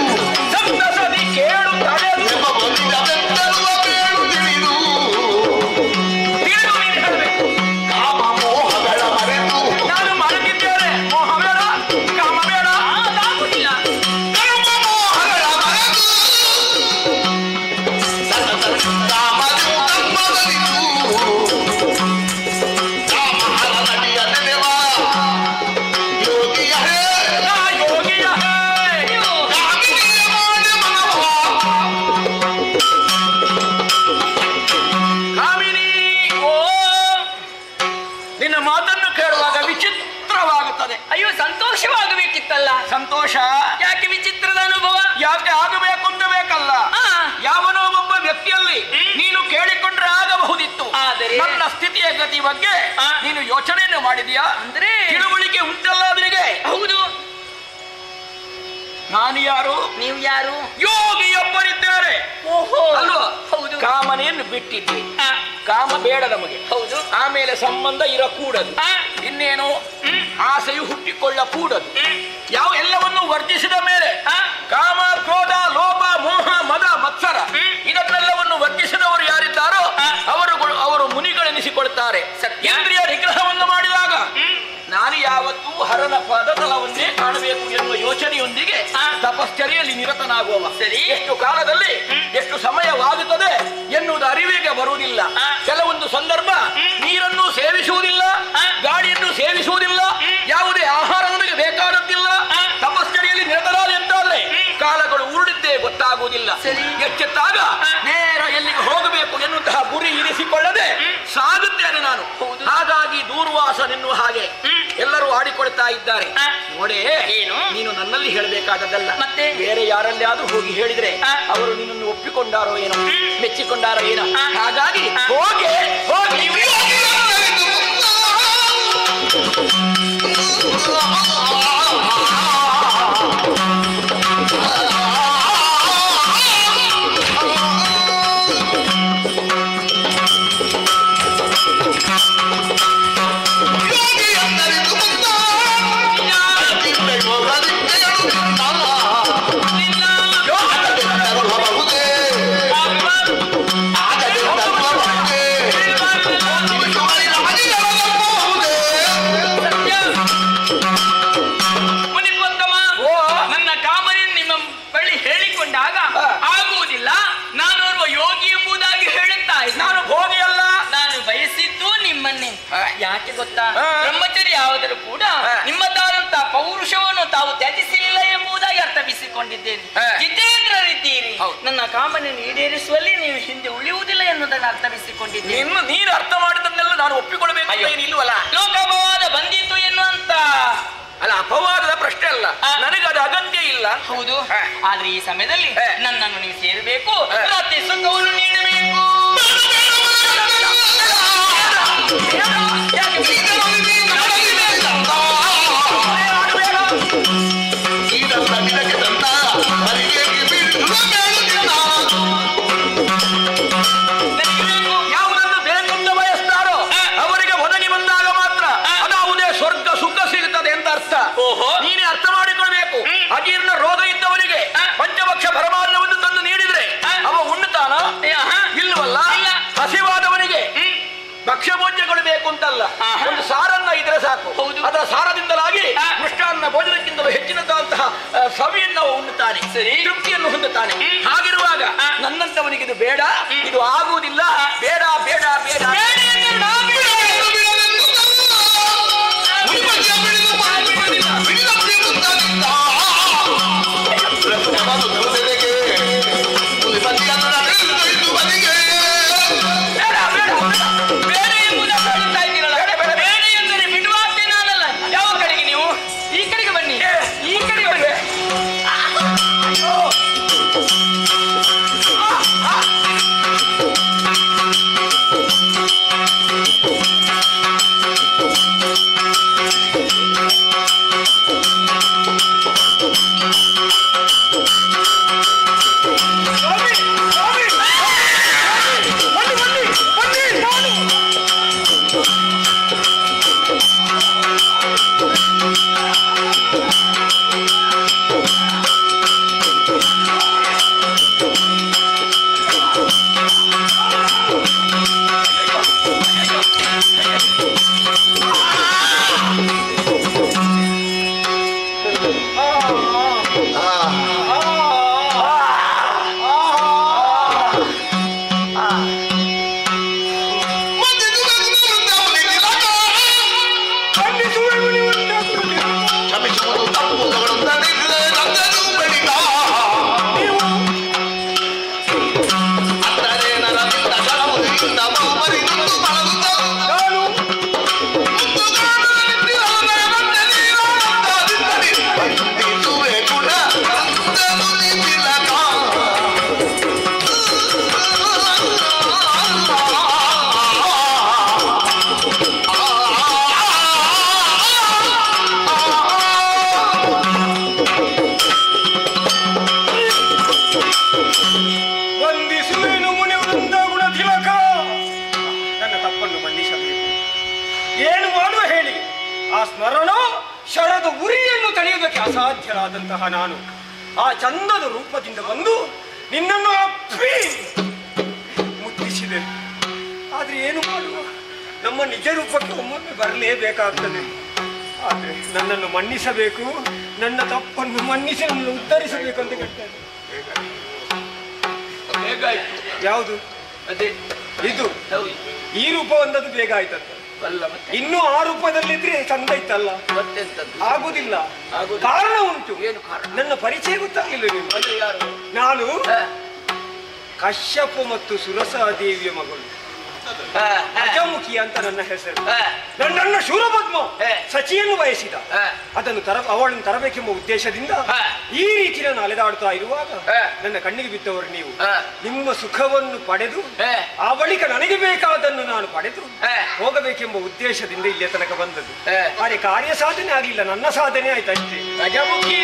[SPEAKER 3] ಸಂತಸದಿ ಕೇಳು ತಡೆದು
[SPEAKER 6] ನಿಮ್ಮ ಬಂದಿದ ಬೆತ್ತರುವ ಬೇಡು ತಿಳಿದು
[SPEAKER 3] ತಿಳಿದು ನೀನು ಹೇಳಬೇಕು.
[SPEAKER 6] ಕಾಮ ಮೋಹಗಳ ಮರೆತು
[SPEAKER 3] ನಾನು ಮರೆತಿದ್ದೇನೆ. ಮೋಹ ಬೇಡ, ಕಾಮ ಬೇಡ, ಅದಾಗುವುದಿಲ್ಲ.
[SPEAKER 6] ಕರ್ಮ ಮೋಹಗಳ ಮರೆತು ಕಾಮದು ಕರ್ಮದರಿತು ಕಾಮಹರ ನಡಿಯ ನೆನೆವ ಯೋಗಿಯ ಹೇ
[SPEAKER 3] ನಾ ಯೋಗಿಯ ಹೇ.
[SPEAKER 6] ಕಾಮಿನಿಯ ಮಾಡೆ ಮನವ
[SPEAKER 3] ಕಾಮಿನಿ, ಓ ನಿನ್ನ ಮಾತನ್ನು ಕೇಳುವಾಗ ವಿಚಿತ್ರವಾಗುತ್ತದೆ.
[SPEAKER 10] ಅಯ್ಯೋ ಸಂತೋಷವಾಗಬೇಕಿತ್ತಲ್ಲ.
[SPEAKER 3] ಸಂತೋಷ
[SPEAKER 10] ಯಾಕೆ ವಿಚಿತ್ರದ ಅನುಭವ?
[SPEAKER 3] ಯಾಕೆ ಆಗಬೇಕು ಅಂತ ಬೇಕಲ್ಲ. ಯಾವನೋ ಒಬ್ಬ ವ್ಯಕ್ತಿಯಲ್ಲಿ ನೀನು ಕೇಳಿಕೊಂಡ್ರೆ ಆಗಬಹುದಿತ್ತು.
[SPEAKER 10] ಆದರೆ
[SPEAKER 3] ನನ್ನ ಸ್ಥಿತಿಯ ಗತಿ ಬಗ್ಗೆ ನೀನು ಯೋಚನೆಯನ್ನು ಮಾಡಿದೀಯಾ?
[SPEAKER 10] ಅಂದ್ರೆ
[SPEAKER 3] ತಿಳುವಳಿಕೆ ಉಂಟಲ್ಲ ಅವನಿಗೆ?
[SPEAKER 10] ಹೌದು.
[SPEAKER 3] ನಾನು ಯಾರು?
[SPEAKER 10] ನೀವು ಯಾರು?
[SPEAKER 3] ಯೋಗಿಯೊಬ್ಬರಿದ್ದಾರೆ.
[SPEAKER 10] ಓಹೋ
[SPEAKER 3] ಅಲ್ವಾ?
[SPEAKER 10] ಹೌದು.
[SPEAKER 3] ಕಾಮನೆಯನ್ನು ಬಿಟ್ಟಿದ್ದೆ. ಕಾಮ ಬೇಡ ನಮಗೆ.
[SPEAKER 10] ಹೌದು.
[SPEAKER 3] ಆಮೇಲೆ ಸಂಬಂಧ ಇರಕೂಡದು. ಇನ್ನೇನು ಆಸೆಯು ಹುಟ್ಟಿಕೊಳ್ಳಕೂಡದು. ಯಾವ ಎಲ್ಲವನ್ನು ವರ್ಜಿಸಿದ ಮೇಲೆ ಕಾಮ ಕ್ರೋಧ ಲೋಭ ಮೋಹ ಮದ ಮತ್ಸರ ಇದನ್ನೆಲ್ಲವನ್ನು ವರ್ಜಿಸಿದವರು ಯಾರಿದ್ದಾರೋ ಅವರು ಮುನಿಗಳೆನಿಸಿಕೊಳ್ತಾರೆ. ಇಂದ್ರಿಯ ನಿಗ್ರಹವನ್ನು ಮಾಡಿದಾಗ ನಾನು ಯಾವತ್ತೂ ಹರನ ಪಾದತಲವನ್ನೇ ಕಾಣಬೇಕು ಎನ್ನುವ ಯೋಚನೆಯೊಂದಿಗೆ ತಪಶ್ಚರ್ಯೆಯಲ್ಲಿ ನಿರತನಾಗುವ.
[SPEAKER 10] ಸರಿ.
[SPEAKER 3] ಎಷ್ಟು ಕಾಲದಲ್ಲಿ ಎಷ್ಟು ಸಮಯವಾಗುತ್ತದೆ ಎನ್ನುವುದು ಅರಿವಿಗೆ ಬರುವುದಿಲ್ಲ. ಕೆಲವೊಂದು ಸಂದರ್ಭ ನೀರನ್ನು ಸೇವಿಸುವುದಿಲ್ಲ, ಗಾಳಿಯನ್ನು ಸೇವಿಸುವುದಿಲ್ಲ, ಯಾವುದೇ ಆಹಾರ ನಮಗೆ ಬೇಕಾದದ್ದಿಲ್ಲ. ತಪಶ್ಚರ್ಯೆಯಲ್ಲಿ ನಿರತರಾದ ಎಂತಾದ್ರೆ ಕಾಲಗಳು ಉರುಳಿದ್ದೇ ಗೊತ್ತಾಗುವುದಿಲ್ಲ. ಎಚ್ಚೆತ್ತಾಗ ನೇರ ಎಲ್ಲಿಗೆ ಹೋಗಬೇಕು ಎನ್ನುವಂತಹ ಗುರಿ ಇರಿಸಿಕೊಳ್ಳದೆ ಸಾಗುತ್ತೇನೆ ನಾನು. ಹಾಗಾಗಿ ದೂರ್ವಾಸನೆನ್ನುವ ಹಾಗೆ ಎಲ್ಲರೂ ಆಡಿಕೊಳ್ತಾ ಇದ್ದಾರೆ. ನೋಡೇ, ನೀನು ನನ್ನಲ್ಲಿ ಹೇಳಬೇಕಾದದ್ದಲ್ಲ,
[SPEAKER 10] ಮತ್ತೆ
[SPEAKER 3] ಬೇರೆ ಯಾರಲ್ಲಿ ಆದ್ರೂ ಹೋಗಿ ಹೇಳಿದ್ರೆ ಅವರು ನಿನ್ನನ್ನು ಒಪ್ಪಿಕೊಂಡಾರೋ ಏನೋ, ಮೆಚ್ಚಿಕೊಂಡಾರೋ ಏನೋ. ಹಾಗಾಗಿ ಹೋಗಿ ಹೋಗಿ
[SPEAKER 6] ಸತ್ಯ
[SPEAKER 10] ಯಾಕೆ ಗೊತ್ತಾ? ಬ್ರಹ್ಮಚರ್ಯ ಯಾವುದರೂ ಕೂಡ ನಿಮ್ಮದಾದಂತಹ ಪೌರುಷವನ್ನು ತಾವು ತ್ಯಜಿಸಿಲ್ಲ ಎಂಬುದಾಗಿ ಅರ್ಥವಿಸಿಕೊಂಡಿದ್ದೇನೆ. ಜಿತೇಂದ್ರರಿದ್ದೀರಿ, ನನ್ನ ಕಾಮನೆಯನ್ನು ಈಡೇರಿಸುವಲ್ಲಿ ನೀವು ಹಿಂದೆ ಉಳಿಯುವುದಿಲ್ಲ ಎನ್ನುವುದನ್ನು ಅರ್ಥವಿಸಿಕೊಂಡಿದ್ದೇನೆ.
[SPEAKER 3] ನೀನು ಅರ್ಥ ಮಾಡಿದನ್ನೆಲ್ಲ ನಾನು ಒಪ್ಪಿಕೊಳ್ಬೇಕು ಏನಿಲ್ವಲ್ಲ.
[SPEAKER 10] ಲೋಕಭವಾದ ಬಂದಿತ್ತು ಎನ್ನುವಂತ
[SPEAKER 3] ಅಲ್ಲ, ಅಪವಾದದ ಪ್ರಶ್ನೆ ಅಲ್ಲ, ನನಗೆ ಅದು ಅಗತ್ಯ ಇಲ್ಲ.
[SPEAKER 10] ಹೌದು, ಆದ್ರೆ ಈ ಸಮಯದಲ್ಲಿ ನನ್ನನ್ನು ನೀವು ಸೇರಬೇಕು, ರಾತ್ರಿ ಸುಖವನ್ನು ನೀಡಬೇಕು.
[SPEAKER 3] ಯಾವುದನ್ನು ಬೇಕಂತ ಬಯಸ್ತಾರೋ ಅವರಿಗೆ ಒದಗಿ ಬಂದಾಗ ಮಾತ್ರ ಅದಾವುದೇ ಸ್ವರ್ಗ ಸುಖ ಸಿಗುತ್ತದೆ ಅಂತ ಅರ್ಥ. ನೀನೇ ಅರ್ಥ ಮಾಡಿಕೊಳ್ಬೇಕು. ಅಜೀರ್ಣ ರೋಗ ಇದ್ದವನಿಗೆ ಪಂಚಭಕ್ಷ ಪರಮಾನ್ನವನ್ನು ತಂದು ನೀಡಿದ್ರೆ ಅವ ಉಣ್ಣುತ್ತಾನ? ಇಲ್ಲವಲ್ಲ. ಹಸಿವಾದವನಿಗೆ ಭಕ್ಷ್ಯಭೋಜ್ಯಗಳು ಬೇಕು ಅಂತಲ್ಲ, ಒಂದು ಸಾರನ್ನ ಇದ್ರೆ ಸಾಕು. ಅದರ ಸಾರದಿಂದಲಾಗಿ ಮೃಷ್ಟಾನ್ನ ಭೋಜನಕ್ಕಿಂತಲೂ ಹೆಚ್ಚಿನದಂತಹ ಸವಿಯನ್ನು ನಾವು ಉಣ್ಣುತ್ತಾನೆ, ತೃಪ್ತಿಯನ್ನು ಹೊಂದುತ್ತಾನೆ. ಹಾಗಿರುವಾಗ ನನ್ನಂತವನಿಗೆ ಇದು ಬೇಡ, ಇದು ಆಗುವುದಿಲ್ಲ, ಬೇಡ ಬೇಡ ಬೇಡ.
[SPEAKER 5] ಅಸಾಧ್ಯರಾದಂತಹ ನಾನು ಆ ಚಂದದ ರೂಪದಿಂದ ಬಂದು ನಿನ್ನನ್ನು ಅಪ್ಪಿ ಮುದ್ದಿಸಿದೆ. ಆದ್ರೆ ಏನು ಮಾಡುವ, ನಮ್ಮ ನಿಜ ರೂಪಕ್ಕೆ ಒಮ್ಮೊಮ್ಮೆ ಬರಲೇಬೇಕಾಗ್ತದೆ. ಆದ್ರೆ ನನ್ನನ್ನು ಮನ್ನಿಸಬೇಕು, ನನ್ನ ತಪ್ಪನ್ನು ಮನ್ನಿಸಿ ನನ್ನನ್ನು ಉತ್ತರಿಸಬೇಕಂತ ಕೇಳ್ತೇನೆ. ಯಾವುದು
[SPEAKER 3] ಅದೇ
[SPEAKER 5] ಇದು? ಈ ರೂಪ ಒಂದದು ಬೇಗ ಆಯ್ತಂತ. ಇನ್ನು ಆ ರೂಪದಲ್ಲಿದ್ರೆ ಚಂದ ಇತ್ತಲ್ಲ. ಆಗುದಿಲ್ಲ, ಕಾರಣ ಉಂಟು. ನನ್ನ ಪರಿಚಯ ಗೊತ್ತಾಗಲಿಲ್ಲ ನೀವು. ನಾನು ಕಶ್ಯಪ ಮತ್ತು ಸುರಸಾದೇವಿಯ ಮಗಳು ಅಜಮುಖಿ ಅಂತ ನನ್ನ ಹೆಸರು. ನನ್ನ ಶೂರಪದ್ಮ ಸಚಿಯನ್ನು ಬಯಸಿದ. ಅವಳನ್ನು ತರಬೇಕೆಂಬ ಉದ್ದೇಶದಿಂದ ಈ ರೀತಿ ನಾನು ಅಲೆದಾಡ್ತಾ ಇರುವಾಗ ನನ್ನ ಕಣ್ಣಿಗೆ ಬಿದ್ದವರು ನೀವು. ನಿಮ್ಮ ಸುಖವನ್ನು ಪಡೆದು ಆ ಬಳಿಕ ನನಗೆ ಬೇಕಾದನ್ನು ನಾನು ಪಡೆದು ಹೋಗಬೇಕೆಂಬ ಉದ್ದೇಶದಿಂದ ಇಲ್ಲಿಯ ತನಕ ಬಂದದ್ದು. ಆದರೆ ಕಾರ್ಯ ಸಾಧನೆ ಆಗಲಿಲ್ಲ, ನನ್ನ ಸಾಧನೆ ಆಯ್ತು ಅಷ್ಟೇ. ಅಜಮುಖಿ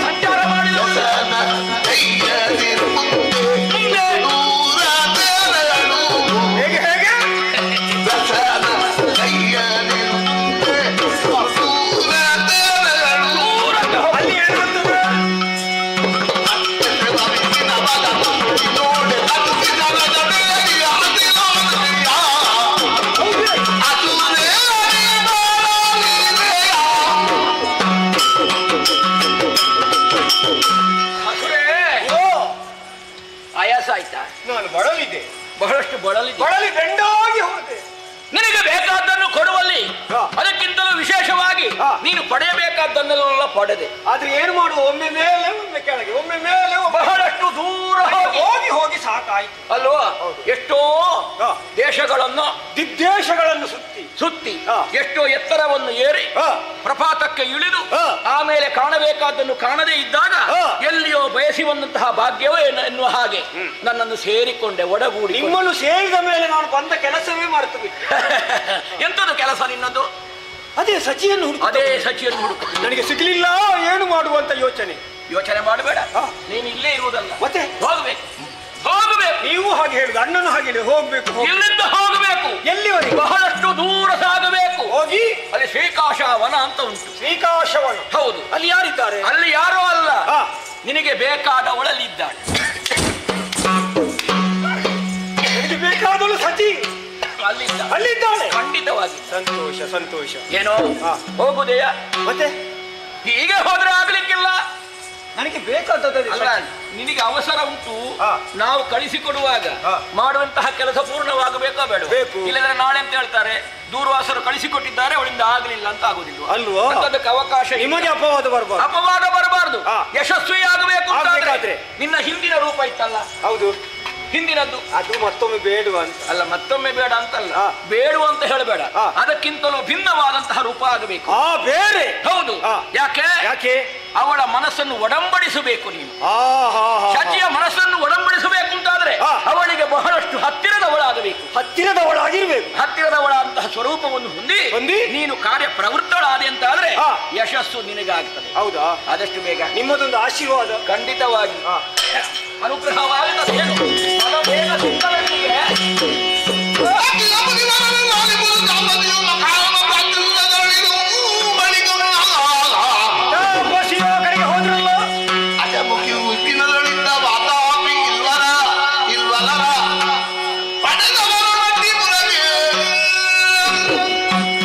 [SPEAKER 7] ಸಂಚಾರ ಮಾಡಿದ
[SPEAKER 3] ಬಳಲಿ
[SPEAKER 6] ಬೆಂಡಾಗಿ ಹೋದೆ.
[SPEAKER 3] ನಿನಗೆ ಬೇಕಾದ್ದನ್ನು ಕೊಡುವಲ್ಲಿ ಅದಕ್ಕಿಂತಲೂ ವಿಶೇಷವಾಗಿ ನೀನು ಪಡೆಯಬೇಕಾದ್ದನ್ನೆಲ್ಲ ಪಡೆದೆ.
[SPEAKER 6] ಆದ್ರೆ ಏನು ಮಾಡುವ, ಒಮ್ಮೆ ಮೇಲೆ ಒಮ್ಮೆ ಕೆಳಗೆ, ಒಮ್ಮೆ ಮೇಲೆ
[SPEAKER 3] ಬಹಳಷ್ಟು ದೂರ
[SPEAKER 6] ಹೋಗಿ ಹೋಗಿ ಸಾಕಾಯ್ತು
[SPEAKER 3] ಅಲ್ವಾ? ಎಷ್ಟೋ ದೇಶಗಳನ್ನು
[SPEAKER 6] ದಿಗ್ದೇಶಗಳನ್ನು
[SPEAKER 3] ಸುತ್ತಿ ಎಷ್ಟೋ ಎತ್ತರವನ್ನು ಏರಿ ಪ್ರಪಾತಕ್ಕೆ ಇಳಿದು ಆಮೇಲೆ ಕಾಣಬೇಕಾದ್ದನ್ನು ಕಾಣದೇ ಇದ್ದಾಗ ಎಲ್ಲಿಯೋ ಬಯಸಿ ಬಂದಂತಹ ಭಾಗ್ಯವೇ ಎನ್ನುವ ಹಾಗೆ ನನ್ನನ್ನು ಸೇರಿಕೊಂಡೆ, ಒಡಗೂಡಿ.
[SPEAKER 6] ನಿಮ್ಮನ್ನು ಸೇರಿದ ಮೇಲೆ ನಾನು ಬಂದ ಕೆಲಸವೇ ಮಾಡ್ತೇವೆ.
[SPEAKER 3] ಎಂತದು ಕೆಲಸ ನಿನ್ನದು?
[SPEAKER 6] ಅದೇ ಸಚಿಯನ್ನು
[SPEAKER 3] ಹುಡುಕು.
[SPEAKER 6] ನನಗೆ ಸಿಗಲಿಲ್ಲ, ಏನು ಮಾಡುವಂತ ಯೋಚನೆ
[SPEAKER 3] ಮಾಡಬೇಡ. ನೀನು ಇಲ್ಲೇ ಇರುವುದಲ್ಲ,
[SPEAKER 6] ಮತ್ತೆ
[SPEAKER 3] ಹೋಗ್ಬೇಕು.
[SPEAKER 6] ನೀವು ಹಾಗೆ ಹೇಳುದು, ಅಣ್ಣನು ಹಾಗೆ ಹೇಳಿ ಹೋಗ್ಬೇಕು.
[SPEAKER 3] ಇಲ್ಲಿಂದ ಹೋಗಬೇಕು.
[SPEAKER 6] ಎಲ್ಲಿವರೆಗೆ?
[SPEAKER 3] ಬಹಳಷ್ಟು ದೂರ ಸಾಗಬೇಕು.
[SPEAKER 6] ಹೋಗಿ
[SPEAKER 3] ಅಲ್ಲಿ ಶ್ರೀಕಾಶವನ ಅಂತ ಉಂಟು.
[SPEAKER 6] ಶ್ರೀಕಾಶವನ?
[SPEAKER 3] ಹೌದು.
[SPEAKER 6] ಅಲ್ಲಿ ಯಾರಿದ್ದಾರೆ?
[SPEAKER 3] ಅಲ್ಲಿ ಯಾರೋ ಅಲ್ಲ, ನಿನಗೆ ಬೇಕಾದವಳಲ್ಲಿದ್ದಾಳೆ.
[SPEAKER 6] ನನಗೆ ಬೇಕಾದವಳು ಸಚಿ ಅಲ್ಲಿದ್ದಾಳೆ.
[SPEAKER 3] ಖಂಡಿತವಾಗಿ.
[SPEAKER 6] ಸಂತೋಷ.
[SPEAKER 3] ಏನೋ ಹೋಗುದೆಯಾ?
[SPEAKER 6] ಮತ್ತೆ
[SPEAKER 3] ಹೀಗೆ ಹೋದ್ರೆ ಆಗ್ಲಿಕ್ಕಿಲ್ಲ.
[SPEAKER 6] ನನಗೆ ಬೇಕಾದದ್ದು
[SPEAKER 3] ನಿನಗೆ ಅವಸರ ಉಂಟು. ನಾವು ಕಳಿಸಿಕೊಡುವಾಗ ಮಾಡುವಂತಹ ಕೆಲಸ ಪೂರ್ಣವಾಗಬೇಕಾ ಬೇಡ? ಇಲ್ಲದ್ರೆ ನಾಳೆ ಅಂತ ಹೇಳ್ತಾರೆ, ದೂರ್ವಾಸರು ಕಳಿಸಿಕೊಟ್ಟಿದ್ದಾರೆ, ಅವಳಿಂದ ಆಗಲಿಲ್ಲ ಅಂತ ಆಗುದಿಲ್ಲ
[SPEAKER 6] ಅಲ್ವಾ?
[SPEAKER 3] ಅದಕ್ಕೆ ಅವಕಾಶ
[SPEAKER 6] ನಿಮಗೆ ಅಪವಾದ
[SPEAKER 3] ಬರಬಾರ್ದು. ಯಶಸ್ವಿ ಆಗಬೇಕು ಅಂತಾದ್ರೆ ನಿನ್ನ ಹಿಂದಿನ ರೂಪ ಇತ್ತಲ್ಲ?
[SPEAKER 6] ಹೌದು,
[SPEAKER 3] ಹಿಂದಿನದ್ದು.
[SPEAKER 6] ಅದು ಮತ್ತೊಮ್ಮೆ ಬೇಡುವ ಅಂತ
[SPEAKER 3] ಅಲ್ಲ, ಮತ್ತೊಮ್ಮೆ ಬೇಡ ಅಂತಲ್ಲ, ಬೇಡುವ ಅಂತ ಹೇಳಬೇಡ. ಅದಕ್ಕಿಂತಲೂ ಭಿನ್ನವಾದಂತಹ ರೂಪ ಆಗಬೇಕು.
[SPEAKER 6] ಬೇರೆ?
[SPEAKER 3] ಹೌದು. ಯಾಕೆ? ಅವಳ ಮನಸ್ಸನ್ನು ಒಡಂಬಡಿಸಬೇಕು ನೀನು. ಶಚಿಯ ಮನಸ್ಸನ್ನು ಒಡಂಬಡಿಸಬೇಕು ಅಂತಾದ್ರೆ ಅವಳಿಗೆ ಬಹಳಷ್ಟು ಹತ್ತಿರದವಳಾಗಬೇಕು. ಹತ್ತಿರದವಳಂತಹ ಸ್ವರೂಪವನ್ನು ಹೊಂದಿ ನೀನು ಕಾರ್ಯ ಪ್ರವೃತ್ತಳಾದೆ ಅಂತಾದ್ರೆ ಯಶಸ್ಸು ನಿನಗಾಗ್ತದೆ.
[SPEAKER 6] ಹೌದಾ?
[SPEAKER 3] ಆದಷ್ಟು ಬೇಗ
[SPEAKER 6] ನಿಮ್ಮದೊಂದು ಆಶೀರ್ವಾದ
[SPEAKER 3] ಖಂಡಿತವಾಗಿ ಅನುಗ್ರಹವಾಗುತ್ತದೆ. ಬೇಗ ಸಿಕ್ಕಲಿಗೆ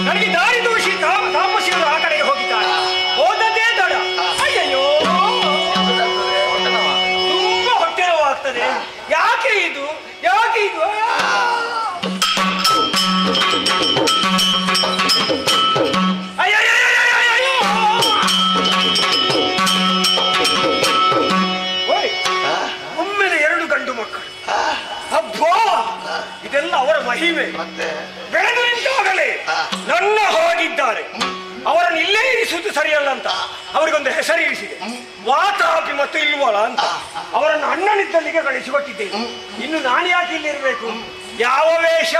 [SPEAKER 6] ನನಗೆ ದಾರಿ ದೋಷಿ ತಾಪಸಿಯರು ಆ ಕಡೆಗೆ ಹೋಗಿದ್ದಾರೆ. ಹೋದದ್ದೇ ತಡ. ಅಯ್ಯಯ್ಯೋ, ತುಂಬಾ ಹೊಟ್ಟೆ ನೋವಾಗ್ತದೆ. ಯಾಕೆ ಇದು? ಒಮ್ಮೆಲೆ 2 ಗಂಡು ಮಕ್ಕಳು. ಅಬ್ಬಾ, ಇದೆಲ್ಲ ಅವರ ಮಹಿಮೆ. ಬೆಳೆದು ನಿಂತಾಗಲೇ ನನ್ನ ಹೋಗಿದ್ದಾರೆ. ಅವರನ್ನು ಇಲ್ಲೇ ಇರಿಸುವುದು ಸರಿಯಲ್ಲ ಅಂತ ಅವರಿಗೊಂದು ಹೆಸರು ಇರಿಸಿದೆ, ವಾತಾಪಿ ಮತ್ತು ಇಲ್ವಳ ಅಂತ. ಅವರನ್ನು ಅಣ್ಣನಿದ್ದಲ್ಲಿಗೆ ಕಳಿಸಿಕೊಟ್ಟಿದ್ದೇನೆ. ಇನ್ನು ನಾನು ಯಾಕೆ ಇಲ್ಲಿರ್ಬೇಕು? ಯಾವ ವೇಷ?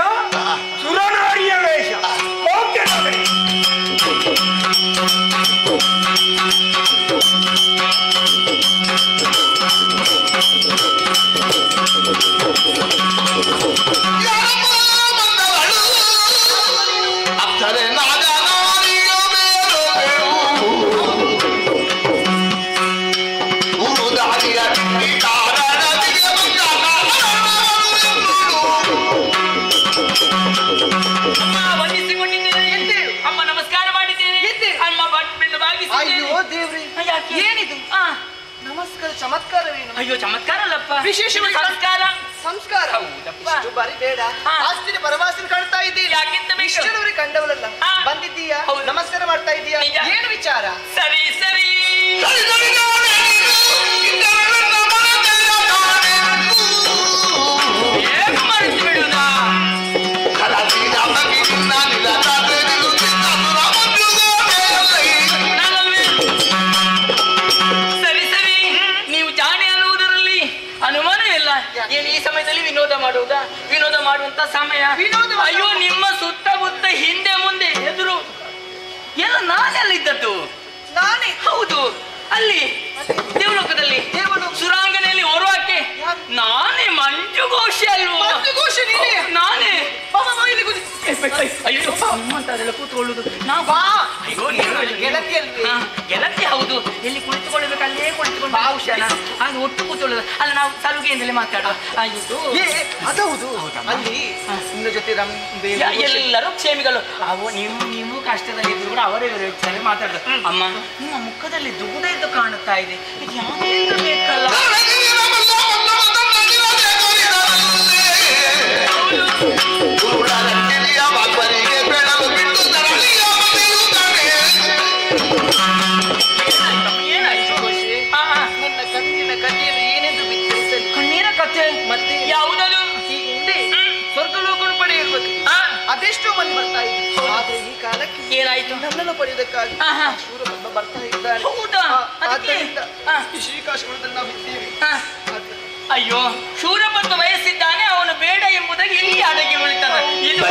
[SPEAKER 6] ಸುರನಾರಿಯ ವೇಷ. ಹೋಗ್ತೇನೆ.
[SPEAKER 8] ಏನಿದು ನಮಸ್ಕಾರ? ಚಮತ್ಕಾರವೇನು?
[SPEAKER 10] ಅಯ್ಯೋ, ಚಮತ್ಕಾರ ಅಲ್ಲಪ್ಪ,
[SPEAKER 8] ವಿಶೇಷ ಸಂಸ್ಕಾರ. ಇಷ್ಟು ಬಾರಿ ಬೇಡ, ಆಸ್ತಿನ ಪರವಾಸಿನ ಕಾಣ್ತಾ ಇದ್ದೀನಿ. ಇಷ್ಟರವರೆಗೆ ಕಂಡವಳಲ್ಲ, ಬಂದಿದ್ದೀಯಾ? ನಮಸ್ಕಾರ ಮಾಡ್ತಾ ಇದ್ದೀಯಾ? ಏನು ವಿಚಾರ?
[SPEAKER 10] ಸರಿ ಏನು ಮಾಡಿಸಿ ಬಿಡುದಾ? ಏನು ಈ ಸಮಯದಲ್ಲಿ ವಿನೋದ ಮಾಡುವಂತ ಸಮಯ? ಅಯ್ಯೋ, ನಿಮ್ಮ ಸುತ್ತಮುತ್ತ ಹಿಂದೆ ಮುಂದೆ ಎದುರು ಎಲ್ಲ ನಾನೆಲ್ಲ ಇದ್ದದ್ದು?
[SPEAKER 8] ನಾನೇ?
[SPEAKER 10] ಹೌದು, ಅಲ್ಲಿ ದೇವಲೋಕದಲ್ಲಿ ಸುರಾಂಗನೆಯಲ್ಲಿ ಓರ್ವಾಕೆ ನಾನೇ. ಮಂಜು ಘೋಷ ಅಲ್ವಾ? ನಾನೇ. ಅಯ್ಯೋ, ನಿಮ್ಮಂತಾರೆಲ್ಲ ಕೂತ್ಕೊಳ್ಳುದು ನಾವು. ಅಯ್ಯೋ, ಗೆಳತಿ ಹೌದು. ಎಲ್ಲಿ ಕುಳಿತುಕೊಳ್ಳಬೇಕು ಅಲ್ಲೇ ಕುಳಿತುಕೊಂಡು ಭಾವುಷನ ಹಾಗೆ ಒಟ್ಟು ಕೂತ್ಕೊಳ್ಳೋದು ಅಲ್ಲ. ನಾವು ಸಲುಗೆಯಿಂದಲೇ ಮಾತಾಡುವ.
[SPEAKER 8] ಅದೌದು, ಅಲ್ಲಿ ನಿನ್ನ ಜೊತೆ
[SPEAKER 10] ಎಲ್ಲರೂ ಕ್ಷೇಮಿಗಳು. ಅವು ನೀವು ಕಷ್ಟದಲ್ಲಿ ಇದ್ರು ಕೂಡ ಅವರೇ ಮಾತಾಡುದು. ಅಮ್ಮ, ನಿಮ್ಮ ಮುಖದಲ್ಲಿ ದುಗುಡ ಇದ್ದು ಕಾಣುತ್ತಾ ಇದೆ, ಇದು ಯಾವ್ದು ಬೇಕಲ್ಲ?
[SPEAKER 8] ಅದೆಷ್ಟೋ ಮಂದಿ ಬರ್ತಾ ಇದ್ರು. ಆದ್ರೆ ಈ ಕಾಲಕ್ಕೆ
[SPEAKER 10] ಏನಾಯ್ತು?
[SPEAKER 8] ನನ್ನನ್ನು ಪಡೆಯುವುದಕ್ಕಾಗಿ ಶೂರಪದ್ಮ ಬರ್ತಾ ಇದ್ದಾರೆ.
[SPEAKER 10] ಹೌದಾ?
[SPEAKER 8] ಆದ್ದರಿಂದ ಈ ಶ್ರೀಕಾಶವನ್ನು ನಾವು ಇದ್ದೇವೆ.
[SPEAKER 10] ಅಯ್ಯೋ, ಶೂರಪದ್ಮ ವಯಸ್ಸಿದ್ದಾನೆ, ಅವನು ಬೇಡ ಎಂಬುದಾಗಿ ಇಲ್ಲಿ ಅಡಗಿ ಉಳಿತಾನೆ. ಇದು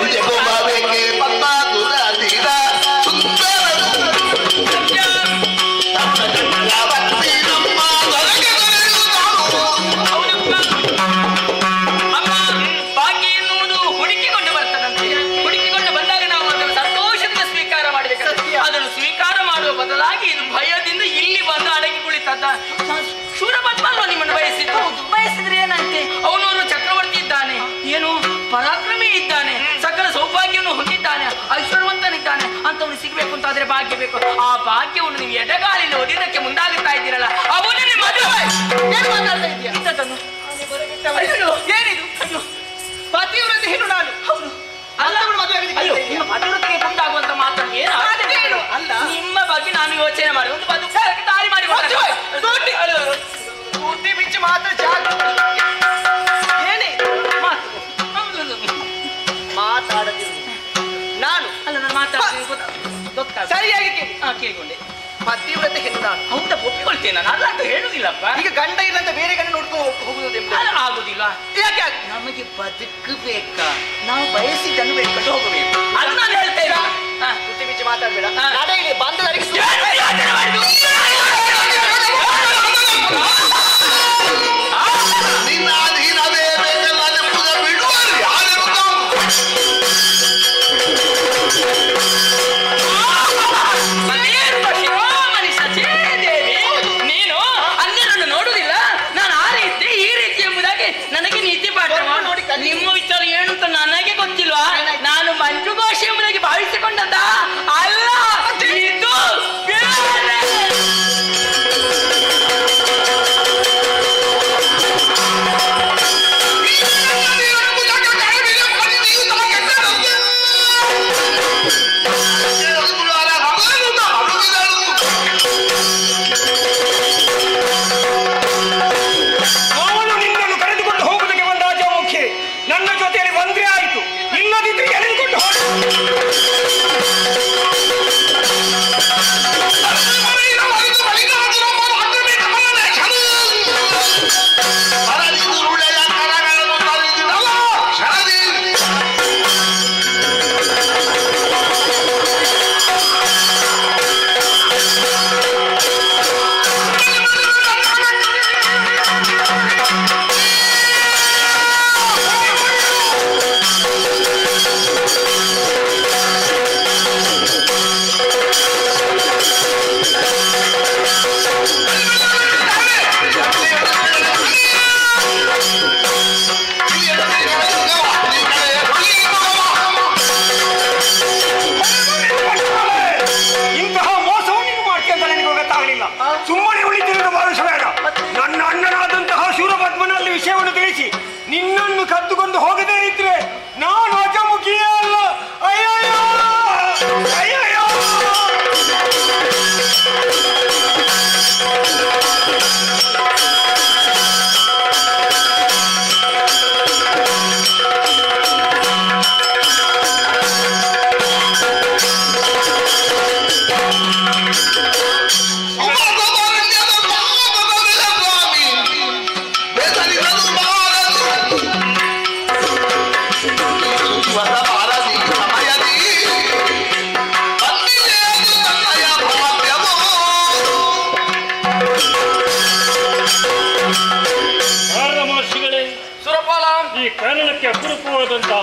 [SPEAKER 10] ಅದನ್ನು ಸ್ವೀಕಾರ ಮಾಡುವ ಬದಲಾಗಿ ಇದು ಭಯದಿಂದ ಇಲ್ಲಿ ಬಂದು ಅಡಗಿ ಕುಳಿತದ್ದ. ಶೂರಪದ್ಮ ಅಲ್ವಾ ನಿಮ್ಮನ್ನು ಬಯಸಿದ್ದು? ಬಯಸಿದ್ರೆ ಏನಂತೆ? ಅವನವರು ಚಕ್ರವರ್ತಿ ಇದ್ದಾನೆ, ಏನು ಪರಾಕ್ರಮಿ ಇದ್ದಾನೆ, ಸಕಲ ಸೌಭಾಗ್ಯವನ್ನು ಹೊಂದಿದ್ದಾನೆ, ಐಶ್ವರ್ಯವಂತನಿದ್ದಾನೆ. ಅಂತವನು ಸಿಗಬೇಕು ಅಂತಾದ್ರೆ ಭಾಗ್ಯ ಬೇಕು. ಆ ಭಾಗ್ಯವನ್ನು ನೀವು ಎಡಗಾಲಿನ ಓದಿದ್ದಕ್ಕೆ ಮುಂದಾಗುತ್ತಾ ಇದ್ದೀರಲ್ಲ, ಅವನು ನಿಮ್ಮ ಮದುವೆ.
[SPEAKER 8] ಏನು ಮಾತಾಡ್ತಾ ಇದೆಯಾ?
[SPEAKER 10] ಇಂಥದ್ದನ್ನು ಏನಿದು? ಅಯ್ಯೋ,
[SPEAKER 8] ಪತಿವ್ರತೆ ಹೆಣ್ಣು ನಾನು.
[SPEAKER 10] ಹೌದು ಅಲ್ಲ, ಅಯ್ಯೋ, ನಿಮ್ಮ ಪತಿವ್ರತೆಗೆ ಮುಂದಾಗುವಂತ ಮಾತನ್ನು ಏನು
[SPEAKER 8] ಅಲ್ಲ.
[SPEAKER 10] ನಿಮ್ಮ ಬಗ್ಗೆ ನಾನು ಯೋಚನೆ ಮಾಡಿ ಒಂದು ಬದುಕಕ್ಕೆ ದಾರಿ ಮಾಡಿ
[SPEAKER 8] ಬುದ್ಧಿ ಬಿಚ್ಚಿ ಮಾತ್ರ ಏನೇ ಮಾತಾಡದಿರು. ನಾನು
[SPEAKER 10] ಅಲ್ಲ, ನಾನು ಮಾತಾಡ್ತೀನಿ
[SPEAKER 8] ಸರಿಯಾಗಿ
[SPEAKER 10] ಕೇಳಿಕೊಂಡೆ.
[SPEAKER 8] ಪತಿವ್ರತೆ ಹೆಣ್ಣು ನಾನು.
[SPEAKER 10] ಹೌದಾ? ಒಪ್ಪಿಕೊಳ್ತೇನೆ ನಾನು, ಅಲ್ಲ ಅಂತ ಹೇಳುದಿಲ್ಲಪ್ಪ.
[SPEAKER 8] ಈಗ ಗಂಡ ಇಲ್ಲಂತ ಬೇರೆ ಗಂಡ ನೋಡ್ಕೊಂಡು ಹೋಗುವುದು
[SPEAKER 10] ಆಗುದಿಲ್ಲ.
[SPEAKER 8] ಯಾಕೆ?
[SPEAKER 10] ನಮಗೆ ಬದುಕಬೇಕಾ? ನಾವು ಬಯಸಿದ್ದನ್ನು ಬೇಡ್ಕೊಂಡು ಹೋಗಬೇಕು. ಅದು ನಾನು ಹೇಳ್ತೇನೆ.
[SPEAKER 8] ಬುದ್ಧಿ ಬಿಚ್ಚಿ ಮಾತಾಡ್ಬೇಡ. ನಡೆ ಇಲ್ಲಿ ಬಂದ
[SPEAKER 10] ನೀನು ಅನ್ಯರನ್ನು ನೋಡುದಿಲ್ಲ, ನಾನು ಆ ರೀತಿ ಈ ರೀತಿ ಎಂಬುದಾಗಿ ನನಗೆ ನೀತಿ ಪಾಠ ನೋಡಿ. ನಿಮ್ಮ ವಿಚಾರ ಏನು ಅಂತ ನನಗೆ ಗೊತ್ತಿಲ್ವಾ? ನಾನು ಮಂಜು ಘೋಷ ಎಂಬುದಾಗಿ ಭಾವಿಸಿಕೊಂಡದ್ದ ಅಲ್ಲ, ಇದು ಬೇರೆ.
[SPEAKER 6] ನನ್ನ ಜೊತೆಯಲ್ಲಿ ಬಂದ್ರೆ ಆಯ್ತು, ಇಲ್ಲದಿದ್ರೆ ಎಳೆದುಕೊಂಡು ಸುಮ್ಮನೆ ಉಳಿತಿರುವುದು ಭಾವಿಸಬೇಡ. ನನ್ನ ಅಣ್ಣನಾದಂತಹ ಶೂರಪದ್ಮನಲ್ಲಿ ವಿಷಯವನ್ನು ತಿಳಿಸಿ ನಿನ್ನನ್ನು ಕದ್ದುಕೊಂಡು ಹೋಗದೇ ಇದ್ರೆ ನಾನು ಅಜಮುಖಿಯೇ ಅಲ್ಲ. ಅಯ್ಯಯ್ಯೋ ಅಯ್ಯಯ್ಯೋ.
[SPEAKER 5] ಈ ಕಾರಣಕ್ಕೆ ಅಪರೂಪವಾದಂತಹ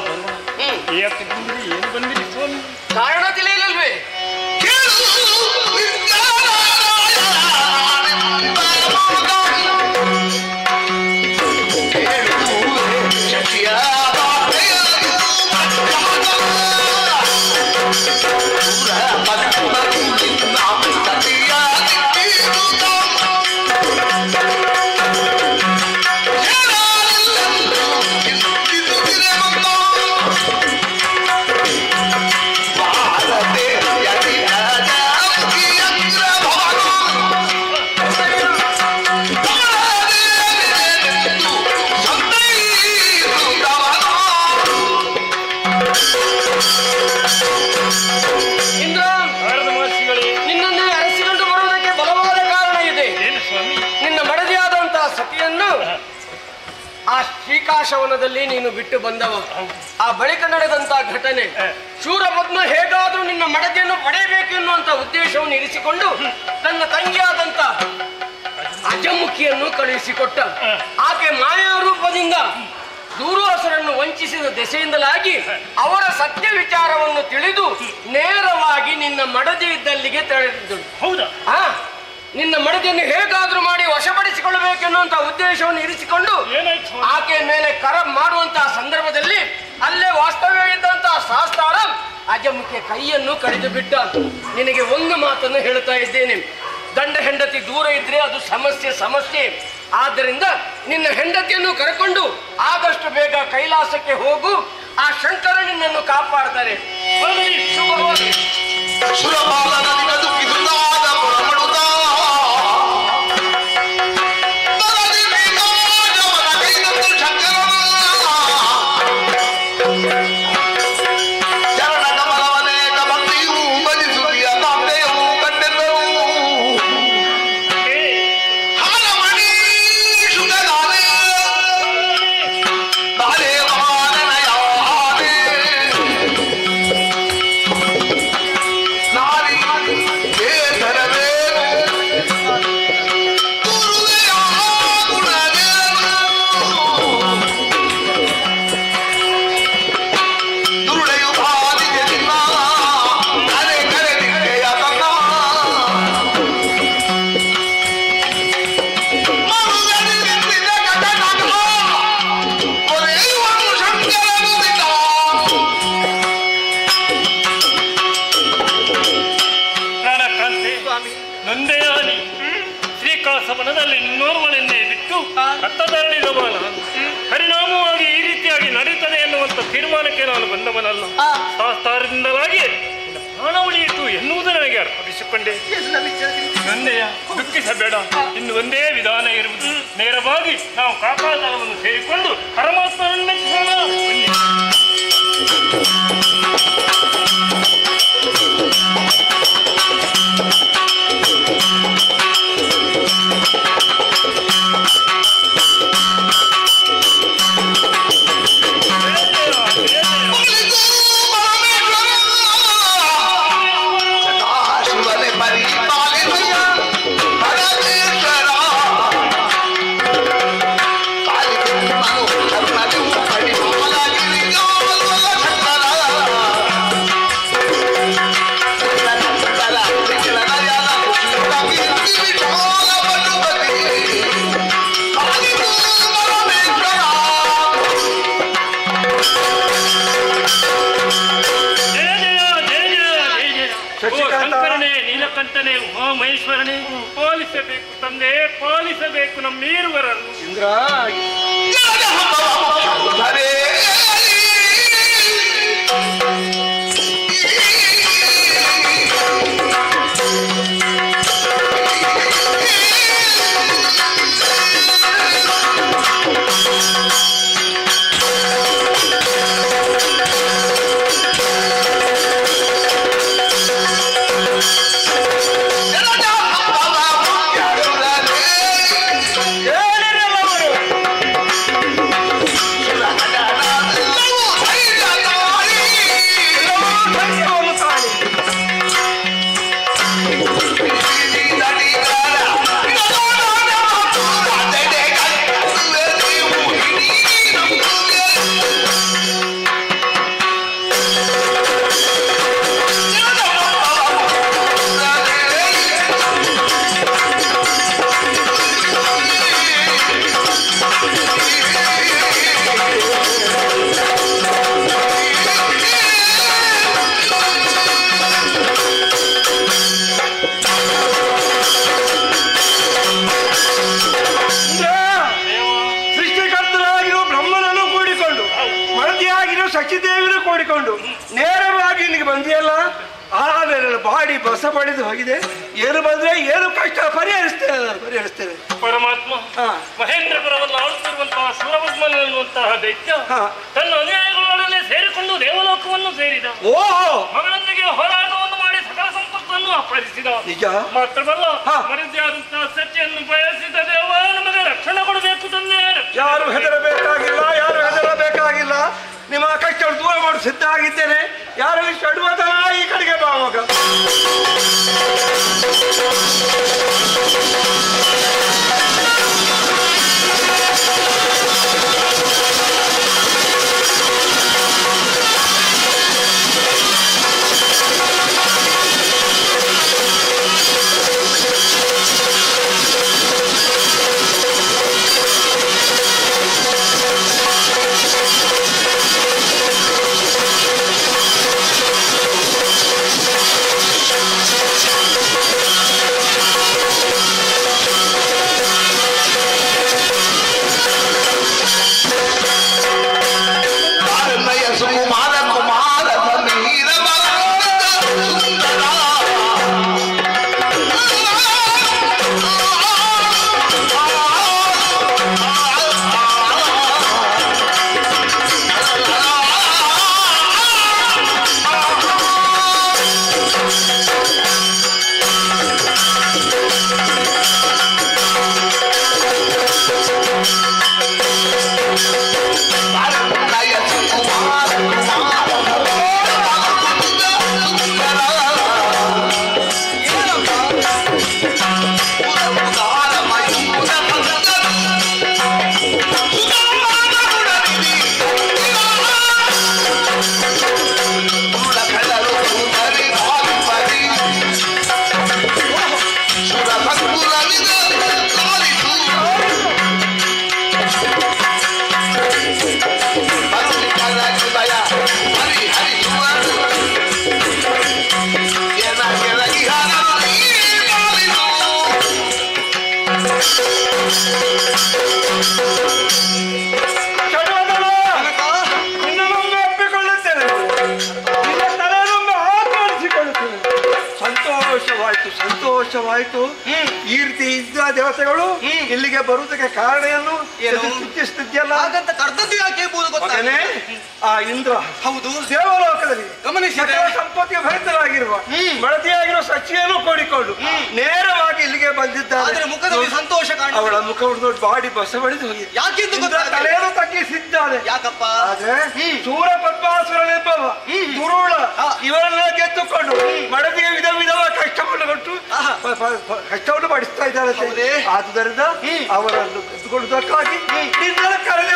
[SPEAKER 5] ಯಾಕೆ ಬಂದಿರಿ? ಏನು ಬಂದಿರಿ ಸ್ವಾಮಿ?
[SPEAKER 3] ಕಾರಣ ತಿಳಿಯಲಿಲ್ವೇ? ಆ ಶ್ರೀಕಾಶವನದಲ್ಲಿ ನೀನು ಬಿಟ್ಟು ಬಂದವ. ಆ ಬಳಿಕ ನಡೆದಂತ ಘಟನೆ, ಶೂರಪದ್ಮ ಹೇಗಾದ್ರೂ ನಿನ್ನ ಮಡದಿಯನ್ನು ಪಡೆಯಬೇಕು ಎನ್ನುವಂತ ಉದ್ದೇಶವನ್ನು ಇರಿಸಿಕೊಂಡು ತನ್ನ ತಂಗಿಯಾದಂತ ಅಜಮುಖಿಯನ್ನು ಕಳುಹಿಸಿಕೊಟ್ಟ. ಆಕೆ ಮಾಯಾ ರೂಪದಿಂದ ದೂರ್ವಾಸರನ್ನು ವಂಚಿಸಿದ ದೆಸೆಯಿಂದಲಾಗಿ ಅವರ ಸತ್ಯ ವಿಚಾರವನ್ನು ತಿಳಿದು ನೇರವಾಗಿ ನಿನ್ನ ಮಡದಿ ಇದ್ದಲ್ಲಿಗೆ ತೆರೆದಿದ್ದಳು.
[SPEAKER 5] ಹೌದಾ?
[SPEAKER 3] ನಿನ್ನ ಮಡದಿಯನ್ನು ಹೇಗಾದ್ರೂ ಮಾಡಿ ವಶಪಡಿಸಿಕೊಳ್ಳಬೇಕೆನ್ನುವಂತ ಉದ್ದೇಶವನ್ನು ಇರಿಸಿಕೊಂಡು ಆಕೆಯ ಮೇಲೆ ಕರ ಮಾಡುವಂತಹ ಸಂದರ್ಭದಲ್ಲಿ ಅಲ್ಲೇ ವಾಸ್ತವ್ಯ ಇದ್ದಂತಹ ಶಾಸ್ತಾರ ಅಜಮುಖಿಯ ಕೈಯನ್ನು ಕಡಿದು ಬಿಟ್ಟ. ನಿನಗೆ ಒಂದು ಮಾತನ್ನು ಹೇಳ್ತಾ ಇದ್ದೇನೆ, ಗಂಡ ಹೆಂಡತಿ ದೂರ ಇದ್ರೆ ಅದು ಸಮಸ್ಯೆ. ಆದ್ದರಿಂದ ನಿನ್ನ ಹೆಂಡತಿಯನ್ನು ಕರೆಕೊಂಡು ಆದಷ್ಟು ಬೇಗ ಕೈಲಾಸಕ್ಕೆ ಹೋಗು. ಆ ಶಂಕರ ನಿನ್ನನ್ನು ಕಾಪಾಡ್ತಾರೆ.
[SPEAKER 5] ಶ್ರೀಕಾಸವನದಲ್ಲಿ ನಿನ್ನೋರ್ವಳನ್ನೇ ಬಿಟ್ಟು ಹತ್ತದರಳಿದ ಬಾಲ ಪರಿಣಾಮವಾಗಿ ಈ ರೀತಿಯಾಗಿ ನಡೀತದೆ ಎನ್ನುವಂತ ತೀರ್ಮಾನಕ್ಕೆ ನಾನು ಬಂದವನಲ್ಲ. ಶಾಸ್ತ್ರದಿಂದಲಾಗಿ ಪ್ರಾಣ ಉಳಿಯಿತು ಎನ್ನುವುದು ನನಗೆ ಅರ್ಪಿಸಿಕೊಂಡೆ. ನಂದೆಯ ದುಃಖಿಸಬೇಡ, ಇನ್ನು ಒಂದೇ ವಿಧಾನ ಇರುವುದು. ನೇರವಾಗಿ ನಾವು ಕಾಕಾದಳವನ್ನು ಸೇರಿಕೊಂಡು ಪರಮಾತ್ಮನನ್ನೇ ನೀಲಕಂಠನೆ ಉಮಾಮಹೇಶ್ವರನೇ, ಪಾಲಿಸಬೇಕು ತಂದೆ, ಪಾಲಿಸಬೇಕು ನಮ್ಮೀರುವರನ್ನು.
[SPEAKER 6] ಇಂದ್ರ ಶಚಿದೇವಿನೂ ಕೂಡಿಕೊಂಡು ನೇರವಾಗಿ ಇಲ್ಲಿಗೆ ಬಂದಿಯಲ್ಲ. ಆಮೇಲೆ ಬಾಡಿ ಬಸ ಪಡೆದು ಹೋಗಿದೆ. ಏನು ಬಂದ್ರೆ ಏನು ಕಷ್ಟ ಪರಿಹರಿಸ್ತೇನೆ.
[SPEAKER 5] ಪರಮಾತ್ಮ ಮಹೇಂದ್ರಪುರವನ್ನು ಆಳುತ್ತಿರುವಂತಹ ಸೂರಪದ್ಮನ ಎನ್ನುವಂತಹ ದೈತ್ಯ ತನ್ನ ಅನುಯಾಯಿಗಳೊಡನೆ ಸೇರಿಕೊಂಡು ದೇವಲೋಕವನ್ನು ಸೇರಿದ.
[SPEAKER 6] ಓಹೋ,
[SPEAKER 5] ಮಗಳೊಂದಿಗೆ ಹೋರಾಟವನ್ನು ಮಾಡಿ ಸಕಲ ಸಂಪತ್ತನ್ನು ಅಪಹರಿಸಿದ.
[SPEAKER 6] ನಿಜ
[SPEAKER 5] ಮಾತ್ರವಲ್ಲ, ಮರೆಯಾದಂತಹ ಸತ್ಯನ್ನು ಬಯಸಿದ ದೇವ ನಮಗೆ ರಕ್ಷಣೆ ಕೊಡಬೇಕು ತಂದೆ.
[SPEAKER 6] ಯಾರು ಹೆದರಬೇಕಾಗಿಲ್ಲ, ಯಾರು ಹೆದರಬೇಕಾಗಿಲ್ಲ. ನಿಮ್ಮ ಕಷ್ಟ ದೂರ ಮಾಡಿ ಸಿದ್ಧ ಆಗಿದ್ದೇನೆ. ಯಾರು ಇಷ್ಟು ಅಡುವತನ ಈ ಕಡೆಗೆ ಬಾ ಮಗ. ಸಂತೋಷವಾಯ್ತು. ಈ ರೀತಿ ಇದ್ದ ದೇವತೆಗಳು ಇಲ್ಲಿಗೆ ಬರುವುದಕ್ಕೆ ಕಾರಣ ಏನು ಸೂಚಿಸುತ್ತಿದ್ಯಲ್ಲ.
[SPEAKER 1] ಹಾಗಂತ ಕರ್ದದ್ದು ಯಾಕೆ ಗೊತ್ತಾನೆ.
[SPEAKER 6] ಆ ಇಂದ್ರ
[SPEAKER 1] ಹೌದು
[SPEAKER 6] ದೇವಲೋಕದಲ್ಲಿ
[SPEAKER 1] ಗಮನಿಸಿದ
[SPEAKER 6] ಸಂಪತ್ತಿಗೆ ಭರಿತರಾಗಿರುವ ಮಡದಿಯಾಗಿರುವ ಸಚಿಯನ್ನು ಕೂಡಿಕೊಂಡು ನೇರವಾಗಿ ಇಲ್ಲಿಗೆ ಬಂದಿದ್ದಾರೆ.
[SPEAKER 1] ಮುಖದಲ್ಲಿ ಸಂತೋಷ ಕಾಣ.
[SPEAKER 6] ಅವಳ ಮುಖವನ್ನು ನೋಡಿ ಬಾಡಿ ಬಸ ಬಡಿದು ಹೋಗಿ
[SPEAKER 1] ಯಾಕೆಂದು
[SPEAKER 6] ತಲೆಯನ್ನು ತಗ್ಗಿಸಿದ್ದಾನೆ.
[SPEAKER 1] ಯಾಕಪ್ಪ
[SPEAKER 6] ಆದ್ರೆ ಸೂರ ಪದ್ಮಾಸುರನೆಂಬವ ದುರುಳ ಇವರನ್ನ ಗೆದ್ದುಕೊಂಡು ಮಡದಿಗೆ ವಿಧ ವಿಧವಾದ ಕಷ್ಟವನ್ನು ಕೊಟ್ಟು ಕಷ್ಟವನ್ನು ಪಡಿಸ್ತಾ ಇದ್ದಾರೆ. ಆದುದರಿಂದ ಅವರನ್ನು ಗೆದ್ದುಕೊಳ್ಳುವುದಕ್ಕಾಗಿ ನಿನ್ನ ಕರೆದೆ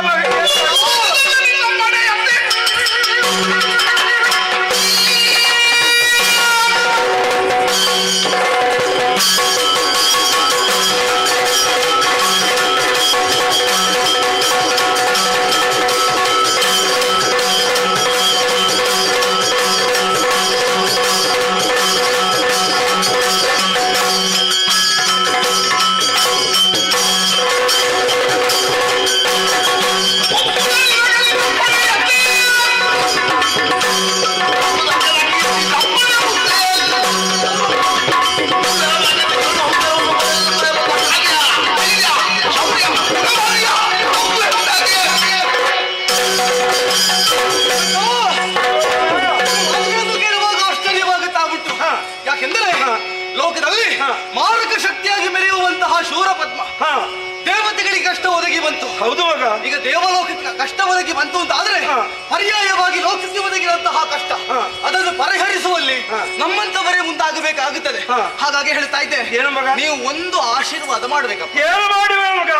[SPEAKER 1] ಲೋಕದಲ್ಲಿ ಮಾರಕ ಶಕ್ತಿಯಾಗಿ ಮೆರೆಯುವಂತಹ ಶೂರ ಪದ್ಮ ದೇವತೆಗಳಿಗೆ ಕಷ್ಟ ಒದಗಿ ಬಂತು.
[SPEAKER 6] ಹೌದು ಮಗ.
[SPEAKER 1] ಈಗ ದೇವಲೋಕಕ್ಕೆ ಕಷ್ಟ ಒದಗಿ ಬಂತು ಅಂತ ಆದ್ರೆ ಪರ್ಯಾಯವಾಗಿ ಲೋಕಕ್ಕೆ ಒದಗಿರುವಂತಹ ಕಷ್ಟ ಅದನ್ನು ಪರಿಹರಿಸುವಲ್ಲಿ ನಮ್ಮಂತವರೇ ಮುಂದಾಗಬೇಕಾಗುತ್ತದೆ. ಹಾಗಾಗಿ ಹೇಳ್ತಾ ಇದ್ದೆ,
[SPEAKER 6] ಏನು ಮಗ,
[SPEAKER 1] ನೀವು ಒಂದು ಆಶೀರ್ವಾದ ಮಾಡ್ಬೇಕಪ್ಪ.
[SPEAKER 6] ಏನು ಮಾಡುವೆ ಮಗ?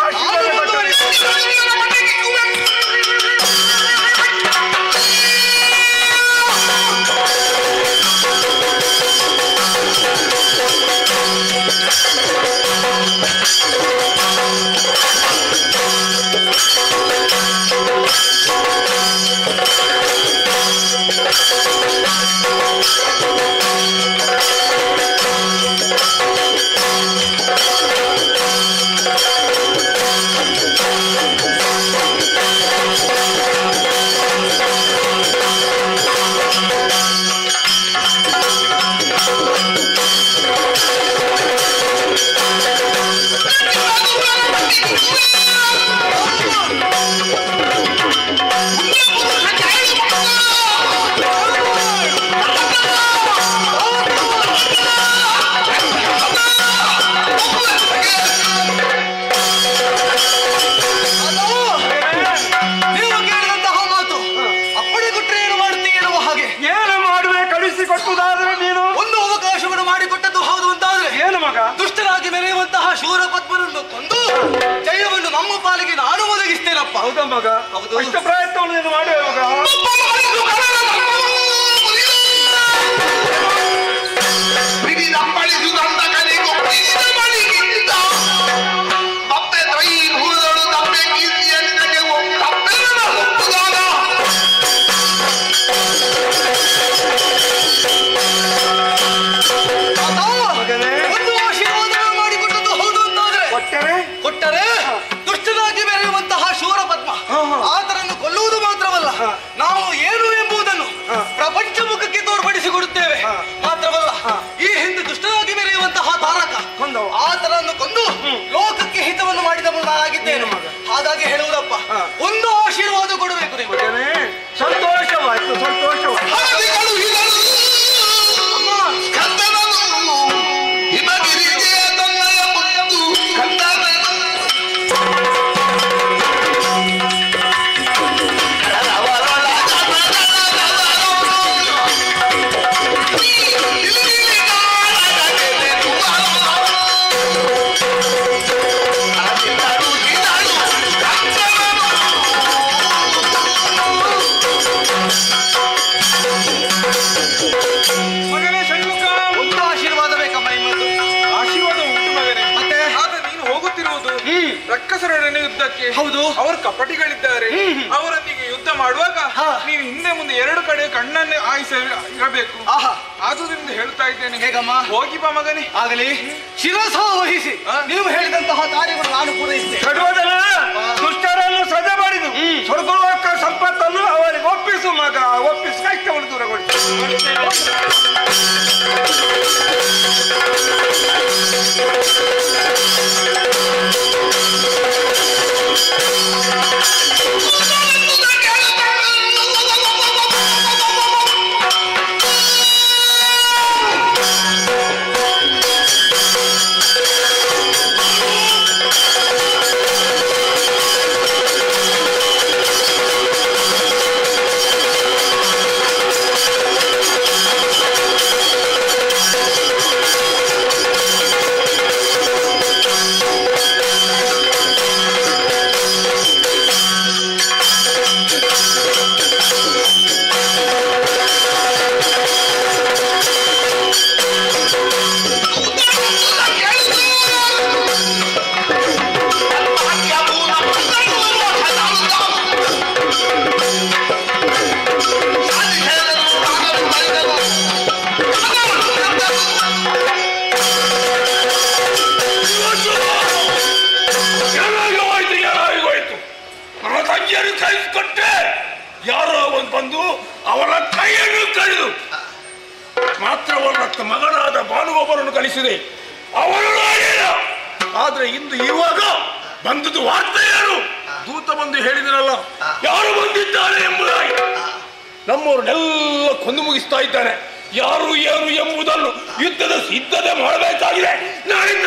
[SPEAKER 1] ಶೂರ ಪದ್ಮನನ್ನು ಕೊಂದು ಜಯವನ್ನು ನಮ್ಮ ಪಾಲಿಗೆ ನಾನು ಒದಗಿಸ್ತೇನಪ್ಪ.
[SPEAKER 6] ಹೌದಾ ಮಗ?
[SPEAKER 1] ಹೌದು.
[SPEAKER 6] ಅಷ್ಟು ಪ್ರಯತ್ನವನ್ನು ನೀನು ಮಾಡುವ ಮಗ.
[SPEAKER 1] ಒಂದು ಆಶೀರ್ವಾದ ಮಾಡಿಕೊಟ್ಟದ್ದು ಹೌದು ಅಂತಾದ್ರೆ ಕೊಟ್ಟರೆ ದುಷ್ಟನಾಗಿ ಬೆರೆಯುವಂತಹ ಶೂರ ಪದ್ಮ ಆತನನ್ನು ಕೊಲ್ಲುವುದು ಮಾತ್ರವಲ್ಲ, ನಾವು ಏನು ಎಂಬುದನ್ನು ಪ್ರಪಂಚ ಮುಖಕ್ಕೆ ತೋರ್ಪಡಿಸಿಕೊಡುತ್ತೇವೆ. ಮಾತ್ರವಲ್ಲ, ಈ ಹಿಂದೆ ದುಷ್ಟನಾಗಿ ಬೆರೆಯುವಂತಹ ತಾರಕ ಆತನನ್ನು ಕೊಂದು ಲೋಕಕ್ಕೆ ಹಿತವನ್ನು ಮಾಡಿದವನು ನಾನಾಗಿದ್ದೇನೆ. ಹಾಗಾಗಿ ಹೇಳುವುದಪ್ಪ, ಒಂದು ಆಶೀರ್ವಾದ ಕೊಡಬೇಕು ನೀವು.
[SPEAKER 6] ಸಂತೋಷವಾಯ್ತು, ಸಂತೋಷವಾಯ್ತು.
[SPEAKER 11] ಮಗನೇ ಷಣ್ಮುಖ,
[SPEAKER 1] ಒಂದು ಆಶೀರ್ವಾದ ಬೇಕಮ್ಮ ನಿಮ್ಮದು.
[SPEAKER 11] ಆಶೀರ್ವಾದ ಉಂಟು ಮಗನೇ. ಮತ್ತೆ ಆದ್ರೆ ನೀನು ಹೋಗುತ್ತಿರುವುದು ರಕ್ಕಸರೊಡನೆ ಯುದ್ಧಕ್ಕೆ.
[SPEAKER 1] ಹೌದು.
[SPEAKER 11] ಅವರು ಕಪಟಿಗಳಿದ್ದಾರೆ. ಅವರೊಂದಿಗೆ ಯುದ್ಧ ಮಾಡುವಾಗ ನೀನು ಹಿಂದೆ ಮುಂದೆ ಎರಡು ಕಡೆ ಕಣ್ಣನ್ನೇ ಇರಬೇಕು.
[SPEAKER 1] ಆಹಾ,
[SPEAKER 11] ಆದುದರಿಂದ ಹೇಳ್ತಾ ಇದ್ದೇನೆ.
[SPEAKER 1] ಹೇಗಮ್ಮ?
[SPEAKER 11] ಹೋಗಿ ಬಾ ಮಗನೇ.
[SPEAKER 1] ಆಗಲಿ, ಶಿರಸ ವಹಿಸಿ ನೀವು ಹೇಳಿದಂತಹ ಕಾರ್ಯಗಳು ನಾನು ಪೂರೈಸಿದೆ.
[SPEAKER 6] ಕಡುವದಲ್ಲ, ದುಷ್ಟರನ್ನು ಸದೆ ಮಾಡಿದು ಸ್ವರ್ಗಲೋಕ ಸಂಪತ್ತನ್ನು ಅವರಿಗೆ ಒಪ್ಪಿಸು ಮಗ, ಒಪ್ಪಿಸಿ ಕಷ್ಟವನ್ನು ದೂರಗೊಳಿಸು.
[SPEAKER 4] ಯಾರೋ ಒಂದು ಬಂದು ಅವರ ಕೈಯನ್ನು ಕಡಿದು ಮಾತ್ರವಲ್ಲ, ಮಗನಾದ ಭಾನುಗೊಬ್ಬರನ್ನು ಕಳಿಸಿದೆ. ಅವನು ನಾನೇನ. ಆದ್ರೆ ಇಂದು ಇವಾಗ ಬಂದದ್ದು ವಾರ್ತೆ ಯಾರು? ದೂತ ಬಂದು ಹೇಳಿದನಲ್ಲ, ಯಾರು ಬಂದಿದ್ದಾರೆ ಎಂಬುದಾಗಿ. ನಮ್ಮವ್ರನ್ನೆಲ್ಲ ಕೊಂದು ಮುಗಿಸ್ತಾ ಇದ್ದಾನೆ. ಯಾರು ಏನು ಎಂಬುದನ್ನು ಯುದ್ಧದ ಸಿದ್ಧತೆ ಮಾಡಬೇಕಾಗಿದೆ. ನಾನಿಂದ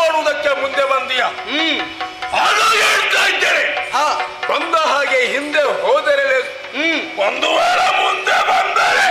[SPEAKER 4] ಮಾಡುವುದಕ್ಕೆ ಮುಂದೆ ಬಂದೀಯ. ಹಾಗಾಗಿ ಹೇಳ್ತಾ ಇದ್ದೇನೆ, ಬಂದ ಹಾಗೆ ಹಿಂದೆ ಹೋದರೆ ಒಂದು ವೇಳೆ ಮುಂದೆ ಬಂದರೆ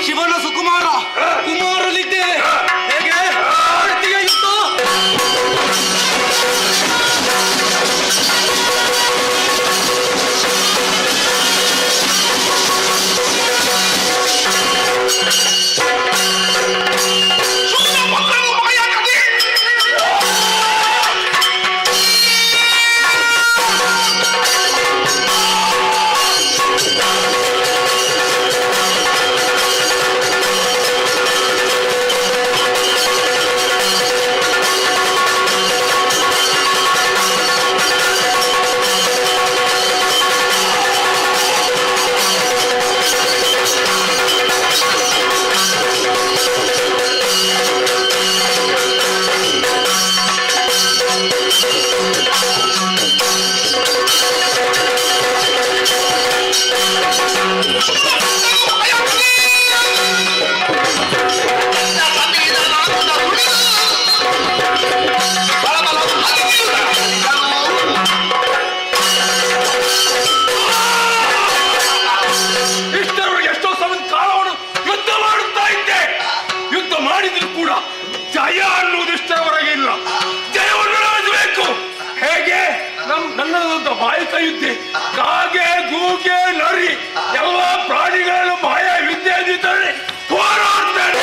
[SPEAKER 1] ಶಿವನ ಸುಕುಮಾರ ಕುಮಾರನಿದ್ದೇನೆ. ಹೇಗೆ
[SPEAKER 4] ಬಾಯಿಕ ಯುದ್ಧೆ ಕಾಗೆ ಗೂಗೆ ನರಿ ಎಲ್ಲ ಪ್ರಾಣಿಗಳನ್ನು ಮಾಯ ವಿದ್ಯೆ ಅಂದಿದ್ದಾರೆ ಹೋರಾಡ್ತಾರೆ.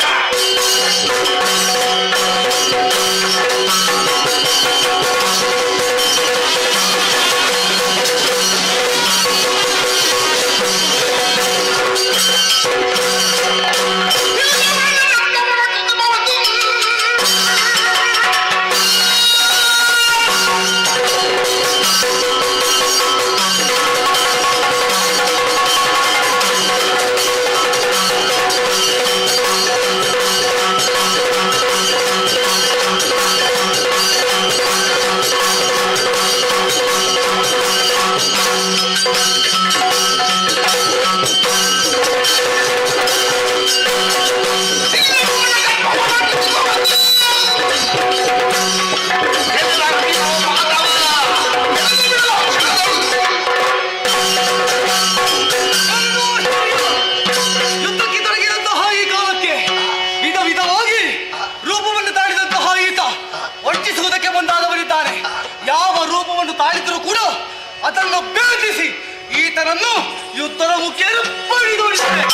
[SPEAKER 1] ಅದನ್ನು ಭೇದಿಸಿ ಈತನನ್ನು ಯುದ್ಧದ ಮುಖೇನ ಬಡಿದೋಡಿಸಿದೆ.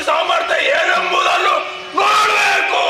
[SPEAKER 4] ಸಾಮರ್ಥ್ಯ ಏನೆಂಬುದನ್ನು ನೋಡಬೇಕು.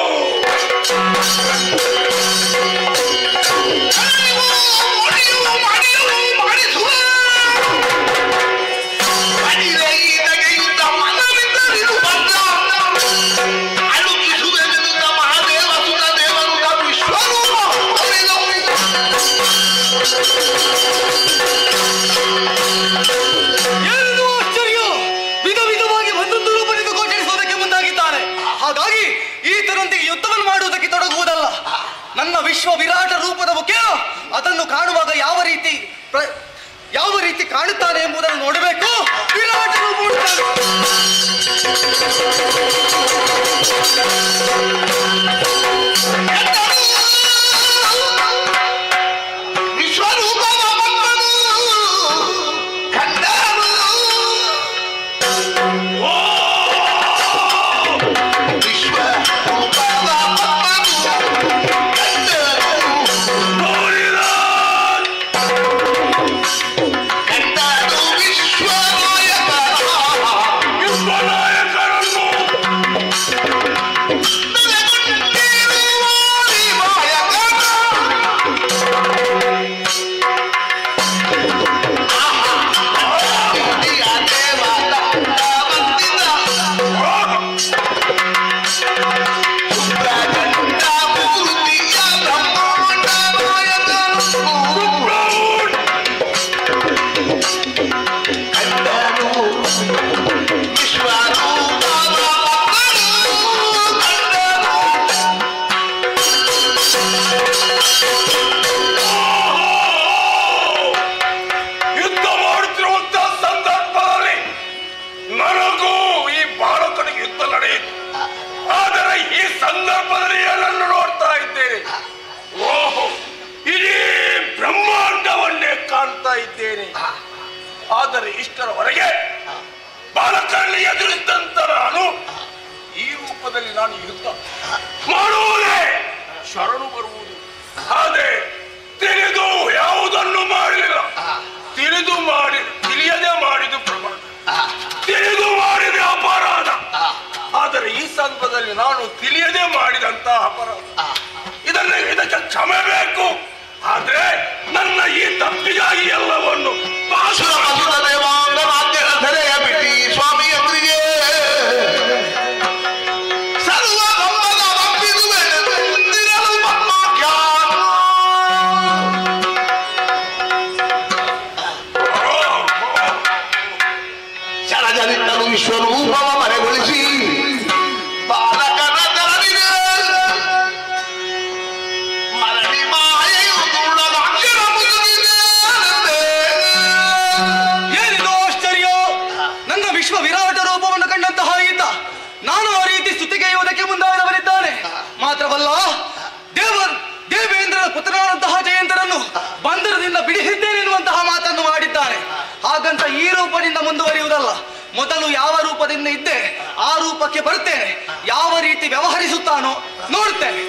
[SPEAKER 1] ವಿಶ್ವ ವಿರಾಟ ರೂಪದ ಮುಖೇನ ಅದನ್ನು ಕಾಣುವಾಗ ಯಾವ ರೀತಿ ಕಾಣುತ್ತಾನೆ ಎಂಬುದನ್ನು ನೋಡಬೇಕು. ವಿರಾಟ ರೂಪ
[SPEAKER 4] ಆದರೆ ಇಷ್ಟರವರೆಗೆ ಬಾಲಕರನ್ನು ಎದುರಿಸಿದಂತ ನಾನು ಈ ರೂಪದಲ್ಲಿ ನಾನು ಯುದ್ಧ ಮಾಡುವುದೇ ಶರಣು ಬರುವುದು. ಆದರೆ ತಿಳಿದು ಯಾವುದನ್ನು ಮಾಡಲಿಲ್ಲ. ತಿಳಿಯದೆ ಮಾಡಿದು ಪ್ರಮಾಣ, ತಿಳಿದು ಮಾಡಿದ ಅಪರಾಧ. ಆದರೆ ಈ ಸಂದರ್ಭದಲ್ಲಿ ನಾನು ತಿಳಿಯದೆ ಮಾಡಿದಂತಹ ಅಪರಾಧ, ಇದಕ್ಕೆ ಕ್ಷಮೆ ಬೇಕು. ಆದ್ರೆ ನನ್ನ ಈ ತಪ್ಪಿಗಾಗಿ ಎಲ್ಲವನ್ನು
[SPEAKER 7] ಬಿಟ್ಟಿ ಸ್ವಾಮಿ ಅವರಿಗೆ ಶರಜನಿತನು ವಿಶ್ವರೂಪವ ಮರೆಗೊಳಿಸಿ
[SPEAKER 1] ಮಾತ್ರವಲ್ಲ, ದೇವೇಂದ್ರನ ಪುತ್ರನಾದಂತಹ ಜಯಂತನನ್ನು ಬಂಧನದಿಂದ ಬಿಡಿಸಿದ್ದೇನೆನ್ನುವಂತಹ ಮಾತನ್ನು ಮಾಡಿದ್ದಾನೆ. ಹಾಗಂತ ಈ ರೂಪದಿಂದ ಮುಂದುವರಿಯುವುದಲ್ಲ. ಮೊದಲು ಯಾವ ರೂಪದಿಂದ ಇದ್ದೆ ಆ ರೂಪಕ್ಕೆ ಬರ್ತೇನೆ. ಯಾವ ರೀತಿ ವ್ಯವಹರಿಸುತ್ತಾನೋ ನೋಡ್ತೇನೆ.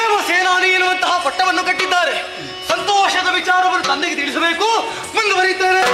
[SPEAKER 1] ದೇವ ಸೇನಾನಿ ಎನ್ನುವಂತಹ ಪಟ್ಟವನ್ನು ಕಟ್ಟಿದ್ದಾರೆ. ಸಂತೋಷದ ವಿಚಾರವನ್ನು ತಂದೆಗೆ ತಿಳಿಸಬೇಕು. ಮುಂದುವರಿತೇನೆ.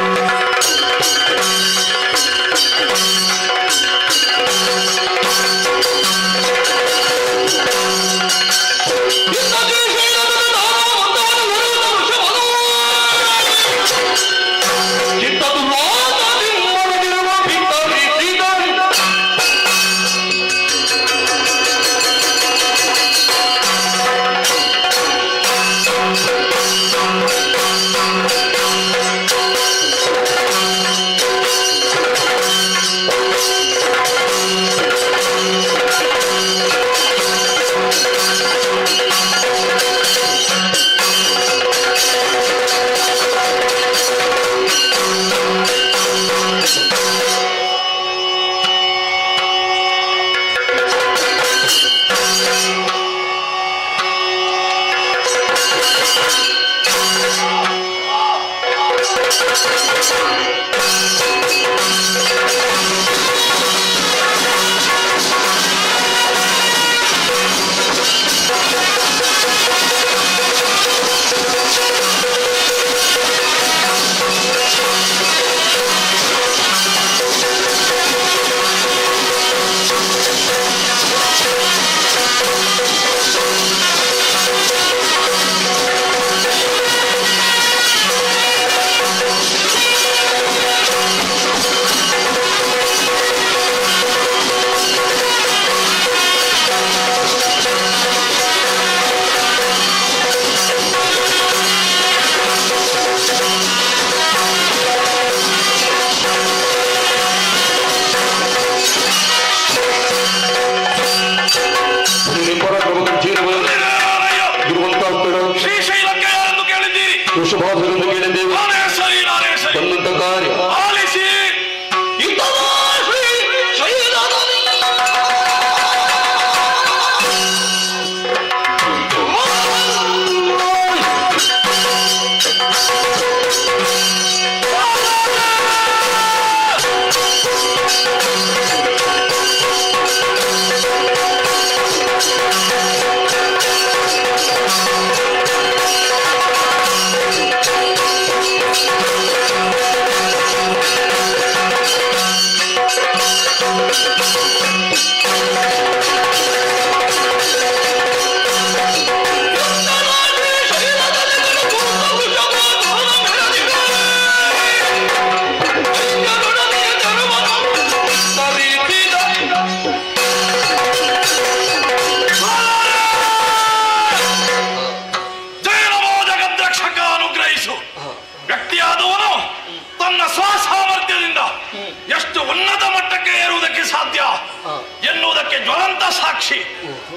[SPEAKER 4] ಸಾಕ್ಷಿ.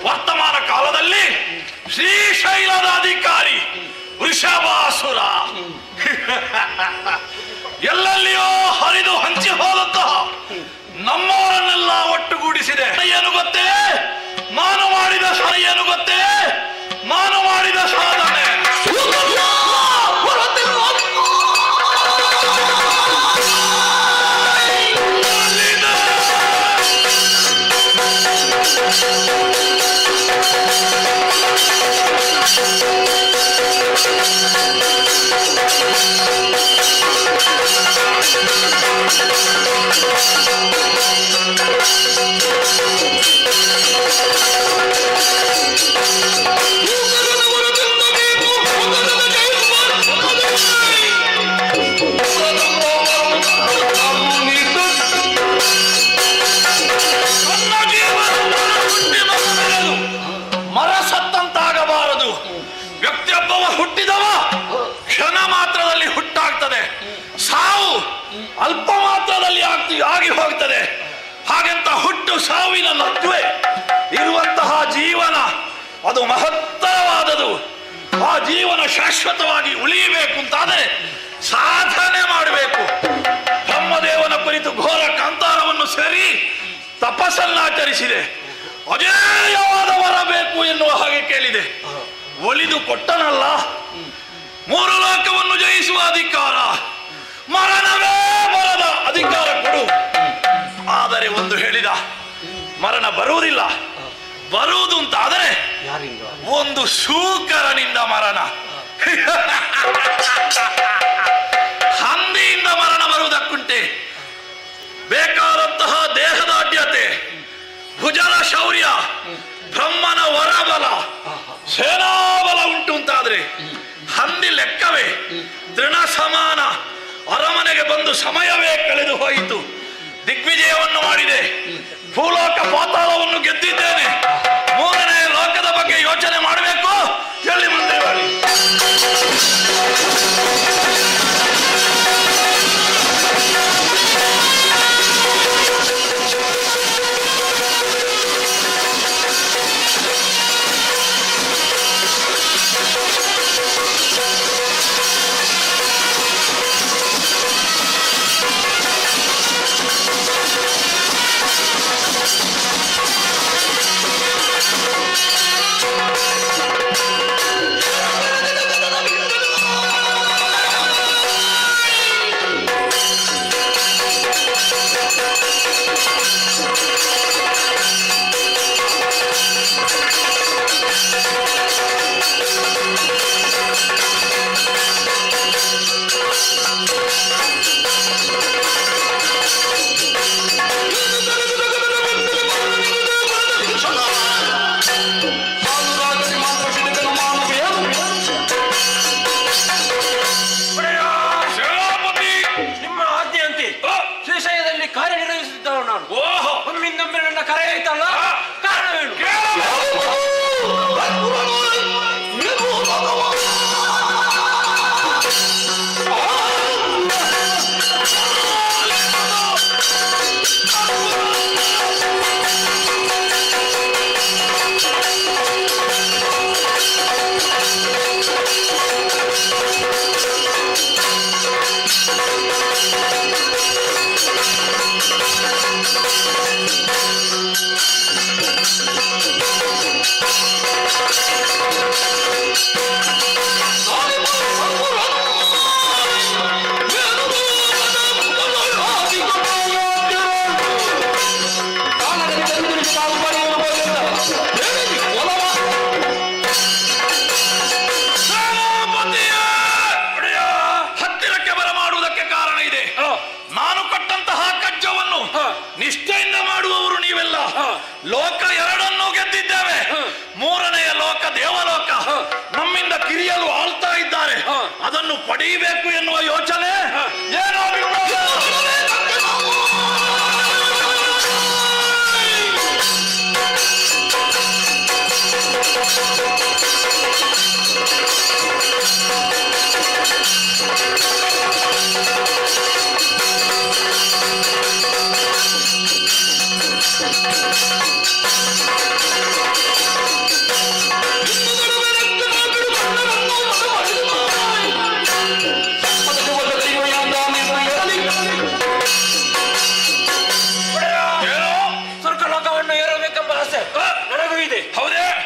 [SPEAKER 4] ವರ್ತಮಾನ ಕಾಲದಲ್ಲಿ ಶ್ರೀಶೈಲದ ಅಧಿಕಾರಿ ವೃಷಭಾಸುರ ಎಲ್ಲೆಲ್ಲಿಯೋ ಹರಿದು ಹಂಚಿ ಹೋದಂತಹ ನಮ್ಮವರನ್ನೆಲ್ಲ ಒಟ್ಟುಗೂಡಿಸಿದೆ. ಏನು ಗೊತ್ತೇ? ನಾನು ಮಾಡಿದ ಏನು ಗೊತ್ತೇ? ನಾನು ಮಾಡಿದ ಸಾಧನೆ ಅಲ್ಪ ಮಾತ್ರದಲ್ಲಿ ಆಗಿ ಹೋಗ್ತದೆ. ಹಾಗೆಂತ ಹುಟ್ಟು ಸಾವಿನ ನಡುವೆ ಇರುವಂತಹ ಜೀವನ ಅದು ಮಹತ್ತರವಾದದು. ಆ ಜೀವನ ಶಾಶ್ವತವಾಗಿ ಉಳಿಯಬೇಕು ಅಂತಾದರೆ ಸಾಧನೆ ಮಾಡಬೇಕು. ಬ್ರಹ್ಮದೇವನ ಕುರಿತು ಘೋರ ಕಾಂತಾರವನ್ನು ಸೇರಿ ತಪಸ್ಸನ್ನಾಚರಿಸಿದೆ. ಅಜೇಯವಾದ ವರ ಬೇಕು ಎನ್ನುವ ಹಾಗೆ ಕೇಳಿದೆ. ಒಲಿದು ಕೊಟ್ಟನಲ್ಲ, 3 ಲೋಕವನ್ನು ಜಯಿಸುವ ಅಧಿಕಾರ, ಮರಣವೇ ಬರದ ಅಧಿಕಾರ ಕೊಡು. ಆದರೆ ಒಂದು ಹೇಳಿದ, ಮರಣ ಬರುವುದಿಲ್ಲ, ಬರುವುದು ಅಂತಾದರೆ ಒಂದು ಶೂಕರನಿಂದ ಮರಣ, ಹಂದಿಯಿಂದ ಮರಣ ಬರುವುದಕ್ಕುಂಟೆ. ಬೇಕಾದಂತಹ ದೇಹದಾಢ್ಯತೆ, ಭುಜನ ಶೌರ್ಯ, ಬ್ರಹ್ಮನ ವರಬಲ, ಸೇನಾಬಲ ಉಂಟು ಅಂತಾದ್ರೆ ಹಂದಿ ಲೆಕ್ಕವೇ? ತೃಣ ಸಮಾನ. ಅರಮನೆಗೆ ಬಂದು ಸಮಯವೇ ಕಳೆದು ಹೋಯಿತು. ದಿಗ್ವಿಜಯವನ್ನು ಮಾಡಿದೆ, ಭೂಲೋಕ ಪಾತಾಳವನ್ನು ಗೆದ್ದಿದ್ದೇನೆ. ಮೂರನೇ ಲೋಕದ ಬಗ್ಗೆ ಯೋಚನೆ ಮಾಡಬೇಕು. ಎಲ್ಲಿ ಮಂತ್ರಿ ಮಾಡಿ ನಿಷ್ಠೆಯಿಂದ ಮಾಡುವವರು ನೀವೆಲ್ಲ. ಲೋಕ ಎರಡನ್ನೂ ಗೆದ್ದಿದ್ದೇವೆ. ಮೂರನೆಯ ಲೋಕ ದೇವಲೋಕ ನಮ್ಮಿಂದ ಕಿರಿಯಲು ಆಳ್ತಾ ಇದ್ದಾರೆ. ಅದನ್ನು ಪಡೆಯಬೇಕು ಎನ್ನುವ ಯೋಚನೆ ಏನೋ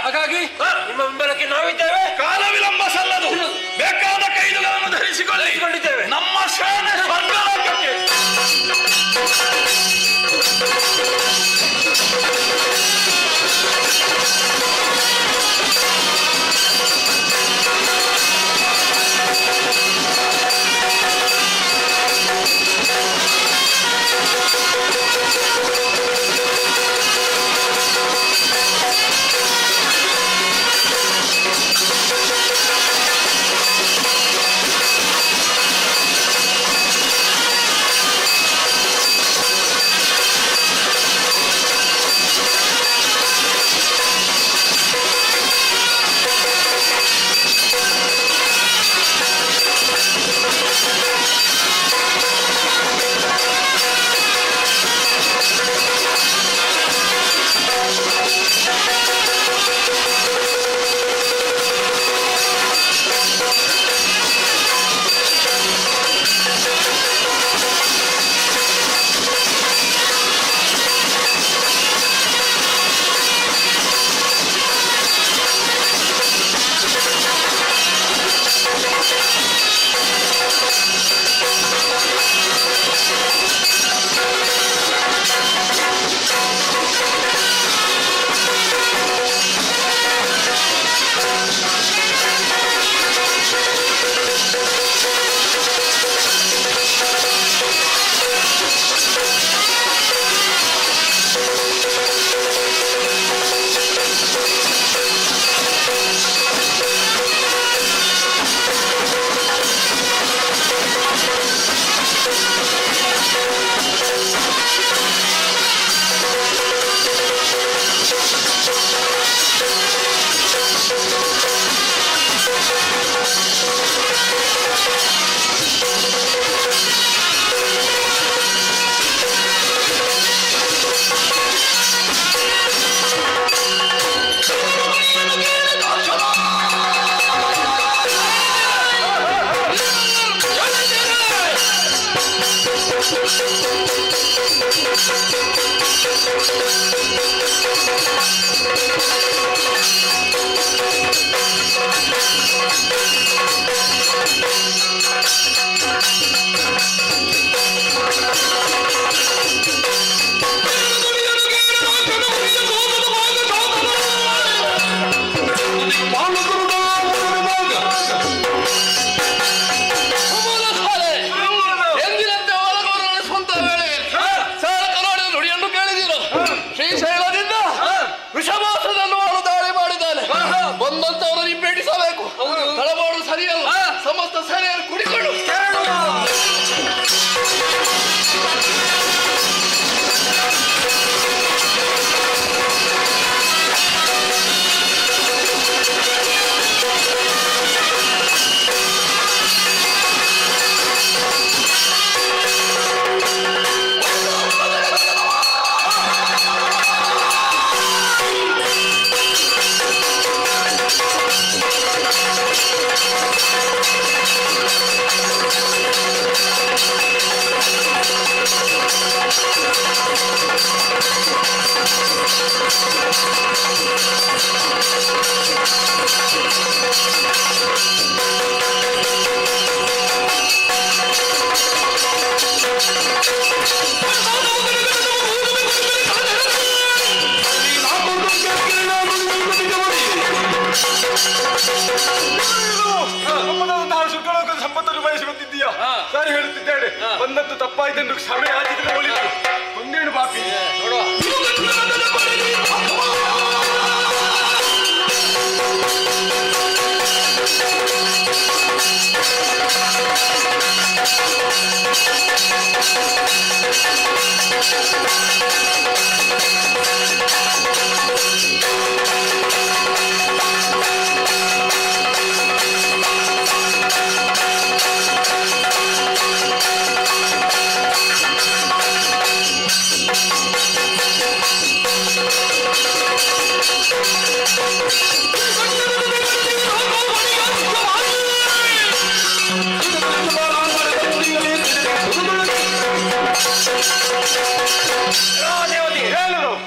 [SPEAKER 4] ಹಾಗಾಗಿ ನಿಮ್ಮ ಬೆಂಬಲಕ್ಕೆ ನಾವಿದ್ದೇವೆ. ಕಾಲ ವಿಳಂಬ ಸಲ್ಲದು. ಬೇಕಾದ ಕೈದುಗಳನ್ನು ಧರಿಸಿಕೊಳ್ಳಿದ್ದೇವೆ. ನಮ್ಮ ಸೇನೆ ಸ್ವರ್ಗಲೋಕಕ್ಕೆ.
[SPEAKER 6] ಸಂಪತ್ತನ್ನು ಬಯಸಿ ಬಂದಿದ್ದೀಯಾ? ಸರಿ ಹೇಳುತ್ತಿದ್ದೇನೆ. ಬಂದದ್ದು ತಪ್ಪಾಯ್ತೆಂದು ಕ್ಷಮೆ ಯಾಚಿಸಿದ ಒಳಿತು. ಒಂದೇನು ಬಾಕಿ ನೋಡುವ.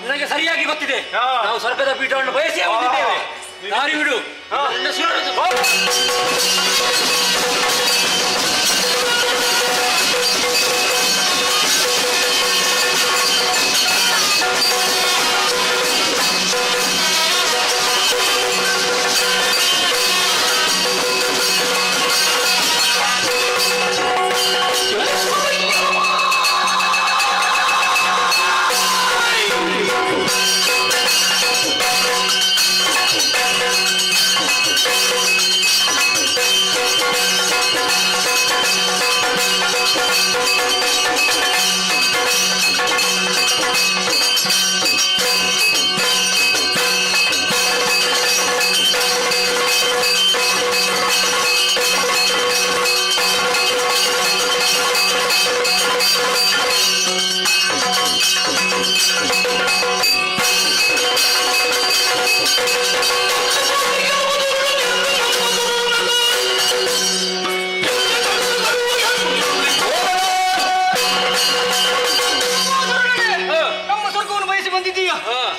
[SPEAKER 10] ನನಗೆ ಸರಿಯಾಗಿ ಗೊತ್ತಿದೆ. ನಾವು ಸ್ವರ್ಗದ ಪೀಠವನ್ನು ಬಯಸಿ ಹೋಗಿದ್ದೇವೆ. ದಾರಿ ಬಿಡು.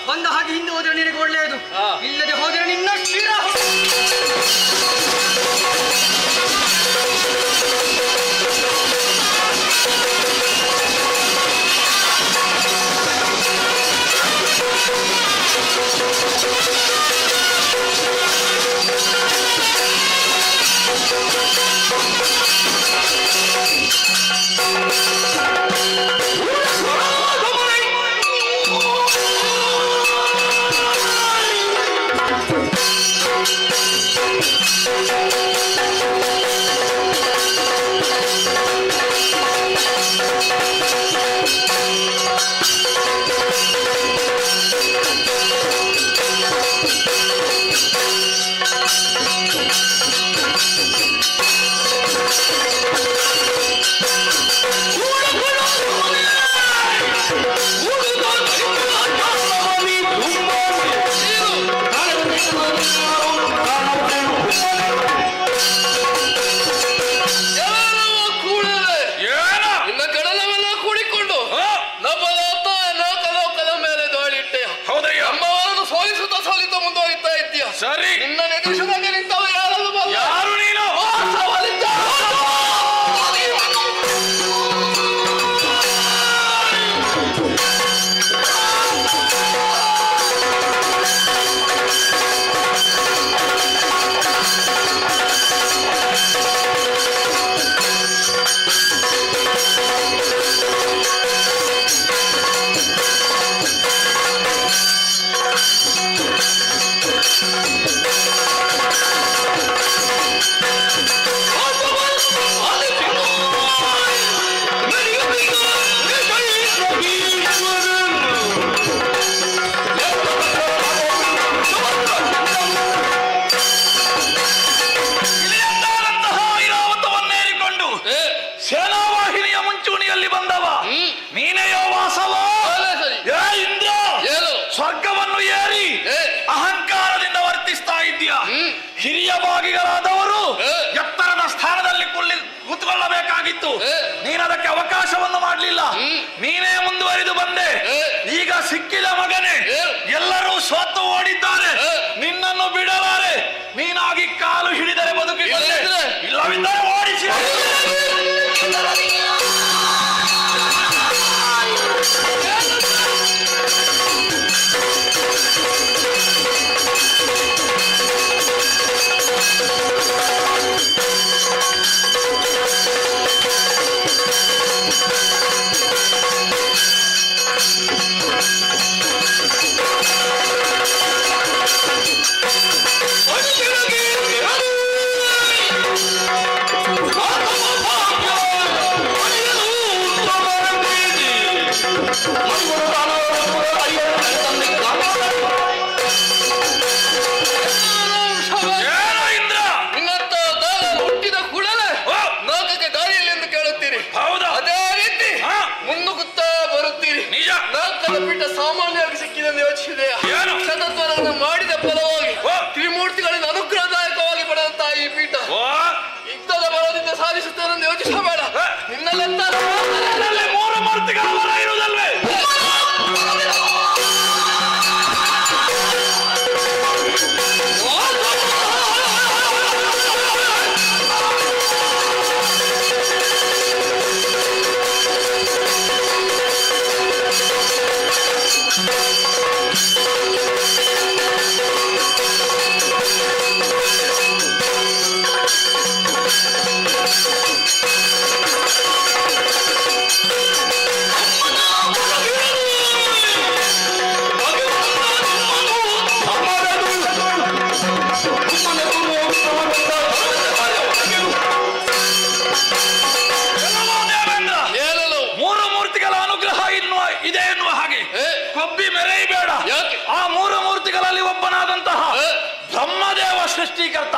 [SPEAKER 8] ಬಂದ ಹಾಗೆ ಹಿಂದೆ ಹೋದ್ರೆ ನಿನಗೆ ಒಳ್ಳೆಯದು, ಇಲ್ಲದೆ ಹೋದ್ರೆ ನಿನ್ನ ಶಿರ.
[SPEAKER 4] ಸೇನಾವಾಹಿನಿಯ ಮುಂಚೂಣಿಯಲ್ಲಿ ಬಂದವ ನೀನೆಯೋ ವಾಸವ. ಏ ಇಂದ್ರ, ಸ್ವರ್ಗವನ್ನು ಏರಿ ಅಹಂಕಾರದಿಂದ ವರ್ತಿಸ್ತಾ ಇದ್ದೀಯ. ಹಿರಿಯ ಭಾಗಿಗಳಾದವರು ಎತ್ತರದ ಸ್ಥಾನದಲ್ಲಿ ಕೂತ್ಕೊಳ್ಳಬೇಕಾಗಿತ್ತು. ನೀನದಕ್ಕೆ ಅವಕಾಶವನ್ನು ಮಾಡಲಿಲ್ಲ. ನೀನೇ ಮುಂದುವರಿದು ಬಂದೆ. ಈಗ ಸಿಕ್ಕಿದ ಮಗನೇ, ಎಲ್ಲರೂ ಸೋತು ಓಡಿದ್ದಾರೆ. ನಿನ್ನನ್ನು ಬಿಡಲಾರೆ. ನೀನಾಗಿ ಕಾಲು ಹಿಡಿದರೆ ಬದುಕಿಕೊಂಡೆ, ಇಲ್ಲವಿದ್ದರೆ ಓಡಿಸಿ.
[SPEAKER 3] ಸಾಮಾನ್ಯವಾಗಿ ಸಿಕ್ಕಿದೆ ಯೋಚಿಸಿದೆಯಾ? ಶತತ್ವರನ್ನು ಮಾಡಿದ ಫಲವಾಗಿ ತ್ರಿಮೂರ್ತಿಗಳಿಂದ ಅನುಗ್ರಹದಾಯಕವಾಗಿ ಪಡೆದಂತಹ ಈ ಪೀಠ ಯುದ್ಧದ ಬಲದಿಂದ ಸಾಧಿಸುತ್ತೇನೆಂದು ಯೋಚಿಸಬೇಡ. ನಿನ್ನಲ್ಲೆಂತ
[SPEAKER 4] ಮೂರು ಮೂರ್ತಿಗಳ ಬಲ ಇರುವುದಲ್ವೇ? ಆ ಮೂರು ಮೂರ್ತಿಗಳಲ್ಲಿ ಒಬ್ಬನಾದಂತಹ ಬ್ರಹ್ಮದೇವ ಸೃಷ್ಟಿಕರ್ತ,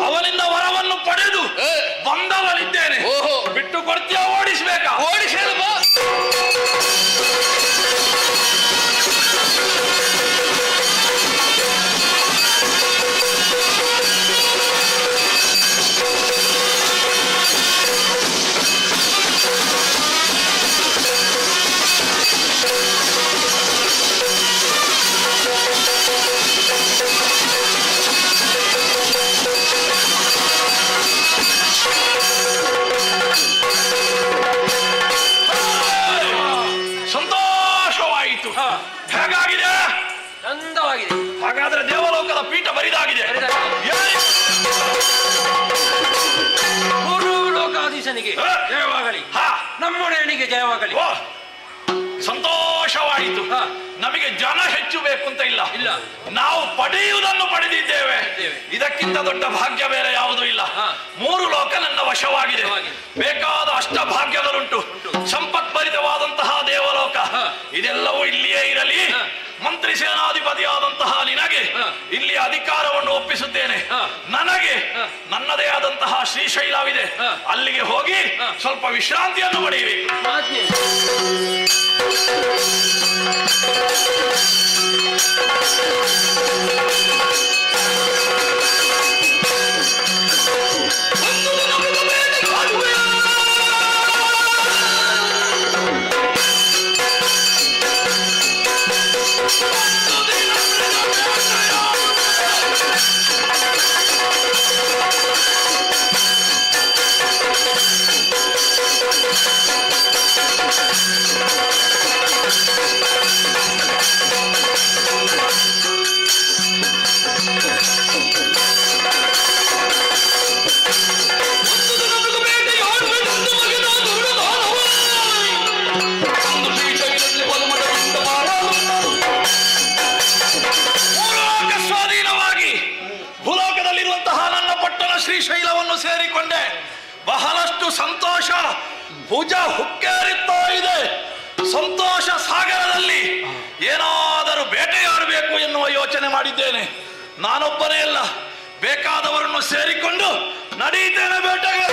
[SPEAKER 4] ಅವನಿಂದ ವರವನ್ನು ಪಡೆದು ಬಂದವನಿದ್ದೇನೆ. ಬಿಟ್ಟು ಕೊಡ್ತೀಯ? ಓಡಿಸ್ಬೇಕಾ? ಓಡಿಸಲು ಬಾ. ಹೇಗಾಗಿದೆ?
[SPEAKER 3] ಚಂದವಾಗಿದೆ.
[SPEAKER 4] ಹಾಗಾದ್ರೆ ದೇವಲೋಕದ ಪೀಠ ಬರಿದಾಗಿದೆ.
[SPEAKER 3] ಮೂರು ಲೋಕಾಧೀಶನಿಗೆ ಜಯವಾಗಲಿ, ನಮ್ಮೊಡೆಯನಿಗೆ ಜಯವಾಗಲಿ.
[SPEAKER 4] ಸಂತೋಷವಾಯಿತು. ನಮಗೆ ಜನ ಹೆಚ್ಚು ಬೇಕು ಅಂತ ಇಲ್ಲ, ನಾವು ಪಡೆಯುವುದನ್ನು ಪಡೆದಿದ್ದೇವೆ. ಇದಕ್ಕಿಂತ ದೊಡ್ಡ ಭಾಗ್ಯ ಬೇರೆ ಯಾವುದೂ ಇಲ್ಲ. ಮೂರು ಲೋಕ ನನ್ನ ವಶವಾಗಿದೆ. ಬೇಕಾದ ಅಷ್ಟಭಾಗ್ಯಗಳುಂಟು. ಸಂಪತ್ಭರಿತವಾದಂತಹ ದೇವಲೋಕ ಇದೆಲ್ಲವೂ ಇಲ್ಲಿಯೇ ಇರಲಿ. ಮಂತ್ರಿ ಸೇನಾಧಿಪತಿಯಾದಂತಹ ನಿನಗೆ ಇಲ್ಲಿ ಅಧಿಕಾರವನ್ನು ಒಪ್ಪಿಸುತ್ತೇನೆ. ನನಗೆ ನನ್ನದೇ ಆದಂತಹ ಶ್ರೀಶೈಲವಿದೆ, ಅಲ್ಲಿಗೆ ಹೋಗಿ ಸ್ವಲ್ಪ ವಿಶ್ರಾಂತಿಯನ್ನು ಪಡೆಯಬೇಕು. ಶ್ರೀಶೈಲವನ್ನು ಸೇರಿಕೊಂಡೆ. ಬಹಳಷ್ಟು ಸಂತೋಷ, ಭುಜ ಹುಕ್ಕೇರಿತ್ತಾ ಇದೆ. ಸಂತೋಷ ಸಾಗರದಲ್ಲಿ ಏನಾದರೂ ಬೇಟೆಯಾಡಬೇಕು ಎನ್ನುವ ಯೋಚನೆ ಮಾಡಿದ್ದೇನೆ. ನಾನೊಬ್ಬನೇ ಅಲ್ಲ, ಬೇಕಾದವರನ್ನು ಸೇರಿಕೊಂಡು ನಡೆಯುತ್ತೇನೆ ಬೇಟೆಗೆ.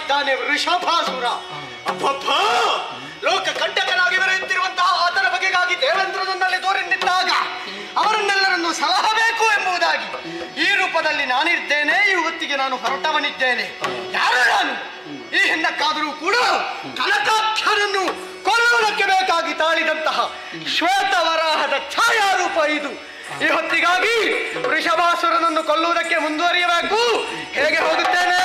[SPEAKER 1] ಇದ್ದಾನೆ ವೃಷಭಾಸುರ. ಅಬ್ಬಬ್ಬ, ಲೋಕ ಕಂಟಕನಾಗಿ ಮೆರೆಯುತ್ತಿರುವಂತಹ ಆತನ ಬಗೆಗಾಗಿ ದೇವೇಂದ್ರನಲ್ಲಿ ತೋರಿನಿದ್ದಾಗ ಅವರನ್ನೆಲ್ಲರನ್ನು ಸಲಹಬೇಕು ಎಂಬುದಾಗಿ ಈ ರೂಪದಲ್ಲಿ ನಾನಿದ್ದೇನೆ. ಈ ಹೊತ್ತಿಗೆ ನಾನು ಹೊರಟವನಿದ್ದೇನೆ. ಯಾರು ನಾನು? ಈ ಹಿಂದಕ್ಕಾದರೂ ಕೂಡ ಕನಕಾಖ್ಯನನ್ನು ಕೊಲ್ಲುವುದಕ್ಕೆ ಬೇಕಾಗಿ ತಾಳಿದಂತಹ ಶ್ವೇತವರಾಹದ ಛಾಯಾರೂಪ ಇದು. ಈ ಹೊತ್ತಿಗಾಗಿ ವೃಷಭಾಸುರನನ್ನು ಕೊಲ್ಲುವುದಕ್ಕೆ ಮುಂದುವರಿಯಬೇಕು. ಹೇಗೆ ಹೋಗುತ್ತೇನೆ?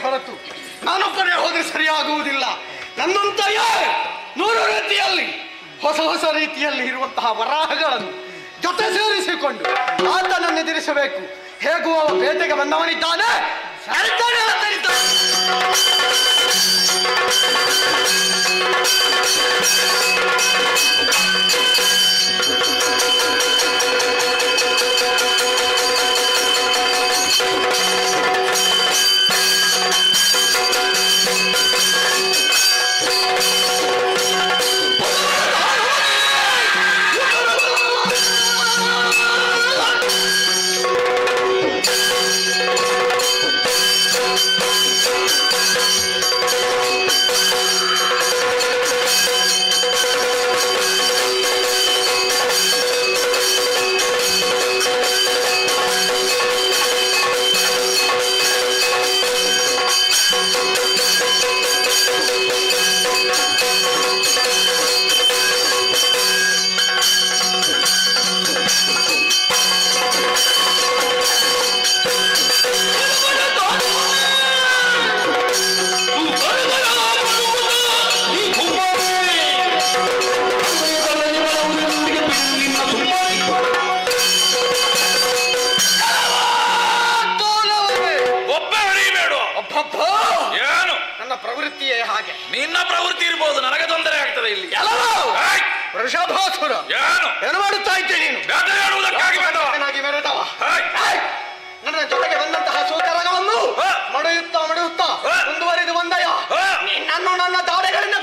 [SPEAKER 1] ಹೊರತು ನಾನೊಬ್ಬನೇ ಹೋದ್ರೆ ಸರಿಯಾಗುವುದಿಲ್ಲ. ನನ್ನಂತೆಯೇ 100 ರೀತಿಯಲ್ಲಿ ಹೊಸ ಹೊಸ ರೀತಿಯಲ್ಲಿ ಇರುವಂತಹ ವರಾಹಗಳನ್ನು ಜೊತೆ ಸೇರಿಸಿಕೊಂಡು ಆತನನ್ನು ಎದುರಿಸಬೇಕು. ಹೇಗೂ ಅವ ಬೇಟೆಗೆ ಬಂದವನಿದ್ದಾನೆ. ವೃಷಭಾಸುರ ಏನು ಮಾಡುತ್ತಾ ಇದ್ದೆ ನೀನು?
[SPEAKER 4] ಬೇಟೆಯಾಡುವುದಕ್ಕಾಗಿ
[SPEAKER 1] ಮೆರೆದವ ನನ್ನ ಜೊತೆಗೆ ಬಂದಂತಹ ಸೂಕರಗಳನ್ನು ಮಡೆಯುತ್ತಾ ಮುಂದುವರಿದು ಬಂದಯ ನಿನ್ನನ್ನು ನನ್ನ ದಾಡೆಗಳಿಂದ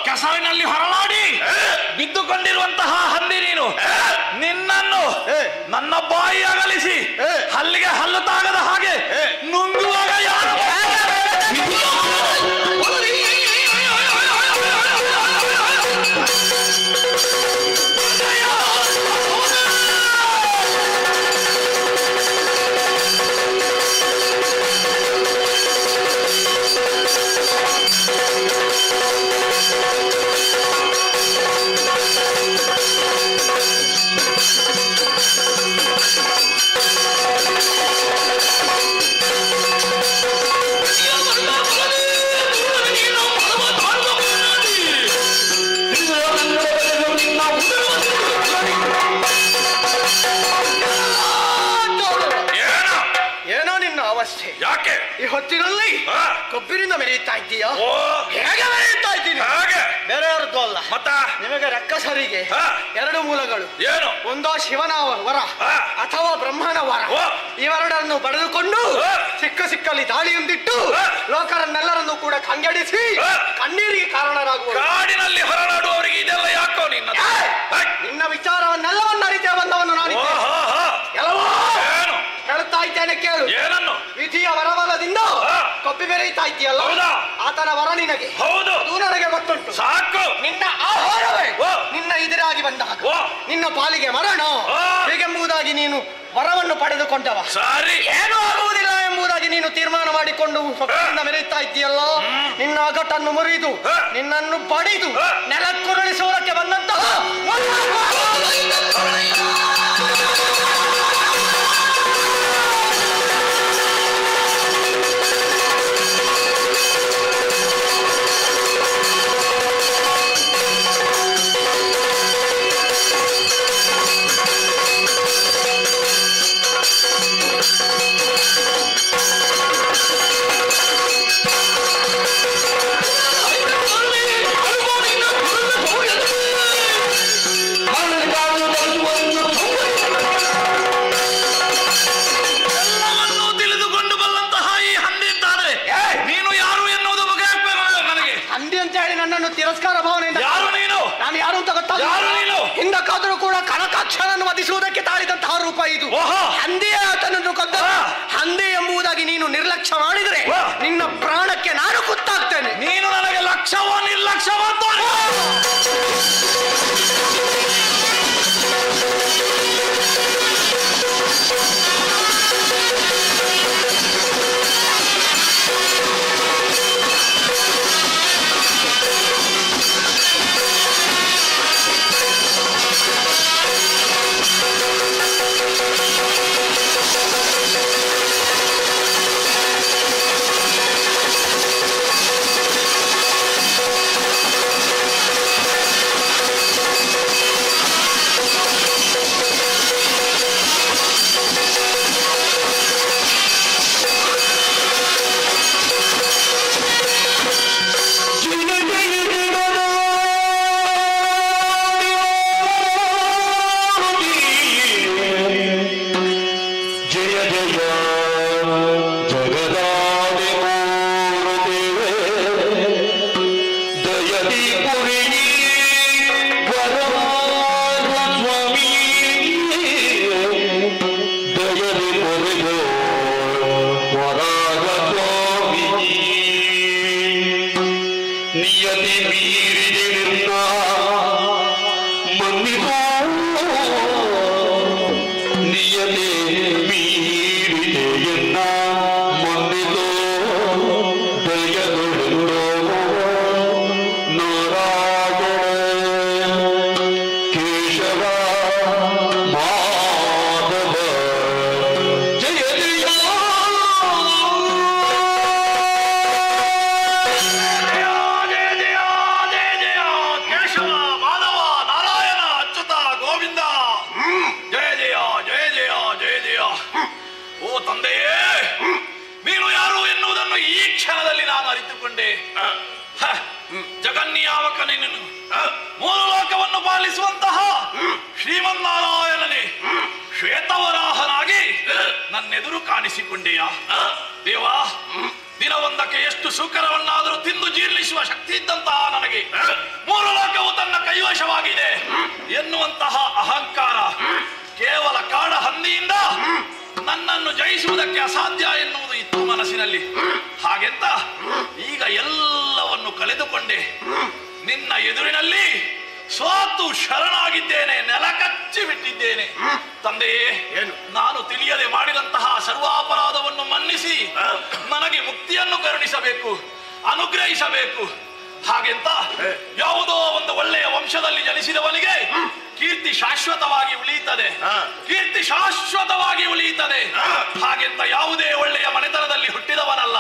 [SPEAKER 4] ಕೆಸರಿನಲ್ಲಿ ಹೊರಲಾಡಿ ಬಿದ್ದುಕೊಂಡಿರುವಂತಹ ಹಂದಿ ನೀನು. ನಿನ್ನನ್ನು ನನ್ನ ಬಾಯಿ ಅಗಲಿಸಿ ಹಲ್ಲಿಗೆ ಹಲ್ಲು ತಾಗದ ಹಾಗೆ ನುಂಗುವಾಗ ಯಾರು ಯಾಕೆ
[SPEAKER 1] ಈ ಹೊತ್ತಿನಲ್ಲಿ ಕೊಬ್ಬಿನಿಂದ ಮೆರೆಯುತ್ತಾ ಇದ್ದೀಯಾ? ಹೇಗೆ ಮೆರೆಯುತ್ತಾ ಇದ್ದೀನಿ? ಬೇರೆ ಯಾರದ್ದು ಅಲ್ಲ, ಮತ್ತ ನಿಮಗೆ ರಕ್ಕಸರಿಗೆ ಎರಡು ಮೂಲಗಳು. ಏನು? ಒಂದೋ ಶಿವನ ವರ ಅಥವಾ ಬ್ರಹ್ಮನ ವರ. ಇವೆರಡನ್ನು ಪಡೆದುಕೊಂಡು ಸಿಕ್ಕಲ್ಲಿ ದಾಳಿಯೊಂದಿಟ್ಟು ಲೋಕರನ್ನೆಲ್ಲರನ್ನು ಕೂಡ ಕಂಗೆಡಿಸಿ ಕಣ್ಣೀರಿಗೆ ಕಾರಣರಾಗುವ
[SPEAKER 4] ಕಾಡಿನಲ್ಲಿ ಹೊರನಾಡುವವರಿಗೆ ಇದೆಲ್ಲ ಯಾಕೋ
[SPEAKER 1] ನಿನ್ನ ವಿಚಾರವನ್ನೆಲ್ಲವನ್ನ ಅರಿತೇ ಬಂದವನು ನಾನು. ಹೇಳುತ್ತಾ ಇದ್ದೇನೆ ಕೇಳು.
[SPEAKER 4] ಏನನ್ನು?
[SPEAKER 1] ವಿಧಿಯ ವರಬಲದಿಂದ ಕೊಬ್ಬಿ ಬೆರೆಯುತ್ತಾ ಇದ್ದೀಯಲ್ಲ, ಆತನ ವರ ನಿನಗೆ.
[SPEAKER 4] ಹೌದು,
[SPEAKER 1] ಅದು ನನಗೆ ಗೊತ್ತುಂಟು.
[SPEAKER 4] ಸಾಕು.
[SPEAKER 1] ನಿನ್ನ ಆಹಾರವೇ ನಿನ್ನ ಎದುರಾಗಿ ಬಂದಾಗ ನಿನ್ನ ಪಾಲಿಗೆ ಮರಣ ಹೀಗೆಂಬುದಾಗಿ ನೀನು ವರವನ್ನು ಪಡೆದುಕೊಂಡವ.
[SPEAKER 4] ಸರಿ,
[SPEAKER 1] ಏನೂ ಆಗುವುದಿಲ್ಲ ಎಂಬುದಾಗಿ ನೀನು ತೀರ್ಮಾನ ಮಾಡಿಕೊಂಡು ಸ್ವಪ್ನದಿಂದ ಮೆರೆಯುತ್ತಾ ಇದ್ದೀಯಲ್ಲ, ನಿನ್ನ ಅಗಟನ್ನು ಮುರಿದು ನಿನ್ನನ್ನು ಬಡಿದು ನೆಲಕ್ಕುರುಳಿಸುವುದಕ್ಕೆ ಬಂದಂತಹ ತಿರಸ್ಕಾರ ಭಾವನೆಯಿಂದ
[SPEAKER 4] ಯಾರು ನೀನು?
[SPEAKER 1] ನಾನು ಯಾರು ಅಂತ ಗೊತ್ತಲ್ಲ.
[SPEAKER 4] ಯಾರು ನೀನು?
[SPEAKER 1] ಹಿಂದಕ್ಕಾದರೂ ಕೂಡ ಕನಕಾಕ್ಷರನ್ನು ವಧಿಸುವುದಕ್ಕೆ ತಾಳಿದಂತಹ ರೂಪ ಇದು. ಹಂದಿಯ ಆತನನ್ನು ಕೊಂದ ಹಂದಿ ಎಂಬುದಾಗಿ ನೀನು ನಿರ್ಲಕ್ಷ್ಯ ಮಾಡಿದರೆ ನಿನ್ನ ಪ್ರಾಣಕ್ಕೆ ನಾನು ಕುತ್ತಾಗ್ತೇನೆ.
[SPEAKER 4] ನೀನು ನನಗೆ ಲಕ್ಷ್ಯವೋ ನಿರ್ಲಕ್ಷ್ಯವೋ
[SPEAKER 12] ನಿಯತಿ ಮೀರಿದೆ ನಿನ್ನ ಮನ್ನಿಸೋ ನಿಯತಿ ಮೀರಿದೆ ಎನ್ನ ಮನ್ನಿಸೋ ದಯದೊಳೋ ನಾರಾಯಣ ಕೇಶವ ಮಾಧವ ಜಯ ಜಯ
[SPEAKER 4] ಕೇಶವ ಮಾಧವ ನಾರಾಯಣ ಅಚ್ಯುತ ಗೋವಿಂದ ಜಯ ಜಯ ಜಯ ಜಯ ಜಯ ಜಯ. ಓ ತಂದೆಯೇ, ನೀನು ಯಾರು ಎನ್ನುವುದನ್ನು ಈ ಕ್ಷಣದಲ್ಲಿ ನಾನು ಅರಿತುಕೊಂಡೆ. ಜಗನ್ನಿಯಾಮಕ ನಿನ್ನನ್ನು ಮೂಲ ಲೋಕವನ್ನು ಪಾಲಿಸುವಂತಹ ಶ್ರೀಮನ್ನಾರಾಯಣನೇ ಶ್ವೇತವರಾಹನಾಗಿ ನನ್ನೆದುರು ಕಾಣಿಸಿಕೊಂಡೆಯಾ ದೇವಾ. ದಿನವೊಂದಕ್ಕೆ ಎಷ್ಟು ಸುಕರವನ್ನಾದರೂ ತಿಂದು ಜೀರ್ಣಿಸುವ ಶಕ್ತಿ ಇದ್ದಂತಹ ನನಗೆ ಮೂಲ ಲೋಕವು ತನ್ನ ಕೈವಶವಾಗಿದೆ ಎನ್ನುವಂತಹ ಅಹಂಕಾರ ಕೇವಲ ಕಾಡ ಹಂದಿಯಿಂದ ನನ್ನನ್ನು ಜಯಿಸುವುದಕ್ಕೆ ಅಸಾಧ್ಯ ಎನ್ನುವುದು ಇತ್ತು ಮನಸ್ಸಿನಲ್ಲಿ. ಹಾಗೆಂತ ಈಗ ಎಲ್ಲವನ್ನು ಕಳೆದುಕೊಂಡೆ. ನಿನ್ನ ಎದುರಿನಲ್ಲಿ ಸೋತು ಶರಣಾಗಿದ್ದೇನೆ, ನೆಲ ಕಚ್ಚಿ ಬಿಟ್ಟಿದ್ದೇನೆ. ತಂದೆಯೇ, ನಾನು ತಿಳಿಯದೆ ಮಾಡಿದಂತಹ ಸರ್ವಾಪರಾಧವನ್ನು ಮನ್ನಿಸಿ ನನಗೆ ಮುಕ್ತಿಯನ್ನು ಕರುಣಿಸಬೇಕು, ಅನುಗ್ರಹಿಸಬೇಕು. ಹಾಗೆಂತ ಯಾವುದೋ ಒಂದು ಒಳ್ಳೆಯ ವಂಶದಲ್ಲಿ ಜನಿಸಿದವನಿಗೆ ಕೀರ್ತಿ ಶಾಶ್ವತವಾಗಿ ಉಳಿಯುತ್ತದೆ, ಕೀರ್ತಿ ಶಾಶ್ವತವಾಗಿ ಉಳಿಯುತ್ತದೆ. ಹಾಗೆಂತ ಯಾವುದೇ ಒಳ್ಳೆಯ ಮನೆತನದಲ್ಲಿ ಹುಟ್ಟಿದವನಲ್ಲ.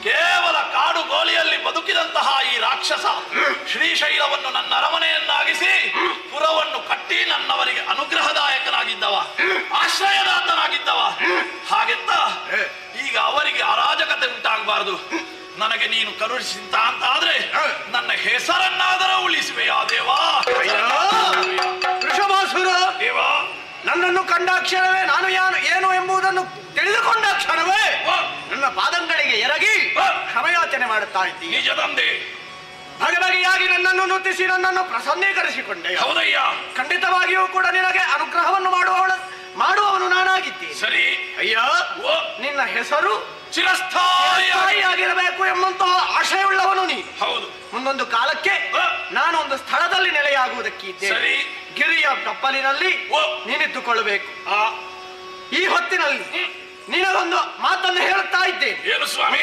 [SPEAKER 4] ಕೇವಲ ಕಾಡು ಗೋಳಿಯಲ್ಲಿ ಬದುಕಿದಂತಹ ಈ ರಾಕ್ಷಸ ಶ್ರೀಶೈಲವನ್ನು ನನ್ನ ಅರಮನೆಯನ್ನಾಗಿಸಿ ಪುರವನ್ನು ಕಟ್ಟಿ ನನ್ನವರಿಗೆ ಅನುಗ್ರಹದಾಯಕನಾಗಿದ್ದವ, ಆಶ್ರಯದಾತನಾಗಿದ್ದವ. ಹಾಗೆಂತ ಈಗ ಅವರಿಗೆ ಅರಾಜಕತೆ ಉಂಟಾಗಬಾರದು. ನನಗೆ ನೀನು ಕರುಣಿಸಿಂತ ಅಂತ ಆದ್ರೆ ನನ್ನ ಹೆಸರನ್ನಾದರೂ ಉಳಿಸುವೆಯಾ ದೇವಾ?
[SPEAKER 6] ವೃಷಭಾಸುರ
[SPEAKER 4] ದೇವಾ,
[SPEAKER 6] ನನ್ನನ್ನು ಕಂಡ ಕ್ಷಣವೇ ನಾನು ಏನು ಎಂಬುದನ್ನು ತಿಳಿದುಕೊಂಡ ಕ್ಷಣವೇ ನನ್ನ ಪಾದಂಗಳಿಗೆ ಎರಗಿ ಕ್ಷಮಯಾಚನೆ ಮಾಡುತ್ತಾ ಇದ್ದೀನಿ.
[SPEAKER 4] ನಿಜ ತಂದೆ,
[SPEAKER 6] ಬಗೆ ಬಗೆಯಾಗಿ ನನ್ನನ್ನು ನುತ್ತಿಸಿ ನನ್ನನ್ನು ಪ್ರಸನ್ನೀಕರಿಸಿಕೊಂಡೆ.
[SPEAKER 4] ಹೌದಯ್ಯ,
[SPEAKER 6] ಖಂಡಿತವಾಗಿಯೂ ಕೂಡ ನಿನಗೆ ಅನುಗ್ರಹವನ್ನು ಮಾಡುವವನು ನಾನಾಗಿದ್ದೀನಿ.
[SPEAKER 4] ಸರಿ
[SPEAKER 6] ಅಯ್ಯ, ನಿನ್ನ ಹೆಸರು
[SPEAKER 4] ಚಿರಸ್ಥಾಯಿಯಾಗಿರಬೇಕು
[SPEAKER 6] ಎಂಬಂತಹ ಆಶಯವುಳ್ಳವನು ನೀನು.
[SPEAKER 4] ಹೌದು.
[SPEAKER 6] ಮುಂದೊಂದು ಕಾಲಕ್ಕೆ ನಾನು ಒಂದು ಸ್ಥಳದಲ್ಲಿ ನೆಲೆಯಾಗುವುದಕ್ಕಿದ್ದೆ.
[SPEAKER 4] ಸರಿ.
[SPEAKER 6] ಗಿರಿಯ ತಪ್ಪಲಿನಲ್ಲಿ ನೀನಿದ್ದುಕೊಳ್ಳಬೇಕು. ಈ ಹೊತ್ತಿನಲ್ಲಿ ನಿನಗೊಂದು ಮಾತನ್ನು ಹೇಳುತ್ತಾ ಇದ್ದೇನೆ.
[SPEAKER 4] ಏನು ಸ್ವಾಮಿ?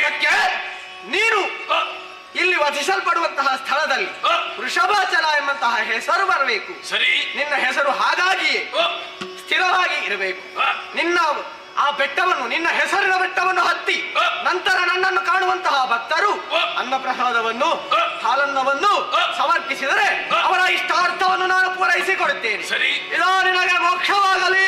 [SPEAKER 6] ನೀನು ಇಲ್ಲಿ ವಧಿಸಲ್ಪಡುವಂತಹ ಸ್ಥಳದಲ್ಲಿ ವೃಷಭಾಚಲ ಎಂಬಂತಹ ಹೆಸರು ಬರಬೇಕು.
[SPEAKER 4] ಸರಿ.
[SPEAKER 6] ನಿನ್ನ ಹೆಸರು ಹಾಗಾಗಿಯೇ ಸ್ಥಿರವಾಗಿ ಇರಬೇಕು. ನಿನ್ನ ಆ ಬೆಟ್ಟವನ್ನು, ನಿನ್ನ ಹೆಸರಿನ ಬೆಟ್ಟವನ್ನು ಹತ್ತಿ ನಂತರ ನನ್ನನ್ನು ಕಾಣುವಂತಹ ಭಕ್ತರು ಅನ್ನಪ್ರಸಾದವನ್ನು, ಹಾಲನ್ನವನ್ನು ಸಮರ್ಪಿಸಿದರೆ ಅವರ ಇಷ್ಟಾರ್ಥವನ್ನು ನಾನು ಪೂರೈಸಿಕೊಡುತ್ತೇನೆ.
[SPEAKER 4] ಸರಿ.
[SPEAKER 6] ಇದೋ ನಿನಗೆ ಮೋಕ್ಷವಾಗಲಿ.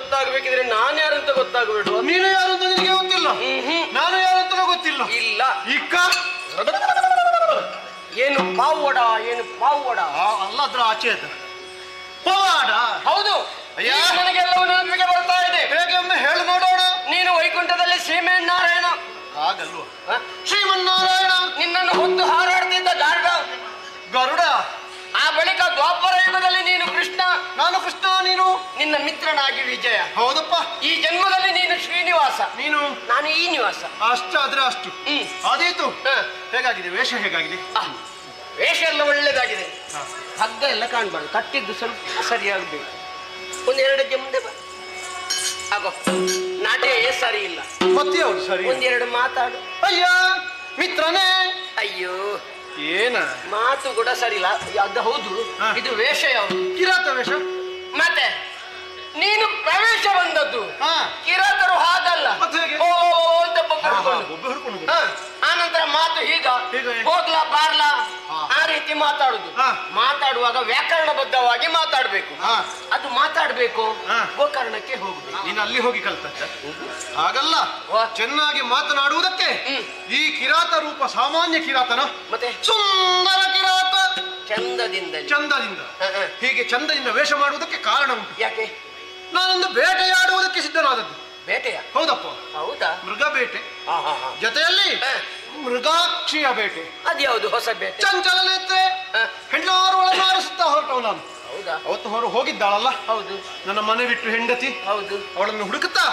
[SPEAKER 3] ಗೊತ್ತಾಗಬೇಕಿದ್ರೆ ನಾನು ಯಾರಂತ ಗೊತ್ತಾಗಬೇಡ.
[SPEAKER 1] ನೀನು ಯಾರು ಅಂತ ನಿನಗೆ ಗೊತ್ತಿಲ್ಲ, ನಾನು ಯಾರು ಅಂತ ಗೊತ್ತಿಲ್ಲ.
[SPEAKER 3] ಇಲ್ಲ
[SPEAKER 1] ಇಕ್ಕ
[SPEAKER 3] ಏನು ಪಾವಡ, ಏನು ಪಾವಡ
[SPEAKER 1] ಅಲ್ಲ, ಅದ್ರ ಆಚೆ ಅದು ಪವಾಡ.
[SPEAKER 3] ಹೌದು.
[SPEAKER 1] ಅಯ್ಯ,
[SPEAKER 3] ನನಗೆಲ್ಲವೂ ನೆನಪಿಗೆ ಬರ್ತಾ ಇದೆ.
[SPEAKER 1] ಹೇಗೆ ಒಮ್ಮೆ ಹೇಳು ನೋಡೋಣ.
[SPEAKER 3] ನೀನು ವೈಕುಂಠದಲ್ಲಿ ಶ್ರೀಮನ್ನಾರಾಯಣ.
[SPEAKER 1] ಹಾಗಲ್ವ? ಶ್ರೀಮನ್ನಾರಾಯಣ
[SPEAKER 3] ನಿನ್ನನ್ನು ಹೊತ್ತು ಹಾರಾಡ್ತಿದ್ದ
[SPEAKER 1] ಗರುಡ.
[SPEAKER 3] ಆ ಬಳಿಕ ದ್ವಾಪರ ಯುಗದಲ್ಲಿ ನೀನು ಕೃಷ್ಣ.
[SPEAKER 1] ನಾನು ಕೃಷ್ಣ, ನೀನು
[SPEAKER 3] ನಿನ್ನ ಮಿತ್ರನಾಗಿ ವಿಜಯ.
[SPEAKER 1] ಹೌದಪ್ಪ.
[SPEAKER 3] ಈ ಜನ್ಮದಲ್ಲಿ ನೀನು ಶ್ರೀನಿವಾಸ,
[SPEAKER 1] ನೀನು
[SPEAKER 3] ನಾನು ಈ ನಿವಾಸ.
[SPEAKER 1] ಅಷ್ಟಾದ್ರೆ ಅಷ್ಟು ಆದೀತು. ಹೇಗಾಗಿದೆ ವೇಷ? ಹೇಗಾಗಿದೆ?
[SPEAKER 3] ವೇಷ ಎಲ್ಲ ಒಳ್ಳೆದಾಗಿದೆ. ಹಗ್ಗ ಎಲ್ಲ ಕಾಣ್ಬಾರ್ದು, ಕಟ್ಟಿದ್ದು ಸ್ವಲ್ಪ ಸರಿಯಾಗಬೇಕು. ಒಂದೆರಡು ಹೆಜ್ಜೆ ಮುಂದೆ ಬಾ. ಆಗೋ ನಾಟೇ ಸರಿ ಇಲ್ಲ.
[SPEAKER 1] ಮತ್ತೆ ಯಾವುದು ಸರಿ?
[SPEAKER 3] ಒಂದೆರಡು ಮಾತಾಡು.
[SPEAKER 1] ಅಯ್ಯ ಮಿತ್ರನೇ.
[SPEAKER 3] ಅಯ್ಯೋ
[SPEAKER 1] ಏನ
[SPEAKER 3] ಮಾತು ಕೂಡ ಸರಿ ಇಲ್ಲ. ಅದು ಹೌದು, ಇದು ವೇಷ ಯಾವುದು?
[SPEAKER 1] ಕಿರಾತ ವೇಷ.
[SPEAKER 3] ಮತ್ತೆ ನೀನು ಪ್ರವೇಶ ಬಂದದ್ದು. ಕಿರಾತರು ಹಾಗಲ್ಲ, ಓ ಅಂತ
[SPEAKER 1] ಹಿಡ್ಕೊಂಡು
[SPEAKER 3] ಆನಂತರ ಮಾತು ಹೀಗ ಹೋಗ್ಲಾ ಬಾರ್ಲಾ ಆ ರೀತಿ ಮಾತಾಡುದು. ಮಾತಾಡುವಾಗ ವ್ಯಾಕರಣಬದ್ಧವಾಗಿ ಮಾತಾಡ್ಬೇಕು. ಅದು ಮಾತಾಡ್ಬೇಕು, ಗೋಕರ್ಣಕ್ಕೆ ಹೋಗುದು.
[SPEAKER 1] ನೀನು ಅಲ್ಲಿ ಹೋಗಿ ಕಲ್ತದ್ದ? ಹಾಗಲ್ಲ, ಚೆನ್ನಾಗಿ ಮಾತನಾಡುವುದಕ್ಕೆ ಈ ಕಿರಾತ ರೂಪ ಸಾಮಾನ್ಯ ಕಿರಾತನ, ಮತ್ತೆ ಸುಂದರ ಕಿರಾತ. ಚಂದದಿಂದ ಹೀಗೆ ಚಂದದಿಂದ ವೇಷ ಮಾಡುವುದಕ್ಕೆ ಕಾರಣ ಉಂಟು.
[SPEAKER 3] ಯಾಕೆ?
[SPEAKER 1] ನಾನೊಂದು ಬೇಟೆಯಾಡುವುದಕ್ಕೆ ಸಿದ್ಧನಾದದ್ದು.
[SPEAKER 3] ಬೇಟೆಯ?
[SPEAKER 1] ಹೌದಪ್ಪ.
[SPEAKER 3] ಹೌದಾ?
[SPEAKER 1] ಮೃಗ ಬೇಟೆ, ಜೊತೆಯಲ್ಲಿ ಮೃಗಾಕ್ಷಿಯ ಬೇಟೆ.
[SPEAKER 3] ಅದ್ಯಾವುದು ಹೊಸ ಬೇಟೆ?
[SPEAKER 1] ಚಂಚಲ ನೇತ್ರೆ, ಹೆಣ್ಣಾರು ಒಳಗಾರಿಸುತ್ತಾ ಹೊರಟವು ನಾನು.
[SPEAKER 3] ಹೌದಾ?
[SPEAKER 1] ಅವತ್ತು ಹೋಗಿದ್ದಾಳಲ್ಲ.
[SPEAKER 3] ಹೌದು.
[SPEAKER 1] ನನ್ನ ಮನೆ ಬಿಟ್ಟು ಹೆಂಡತಿ.
[SPEAKER 3] ಹೌದು.
[SPEAKER 1] ಅವಳನ್ನು ಹುಡುಕುತ್ತಾ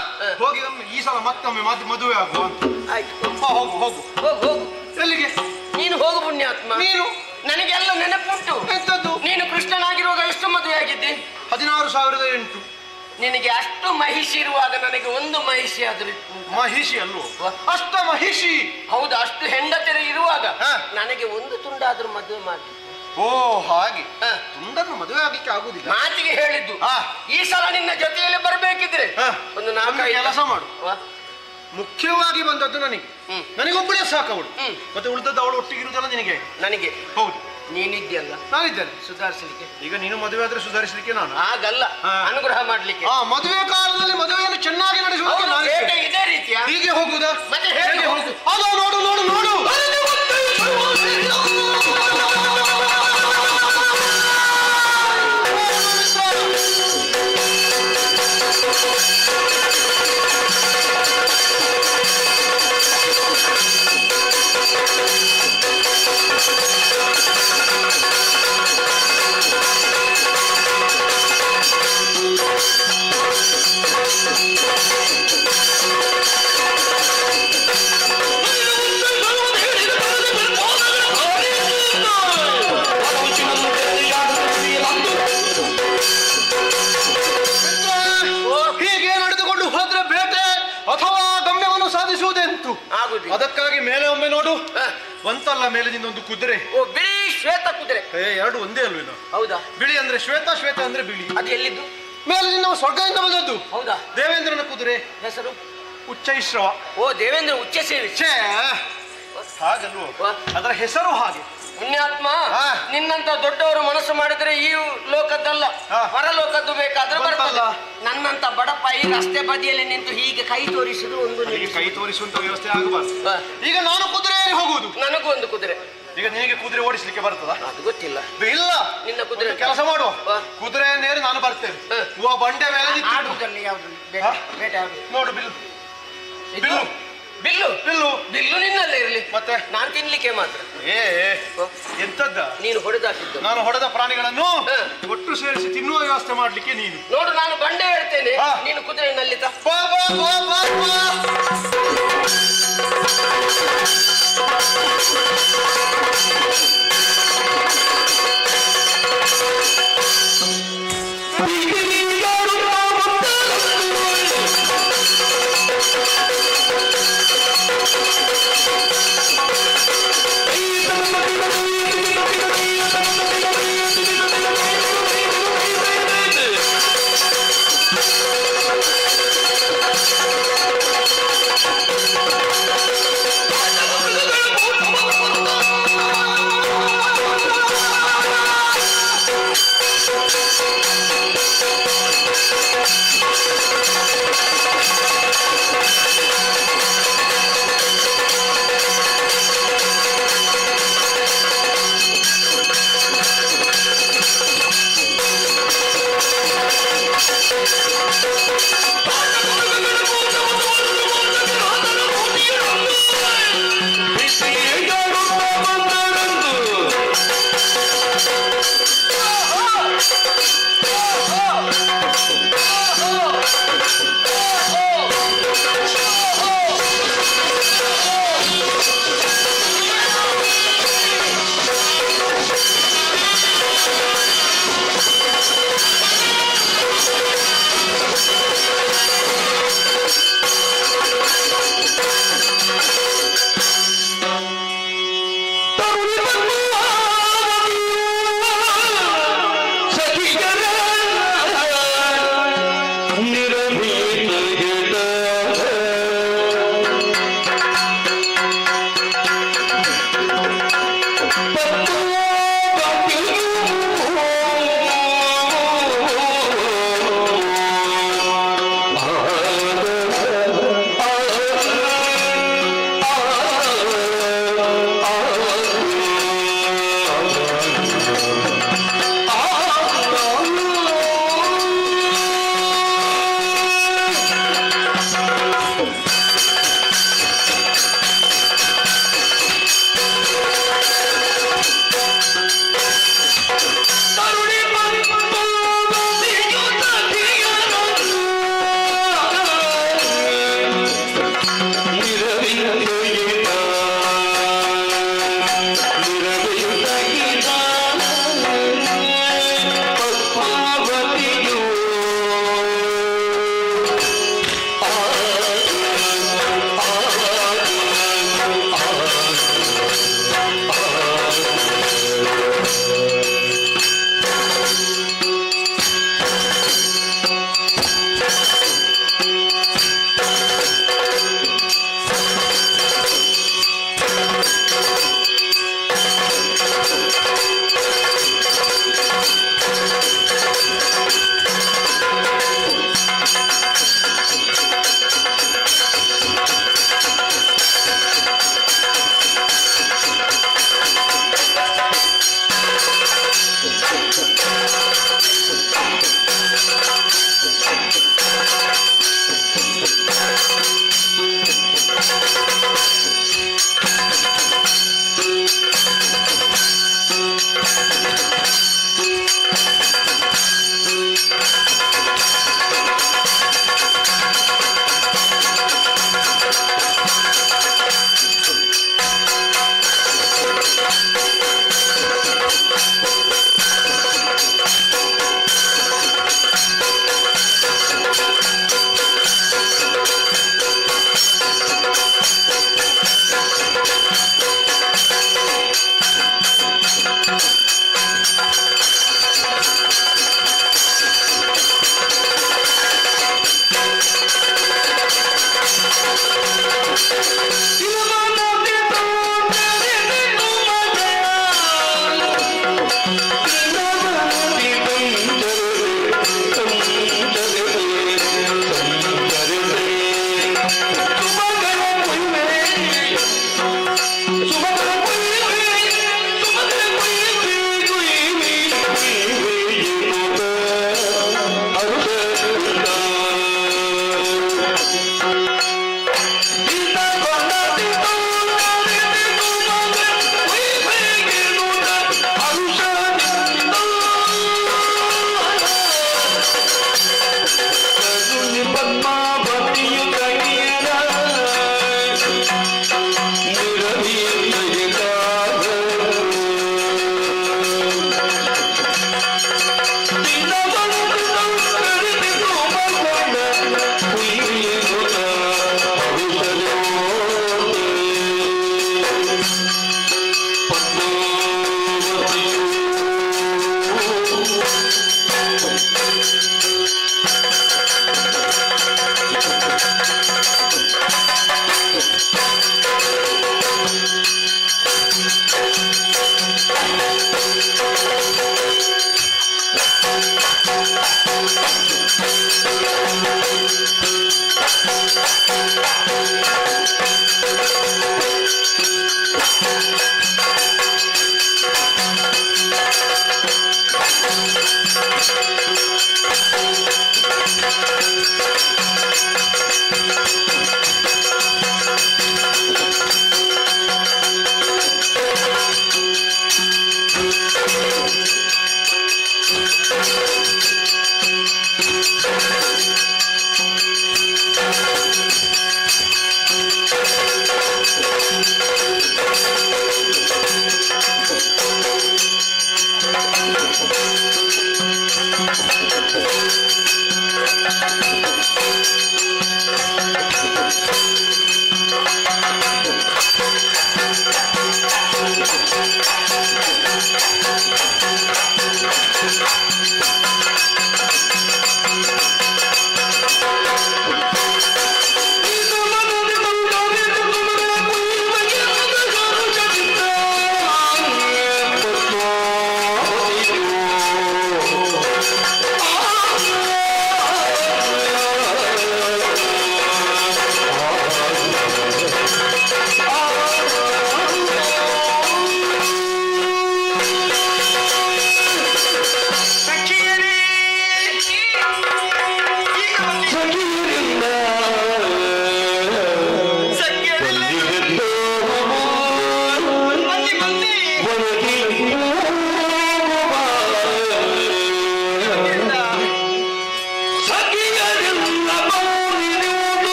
[SPEAKER 1] ಹೋಗಿ ಈ ಸಲ ಮತ್ತೊಮ್ಮೆ ಮದುವೆ ಆಗುವ ಅಂತ.
[SPEAKER 3] ಆಯ್ತು,
[SPEAKER 1] ಹೋಗು ಹೋಗು
[SPEAKER 3] ಹೋಗು.
[SPEAKER 1] ಎಲ್ಲಿಗೆ?
[SPEAKER 3] ನೀನು ಹೋಗು ಪುಣ್ಯಾತ್ಮ.
[SPEAKER 1] ನೀನು?
[SPEAKER 3] ನನಗೆಲ್ಲ ನೆನಪುಂಟು.
[SPEAKER 1] ಎಂತದ್ದು?
[SPEAKER 3] ನೀನು ಕೃಷ್ಣನಾಗಿರುವಾಗ ಎಷ್ಟು ಮದುವೆ ಆಗಿದ್ದೆ?
[SPEAKER 1] 16,008.
[SPEAKER 3] ನಿನಗೆ ಅಷ್ಟು ಮಹಿಷಿ ಇರುವಾಗ ನನಗೆ ಒಂದು ಮಹಿಷಿ ಆದ್ರೆ.
[SPEAKER 1] ಮಹಿಷಿ ಅಲ್ವೋ? ಅಷ್ಟ ಮಹಿಷಿ.
[SPEAKER 3] ಹೌದು, ಅಷ್ಟು ಹೆಂಡತಿಯರು ಇರುವಾಗ ನನಗೆ ಒಂದು ತುಂಡಾದ್ರೂ ಮದುವೆ ಮಾಡಿ.
[SPEAKER 1] ಓ ಹಾಗೆ. ತುಂಡನ್ನು ಮದುವೆ ಆಗ್ಲಿಕ್ಕೆ ಆಗುದಿಲ್ಲ.
[SPEAKER 3] ಮಾತಿಗೆ ಹೇಳಿದ್ದು. ಈ ಸಲ ನಿನ್ನ ಜೊತೆಯಲ್ಲಿ ಬರಬೇಕಿದ್ರೆ ಒಂದು 4
[SPEAKER 1] ಕೆಲಸ ಮಾಡು. ಮುಖ್ಯವಾಗಿ ಬಂದದ್ದು ನನಗೊಬ್ಬಳೇ ಸಾಕವಳು. ಮತ್ತೆ ಉಳಿದದ್ದು ಅವಳು ಒಟ್ಟಿಗಿರುವುದಲ್ಲ ನಿನಗೆ.
[SPEAKER 3] ನನಗೆ.
[SPEAKER 1] ಹೌದು.
[SPEAKER 3] ನೀನಿದ್ಯಲ್ಲ?
[SPEAKER 1] ನಾನಿದ್ದೇನೆ.
[SPEAKER 3] ಸುಧಾರಿಸಲಿಕ್ಕೆ.
[SPEAKER 1] ಈಗ ನೀನು ಮದುವೆ ಆದ್ರೆ ಸುಧಾರಿಸಲಿಕ್ಕೆ ನಾನು.
[SPEAKER 3] ಹಾಗಲ್ಲ, ಅನುಗ್ರಹ ಮಾಡ್ಲಿಕ್ಕೆ.
[SPEAKER 1] ಮದುವೆ ಕಾಲದಲ್ಲಿ ಮದುವೆಯನ್ನು ಚೆನ್ನಾಗಿ ನಡೆಸುವುದಕ್ಕೆ
[SPEAKER 3] ಇದೇ ರೀತಿಯ.
[SPEAKER 1] ಹೀಗೆ ಹೋಗುದಾ?
[SPEAKER 3] ಮತ್ತೆ ಹೇಗೆ ಹೋಗು?
[SPEAKER 1] ಅದು ನೋಡು ನೋಡು ನೋಡು. ಅದಕ್ಕಾಗಿ ಮೇಲೆ ಒಮ್ಮೆ ನೋಡು. ಬಂತಲ್ಲ ಮೇಲಿನಿಂದ ಒಂದು ಕುದುರೆ.
[SPEAKER 3] ಓ, ಬಿಳಿ ಶ್ವೇತ ಕುದುರೆ.
[SPEAKER 1] ಎರಡು ಒಂದೇ ಅಲ್ವೇನೋ?
[SPEAKER 3] ಹೌದಾ?
[SPEAKER 1] ಬಿಳಿ ಅಂದ್ರೆ ಶ್ವೇತ, ಶ್ವೇತ ಅಂದ್ರೆ ಬಿಳಿ.
[SPEAKER 3] ಅದು ಎಲ್ಲಿದ್ದು?
[SPEAKER 1] ಮೇಲಿನಿಂದ ಸ್ವರ್ಗದಿಂದ ಬಂದದ್ದು.
[SPEAKER 3] ಹೌದಾ?
[SPEAKER 1] ದೇವೇಂದ್ರನ ಕುದುರೆ.
[SPEAKER 3] ಹೆಸರು?
[SPEAKER 1] ಉಚ್ಚೈಶ್ರವ.
[SPEAKER 3] ಓ, ದೇವೇಂದ್ರ ಉಚ್ಚ ಸೇವೆ.
[SPEAKER 1] ಹಾಗಲ್ವೋ? ಅದರ ಹೆಸರು ಹಾಗೆ.
[SPEAKER 3] ಪುಣ್ಯಾತ್ಮ, ನಿನ್ನಂತ ದೊಡ್ಡವರು ಮನಸ್ಸು ಮಾಡಿದ್ರೆ ಈ ಲೋಕದ್ದಲ್ಲ, ಪರಲೋಕದ್ದು ಬೇಕಾದ್ರೆ ಬರ್ತಲ್ಲ. ನನ್ನಂತ ಬಡಪ್ಪ ಈ ರಸ್ತೆ ಬದಿಯಲ್ಲಿ ನಿಂತು ಹೀಗೆ ಕೈ ತೋರಿಸುದು ಒಂದು.
[SPEAKER 1] ಕೈ ತೋರಿಸುವಂತ ವ್ಯವಸ್ಥೆ ಆಗಬಾರ್ದು. ಈಗ ನಾನು ಕುದುರೆಯಲ್ಲಿ ಹೋಗುವುದು.
[SPEAKER 3] ನನಗೂ ಒಂದು ಕುದುರೆ.
[SPEAKER 1] ಈಗ ನಿನಗೆ ಕುದುರೆ ಓಡಿಸ್ಲಿಕ್ಕೆ ಬರ್ತದ?
[SPEAKER 3] ಅದು ಗೊತ್ತಿಲ್ಲ.
[SPEAKER 1] ಇಲ್ಲ,
[SPEAKER 3] ನಿನ್ನ ಕುದುರೆ.
[SPEAKER 1] ಕೆಲಸ ಮಾಡುವ, ಕುದುರೆಯನ್ನೇರಿ ನಾನು ಬರ್ತೇನೆ. ಬಂಡೆ ಮೇಲೆ ನೋಡು. Bill bill
[SPEAKER 3] bill
[SPEAKER 1] bill
[SPEAKER 3] bill ನಿನ್ನಲ್ಲೇ ಇರಲಿ.
[SPEAKER 1] ಮತ್ತೆ
[SPEAKER 3] ನಾನು ತಿನ್ಲಿಕ್ಕೆ ಮಾತ್ರ.
[SPEAKER 1] ಎಂತದ್ದ?
[SPEAKER 3] ನೀನು ಹೊಡೆದಾಕಿದ್ದು.
[SPEAKER 1] ನಾನು ಹೊಡೆದ ಪ್ರಾಣಿಗಳನ್ನು ಒಟ್ಟು ಸೇರಿಸಿ ತಿನ್ನುವ ವ್ಯವಸ್ಥೆ ಮಾಡ್ಲಿಕ್ಕೆ ನೀನು.
[SPEAKER 3] ನೋಡು, ನಾನು ಬಂಡೆ ಹೇಳ್ತೇನೆ, ನೀನು ಕುದುರೆಯಲ್ಲಿ
[SPEAKER 12] Oh, ಆ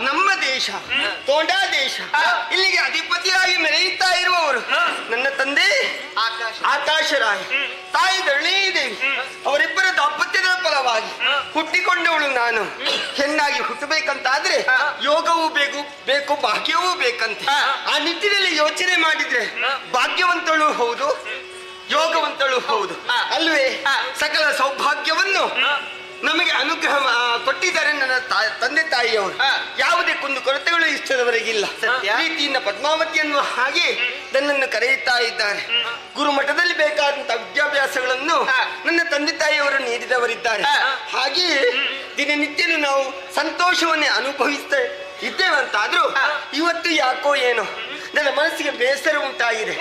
[SPEAKER 3] ನಮ್ಮ ದೇಶ ತೋಂಡಾ ದೇಶ. ಇಲ್ಲಿಗೆ ಅಧಿಪತಿಯಾಗಿ ಮೆರೆಯುತ್ತಾ ಇರುವವರು ನನ್ನ ತಂದೆ ಆಕಾಶ ರಾಯ, ತಾಯಿ ಧರಣಿದೇವಿ. ಅವರಿಬ್ಬರ ದಾಂಪತ್ಯದ ಫಲವಾಗಿ ಹುಟ್ಟಿಕೊಂಡವಳು ನಾನು. ಹೆಣ್ಣಾಗಿ ಹುಟ್ಟಬೇಕಂತಾದ್ರೆ ಯೋಗವೂ ಬೇಕು ಭಾಗ್ಯವೂ ಬೇಕಂತೆ. ಆ ನಿಟ್ಟಿನಲ್ಲಿ ಯೋಚನೆ ಮಾಡಿದ್ರೆ ಭಾಗ್ಯವಂತಳು ಹೌದು, ಯೋಗವಂತಳು ಹೌದು ಅಲ್ವೇ? ಸಕಲ ಸೌಭಾಗ್ಯವನ್ನು ನಮಗೆ ಅನುಗ್ರಹ ಕೊಟ್ಟಿದ್ದಾರೆ ನನ್ನ ತಂದೆ ತಾಯಿಯವರು. ಯಾವುದೇ ಕುಂದು ಕೊರತೆಗಳು ಇಷ್ಟದವರೆಗಿಲ್ಲ. ಪ್ರೀತಿಯಿಂದ ಪದ್ಮಾವತಿಯನ್ನು ಹಾಗೆ ನನ್ನನ್ನು ಕರೆಯುತ್ತಾ ಇದ್ದಾರೆ. ಗುರುಮಠದಲ್ಲಿ ಬೇಕಾದಂತಹ ವಿದ್ಯಾಭ್ಯಾಸಗಳನ್ನು ನನ್ನ ತಂದೆ ತಾಯಿಯವರು ನೀಡಿದವರಿದ್ದಾರೆ. ಹಾಗೆಯೇ ದಿನನಿತ್ಯನೂ ನಾವು ಸಂತೋಷವನ್ನೇ ಅನುಭವಿಸ್ತಾ ಇದ್ದೇವಂತಾದ್ರೂ ಇವತ್ತು ಯಾಕೋ ಏನೋ ನನ್ನ ಮನಸ್ಸಿಗೆ ಬೇಸರ ಉಂಟಾಗಿದೆ.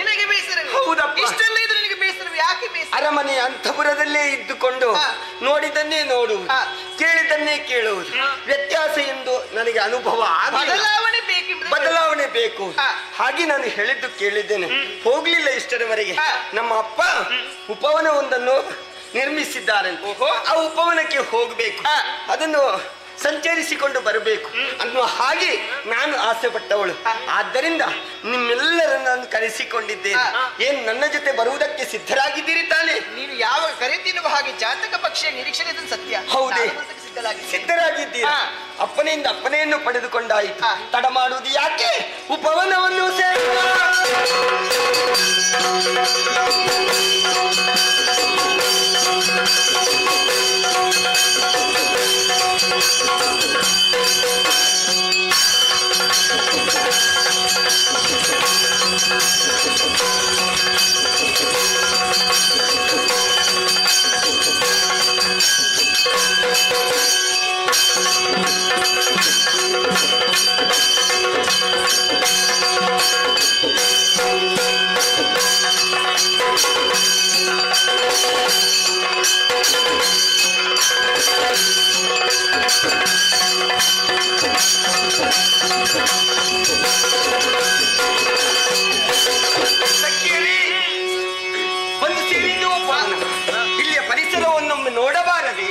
[SPEAKER 3] ಹೌದಪ್ಪ,
[SPEAKER 8] ಇಷ್ಟೆಲ್ಲ ಇದ್ರೆ ನಿನಗೆ ಬೇಸರ ಯಾಕೆ?
[SPEAKER 3] ಅರಮನೆಯ ಅಂತಃಪುರದಲ್ಲೇ ಇದ್ದುಕೊಂಡು ನೋಡಿದನ್ನೇ ನೋಡುವುದು, ಕೇಳಿದನ್ನೇ ಕೇಳುವುದು, ವ್ಯತ್ಯಾಸ ಎಂದು ನನಗೆ ಅನುಭವ ಬದಲಾವಣೆ ಬೇಕು. ಹಾಗೆ ನಾನು ಹೇಳಿದ್ದು ಕೇಳಿದ್ದೇನೆ, ಹೋಗ್ಲಿಲ್ಲ ಇಷ್ಟರವರೆಗೆ. ನಮ್ಮ ಅಪ್ಪ ಉಪವನವೊಂದನ್ನು ನಿರ್ಮಿಸಿದ್ದಾರೆ. ಆ ಉಪವನಕ್ಕೆ ಹೋಗ್ಬೇಕು, ಅದನ್ನು ಸಂಚರಿಸಿಕೊಂಡು ಬರಬೇಕು ಅನ್ನುವ ಹಾಗೆ ನಾನು ಆಸೆ ಪಟ್ಟವಳು. ಆದ್ದರಿಂದ ನಿಮ್ಮೆಲ್ಲರನ್ನು ನಾನು ಕರೆಸಿಕೊಂಡಿದ್ದೇನೆ. ಏನ್ ನನ್ನ ಜೊತೆ ಬರುವುದಕ್ಕೆ ಸಿದ್ಧರಾಗಿದ್ದೀರಿ ತಾನೆ?
[SPEAKER 8] ನೀನು ಯಾವಾಗ ಕರೆಯುತ್ತೀನೋ ಹಾಗೆ ಜಾತಕ ಪಕ್ಷಿಯ ನಿರೀಕ್ಷಣೆ ಸತ್ಯ.
[SPEAKER 3] ಹೌದೇ? ಸಿದ್ಧರಾಗಿದ್ದೀರಾ? ಅಪ್ಪನೆಯಿಂದ ಅಪ್ಪನೆಯನ್ನು ಪಡೆದುಕೊಂಡಾಯಿತು. ತಡ ಮಾಡುವುದು ಯಾಕೆ? ಉಪವನವನ್ನು ಸೇರುವ ಇಲ್ಲಿಯ ಪರಿಸರವನ್ನೊಮ್ಮೆ ನೋಡಬಾರದೆ?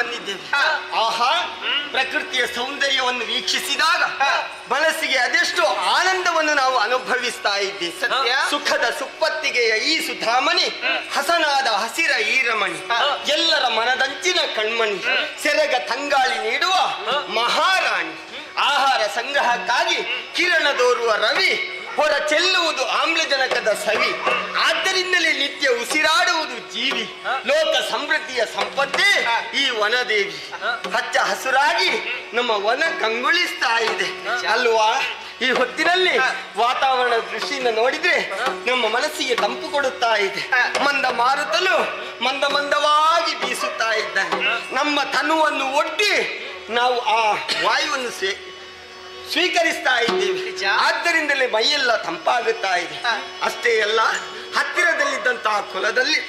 [SPEAKER 3] ಬಂದಿದ್ದೇವೆ. ಆಹಾ, ಪ್ರಕೃತಿಯ ಸೌಂದರ್ಯವನ್ನು ವೀಕ್ಷಿಸಿದಾಗ ಮನಸ್ಸಿಗೆ ಅದೆಷ್ಟು ಆನಂದವನ್ನು ನಾವು ಅನುಭವಿಸ್ತಾ ಇದ್ದೇವೆ. ಸತ್ಯ. ಸುಖದ ಸುಪ್ಪತ್ತಿಗೆಯ ಈ ಸುಧಾಮಣಿ, ಹಸನಾದ ಹಸಿರ ಈ ರಮಣಿ, ಎಲ್ಲರ ಮನದಂಚಿನ ಕಣ್ಮಣಿ, ಸೆರಗ ತಂಗಾಳಿ ನೀಡುವ ಮಹಾರಾಣಿ, ಆಹಾರ ಸಂಗ್ರಹಕ್ಕಾಗಿ ಕಿರಣ ದೋರುವ ರವಿ, ಹೊರ ಚೆಲ್ಲುವುದು ಆಮ್ಲಜನಕದ ಸವಿ, ಆದ್ದರಿಂದಲೇ ನಿತ್ಯ ಉಸಿರಾಡುವುದು ಜೀವಿ, ಲೋಕ ಸಮೃದ್ಧಿಯ ಸಂಪತ್ತೇ ಈ ವನದೇವಿ. ಹಚ್ಚ ಹಸುರಾಗಿ ನಮ್ಮ ವನ ಕಂಗೊಳಿಸ್ತಾ ಇದೆ ಅಲ್ವಾ? ಈ ಹೊತ್ತಿನಲ್ಲಿ ವಾತಾವರಣ ದೃಷ್ಟಿಯಿಂದ ನೋಡಿದ್ರೆ ನಮ್ಮ ಮನಸ್ಸಿಗೆ ತಂಪು ಕೊಡುತ್ತಾ ಇದೆ. ಮಂದ ಮಾರುತಲು ಮಂದ ಮಂದವಾಗಿ ಬೀಸುತ್ತಾ ಇದ್ದಾನೆ. ನಮ್ಮ ತನುವನ್ನು ಒಡ್ಡಿ ನಾವು ಆ ವಾಯುವನ್ನು ಸ್ವೀಕರಿಸ್ತಾ ಇದ್ದೇವೆ. ಆದ್ದರಿಂದಲೇ ಮೈಯೆಲ್ಲ ತಂಪಾಗುತ್ತಾ ಇದೆ. ಅಷ್ಟೇ ಅಲ್ಲ, ಹತ್ತಿರದಲ್ಲಿದ್ದಂತಹ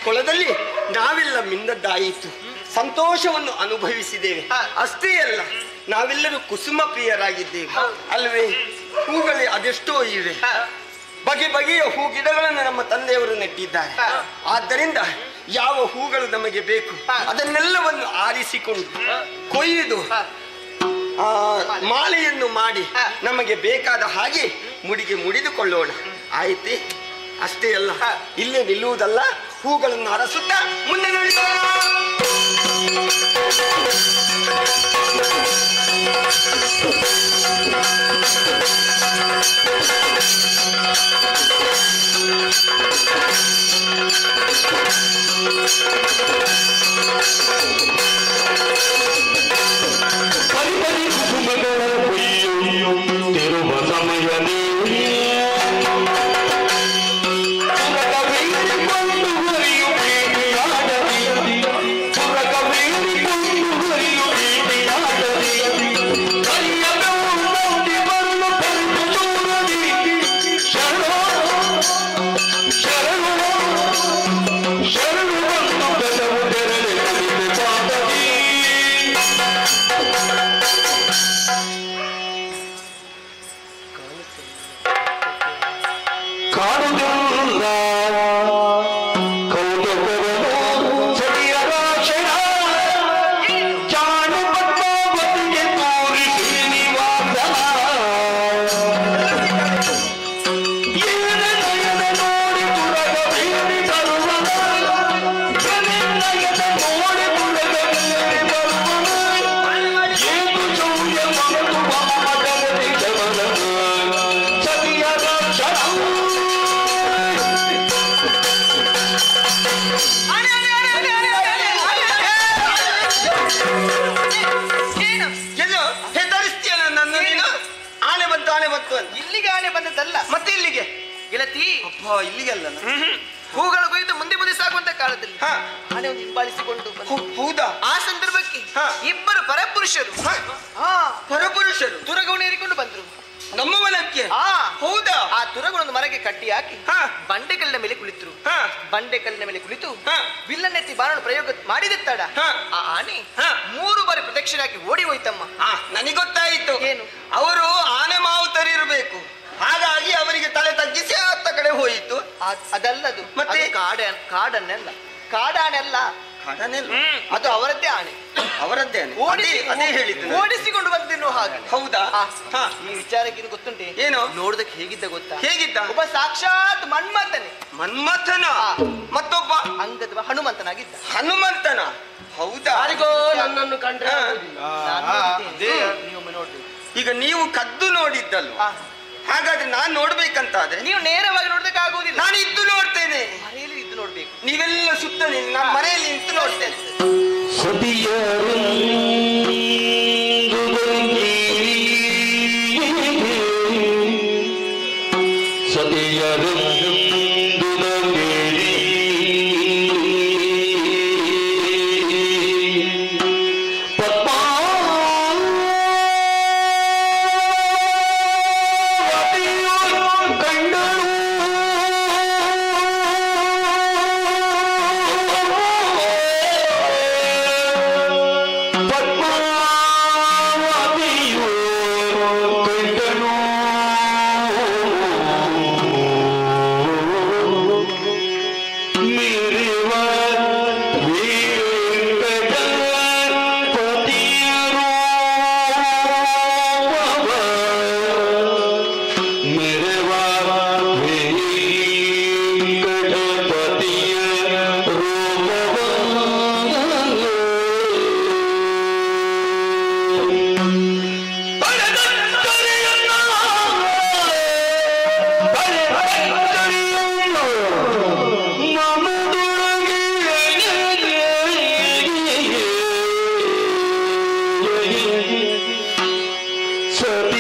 [SPEAKER 3] ಕೊಳದಲ್ಲಿ ನಾವೆಲ್ಲ ಮಿಂದದ್ದಾಯಿತು, ಸಂತೋಷವನ್ನು ಅನುಭವಿಸಿದ್ದೇವೆ. ಅಷ್ಟೇ ಅಲ್ಲ, ನಾವೆಲ್ಲರೂ ಕುಸುಮ ಪ್ರಿಯರಾಗಿದ್ದೇವೆ ಅಲ್ವೇ? ಹೂಗಳೇ ಅದೆಷ್ಟೋ ಇವೆ, ಬಗೆ ಬಗೆಯ ಹೂ ಗಿಡಗಳನ್ನು ನಮ್ಮ ತಂದೆಯವರು ನೆಟ್ಟಿದ್ದಾರೆ. ಆದ್ದರಿಂದ ಯಾವ ಹೂಗಳು ನಮಗೆ ಬೇಕು ಅದನ್ನೆಲ್ಲವನ್ನು ಆರಿಸಿಕೊಂಡು ಕೊಯ್ದು ಮಾಲೆಯನ್ನು ಮಾಡಿ ನಮಗೆ ಬೇಕಾದ ಹಾಗೆ ಮುಡಿಗೆ ಮುಡಿದುಕೊಳ್ಳೋಣ. ಆಯ್ತೆ? ಅಷ್ಟೇ ಅಲ್ಲ, ಇಲ್ಲೇ ನಿಲ್ಲುವುದಲ್ಲ, ಹೂಗಳನ್ನು ಅರಸುತ್ತಾ ಮುಂದೆ ನಡೆಸೋಣ.
[SPEAKER 12] ಪರಿಪರಿ ಕುಸುಮಗಳ ಕೊಯ್ಯುತ್ತಿರುವ ಸಮಯದಲ್ಲಿ
[SPEAKER 8] ಇಲ್ಲಿಗೆ ಆನೆ ಬಂದದ್ದಲ್ಲ,
[SPEAKER 3] ಮತ್ತೆ ಇಲ್ಲಿಗೆ
[SPEAKER 8] ಗೆಳತಿ.
[SPEAKER 3] ಇಲ್ಲಿಗೆಲ್ಲ
[SPEAKER 8] ಹೂಗಳು ಕೊಯ್ದು ಮುಂದೆ ಮುಂದೆ ಸಾಗುವಂತ ಕಾಲದಲ್ಲಿ ಆನೆ ಒಂದು ಹಿಂಬಾಲಿಸಿಕೊಂಡು
[SPEAKER 3] ಹೌದಾ?
[SPEAKER 8] ಆ ಸಂದರ್ಭಕ್ಕೆ ಇಬ್ಬರು ಪರಪುರುಷರು ತುರಗವನ್ನು ಏರಿಕೊಂಡು ಬಂದ್ರು
[SPEAKER 3] ನಮ್ಮ ವನಕ್ಕೆ. ಹೌದಾ?
[SPEAKER 8] ಆ ತುರಗಳನ್ನು ಮರಕ್ಕೆ ಕಟ್ಟಿ ಹಾಕಿ ಬಂಡೆಕಲ್ಲಿನ ಮೇಲೆ ಕುಳಿತರು. ಬಂಡೆಕಲ್ಲಿನ ಮೇಲೆ ಕುಳಿತು ಬಿಲ್ಲನ್ನೆತ್ತಿ ಬಾಣವನ್ನು ಪ್ರಯೋಗ ಮಾಡಿದೆತ್ತಾಡ ಆ ಆನೆ 3 ಬಾರಿ ಪ್ರದಕ್ಷಿಣೆ ಹಾಕಿ ಓಡಿ ಹೋಯ್ತಮ್ಮ.
[SPEAKER 3] ನನಗೊತ್ತಾಯಿತು.
[SPEAKER 8] ಏನು?
[SPEAKER 3] ಅವರು ಆನೆ ಮಾವುತರಿರಬೇಕು, ಹಾಗಾಗಿ ಅವರಿಗೆ ತಲೆ ತಗ್ಗಿಸಿ ಅತ್ತ ಕಡೆ ಹೋಯಿತು.
[SPEAKER 8] ಅದಲ್ಲದು,
[SPEAKER 3] ಮತ್ತೆ
[SPEAKER 8] ಕಾಡನ್ನೆಲ್ಲ ಕಾಡಾನೆಲ್ಲ ಅದು ಅವರದ್ದೇ ಆನೆ,
[SPEAKER 3] ಅವರದ್ದೇ ಆನೆ. ಅದೇ ಹೇಳಿದ್ದು,
[SPEAKER 8] ಓಡಿಸಿಕೊಂಡು ಬಂದಿನ್ನು ಹಾಗೆ.
[SPEAKER 3] ಹೌದಾ?
[SPEAKER 8] ಈ ವಿಚಾರಕ್ಕೆ ಗೊತ್ತುಂಟೆ?
[SPEAKER 3] ಏನು?
[SPEAKER 8] ನೋಡೋದಕ್ಕೆ ಹೇಗಿದ್ದ ಗೊತ್ತಾ?
[SPEAKER 3] ಹೇಗಿದ್ದ?
[SPEAKER 8] ಒಬ್ಬ ಸಾಕ್ಷಾತ್ ಮನ್ಮಥನೇ.
[SPEAKER 3] ಮನ್ಮಥನ? ಮತ್ತೊಬ್ಬ
[SPEAKER 8] ಅಂಗದ ಹನುಮಂತನಾಗಿದ್ದ.
[SPEAKER 3] ಹನುಮಂತನ? ಹೌದಾ? ನನ್ನನ್ನು ಕಂಡ್ರೆ
[SPEAKER 8] ನೀವೊಮ್ಮೆ ನೋಡ್ಬೇಕು.
[SPEAKER 3] ಈಗ ನೀವು ಕದ್ದು ನೋಡಿದ್ದಲ್ವ? ಹಾಗಾದ್ರೆ ನಾನು ನೋಡ್ಬೇಕಂತಾದ್ರೆ
[SPEAKER 8] ನೀವು ನೇರವಾಗಿ ನೋಡ್ಲಿಕ್ಕೆ ಆಗುವುದಿಲ್ಲ.
[SPEAKER 3] ನಾನು ಇದ್ದು ನೋಡ್ತೇನೆ.
[SPEAKER 8] ಮನೆಯಲ್ಲಿ ಇದ್ದು ನೋಡ್ಬೇಕು.
[SPEAKER 3] ನೀವೆಲ್ಲ ಸುತ್ತ ನಾನು ಮನೆಯಲ್ಲಿ ನಿಂತು ನೋಡ್ತೇನೆ.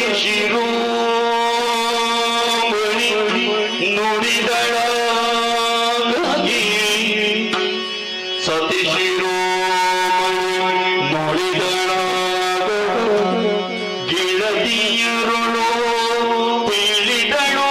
[SPEAKER 12] ಸತಿ ಶಿರೋಮಣಿ ನುಡಿದಳಾಗಿ ಸತಿ ಶಿರೋಮಣಿ ನುಡಿದಳಾಗ ಗಿಳದಿಯರುಳು ಬೀಳಿದಳು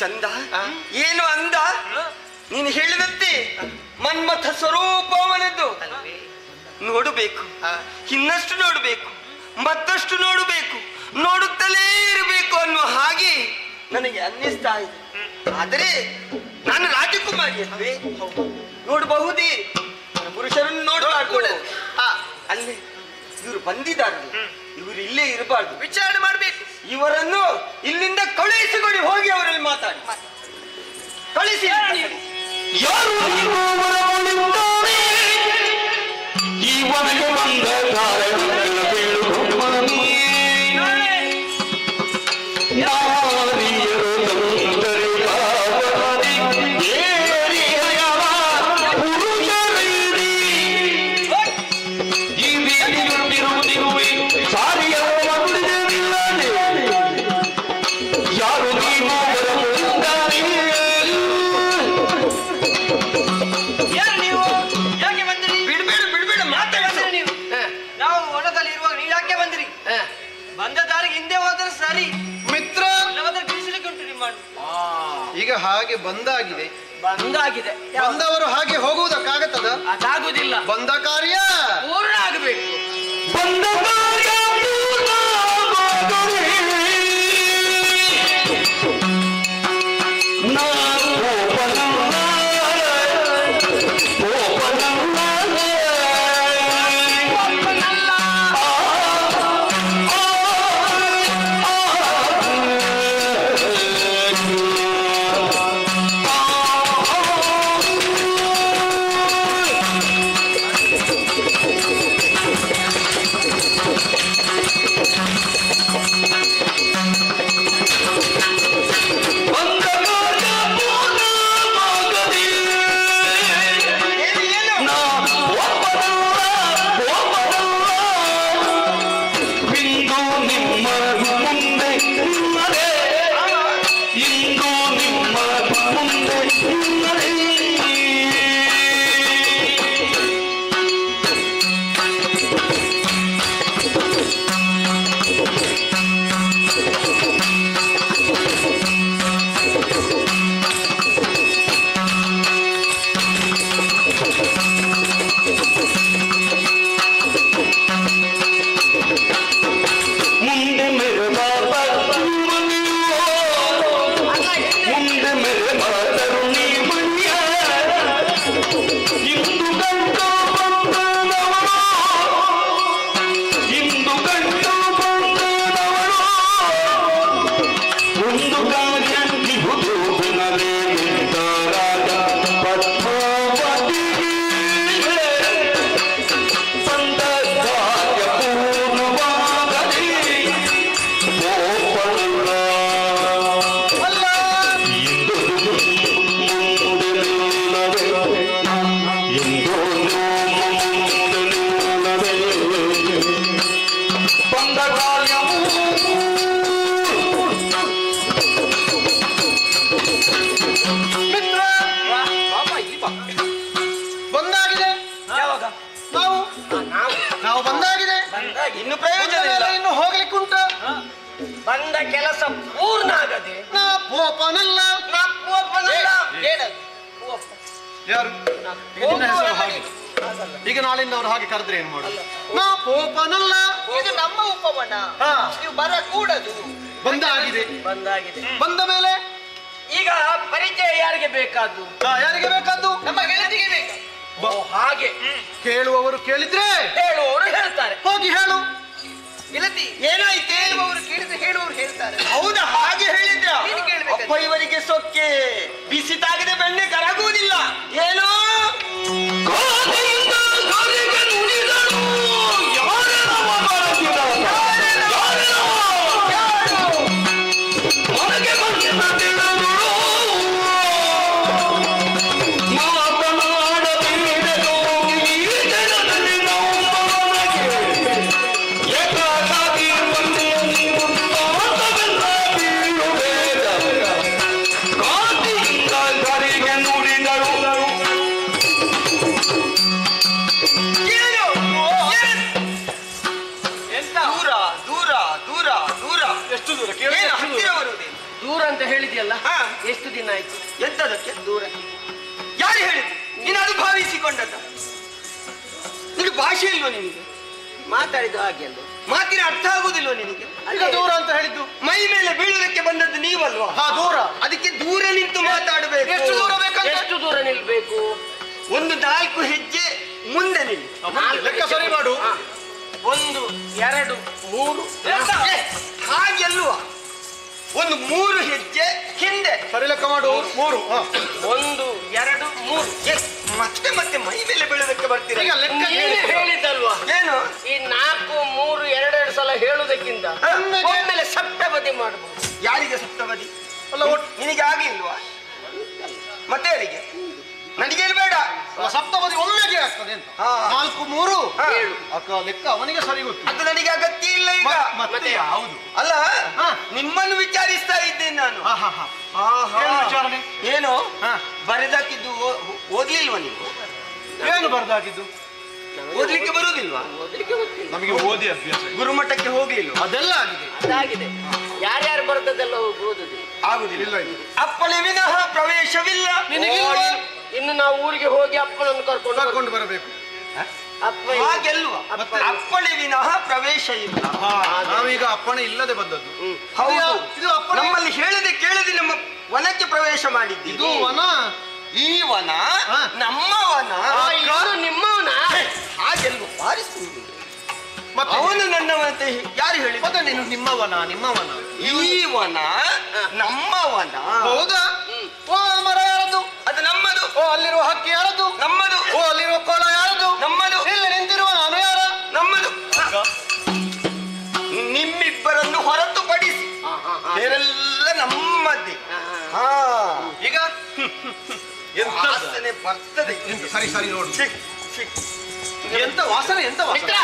[SPEAKER 3] ಚಂದ ಏನು ಅಂದ ನೀನು ಹೇಳಿದಂತೆ ಮನ್ಮಥ ಸ್ವರೂಪವನದ್ದು ನೋಡಬೇಕು, ಇನ್ನಷ್ಟು ನೋಡಬೇಕು, ಮತ್ತಷ್ಟು ನೋಡಬೇಕು, ನೋಡುತ್ತಲೇ ಇರಬೇಕು ಅನ್ನುವ ಹಾಗೆ ನನಗೆ ಅನ್ನಿಸ್ತಾ ಇದೆ. ಆದರೆ ನಾನು ರಾಜಕುಮಾರಿ ಅಲ್ವೇ, ನೋಡಬಹುದೇ, ಪುರುಷರನ್ನು ನೋಡಬಾರ್ದು. ಅಲ್ಲಿ ಇವರು ಬಂದಿದ್ದಾರೆ, ಇವರು ಇಲ್ಲೇ ಇರಬಾರ್ದು, ವಿಚಾರಣೆ ಮಾಡಬೇಕು. ಇವರನ್ನು ಇಲ್ಲಿಂದ ಕಳುಹಿಸಿಕೊಡಿ, ಹೋಗಿ ಅವರಲ್ಲಿ ಮಾತಾಡಿ ಕಳಿಸಿ.
[SPEAKER 12] ಯಾರು ಇವನಿಗೆ ಬಂದ
[SPEAKER 3] ಬಂದ ದಾರಿಗೆ ಹಿಂದೆ ಹೋದ್ರೆ ಸರಿ ಮಿತ್ರ, ತಿಳಿಸಲಿಕ್ಕೆ ಉಂಟು ನಿಮ್ಮ.
[SPEAKER 8] ಈಗ ಹಾಗೆ ಬಂದಾಗಿದೆ,
[SPEAKER 3] ಬಂದವರು
[SPEAKER 8] ಹಾಗೆ ಹೋಗುವುದಕ್ಕಾಗತ್ತದ?
[SPEAKER 3] ಅದಾಗುದಿಲ್ಲ.
[SPEAKER 8] ಬಂದ ಕಾರ್ಯ
[SPEAKER 3] ಪೂರ್ಣ ಆಗಬೇಕು.
[SPEAKER 12] ಬಂದ ಕಾರ್ಯ ಮುಂದೆ ಮೇರೆ ಮಾತರು
[SPEAKER 3] ಪೂರ್ಣಾಗದೆ
[SPEAKER 1] ನಾ ಪೋಪನಲ್ಲ.
[SPEAKER 3] ನಾ ಪೋಪನಲ್ಲ.
[SPEAKER 8] ಏನದು
[SPEAKER 1] ಯಾರು
[SPEAKER 8] ಪೋಪನ
[SPEAKER 1] ಹಾಗೆ ಈಗ ನಾಳಿಂದ ಅವ್ರು ಹಾಗೆ ಕರೆದ್ರೆ ಏನ್ ಮಾಡೋದು? ನಾ ಪೋಪನಲ್ಲ.
[SPEAKER 8] ಇದು ನಮ್ಮ ಉಪವನ.
[SPEAKER 1] ಹಾ.
[SPEAKER 8] ನೀವು ಬರಕೂಡದು.
[SPEAKER 1] ಬಂದಾಗಿದೆ.
[SPEAKER 3] ಬಂದಾಗಿದೆ.
[SPEAKER 1] ಬಂದ ಮೇಲೆ
[SPEAKER 3] ಈಗ ಪರಿಚಯ ಯಾರಿಗೆ ಬೇಕಾದ್ದು?
[SPEAKER 1] ಯಾರಿಗೆ ಬೇಕಾದ್ದು?
[SPEAKER 8] ನಮ್ಮ ಗೆಳತಿಗೆ ಬೇಕು.
[SPEAKER 3] ಹಾಗೆ
[SPEAKER 1] ಕೇಳುವವರು ಕೇಳಿದ್ರೆ
[SPEAKER 3] ಹೇಳುವವರು ಹೇಳ್ತಾರೆ.
[SPEAKER 1] ಹೋಗಿ ಹೇಳು.
[SPEAKER 8] ಗೆಳತಿ
[SPEAKER 3] ಏನಾಯ್ತು?
[SPEAKER 8] ಹೇಳುವವರು ಕೇಳಿದ್ರೆ ಹೇಳುವವರು ಹೇಳ್ತಾರೆ.
[SPEAKER 3] ಹೌದಾ? ಹಾಗೆ ಹೇಳಿದ್ರ?
[SPEAKER 8] ನೀನು ಕೇಳ್ಬೇಕು.
[SPEAKER 3] ಅಪ್ಪ ಇವರಿಗೆ ಸೊಕ್ಕೆ ಬಿಸಿ ತಾಗದೆ ಬೆಣ್ಣೆ ಕರಗುವುದಿಲ್ಲ. ಏನೋ
[SPEAKER 12] ಗಾದೆಯಿಂದ ಗಾದೆಗೆ ನುಡಿದಳು ಯಾರೆಲ್ಲವ ಬರದಿದಳು? ಹೊರಗೆ ಬಂದಿದ್ದ ತಿಳಿದಳು ಮಾತನಾಡಬೇಡದು ಈ ಜನದಲ್ಲಿ ನಮ್ಮೊಳಗೆ ಏಕಾಗಿ ಬಂದು ಮಾತವೆಲ್ಲ ಬೀಳುಬೇಡ ಗಾದೆಯಿಂದ ಗಾದೆಗೆ ನುಡಿದಳು
[SPEAKER 3] ದೂರ ದೂರ ದೂರ ದೂರ.
[SPEAKER 1] ಎಷ್ಟು ದೂರ
[SPEAKER 3] ಏನು ಹತ್ತಿರ ಬರುವುದೇನು? ದೂರ ಅಂತ ಹೇಳಿದ್ಯಲ್ಲ, ಎಷ್ಟು ದಿನ ಆಯ್ತು? ಎಂತದಕ್ಕೆ ದೂರ? ಯಾರು ಹೇಳಿದ್ರು? ನೀನು ಅದು ಭಾವಿಸಿಕೊಂಡದ್ದ? ನಿನಗೆ ಭಾಷೆ ಇಲ್ವೋ ನಿನಗೆ? ಮಾತಾಡಿದ ಹಾಗೆ ಅಲ್ವ? ಮಾತಿನ ಅರ್ಥ ಆಗುದಿಲ್ವ ನಿನಗೆ?
[SPEAKER 1] ಈಗ ದೂರ ಅಂತ ಹೇಳಿದ್ದು
[SPEAKER 3] ಮೈ ಮೇಲೆ ಬೀಳುವುದಕ್ಕೆ ಬಂದದ್ದು ನೀವಲ್ವಾ?
[SPEAKER 1] ದೂರ.
[SPEAKER 3] ಅದಕ್ಕೆ ದೂರ ನಿಂತು ಮಾತಾಡಬೇಕು.
[SPEAKER 1] ಎಷ್ಟು ದೂರ ಬೇಕಂತೆ?
[SPEAKER 3] ಎಷ್ಟು ದೂರ ನಿಲ್ಬೇಕು? ಒಂದು 4 ಹೆಜ್ಜೆ ಮುಂದೆ ನಿಲ್ಲಿ.
[SPEAKER 1] ಲೆಕ್ಕ ಸರಿ ಮಾಡು.
[SPEAKER 3] 1 2 3 ಹಾಗೆಲ್ವಾ? ಒಂದು 3 ಹೆಜ್ಜೆ ಹಿಂದೆ.
[SPEAKER 1] ಸರಿ ಲೆಕ್ಕ ಮಾಡು. 3
[SPEAKER 3] 1 2 3 ಮತ್ತೆ ಮತ್ತೆ ಮೈ ಮೇಲೆ ಬೀಳೋದಕ್ಕೆ ಬರ್ತೀರ.
[SPEAKER 1] ಈಗ ಲೆಕ್ಕ
[SPEAKER 3] ಹೇಳಿದ್ದಲ್ವಾ? ಏನು ಈ 4 3 2 ಸಲ ಹೇಳುವುದಕ್ಕಿಂತ ಒಮ್ಮೆಲೆ ಸಪ್ತಪದಿ ಮಾಡಬಹುದು. ಯಾರಿಗೆ ಸಪ್ತಪದಿ?
[SPEAKER 1] ಅಲ್ಲ
[SPEAKER 3] ನಿನಗೆ ಆಗಿ ಇಲ್ವಾ? ಮತ್ತೆ ಯಾರಿಗೆ? ನನಗೇನು ಬೇಡ.
[SPEAKER 1] ಸಪ್ತಪದಿ ಒಮ್ಮೆಗೆ ಆಗ್ತದೆ ಅಂತ. 4 3
[SPEAKER 3] 7
[SPEAKER 1] ಅಕ್ಕ ಲೆಕ್ಕ ಅವನಿಗೆ ಸರಿ ಗೊತ್ತು.
[SPEAKER 3] ಅದು ನನಗೆ ಅಗತ್ಯ ಇಲ್ಲ ಈಗ.
[SPEAKER 1] ಮತ್ತೆ ಯಾವುದು?
[SPEAKER 3] ಅಲ್ಲ, ನಿಮ್ಮನ್ನು ವಿಚಾರಿಸ್ತಾ ಇದ್ದೇನೆ ನಾನು.
[SPEAKER 1] ಏನು ವಿಚಾರಣೆ?
[SPEAKER 3] ಏನು ಬರೆದಾಕಿದ್ದು ಓದ್ಲಿಲ್ವಾ ನೀವು?
[SPEAKER 1] ಏನು ಬರ್ದಾಗಿದ್ದು?
[SPEAKER 3] ಓದ್ಲಿಕ್ಕೆ ಬರುವುದಿಲ್ವಾ?
[SPEAKER 1] ನಮಗೆ ಓದಿ ಅಭ್ಯಾಸ.
[SPEAKER 3] ಗುರುಮಠಕ್ಕೆ ಹೋಗ್ಲಿಲ್ವಾ?
[SPEAKER 1] ಅದೆಲ್ಲ ಆಗಿದೆ.
[SPEAKER 3] ಅದಾಗಿದೆ. ಯಾರ್ಯಾರು ಬರ್ತದೆಲ್ಲ ಓದುದಿಲ್ಲ. ಆಗುದಿಲ್ಲ. ಅಪ್ಪಣೆ ವಿನಃ ಪ್ರವೇಶವಿಲ್ಲ. ಇನ್ನು ನಾವು ಊರಿಗೆ ಹೋಗಿ ಅಪ್ಪನನ್ನು ಕರ್ಕೊಂಡು
[SPEAKER 1] ಬರಬೇಕು.
[SPEAKER 3] ಹಾಗೆಲ್ವಾ? ಅಪ್ಪಣೆ ವಿನಃ ಪ್ರವೇಶ ಇಲ್ಲ.
[SPEAKER 1] ನಾವೀಗ ಅಪ್ಪಣೆ ಇಲ್ಲದೆ ಬಂದದ್ದು.
[SPEAKER 3] ಹೌದು.
[SPEAKER 1] ಇದು ಅಪ್ಪಣೆ.
[SPEAKER 3] ನಮ್ಮಲ್ಲಿ ಹೇಳದೆ ಕೇಳದೆ ನಮ್ಮ ವನಕ್ಕೆ ಪ್ರವೇಶ ಮಾಡಿದ್ದೀವಿ.
[SPEAKER 1] ಇದು ವನ.
[SPEAKER 3] ಈ ವನ ನಮ್ಮ ವನ. ನಿಮ್ಮ ವನ ಹಾಗೆಲ್ವ? ಬಾರಿಸುವುದು. ಅವನು ನನ್ನವಂತೆ ಯಾರು ಹೇಳಿ?
[SPEAKER 1] ಮತ್ತೆ ನೀನು ನಿಮ್ಮವನ ನಿಮ್ಮವನ.
[SPEAKER 3] ಈ ವನ ನಮ್ಮ ವನ.
[SPEAKER 1] ಹೌದಾ? ಓ ಮರ ಯಾರದು?
[SPEAKER 3] ಅದು ನಮ್ಮದು.
[SPEAKER 1] ಓ ಅಲ್ಲಿರುವ ಹಕ್ಕಿ ಯಾರದು?
[SPEAKER 3] ನಮ್ಮದು.
[SPEAKER 1] ಓ ಅಲ್ಲಿರುವ ಕೋಲ ಯಾರದು?
[SPEAKER 3] ನಮ್ಮದು.
[SPEAKER 1] ಇಲ್ಲಿ ನಿಂತಿರುವ ನಾನು ಯಾರ?
[SPEAKER 3] ನಮ್ಮದು. ನಿಮ್ಮಿಬ್ಬರನ್ನು ಹೊರತುಪಡಿಸಿ ಬೇರೆಲ್ಲ ನಮ್ಮದೇ. ಈಗ ವಾಸನೆ ಬರ್ತದೆ.
[SPEAKER 1] ಸರಿ ಸರಿ ನೋಡು. ಎಂತ ವಾಸನೆ? ಎಂತ ವಾಸನೆ?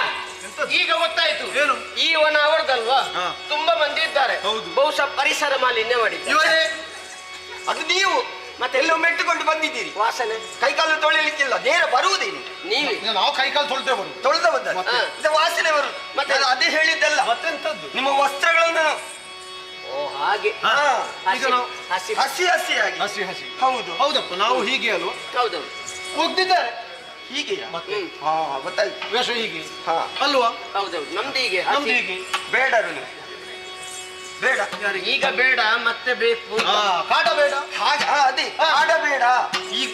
[SPEAKER 3] ಈಗ ಗೊತ್ತಾಯ್ತು.
[SPEAKER 1] ಏನು?
[SPEAKER 3] ಈ ವನ ಅವರದಲ್ವಾ? ತುಂಬಾ ಮಂದಿ ಇದ್ದಾರೆ. ಬಹುಶಃ ಪರಿಸರ ಮಾಲಿನ್ಯ ಮಾಡಿದ್ದಾರೆ.
[SPEAKER 1] ಇವರೇ?
[SPEAKER 3] ಅದು ನೀವು ಮತ್ತೆ ಎಲ್ಲೋ ಮೆಟ್ಟುಕೊಂಡು ಬಂದಿದ್ದೀರಿ. ವಾಸನೆ ಕೈಕಾಲು ತೊಳಿಲಿಕ್ಕಿಲ್ಲ, ನೇರ ಬರುವುದೇನು? ನೀವೇ.
[SPEAKER 1] ನಾವು ಕೈಕಾಲು ತೊಳ್ತೇ ಬರುದು.
[SPEAKER 3] ತೊಳೆದ ಬಂದ ಇದು ವಾಸನೆ ಬರುದು. ಮತ್ತೆ ಅದೇ ಹೇಳಿದ್ದಲ್ಲ,
[SPEAKER 1] ಮತ್ತೆಂತದ್ದು?
[SPEAKER 3] ನಿಮ್ಮ ವಸ್ತ್ರಗಳನ್ನು. ಓ ಹಾಗೆ.
[SPEAKER 1] ಈಗ ನಾವು
[SPEAKER 3] ಹಸಿ ಹಸಿಯಾಗಿ.
[SPEAKER 1] ಹಸಿ ಹಸಿ.
[SPEAKER 3] ಹೌದು
[SPEAKER 1] ಹೌದಪ್ಪ, ನಾವು ಹೀಗೆ ಅಲ್ವಾ?
[SPEAKER 3] ಹೌದೌದು.
[SPEAKER 1] ಹೋಗ್ತಿದ್ದಾರೆ
[SPEAKER 3] ಹೀಗೆಯಾ?
[SPEAKER 1] ಮತ್ತೆ
[SPEAKER 3] ಗೊತ್ತಾಯ್ತು.
[SPEAKER 1] ವೇಷ ಹೀಗೆ ಅಲ್ವಾ?
[SPEAKER 3] ಹೌದೌದು. ನಮ್ದು ಹೀಗೆ.
[SPEAKER 1] ನಮ್ದು ಹೀಗೆ.
[SPEAKER 3] ಬೇಡ ನೀವು. ಬೇಡ ಈಗ ಬೇಡ, ಮತ್ತೆ ಬೇಕು.
[SPEAKER 1] ಕಾಟ ಬೇಡ.
[SPEAKER 3] ಹಾಗೆ ಅದೇ ಕಾಡ ಬೇಡ.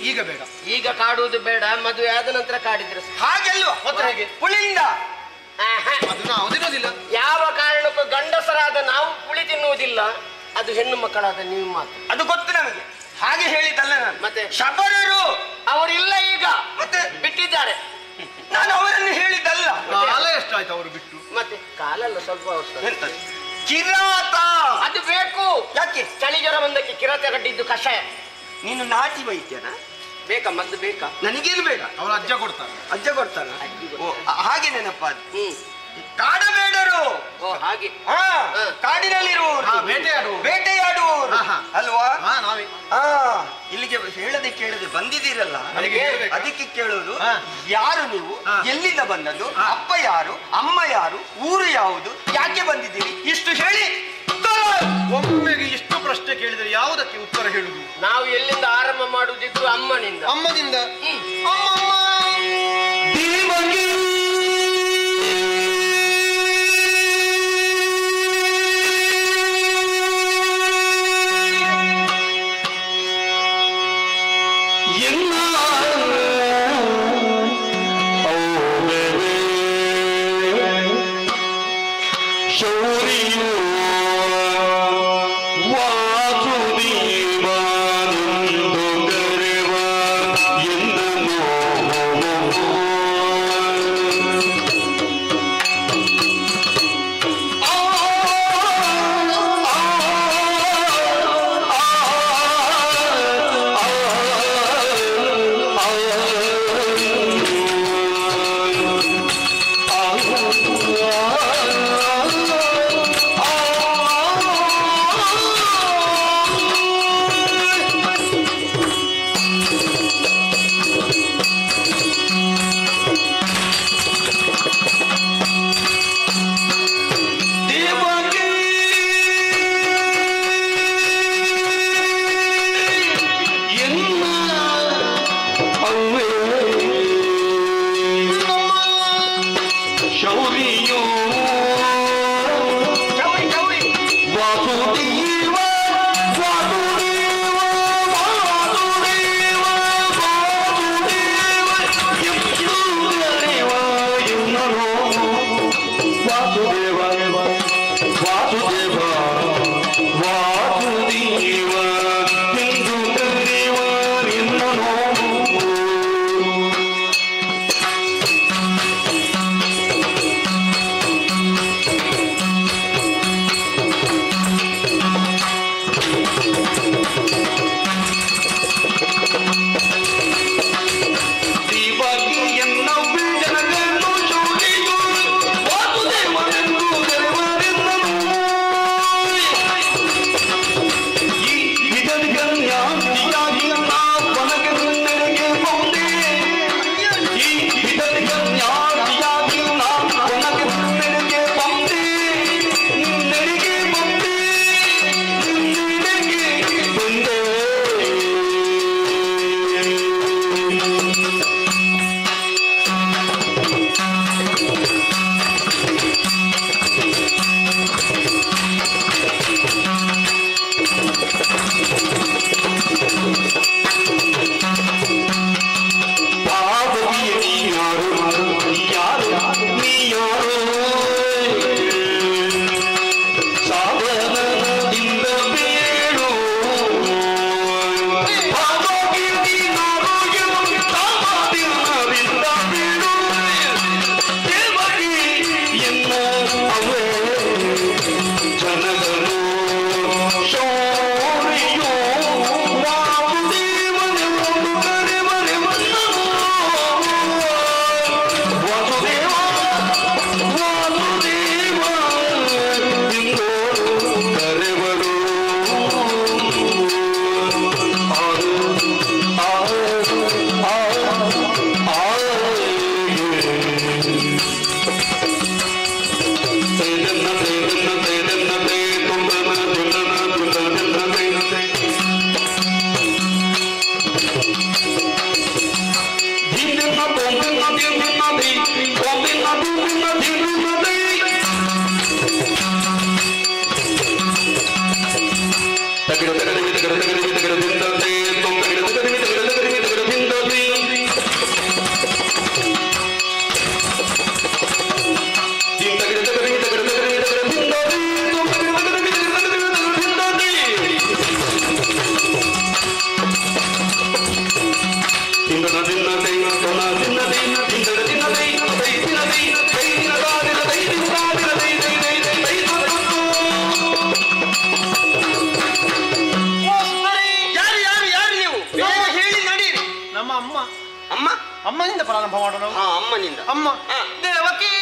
[SPEAKER 1] ಈಗ ಬೇಡ.
[SPEAKER 3] ಈಗ ಕಾಡುವುದು ಬೇಡ, ಮದುವೆ ಆದ ನಂತರ ಕಾಡಿದ್ರೆ ಹಾಗೆಲ್ವಾ?
[SPEAKER 1] ಮತ್ತೆ ಹೇಗೆ?
[SPEAKER 3] ಪುಳಿಯಿಂದ
[SPEAKER 1] ಅದು ನಾವು ತಿನ್ನೋದಿಲ್ಲ.
[SPEAKER 3] ಯಾವ ಕಾರಣಕ್ಕೂ ಗಂಡಸರಾದ ನಾವು ಪುಳಿ ತಿನ್ನುವುದಿಲ್ಲ, ಅದು ಹೆಣ್ಣು ಮಕ್ಕಳಾದ ನೀವು ಮಾತ್ರ. ಅದು ಗೊತ್ತು ನಮಗೆ. ಹಾಗೆ ಹೇಳಿದ್ದಲ್ಲ ನಾನು. ಮತ್ತೆ ಶಬರರು ಅವರಿಲ್ಲ ಈಗ, ಮತ್ತೆ ಬಿಟ್ಟಿದ್ದಾರೆ. ನಾನು ಅವರನ್ನು ಹೇಳಿದ್ದಲ್ಲ.
[SPEAKER 1] ಕಾಲ ಎಷ್ಟಾಯ್ತು ಅವರು ಬಿಟ್ಟು?
[SPEAKER 3] ಮತ್ತೆ ಕಾಲಲ್ಲ, ಸ್ವಲ್ಪ ಅವಶ್ಯ. ಕಿರಾತ ಅದು ಬೇಕು. ಯಾಕೆ? ಚಳಿ ಜ್ವರ ಬಂದಕ್ಕೆ ಕಿರಾತ ಗಡ್ಡಿದ್ದು ಕಷಾಯ. ನೀನು ನಾಟಿ ವೈದ್ಯನ? ಬೇಕಾ? ಮದ್ದು ಬೇಕಾ? ನನಗೇನು ಬೇಡ.
[SPEAKER 1] ಅವರ ಅಜ್ಜ ಕೊಡ್ತಾರೆ.
[SPEAKER 3] ಅಜ್ಜ ಕೊಡ್ತಾರ? ಹಾಗೆ ನೆನಪ. ಕಾಡಬೇಡರು. ಹಾಗೆ ಕಾಡಿನಲ್ಲಿರುವವರು ಬೇಟೆಯಾಡುವವರು ಅಲ್ವಾ? ಇಲ್ಲಿಗೆ ಹೇಳದೆ ಕೇಳದೆ ಬಂದಿದ್ದೀರಲ್ಲ, ಅದಕ್ಕೆ ಕೇಳೋದು, ಯಾರು ನೀವು? ಎಲ್ಲಿಂದ ಬಂದದ್ದು? ಅಪ್ಪ ಯಾರು? ಅಮ್ಮ ಯಾರು? ಊರು ಯಾವುದು? ಯಾಕೆ ಬಂದಿದ್ದೀರಿ? ಇಷ್ಟು ಹೇಳಿ
[SPEAKER 1] ಒಮ್ಮೆಗೆ ಇಷ್ಟು ಪ್ರಶ್ನೆ ಕೇಳಿದರೆ ಯಾವುದಕ್ಕೆ ಉತ್ತರ ಹೇಳುದು?
[SPEAKER 3] ನಾವು ಎಲ್ಲಿಂದ ಆರಂಭ ಮಾಡುವುದಿದ್ರು ಅಮ್ಮನಿಂದ.
[SPEAKER 1] ಅಮ್ಮದಿಂದ.
[SPEAKER 13] ಅಮ್ಮನಿಂದ ಪ್ರಾರಂಭ ಮಾಡೋಣ.
[SPEAKER 3] ಅಮ್ಮನಿಂದ.
[SPEAKER 13] ಅಮ್ಮ ದೇವಕಿ.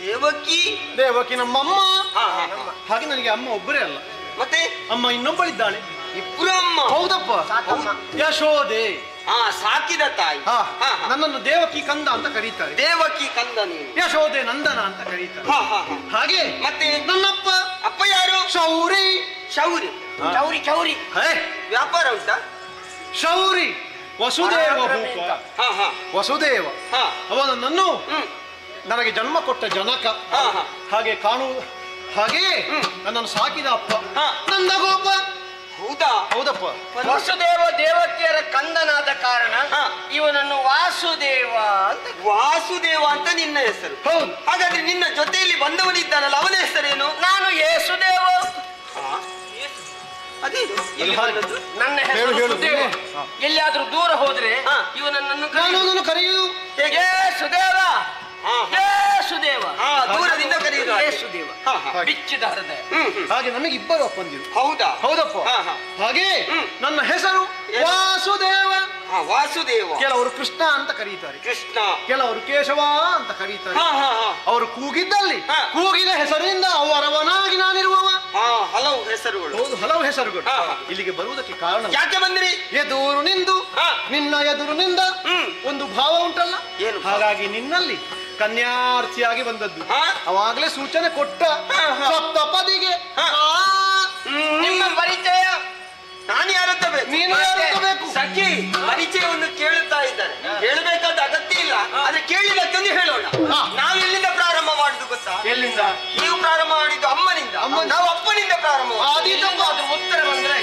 [SPEAKER 3] ದೇವಕಿ
[SPEAKER 13] ದೇವಕಿ ನಮ್ಮಮ್ಮ. ಹಾಗೆ ನನಗೆ ಅಮ್ಮ ಒಬ್ಬರೇ ಅಲ್ಲ,
[SPEAKER 3] ಮತ್ತೆ
[SPEAKER 13] ಅಮ್ಮ ಇನ್ನೊಬ್ಬಳಿದ್ದಾಳೆ.
[SPEAKER 3] ಇಬ್ರು ಅಮ್ಮ?
[SPEAKER 13] ಹೌದಪ್ಪ, ಯಶೋದೆ.
[SPEAKER 3] ಸಾಕಿದ ತಾಯಿ.
[SPEAKER 13] ನನ್ನನ್ನು ದೇವಕಿ ಕಂದ ಅಂತ ಕರೀತಾರೆ.
[SPEAKER 3] ದೇವಕಿ ಕಂದ ನೀನು.
[SPEAKER 13] ಯಶೋದೆ ನಂದನ ಅಂತ ಕರೀತಾರೆ. ಹಾಗೆ
[SPEAKER 3] ಮತ್ತೆ
[SPEAKER 13] ನನ್ನಪ್ಪ
[SPEAKER 3] ಅಪ್ಪ ಯಾರು?
[SPEAKER 13] ಶೌರಿ.
[SPEAKER 3] ಚೌರಿ ಚೌರಿ ಚೌರಿ ವ್ಯಾಪಾರ ಉಂಟಾ?
[SPEAKER 13] ಶೌರಿ ವಸುದೇವ ಭೂಪ. ವಸುದೇವ ಅವನನ್ನು ನನಗೆ ಜನ್ಮ ಕೊಟ್ಟ ಜನಕ ಹಾಗೆ ಹಾಗೆ ನನ್ನನ್ನು ಸಾಕಿದ ಅಪ್ಪ ನಂದ ಗೋಪ.
[SPEAKER 3] ಹೌದಾ?
[SPEAKER 13] ಹೌದಪ್ಪ.
[SPEAKER 3] ವಸುದೇವ ದೇವಕಿಯರ ಕಂದನಾದ ಕಾರಣ ಇವನನ್ನು ವಾಸುದೇವ ಅಂತ ನಿನ್ನ ಹೆಸರು.
[SPEAKER 13] ಹೌದು.
[SPEAKER 3] ಹಾಗಾದ್ರೆ ನಿನ್ನ ಜೊತೆಯಲ್ಲಿ ಬಂದವನಿದ್ದಾನಲ್ಲ ಅವನ ಹೆಸರೇನು? ನಾನು ಯೇಸುದೇವ. ಅದೇನು ಇಲ್ಲಿ ಬಂದದ್ದು? ನನ್ನ ಹೆಸರು ಸುದೇವ. ಎಲ್ಲಿಯಾದ್ರೂ ದೂರ ಹೋದ್ರೆ ಇವನನ್ನು
[SPEAKER 13] ಕರೆಯುವುದು
[SPEAKER 3] ಸುದೇವ ಸುದೇವ. ದೂರದಿಂದ ಕರೆಯುವುದು ಸುದೇವ. ಬಿಚ್ಚಿದ ಹೃದಯ.
[SPEAKER 13] ಹಾಗೆ ನಮಗೆ ಇಬ್ಬರು ಅಪ್ಪಂದಿರು.
[SPEAKER 3] ಹೌದಾ?
[SPEAKER 13] ಹೌದಪ್ಪ. ಹಾಗೆ ನನ್ನ ಹೆಸರು ವಾಸುದೇವ.
[SPEAKER 3] ವಾಸುದೇವ.
[SPEAKER 13] ಕೆಲವರು ಕೃಷ್ಣ ಅಂತ ಕರೀತಾರೆ,
[SPEAKER 3] ಕೃಷ್ಣ.
[SPEAKER 13] ಕೆಲವರು ಕೇಶವ ಅಂತ ಕರೀತಾರೆ. ಅವರು ಕೂಗಿದ್ದಲ್ಲಿ ಕೂಗಿದ ಹೆಸರಿನಿಂದ ಅವರವನಾಗಿ ನಾನಿರುವವ.
[SPEAKER 3] ಹಲವು ಹೆಸರುಗಳು.
[SPEAKER 13] ಹೌದು, ಹಲವು ಹೆಸರುಗಳು. ಇಲ್ಲಿಗೆ ಬರುವುದಕ್ಕೆ ಕಾರಣ
[SPEAKER 3] ಯಾಕೆ ಬಂದ್ರಿ?
[SPEAKER 13] ಎದುರು ನಿಂದು ನಿನ್ನ ಎದುರಿನಿಂದ ಒಂದು ಭಾವ ಉಂಟಲ್ಲ, ಹಾಗಾಗಿ ನಿನ್ನಲ್ಲಿ ಕನ್ಯಾರ್ಥಿಯಾಗಿ ಬಂದದ್ದು. ಅವಾಗಲೇ ಸೂಚನೆ ಕೊಟ್ಟ ಸಪ್ತಪದಿಗೆ.
[SPEAKER 3] ನಿಮ್ಮ ಪರಿಚಯ ನಾನು ಯಾರಂತ ಬೇಕು?
[SPEAKER 13] ನೀನು ಯಾರಂತ ಬೇಕು?
[SPEAKER 3] ಸಖಿ ಪರಿಚಯವನ್ನು ಕೇಳುತ್ತಾ ಇದ್ದಾರೆ. ಹೇಳಬೇಕಾದ ಅಗತ್ಯ ಇಲ್ಲ, ಆದ್ರೆ ಕೇಳಿದಕ್ಕಂದು ಹೇಳೋಣ. ನಾವು ಎಲ್ಲಿಂದ ಪ್ರಾರಂಭ ಮಾಡುದು ಗೊತ್ತಾ?
[SPEAKER 13] ಎಲ್ಲಿಂದ?
[SPEAKER 3] ನೀವು ಪ್ರಾರಂಭ ಮಾಡಿದ್ದು ಅಮ್ಮನಿಂದ, ನಾವು ಅಪ್ಪನಿಂದ ಪ್ರಾರಂಭ. ಅದು ಉತ್ತರ ಬಂದ್ರೆ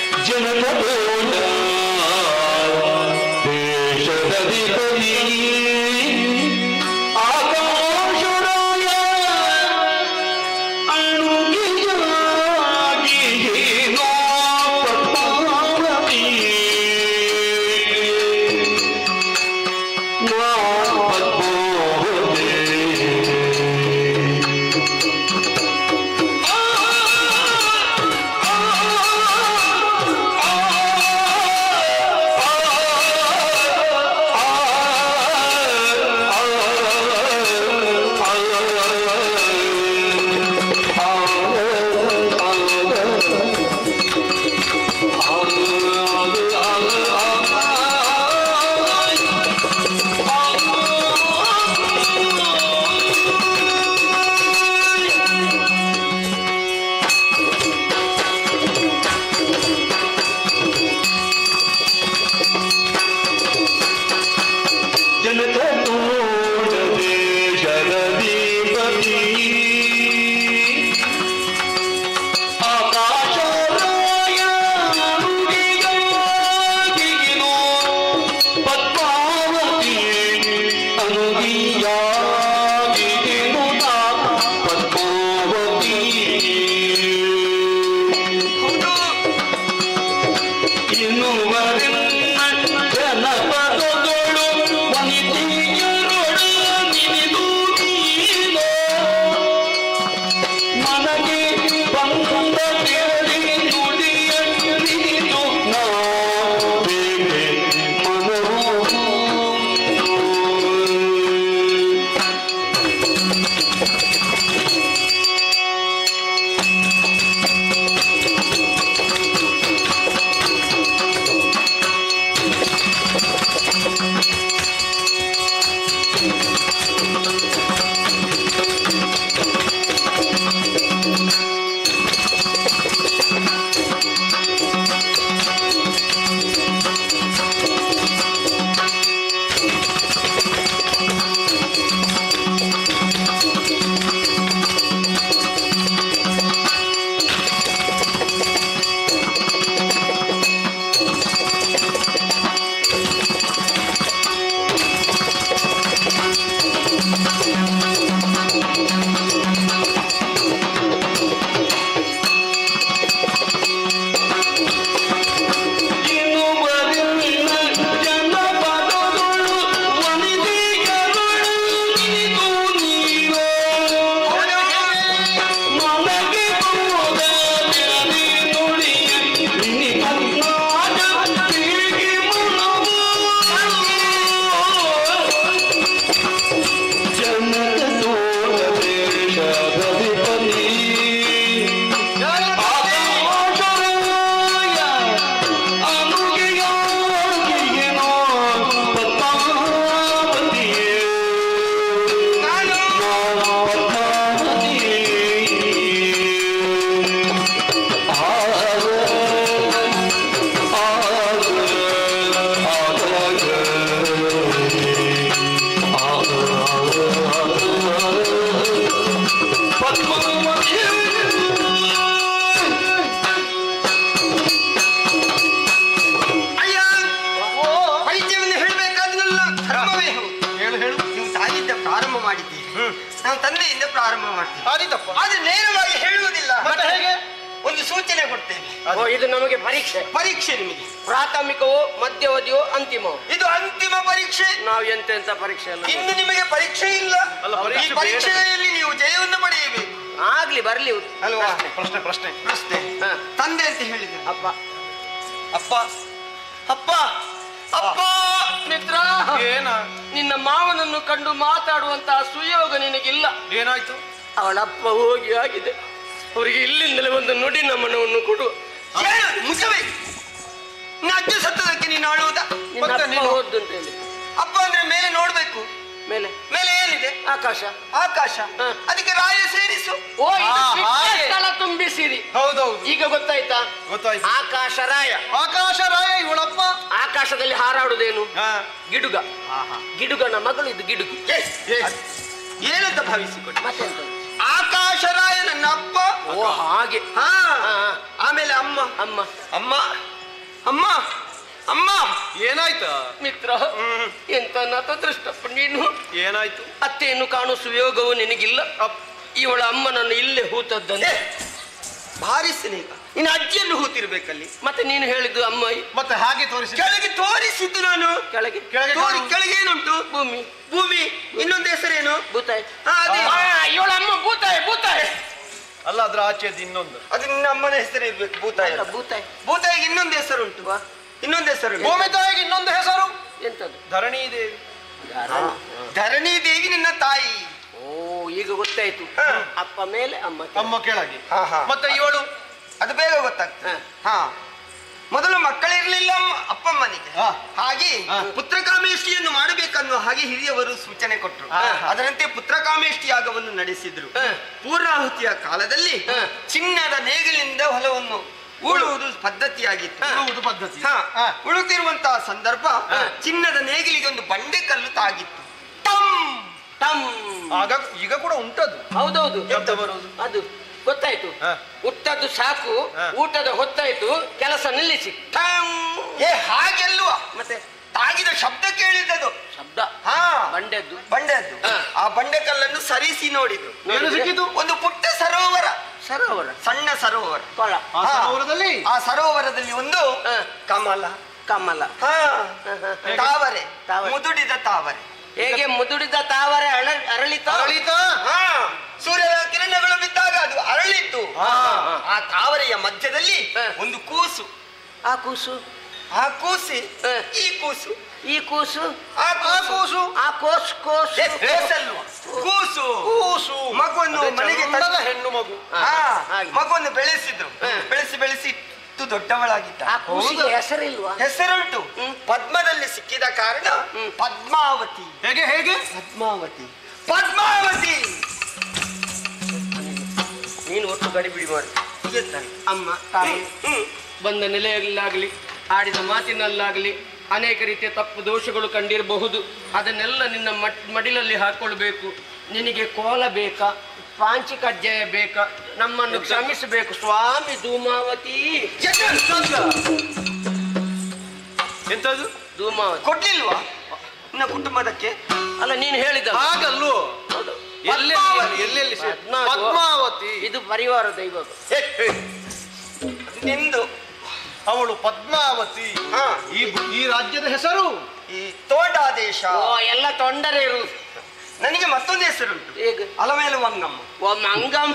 [SPEAKER 3] ನಾವು ತಂದೆಯಿಂದ ಪ್ರಾರಂಭ ಮಾಡ್ತೀವಿ.
[SPEAKER 13] ಆದೀತಪ್ಪ.
[SPEAKER 3] ಆದ್ರೆ ನೇರವಾಗಿ ಹೇಳುವುದಿಲ್ಲ.
[SPEAKER 13] ಮತ್ತೆ ಹೇಗೆ?
[SPEAKER 3] ಒಂದು ಸೂಚನೆ ಕೊಡ್ತೇವೆ.
[SPEAKER 8] ಇದು ನಮಗೆ ಪರೀಕ್ಷೆ.
[SPEAKER 3] ಪರೀಕ್ಷೆ ನಿಮಗೆ
[SPEAKER 8] ಪ್ರಾಥಮಿಕವೋ ಮಧ್ಯವಧಿಯೋ ಅಂತಿಮವೋ?
[SPEAKER 3] ಇದು ಅಂತಿಮ ಪರೀಕ್ಷೆ.
[SPEAKER 8] ನಾವು ಎಂತೆಂತ ಪರೀಕ್ಷೆ ಅಲ್ಲ.
[SPEAKER 3] ಇನ್ನು ನಿಮಗೆ ಪರೀಕ್ಷೆ ಇಲ್ಲ. ಈ ಪರೀಕ್ಷೆಯಲ್ಲಿ ನೀವು ಜಯವನ್ನು ಪಡೆಯಬೇಕು.
[SPEAKER 8] ಆಗ್ಲಿ ಬರ್ಲಿ
[SPEAKER 3] ಅಲ್ವಾ?
[SPEAKER 13] ಪ್ರಶ್ನೆ ಪ್ರಶ್ನೆ
[SPEAKER 3] ಪ್ರಶ್ನೆ. ತಂದೆ ಅಂತ ಹೇಳಿದ್ರು.
[SPEAKER 8] ಅಪ್ಪ
[SPEAKER 3] ಅಪ್ಪ ಅಪ್ಪ ಅಪ್ಪ
[SPEAKER 8] ಮಿತ್ರ,
[SPEAKER 13] ಏನ?
[SPEAKER 8] ನಿನ್ನ ಮಾವನನ್ನು ಕಂಡು ಮಾತಾಡುವಂತಹ ಸುಯೋಗ ನಿನಗಿಲ್ಲ.
[SPEAKER 13] ಏನಾಯ್ತು?
[SPEAKER 8] ಅವಳಪ್ಪ ಹೋಗಿ ಆಗಿದೆ. ಅವರಿಗೆ ಇಲ್ಲಿಂದಲೇ ಒಂದು ನುಡಿ ನಮನವನ್ನು ಕೊಡು.
[SPEAKER 3] ಮುಚ್ಚವೇ, ಅಜ್ಜ ಸತ್ತದಕ್ಕೆ ನೀನು ಆಳುವುದ?
[SPEAKER 8] ಹೋದ್ದು ಅಂತ ಹೇಳಿ.
[SPEAKER 3] ಅಪ್ಪ ಅಂದ್ರೆ ಮೇಲೆ ನೋಡ್ಬೇಕು.
[SPEAKER 8] ಮೇಲೆ
[SPEAKER 3] ಮೇಲೆ ಏನಿದೆ?
[SPEAKER 8] ಆಕಾಶ.
[SPEAKER 3] ಆಕಾಶ. ಅದಕ್ಕೆ ರಾಯ ಸೇರಿಸು.
[SPEAKER 8] ಓ, ಸ್ಥಳ ತುಂಬಿಸಿರಿ.
[SPEAKER 13] ಹೌದೌದು.
[SPEAKER 8] ಈಗ ಗೊತ್ತಾಯ್ತಾ?
[SPEAKER 13] ಗೊತ್ತಾಯ್ತು.
[SPEAKER 8] ಆಕಾಶ ರಾಯ.
[SPEAKER 13] ಆಕಾಶ ರಾಯ ಇವಳಪ್ಪ.
[SPEAKER 8] ಆಕಾಶದಲ್ಲಿ ಹಾರಾಡುವುದೇನು? ಗಿಡುಗ. ಗಿಡುಗನ ಮಗಳು ಇದು ಗಿಡುಗಿ.
[SPEAKER 3] ಏನಂತ ಭಾವಿಸಿಕೊಳ್ಳಿ.
[SPEAKER 8] ಮತ್ತೆಂತ?
[SPEAKER 3] ಆಕಾಶ ರಾಯ ನನ್ನ ಅಪ್ಪ.
[SPEAKER 8] ಓ ಹಾಗೆ.
[SPEAKER 3] ಆಮೇಲೆ ಅಮ್ಮ.
[SPEAKER 8] ಅಮ್ಮ
[SPEAKER 3] ಅಮ್ಮ ಅಮ್ಮ ಅಮ್ಮ.
[SPEAKER 13] ಏನಾಯ್ತ
[SPEAKER 8] ಮಿತ್ರ? ಎಂತ ನತದೃಷ್ಟಪ್ಪ ನೀನು.
[SPEAKER 13] ಏನಾಯ್ತು?
[SPEAKER 8] ಅತ್ತೆಯನ್ನು ಕಾಣುವ ಸುಯೋಗವು ನಿನಗಿಲ್ಲ. ಇವಳ ಅಮ್ಮನನ್ನು ಇಲ್ಲೇ ಹೂತದ್ದಂತೆ.
[SPEAKER 3] ಭಾರಿ ಸ್ನೇಹ. ಇನ್ನು ಅಜ್ಜಿಯನ್ನು ಹೂತಿರ್ಬೇಕಲ್ಲಿ.
[SPEAKER 8] ಮತ್ತೆ ನೀನು ಹೇಳಿದ್ದು ಅಮ್ಮ.
[SPEAKER 13] ಮತ್ತೆ ಹಾಗೆ ತೋರಿಸಿ.
[SPEAKER 3] ಕೆಳಗೆ ತೋರಿಸಿದ್ದು ನಾನು.
[SPEAKER 8] ಕೆಳಗೆ
[SPEAKER 3] ಕೆಳಗೆ ಏನುಂಟು?
[SPEAKER 8] ಭೂಮಿ.
[SPEAKER 3] ಭೂಮಿ. ಇನ್ನೊಂದು ಹೆಸರೇನು?
[SPEAKER 8] ಭೂತಾಯಿ.
[SPEAKER 3] ಇವಳ ಅಮ್ಮ ಭೂತಾಯಿ. ಭೂತಾಯಿ
[SPEAKER 13] ಅಲ್ಲ, ಅದ್ರ ಆಚೆದು ಇನ್ನೊಂದು.
[SPEAKER 3] ಅದು ನಿನ್ನ ಅಮ್ಮನ ಹೆಸರು ಇರ್ಬೇಕು. ಭೂತಾಯಿ.
[SPEAKER 8] ಭೂತಾಯಿ.
[SPEAKER 3] ಭೂತಾಯಿಗೆ ಇನ್ನೊಂದು ಹೆಸರುಂಟು. ಇನ್ನೊಂದು ಹೆಸರು.
[SPEAKER 13] ಭೂಮಿ ತಾಯಿಗೆ ಇನ್ನೊಂದು ಹೆಸರು
[SPEAKER 8] ಎಂತದ್ದು?
[SPEAKER 13] ಧರಣಿ ದೇವಿ.
[SPEAKER 3] ಧರಣಿ ದೇವಿ ನಿನ್ನ ತಾಯಿ.
[SPEAKER 8] ಓ, ಈಗ ಗೊತ್ತಾಯ್ತು. ಅಪ್ಪ ಮೇಲೆ ಅಮ್ಮ.
[SPEAKER 13] ಅಮ್ಮ ಕೆಳಗೆ.
[SPEAKER 3] ಮತ್ತೆ ಇವಳು ಅದು ಬೇಗ ಗೊತ್ತಾಗ್ತದೆ. ಮೊದಲು ಮಕ್ಕಳಿರ್ಲಿಲ್ಲ ಅಪ್ಪಮ್ಮನಿಗೆ. ಹಾಗೆ ಪುತ್ರಕಾಮೇಷ್ಟಿಯನ್ನು ಮಾಡಬೇಕನ್ನೋ ಹಾಗೆ ಹಿರಿಯವರು ಸೂಚನೆ ಕೊಟ್ಟರು. ಅದರಂತೆ ಪುತ್ರಕಾಮೇಷ್ಟಿ ಯಾಗವನ್ನು ನಡೆಸಿದ್ರು. ಪೂರ್ಣಾಹುತಿಯ ಕಾಲದಲ್ಲಿ ಚಿನ್ನದ ನೇಗಿಲಿಂದ ಹೊಲವನ್ನು ಉಳುವುದು ಪದ್ಧತಿಯಾಗಿತ್ತು. ಉಳುತ್ತಿರುವಂತಹ ಸಂದರ್ಭ ಚಿನ್ನದ ನೇಗಿಲಿಗೆ ಒಂದು ಬಂಡೆಕಲ್ಲು ತಾಗಿತ್ತು.
[SPEAKER 13] ಆಗ ಈಗ ಕೂಡ ಉಂಟದು.
[SPEAKER 8] ಹೌದೌದು.
[SPEAKER 13] ಶಬ್ದ ಬರುವುದು
[SPEAKER 8] ಅದು ಗೊತ್ತಾಯ್ತು. ಹುಟ್ಟದ್ದು ಸಾಕು, ಊಟದ ಹೊತ್ತಾಯ್ತು, ಕೆಲಸ ನಿಲ್ಲಿಸಿ.
[SPEAKER 3] ಹಾಗೆಲ್ವ?
[SPEAKER 8] ಮತ್ತೆ
[SPEAKER 3] ತಾಗಿದ ಶಬ್ದ ಕೇಳಿದ್ದದು.
[SPEAKER 8] ಶಬ್ದ ಬಂಡೆದ್ದು.
[SPEAKER 3] ಬಂಡೆದ್ದು. ಆ ಬಂಡೆಕಲ್ಲನ್ನು ಸರಿಸಿ ನೋಡಿದ್ರು.
[SPEAKER 13] ಸಿಕ್ಕಿತು
[SPEAKER 3] ಒಂದು ಪುಟ್ಟ ಸರೋವರ.
[SPEAKER 8] ಸರೋವರ.
[SPEAKER 3] ಸಣ್ಣ ಸರೋವರ. ಆ ಸರೋವರದಲ್ಲಿ ಒಂದು ಕಮಲ.
[SPEAKER 8] ಕಮಲ.
[SPEAKER 3] ತಾವರೆ. ಮುದುಡಿದ ತಾವರೆ.
[SPEAKER 8] ಹೇಗೆ ಮುದುಡಿದ ತಾವರೆ ಅರಳಿತ?
[SPEAKER 3] ಸೂರ್ಯನ ಕಿರಣಗಳು ಬಿದ್ದಾಗ ಅದು ಅರಳಿತ್ತು. ಆ ತಾವರೆಯ ಮಧ್ಯದಲ್ಲಿ ಒಂದು ಕೂಸು.
[SPEAKER 8] ಆ ಕೂಸು.
[SPEAKER 3] ಆ ಕೂಸಿ ಈ ಕೂಸು.
[SPEAKER 8] ಈ ಕೂಸು.
[SPEAKER 3] ಆ ಕೂಸು.
[SPEAKER 8] ಆ ಕೋಸು.
[SPEAKER 3] ಕೂಸು. ಕೂಸು. ಮಗುವನ್ನು ಮನೆಗೆ ತಂದ
[SPEAKER 13] ಹೆಣ್ಣು ಮಗು.
[SPEAKER 3] ಮಗುವನ್ನು ಬೆಳೆಸಿದ್ರು. ಬೆಳೆಸಿ ದೊಡ್ಡವಳಾಗಿದ್ದ.
[SPEAKER 8] ಆ ಕೂಸಿಗೆ ಹೆಸರಿಲ್ವಾ?
[SPEAKER 3] ಹೆಸರುಂಟು. ಪದ್ಮದಲ್ಲಿ ಸಿಕ್ಕಿದ ಕಾರಣ ಪದ್ಮಾವತಿ.
[SPEAKER 13] ಹೇಗೆ ಹೇಗೆ?
[SPEAKER 3] ಪದ್ಮಾವತಿ. ಪದ್ಮಾವತಿ.
[SPEAKER 8] ನೀನು ಒಟ್ಟು ಗಡಿಬಿಡಿ ಮಾಡಿ. ಅಮ್ಮ ತಾಯಿ ಬಂದ ನೆಲೆಯಲ್ಲಾಗಲಿ ಆಡಿದ ಮಾತಿನಲ್ಲಾಗಲಿ ಅನೇಕ ರೀತಿಯ ತಪ್ಪು ದೋಷಗಳು ಕಂಡಿರಬಹುದು. ಅದನ್ನೆಲ್ಲ ನಿನ್ನ ಮಡಿಲಲ್ಲಿ ಹಾಕೊಳ್ಬೇಕು. ನಿನಗೆ ಕೋಲ ಬೇಕಾ, ಪಾಂಚಿ ಕಜ್ಜಾಯ ಬೇಕಾ? ನಮ್ಮನ್ನು ಕ್ಷಮಿಸಬೇಕು ಸ್ವಾಮಿ ಧೂಮಾವತಿ.
[SPEAKER 13] ಎಂತದು?
[SPEAKER 8] ಧೂಮಾವತಿ
[SPEAKER 3] ಕೊಡ್ಲಿಲ್ವಾ ನಿನ್ನ ಕುಟುಂಬದಕ್ಕೆ?
[SPEAKER 8] ಅಲ್ಲ, ನೀನು ಹೇಳಿದ
[SPEAKER 13] ಹಾಗಲ್ಲೋ. ಎಲ್ಲೆಲ್ಲಿ ಪದ್ಮಾವತಿ
[SPEAKER 8] ಇದು ಪರಿವಾರ ದೈವ.
[SPEAKER 3] ನಿಂದು
[SPEAKER 13] ಅವಳು ಪದ್ಮಾವತಿ. ಈ ರಾಜ್ಯದ ಹೆಸರು
[SPEAKER 3] ಈ ತೋಂಡಾದೇಶ.
[SPEAKER 8] ಎಲ್ಲ ತೊಂದರೆ ಇರು.
[SPEAKER 3] ನನಗೆ ಮತ್ತೊಂದು ಹೆಸರುಂಟು.
[SPEAKER 8] ಹೇಗೆ?
[SPEAKER 3] ಅಲಮೇಲು ಮಂಗಮ್ಮ.
[SPEAKER 8] ಓ ಮಂಗಮ್ಮ.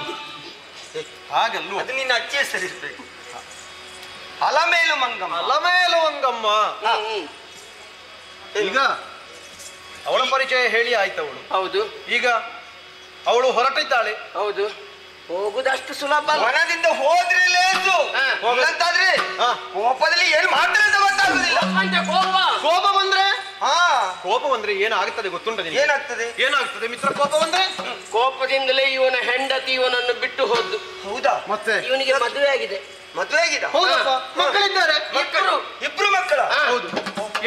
[SPEAKER 3] ಹಾಗಲ್ಲೂ ಅದು ನಿನ್ನ ಅಜ್ಜಿ ಹೆಸರಿರ್ಬೇಕು. ಅಲಮೇಲು ಮಂಗಮ್ಮ.
[SPEAKER 13] ಅಲಮೇಲು ಮಂಗಮ್ಮ. ಈಗ ಅವಳ ಪರಿಚಯ ಹೇಳಿ ಆಯ್ತವಳು.
[SPEAKER 8] ಹೌದು.
[SPEAKER 13] ಈಗ ಅವಳು ಹೊರಟಿದ್ದಾಳೆ.
[SPEAKER 8] ಹೌದು. ಹೋಗುದಷ್ಟು ಸುಲಭ.
[SPEAKER 3] ಮನದಿಂದ ಹೋದ್ರೆ ಲೇಸು. ಹೋಗಂತಾದ್ರೆ ಕೋಪದಲ್ಲಿ ಏನು ಮಾಡ್ತಾರೆ ಅಂತ ಗೊತ್ತಾಗುದಿಲ್ಲ.
[SPEAKER 13] ಕೋಪ ಬಂದ್ರೆ ಕೋಪ ಬಂದ್ರೆ ಏನಾಗುತ್ತದೆ ಗೊತ್ತುಂಟ?
[SPEAKER 3] ಏನಾಗ್ತದೆ?
[SPEAKER 13] ಏನಾಗ್ತದೆ ಮಿತ್ರ ಕೋಪ ಬಂದ್ರೆ?
[SPEAKER 8] ಕೋಪದಿಂದಲೇ ಇವನ ಹೆಂಡತಿ ಇವನನ್ನು ಬಿಟ್ಟು ಹೋದ್ದು.
[SPEAKER 3] ಹೌದಾ?
[SPEAKER 13] ಮತ್ತೆ
[SPEAKER 8] ಇವನಿಗೆ ಮದುವೆ ಆಗಿದೆ.
[SPEAKER 3] ಮದುವೆ ಆಗಿದೆ?
[SPEAKER 13] ಹೌದಪ್ಪ. ಮಕ್ಕಳಿದ್ದಾರೆ.
[SPEAKER 3] ಇಬ್ರು ಮಕ್ಕಳ.
[SPEAKER 13] ಹೌದು.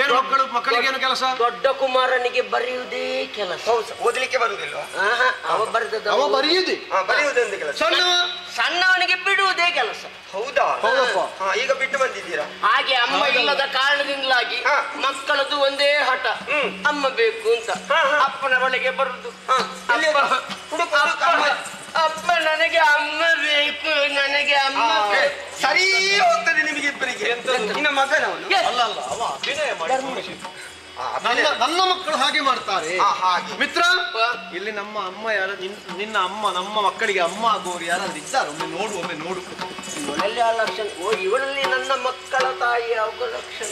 [SPEAKER 13] ಏನು ಮಕ್ಕಳು? ಮಕ್ಕಳಿಗೆ ಏನು ಕೆಲಸ?
[SPEAKER 8] ದೊಡ್ಡ ಕುಮಾರನಿಗೆ ಬರೆಯುವುದೇ ಕೆಲಸ.
[SPEAKER 3] ಓದಲಿಕ್ಕೆ ಬರುವುದಿಲ್ವಾ?
[SPEAKER 8] ಅವ ಬರೆದದ್ದು.
[SPEAKER 13] ಅವ ಬರೆಯುವುದೇ.
[SPEAKER 3] ಬರೆಯುವುದೊಂದು ಕೆಲಸ.
[SPEAKER 8] ಸಣ್ಣವನಿಗೆ ಬಿಡುವುದೇ ಕೆಲಸ.
[SPEAKER 3] ಹೌದಾ?
[SPEAKER 13] ಹೌದಪ್ಪ.
[SPEAKER 3] ಈಗ ಬಿಟ್ಟು ಬಂದಿದ್ದೀರಾ?
[SPEAKER 8] ಹಾಗೆ ಅಮ್ಮ ಇಲ್ಲದ ಕಾರಣದಿಂದಾಗಿ ಮಕ್ಕಳದು ಒಂದೇ ಹಠ. ಅಮ್ಮ ಬೇಕು ಅಂತ ಅಪ್ಪನ ಬಳಿಗೆ ಬರುದು ಅಪ್ಪ ನನಗೆ ಅಮ್ಮ ಬೇಕು, ನನಗೆ ಅಮ್ಮ
[SPEAKER 1] ಸರಿ ಹೋಗ್ತದೆ ನಿಮಗೆ ಇಬ್ಬರಿಗೆ. ನಿನ್ನ ಮಗನವನು
[SPEAKER 13] ನನ್ನ ಮಕ್ಕಳು ಹಾಗೆ ಮಾಡ್ತಾರೆ. ಮಿತ್ರ, ಇಲ್ಲಿ ನಮ್ಮ ಅಮ್ಮ ಯಾರು? ನಿನ್ನ ಅಮ್ಮ ನಮ್ಮ ಮಕ್ಕಳಿಗೆ ಅಮ್ಮ ಆಗುವವರು ಯಾರಾದ್ರೂ ಇದ್ದಾರೆ? ಒಮ್ಮೆ ನೋಡು.
[SPEAKER 8] ಇವಳಲ್ಲಿ ಆ ಲಕ್ಷಣ. ಓ, ಇವಳಲ್ಲಿ ನನ್ನ ಮಕ್ಕಳ ತಾಯಿ ಅವರ ಲಕ್ಷಣ.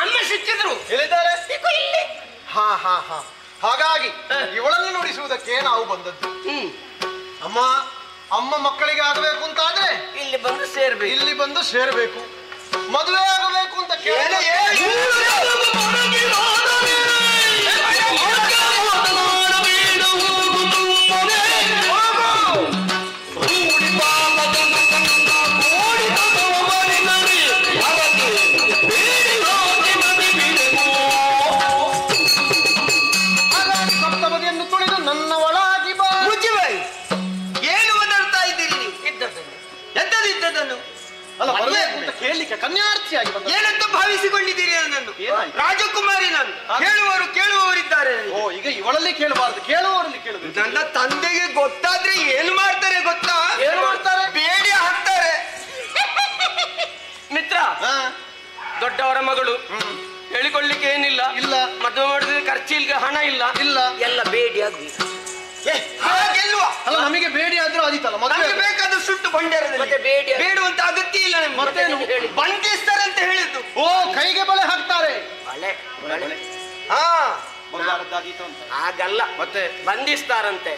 [SPEAKER 8] ಅಮ್ಮ ಸಿಕ್ಕಿದ್ರು
[SPEAKER 13] ಹೇಳಿದ್ದಾರೆ ಇಲ್ಲಿ. ಹಾಗಾಗಿ ಇವಳನ್ನು ನುಡಿಸುವುದಕ್ಕೆ ನಾವು ಬಂದದ್ದು. ಅಮ್ಮ ಮಕ್ಕಳಿಗೆ ಆಗಬೇಕು ಅಂತ ಆದ್ರೆ
[SPEAKER 8] ಇಲ್ಲಿ ಬಂದು ಸೇರ್ಬೇಕು.
[SPEAKER 13] ಮದುವೆ ಆಗಬೇಕು ಅಂತ ಕೇಳಿ ಸಪ್ತಪದಿಯನ್ನು ತುಳಿದು ನನ್ನ ಒಳಗಿ ಬಾ.
[SPEAKER 1] ಏನು ಮಾತಾಡ್ತಾ ಇದ್ದೀರಿ ನೀವು? ಎಂತದಿದ್ದದನ್ನು
[SPEAKER 13] ಅಲ್ಲ, ಬರಬೇಕು ಅಂತ ಕೇಳಲಿಕ್ಕೆ ಕನ್ಯಾರ್ಥಿಯಾಗಿ ಬಂದ.
[SPEAKER 1] ಏನಂತ ಭಾವಿಸಿಕೊಂಡಿದ್ದೀರಿ ನನ್ನನ್ನು? ರಾಜಕುಮಾರಿ ನಾನು. ಕೇಳುವವರಿದ್ದಾರೆ.
[SPEAKER 13] ಓ, ಈಗ ಇವಳಲ್ಲಿ ಕೇಳಬಾರದು, ಕೇಳುವವರಲ್ಲಿ ಕೇಳುದು.
[SPEAKER 1] ನನ್ನ ತಂದೆಗೆ ಗೊತ್ತಾದ್ರೆ ಏನು ಮಾಡ್ತಾರೆ ಗೊತ್ತಾ?
[SPEAKER 13] ಏನು ಮಾಡ್ತಾರೆ?
[SPEAKER 1] ಬೇಡಿ ಹಾಕ್ತಾರೆ.
[SPEAKER 8] ಮಿತ್ರ, ದೊಡ್ಡವರ ಮಗಳು, ಹೇಳಿಕೊಳ್ಳಿಕ್ಕೆ ಏನಿಲ್ಲ. ಮದುವೆ ಮಾಡಿದ್ರೆ ಖರ್ಚಿಲ್ಗೆ ಹಣ ಇಲ್ಲ. ಎಲ್ಲ ಬೇಡಿ ಆಗ್ಬೇಕು.
[SPEAKER 1] ಹಾಗೆಲ್ವಾ?
[SPEAKER 13] ಅಲ್ಲ, ನಮಗೆ ಬೇಡಿ ಆದ್ರೂ ಆದಿತ್ತಲ್ಲ.
[SPEAKER 1] ನಮಗೆ ಬೇಕಾದ ಸುಟ್ಟು ಬಂಡೇರದಲ್ಲಿ ಬೇಡುವಂತ ಅಗತ್ಯ ಇಲ್ಲ.
[SPEAKER 13] ಮತ್ತೇನು
[SPEAKER 1] ಬಂಧಿಸ್ತಾರೆ ಅಂತ ಹೇಳಿದ್ದು.
[SPEAKER 13] ಓ, ಕೈಗೆ ಬಳೆ ಹಾಕ್ತಾರೆ.
[SPEAKER 8] ಹಾಗಲ್ಲ, ಮತ್ತೆ ಬಂಧಿಸ್ತಾರಂತೆ.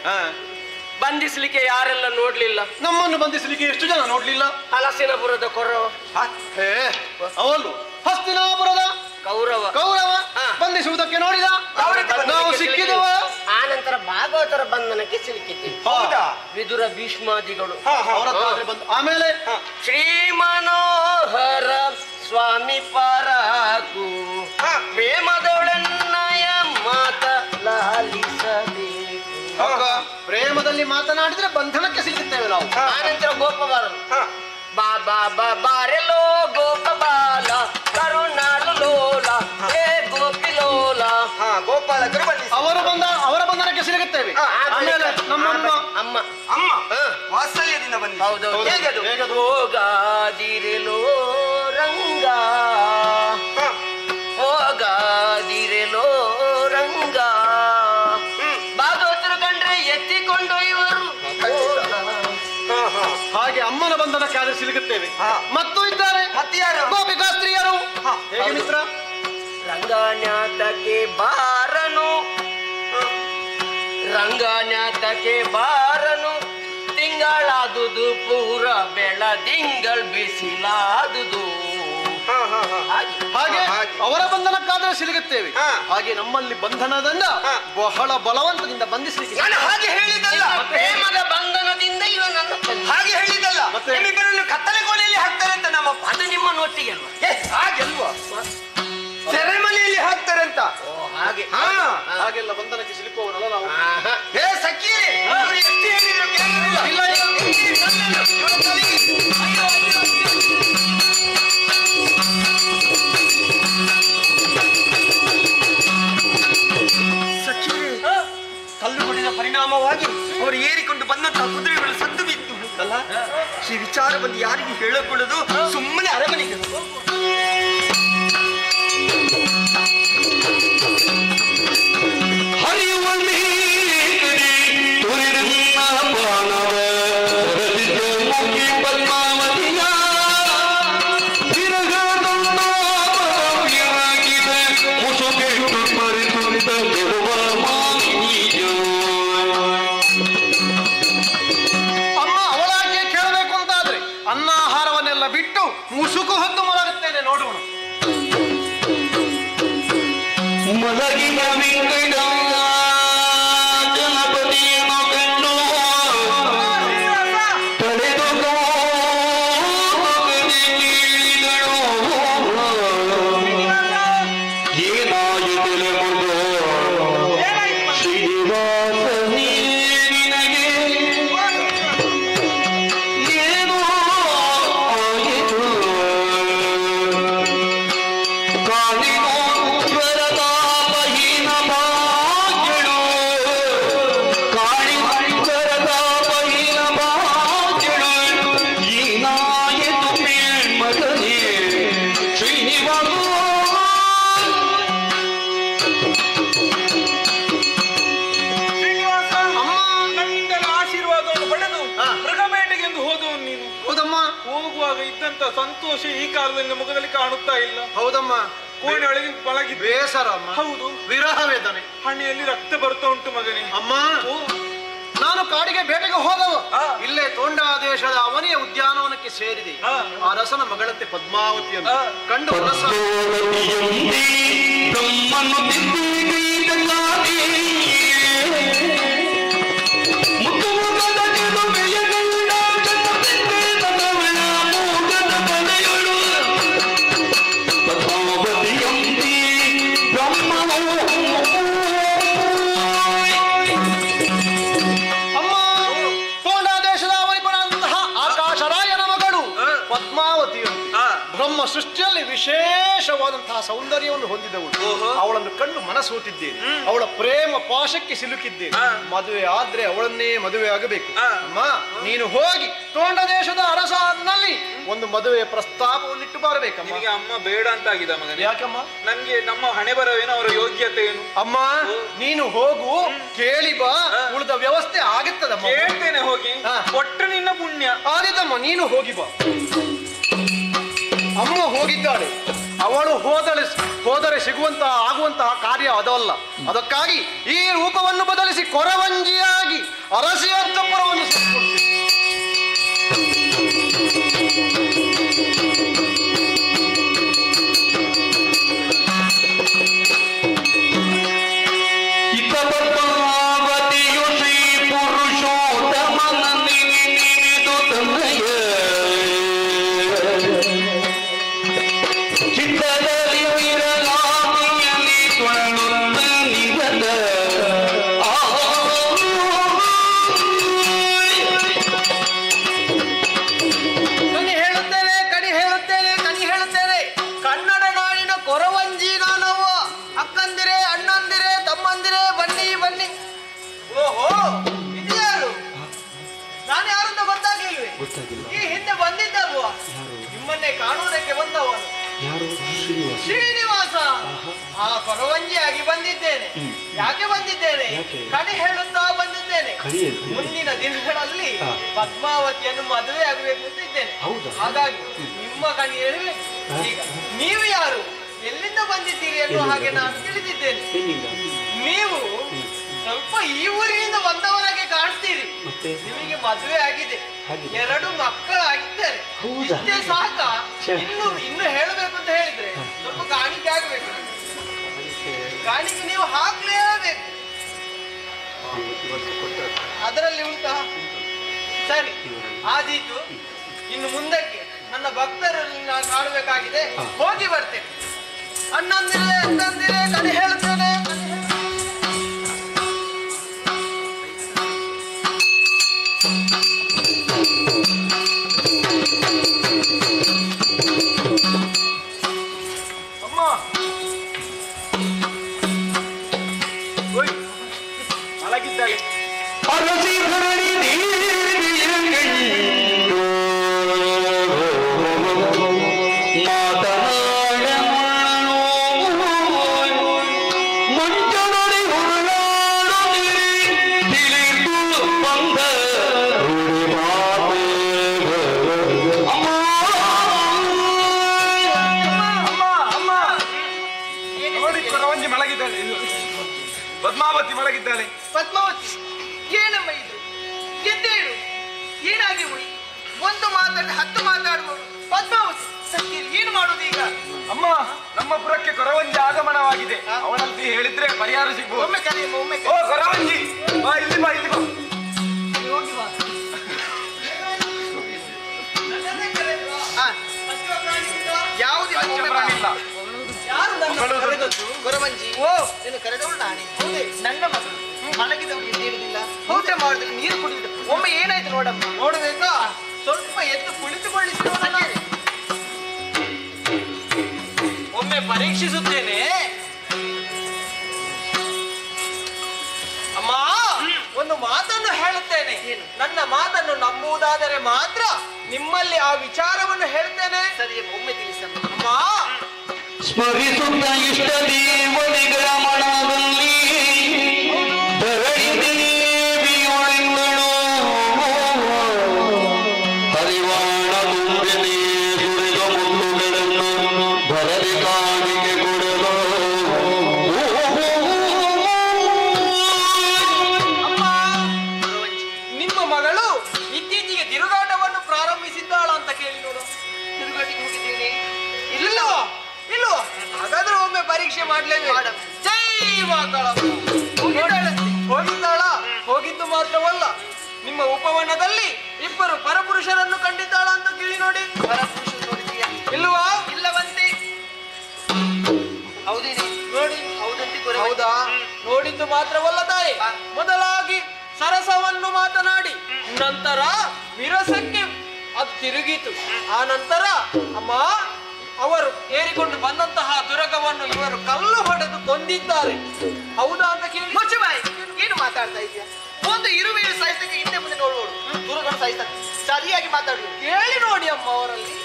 [SPEAKER 8] ಬಂಧಿಸ್ಲಿಕ್ಕೆ ಯಾರೆಲ್ಲ ನೋಡ್ಲಿಲ್ಲ?
[SPEAKER 13] ನಮ್ಮನ್ನು ಬಂಧಿಸಲಿಕ್ಕೆ ಎಷ್ಟು ಜನ ನೋಡ್ಲಿಲ್ಲ?
[SPEAKER 8] ಹಲಸಿನಪುರದ ಕೊರವ,
[SPEAKER 13] ಅವಳು ಹಸ್ತಿನಾಪುರದ ಕೌರವ ಬಂಧಿಸುವುದಕ್ಕೆ ನೋಡಿದ. ನಾವು ಸಿಕ್ಕಿದವ.
[SPEAKER 8] ಆ ನಂತರ ಭಾಗವತರ ಬಂಧನಕ್ಕೆ ಸಿಲುಕಿದ್ದೀವಿ. ವಿದುರ ಭೀಷ್ಮಾದಿಗಳು
[SPEAKER 13] ಆಮೇಲೆ
[SPEAKER 8] ಶ್ರೀ ಮನೋಹರ ಸ್ವಾಮಿ ಪರಾಕು ಪ್ರೇಮದೊಳನ್ನಯ ಮಾತ ಲಾಲಿಸಬೇಕು.
[SPEAKER 13] ಪ್ರೇಮದಲ್ಲಿ ಮಾತನಾಡಿದ್ರೆ ಬಂಧನಕ್ಕೆ ಸಿಲುಕುತ್ತೇವೆ ನಾವು.
[SPEAKER 8] ಆನಂತರ ಗೋಪಬಾರನು ಬಾರೆಲೋ ಗೋಪಬಾಲ ಕರುಣಾಳು ಲೋಲ ಹೇ ಗೋಪಿ ಲೋಲ.
[SPEAKER 1] ಗೋಪಾಲಕರು
[SPEAKER 13] ಅವರ ಬಂಧನಕ್ಕೆ ಸಿಲುಕುತ್ತೇವೆ. ಆಮೇಲೆ ನಮ್ಮಮ್ಮ
[SPEAKER 1] ಅಮ್ಮ ವಾತ್ಸಲ್ಯದಿಂದ ಬಂದ.
[SPEAKER 8] ಹೌದು. ಹೋಗಾದಿರೆಲೋ ರಂಗ, ಹೋಗಾದಿರೆಲೋ ರಂಗ. ಭಾಗವತರು ಕಂಡ್ರೆ ಎತ್ತಿಕೊಂಡು ಇವರು.
[SPEAKER 13] ಹಾಗೆ ಅಮ್ಮನ ಬಂಧನಕ್ಕೆ ಆದ್ರೆ ಸಿಲುಕುತ್ತೇವೆ. ಮತ್ತು ಇದ್ದಾರೆ ಗೋಪಿಕಾಸ್ತ್ರೀಯರು. ಹೇಗೆ ಮಿತ್ರ?
[SPEAKER 8] ರಂಗನಾಥಕ್ಕೆ ಬಾರನು, ರಂಗನಾಥಕ್ಕೆ ಬಾರನು. ತಿಂಗಳಾದುದು ಪೂರ ಬೆಳದಿಂಗಳ್ ಬಿಸಿಲಾದುದು.
[SPEAKER 13] ಹಾಗೆ ಅವರ ಬಂಧನಕ್ಕಾದ್ರೆ ಸಿಲುಕುತ್ತೇವೆ. ಹಾಗೆ ನಮ್ಮಲ್ಲಿ ಬಂಧನದಿಂದ ಬಹಳ ಬಲವಂತದಿಂದ ಬಂಧಿಸಲಿಕ್ಕೆ
[SPEAKER 1] ಹಾಗೆ ಹೇಳಿದಲ್ಲ.
[SPEAKER 8] ಪ್ರೇಮದ ಬಂಧನದಿಂದ ಇವ ನನ್ನ
[SPEAKER 1] ಹಾಗೆ ಹೇಳಿದಲ್ಲ. ನಿಮ್ಮಿಬ್ಬರನ್ನು ಕತ್ತಲೆ ಕೋಣೆಯಲ್ಲಿ ಹಾಕ್ತಾರೆ ಅಂತ ನಮ್ಮ
[SPEAKER 8] ಅದು ನಿಮ್ಮ ನೋಟಿಗೆ ಅಲ್ವಾ?
[SPEAKER 1] ಹಾಗೆಲ್ವಾ? ಸೆರೆಮನೆಯಲ್ಲಿ ಹಾಕ್ತಾರೆ ಅಂತ.
[SPEAKER 13] ಹಾಗೆಲ್ಲ ಬಂಧನಕ್ಕೆ ಸಿಲುಕುವವರಲ್ಲ ನಾವು.
[SPEAKER 1] ಹೇ ಸಖಿಯರೇ, ಇವರು ಎಷ್ಟು ಹೇಳಿದ್ರು ಕೇಳಲಿಲ್ಲ. ಸಖಿಯರೇ, ಕಲ್ಲು ಹೊಡೆದ ಪರಿಣಾಮವಾಗಿ ಅವರು ಏರಿಕೊಂಡು ಬಂದಂತಹ ಕುದುರೆಗಳು ಸದ್ದು ಬಿತ್ತು ಅಲ್ಲ. ಈ ವಿಚಾರ ಬಂದು ಯಾರಿಗೆ ಹೇಳಿಕೊಳ್ಳೋದು? ಸುಮ್ಮನೆ ಅರಮನೆಗೆ
[SPEAKER 13] ಬಿಟ್ಟು ಮುಸುಕು ಹೊತ್ತು ಮಲಗುತ್ತೇನೆ. ನೋಡೋಣ.
[SPEAKER 12] ಮಲಗಿನ ಜನಪದಿಯನ್ನು ಕಂಡು ಪಡೆದು ಏನಾಯಿತಲೆ ಮುಂದೆ ಶ್ರೀನಿವಾಸ ನಿನಗೆ ಏನೋ ಆಯಿತು ಕಾಣಿನೋ
[SPEAKER 11] ಸಂತೋಷ ಈ ಕಾಲದಲ್ಲಿ ಮುಖದಲ್ಲಿ ಕಾಣುತ್ತಾ ಇಲ್ಲ.
[SPEAKER 13] ಹೌದಮ್ಮ,
[SPEAKER 11] ಕೋಣೆಯೊಳಗೆ ಮಲಗಿದ್ದೆ.
[SPEAKER 13] ಬೇಸರ ಅಮ್ಮ.
[SPEAKER 11] ಹೌದು,
[SPEAKER 13] ವಿರಹ ವೇದನೆ.
[SPEAKER 11] ಹಣ್ಣಿಯಲ್ಲಿ ರಕ್ತ ಬರ್ತಾ ಉಂಟು ಮಗನೇ.
[SPEAKER 13] ಅಮ್ಮ, ನಾನು ಕಾಡಿಗೆ ಬೇಟೆಗೆ ಹೋದವ. ಇಲ್ಲೇ ತೋಂಡಾ ದೇಶದ ಅವನಿಯ ಉದ್ಯಾನವನಕ್ಕೆ ಸೇರಿದೆ. ಆ ರಸನ ಮಗಳಂತೆ ಪದ್ಮಾವತಿಯನ್ನು ಕಂಡು ರಸ ಸೃಷ್ಟಿಯಲ್ಲಿ ವಿಶೇಷವಾದಂತಹ ಸೌಂದರ್ಯವನ್ನು ಹೊಂದಿದವಳು. ಅವಳನ್ನು ಕಂಡು ಮನಸೋತಿದ್ದೇನೆ. ಅವಳ ಪ್ರೇಮ ಪಾಶಕ್ಕೆ ಸಿಲುಕಿದ್ದೇನೆ. ಮದುವೆ ಆದ್ರೆ ಅವಳನ್ನೇ ಮದುವೆ ಆಗಬೇಕು. ಅಮ್ಮ, ನೀನು ಹೋಗಿ ತೋಂಡ ದೇಶದ ಅರಸನಲ್ಲಿ ಒಂದು ಮದುವೆಯ ಪ್ರಸ್ತಾಪವನ್ನಿಟ್ಟು ಬರಬೇಕಮ್ಮ.
[SPEAKER 11] ನಿನಗೆ ಅಮ್ಮ ಬೇಡ ಅಂತಾಗಿದೆ ಮಗನೇ.
[SPEAKER 13] ಯಾಕಮ್ಮ?
[SPEAKER 11] ನನ್ಗೆ ನಮ್ಮ ಹಣೆ ಬರವೇನು, ಅವರ ಯೋಗ್ಯತೆ ಏನು?
[SPEAKER 13] ಅಮ್ಮ, ನೀನು ಹೋಗು, ಕೇಳಿ ಬಾ, ಉಳಿದ ವ್ಯವಸ್ಥೆ ಆಗುತ್ತದಮ್ಮ.
[SPEAKER 11] ಹೇಳ್ತೇನೆ, ಹೋಗಿ ಕೊಟ್ಟರೆ ನಿನ್ನ ಪುಣ್ಯ.
[SPEAKER 13] ಆದಿತಮ್ಮ, ನೀನು ಹೋಗಿ ಬಾ. ಅಮ್ಮ ಹೋಗಿದ್ದಾಳೆ. ಅವಳು ಹೋದರೆ ಆಗುವಂತಹ ಕಾರ್ಯ ಅದಲ್ಲ. ಅದಕ್ಕಾಗಿ ಈ ರೂಪವನ್ನು ಬದಲಿಸಿ ಕೊರವಂಜಿಯಾಗಿ ಅರಸಿಯಂತಪುರವನ್ನು
[SPEAKER 1] ಈ ಹಿಂದೆ ಬಂದಿದ್ದಲ್ವಾ? ನಿಮ್ಮನ್ನೇ ಕಾಣುವುದಕ್ಕೆ ಬಂದವನು ಶ್ರೀನಿವಾಸ. ಆ ಕೊರವಂಜಿಯಾಗಿ ಬಂದಿದ್ದೇನೆ. ಯಾಕೆ ಬಂದಿದ್ದೇನೆ? ಕಣಿ ಹೇಳುತ್ತಾ ಬಂದಿದ್ದೇನೆ. ಮುಂದಿನ ದಿನಗಳಲ್ಲಿ ಪದ್ಮಾವತಿಯನ್ನು ಮದುವೆ ಆಗಬೇಕು ಅಂತ ಇದ್ದೇನೆ. ಹಾಗಾಗಿ ನಿಮ್ಮ ಕಣಿ ಹೇಳಬೇಕು. ಈಗ ನೀವು ಯಾರು, ಎಲ್ಲಿಂದ ಬಂದಿದ್ದೀರಿ ಎನ್ನುವ ಹಾಗೆ ನಾನು ತಿಳಿದಿದ್ದೇನೆ. ನೀವು ಸ್ವಲ್ಪ ಈ ಊರಿನಿಂದ ಬಂದವರಾಗೆ ಕಾಣ್ತೀರಿ. ನಿಮಗೆ ಮದುವೆ ಆಗಿದೆ, 2 ಮಕ್ಕಳಾಗಿದ್ದಾರೆ. ಇಷ್ಟೇ ಸಾಕ? ಇನ್ನು ಹೇಳಬೇಕು ಅಂತ ಹೇಳಿದ್ರೆ ಸ್ವಲ್ಪ ಕಾಣಿಕೆ ಆಗಬೇಕು. ಕಾಣಿಕೆ ನೀವು ಹಾಕ್ಲೇಬೇಕು. ಅದರಲ್ಲಿ ಉಂಟಾ? ಸರಿ, ಆದೀತು. ಇನ್ನು ಮುಂದಕ್ಕೆ ನನ್ನ ಭಕ್ತರಲ್ಲಿ ನಾನು ಕಾಣಬೇಕಾಗಿದೆ. ಹೋಗಿ ಬರ್ತೇನೆ. ಅಣ್ಣಂದಿರೇ ಅಣ್ಣಂದಿರೇ ಕಣಿ ಹೇಳ್ತೇನೆ.
[SPEAKER 6] ಅಮ್ಮ, ಮಲಗಿದ್ದಾಳೆ. ಪದ್ಮಾವತಿ ಮಲಗಿದ್ದಾಳೆ.
[SPEAKER 1] ಪದ್ಮಾವತಿ, ಏನಮ್ಮ ಇದು? ಎದ್ದೇಳು. ಏನಾಗಿ ಹೋಯಿ? ಒಂದು ಮಾತನ್ನು 10 ಮಾತಾಡುವವರು ಪದ್ಮಾವತಿ. ಸತ್ಯ ಏನು ಮಾಡುವುದು ಈಗ?
[SPEAKER 6] ಅಮ್ಮ, ನಮ್ಮ ಪುರಕ್ಕೆ ಕೊರವಂಜಿ ಆಗಮನವಾಗಿದೆ. ಅವಳಲ್ಲಿ ಹೇಳಿದ್ರೆ ಪರಿಹಾರ ಸಿಗ್ಬೋದು.
[SPEAKER 1] ಒಮ್ಮೆ ಕರೆಯಮ್ಮ, ಒಮ್ಮೆ
[SPEAKER 6] ಓ ಕೊರವಂಜಿ, ಬಾ ಇಲ್ಲಿ ಬಾ, ಇಲ್ಲಿ ಬಾ.
[SPEAKER 1] ಹೋಗಿ ಬಾ. ಯಾವುದಿಲ್ಲ, ಯಾರು ನನ್ನ ಕರೆದದ್ದು? ಕೊರವಂಜಿ. ಓ, ನೀನು ಕರೆದವಳು ನಾನೇ. ಹೌದೇ? ನನ್ನ ಮಗಳು ಮಲಗಿದವಳು ಎದ್ದೇಳುವುದಿಲ್ಲ, ಊಟ ಮಾಡುದಿಲ್ಲ, ನೀರು ಕುಡಿಯುವುದಿಲ್ಲ. ಒಮ್ಮೆ ಏನಾಯ್ತು ನೋಡಮ್ಮ. ನೋಡಬೇಕಾ? ಸ್ವಲ್ಪ ಎದ್ದು ಕುಳಿತುಕೊಳ್ಳಿಸಿ ನೋಡೋಣ. ಒಮ್ಮೆ ಪರೀಕ್ಷಿಸುತ್ತೇನೆ. ಅಮ್ಮ, ಒಂದು ಮಾತನ್ನು ಹೇಳುತ್ತೇನೆ. ನನ್ನ ಮಾತನ್ನು ನಂಬುವುದಾದರೆ ಮಾತ್ರ ನಿಮ್ಮಲ್ಲಿ ಆ ವಿಚಾರವನ್ನು ಹೇಳ್ತೇನೆ. ಸರಿ, ಒಮ್ಮೆ ತಿಳಿಸಮ್ಮ. ಅಮ್ಮ,
[SPEAKER 12] ಸ್ಮರಿಸುತ್ತ ಇಷ್ಟ ದೇವತೆಗಳ ಮನದಲ್ಲಿ ಧರಣಿ ದೇವಿಯೊಳೆಂದಳು ಹರಿವಾಣ ತುಂಬಿದೆ ಕಾಣಿಕೆ ಕೊಡಲು
[SPEAKER 1] ನಿಮ್ಮ ಮಗಳು ಇತ್ತೀಚೆಗೆ ತಿರುಗಾಟವನ್ನು ಪ್ರಾರಂಭಿಸಿದ್ದಾಳ ಅಂತ ಕೇಳಿ ನೋಡು.
[SPEAKER 8] ತಿರುಗಾಟಿಗೆ ಹೋಗಿದ್ದೀನಿ.
[SPEAKER 1] ಇಲ್ಲವಾ? ಇಲ್ವಾ? ಹಾಗಾದ್ರೆ ಒಮ್ಮೆ ಪರೀಕ್ಷೆ ಮಾಡ್ಲೇಬೇಕು. ಜೈ ಮಕ್ಕಳ ಹೋಗಿದ್ದಾಳ. ಹೋಗಿದ್ದು ಮಾತ್ರವಲ್ಲ, ನಿಮ್ಮ ಉಪವನದಲ್ಲಿ ಇಬ್ಬರು ಪರಪುರುಷರನ್ನು ಕಂಡಿದ್ದಾಳ ಅಂತ ಕೇಳಿ ನೋಡಿ.
[SPEAKER 8] ಪರಪುರುಷ ನೋಡಿದೀಯಾ?
[SPEAKER 1] ಇಲ್ವಾ?
[SPEAKER 8] ಇಲ್ಲವಂತೆ. ಹೌದೇನೆ
[SPEAKER 1] ನೋಡಿ.
[SPEAKER 8] ಹೌದಂತೆ.
[SPEAKER 1] ಹೌದಾ? ನೋಡಿದ್ದು ಮಾತ್ರವಲ್ಲ ತಾಯಿ, ಮೊದಲಾಗಿ ಸರಸವನ್ನು ಮಾತನಾಡಿ ನಂತರ ವಿರಸಕ್ಕೆ ಅದು ತಿರುಗಿತು. ಆ ನಂತರ ಅಮ್ಮ ಅವರು ಏರಿಕೊಂಡು ಬಂದಂತಹ ದುರಗವನ್ನು ಇವರು ಕಲ್ಲು ಹೊಡೆದು ಕೊಂದಿದ್ದಾರೆ. ಹೌದಾ ಅಂತ ಕೇಳಿ.
[SPEAKER 8] ಮುಚ್ಚಬಾಯಿ, ಏನು ಮಾತಾಡ್ತಾ ಇದೆಯಾ? ಒಂದು ಇರುವೆಯ ಸಾಯಿಸಕ್ಕೆ ಹಿಂದೆ ಮುಂದೆ ನೋಡುವಳು, ದೂರಗಳು ಸಾಯಿಸ್ತಾರೆ. ಸರಿಯಾಗಿ ಮಾತಾಡಿ.
[SPEAKER 1] ಕೇಳಿ ನೋಡಿ ಅಮ್ಮ ಅವರಲ್ಲಿ.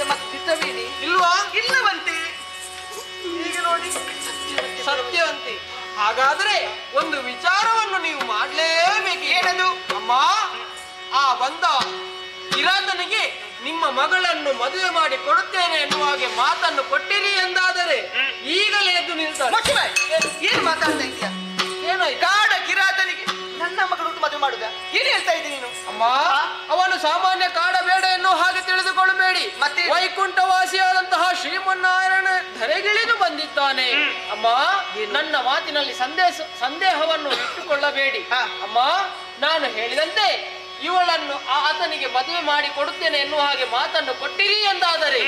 [SPEAKER 8] ಮತ್ತೆ ದಿಟ್ಟವೇನೆ
[SPEAKER 1] ಇಲ್ವಾ?
[SPEAKER 8] ಇಲ್ಲವಂತೆ.
[SPEAKER 1] ಈಗ ನೋಡಿ ಸತ್ಯವಂತೆ. ಹಾಗಾದ್ರೆ ಒಂದು ವಿಚಾರವನ್ನು ನೀವು ಮಾಡ್ಲೇಬೇಕು.
[SPEAKER 8] ಏನದು?
[SPEAKER 1] ಅಮ್ಮ, ಆ ಬಂದ ಕಿರಾತನಿಗೆ ನಿಮ್ಮ ಮಗಳನ್ನು ಮದುವೆ ಮಾಡಿ ಕೊಡುತ್ತೇನೆ ಎನ್ನುವ ಹಾಗೆ ಮಾತನ್ನು ಕೊಟ್ಟಿರಿ ಎಂದಾದರೆ ಈಗಲೇ ಎದ್ದು ನಿಲ್ತಾರೆ.
[SPEAKER 8] ಏನು ಮಾತಾಡ್ತಾ ಇದೀಯಾ?
[SPEAKER 1] ಏನಾಯ್ತು?
[SPEAKER 8] ಕಾಡ ಕಿರಾತನಿಗೆ ನನ್ನ ಮಗಳು ಮದುವೆ ಮಾಡುದ? ಏನ್ ಹೇಳ್ತಾ ಇದ್ದೀನಿ ನೀನು?
[SPEAKER 1] ಅಮ್ಮ, ಅವನು ಸಾಮಾನ್ಯ ಕಾಡ ಬೇಡ ಎನ್ನುವ ಹಾಗೆ ತಿಳಿದುಕೊಳ್ಳಬೇಡಿ.
[SPEAKER 8] ಮತ್ತೆ
[SPEAKER 1] ವೈಕುಂಠವಾಸಿಯಾದಂತಹ ಶ್ರೀಮನ್ನಾರಾಯಣ ಧರೆಗಿಳಿದು ಬಂದಿದ್ದಾನೆ. ಅಮ್ಮ, ನನ್ನ ಮಾತಿನಲ್ಲಿ ಸಂದೇಹವನ್ನು ಇಟ್ಟುಕೊಳ್ಳಬೇಡಿ. ಅಮ್ಮ, ನಾನು ಹೇಳಿದಂತೆ ಇವಳನ್ನು ಆತನಿಗೆ ಮದುವೆ ಮಾಡಿ ಕೊಡುತ್ತೇನೆ ಎನ್ನುವ ಹಾಗೆ ಮಾತನ್ನು ಕೊಟ್ಟಿರಿ ಎಂದಾದರೆ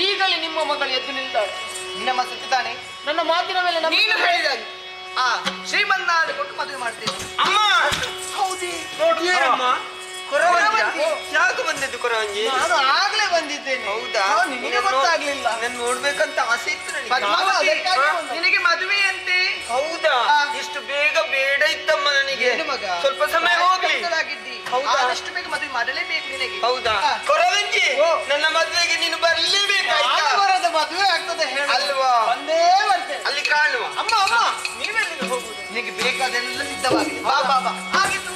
[SPEAKER 1] ಈಗಲೇ ನಿಮ್ಮ ಮಗಳು ಎದ್ದು ನಿಲ್ತಾಳೆ.
[SPEAKER 8] ನಿನ್ನ ಸತ್ಯ ತಾನೆ?
[SPEAKER 1] ನನ್ನ ಮಾತಿನ ಮೇಲೆ
[SPEAKER 8] ನೀನು ಹೇಳಿದಾಗೆ ಶ್ರೀಮನ್ನಾರಾಯಣ ಕೊಟ್ಟು ಮದುವೆ ಮಾಡ್ತೇನೆ.
[SPEAKER 1] ಅಮ್ಮ,
[SPEAKER 8] ಹೌದೇ?
[SPEAKER 1] ನೋಡಿಯಮ್ಮ,
[SPEAKER 8] ಯಾಕೆ ಬಂದಿದ್ದು ಕೊರವಂಜಿ?
[SPEAKER 1] ನಾನು ಆಗ್ಲೇ ಬಂದಿದ್ದೇನೆ.
[SPEAKER 8] ಹೌದಾ?
[SPEAKER 1] ನಿನಗೆ ಗೊತ್ತಾಗ್ಲಿಲ್ಲ.
[SPEAKER 8] ನಾನು ನೋಡ್ಬೇಕಂತ ಆಸೆ ಇತ್ತು ನನಗೆ. ನಿನಗೆ ಮದುವೆ ಅಂತೆ?
[SPEAKER 1] ಹೌದಾ?
[SPEAKER 8] ಇಷ್ಟು ಬೇಗ ಬೇಡ ಇತ್ತಮ್ಮ ನನಗೆ.
[SPEAKER 1] ಮಗ
[SPEAKER 8] ಸ್ವಲ್ಪ ಸಮಯ ಹೋಗ್ಲಿ.
[SPEAKER 1] ಹೌದಾ?
[SPEAKER 8] ಅಷ್ಟು ಬೇಗ ಮದುವೆ ಮಾಡಲೇಬೇಕು ನಿನಗೆ.
[SPEAKER 1] ಹೌದಾ?
[SPEAKER 8] ಕೊರವಂಜಿ, ನನ್ನ ಮದುವೆಗೆ ನೀನು ಬರ್ಲೇಬೇಕಾಯ್ತಾ?
[SPEAKER 1] ಬರದ ಮದುವೆ ಆಗ್ತದೆ ಹೇಳು.
[SPEAKER 8] ಅಲ್ವಾ?
[SPEAKER 1] ಒಂದೇ ಬರ್ತೇನೆ.
[SPEAKER 8] ಅಲ್ಲಿ ಕಾಣುವ.
[SPEAKER 1] ಅಮ್ಮ, ಅಮ್ಮ, ನೀವೆಲ್ಲಿಗೆ ಹೋಗುದು?
[SPEAKER 8] ನಿನಗೆ ಬೇಕಾದೆಲ್ಲ ಸಿದ್ಧವಾಗಿದೆ. ಬಾ ಬಾ ಬಾ.
[SPEAKER 1] ಆಗಿತ್ತು.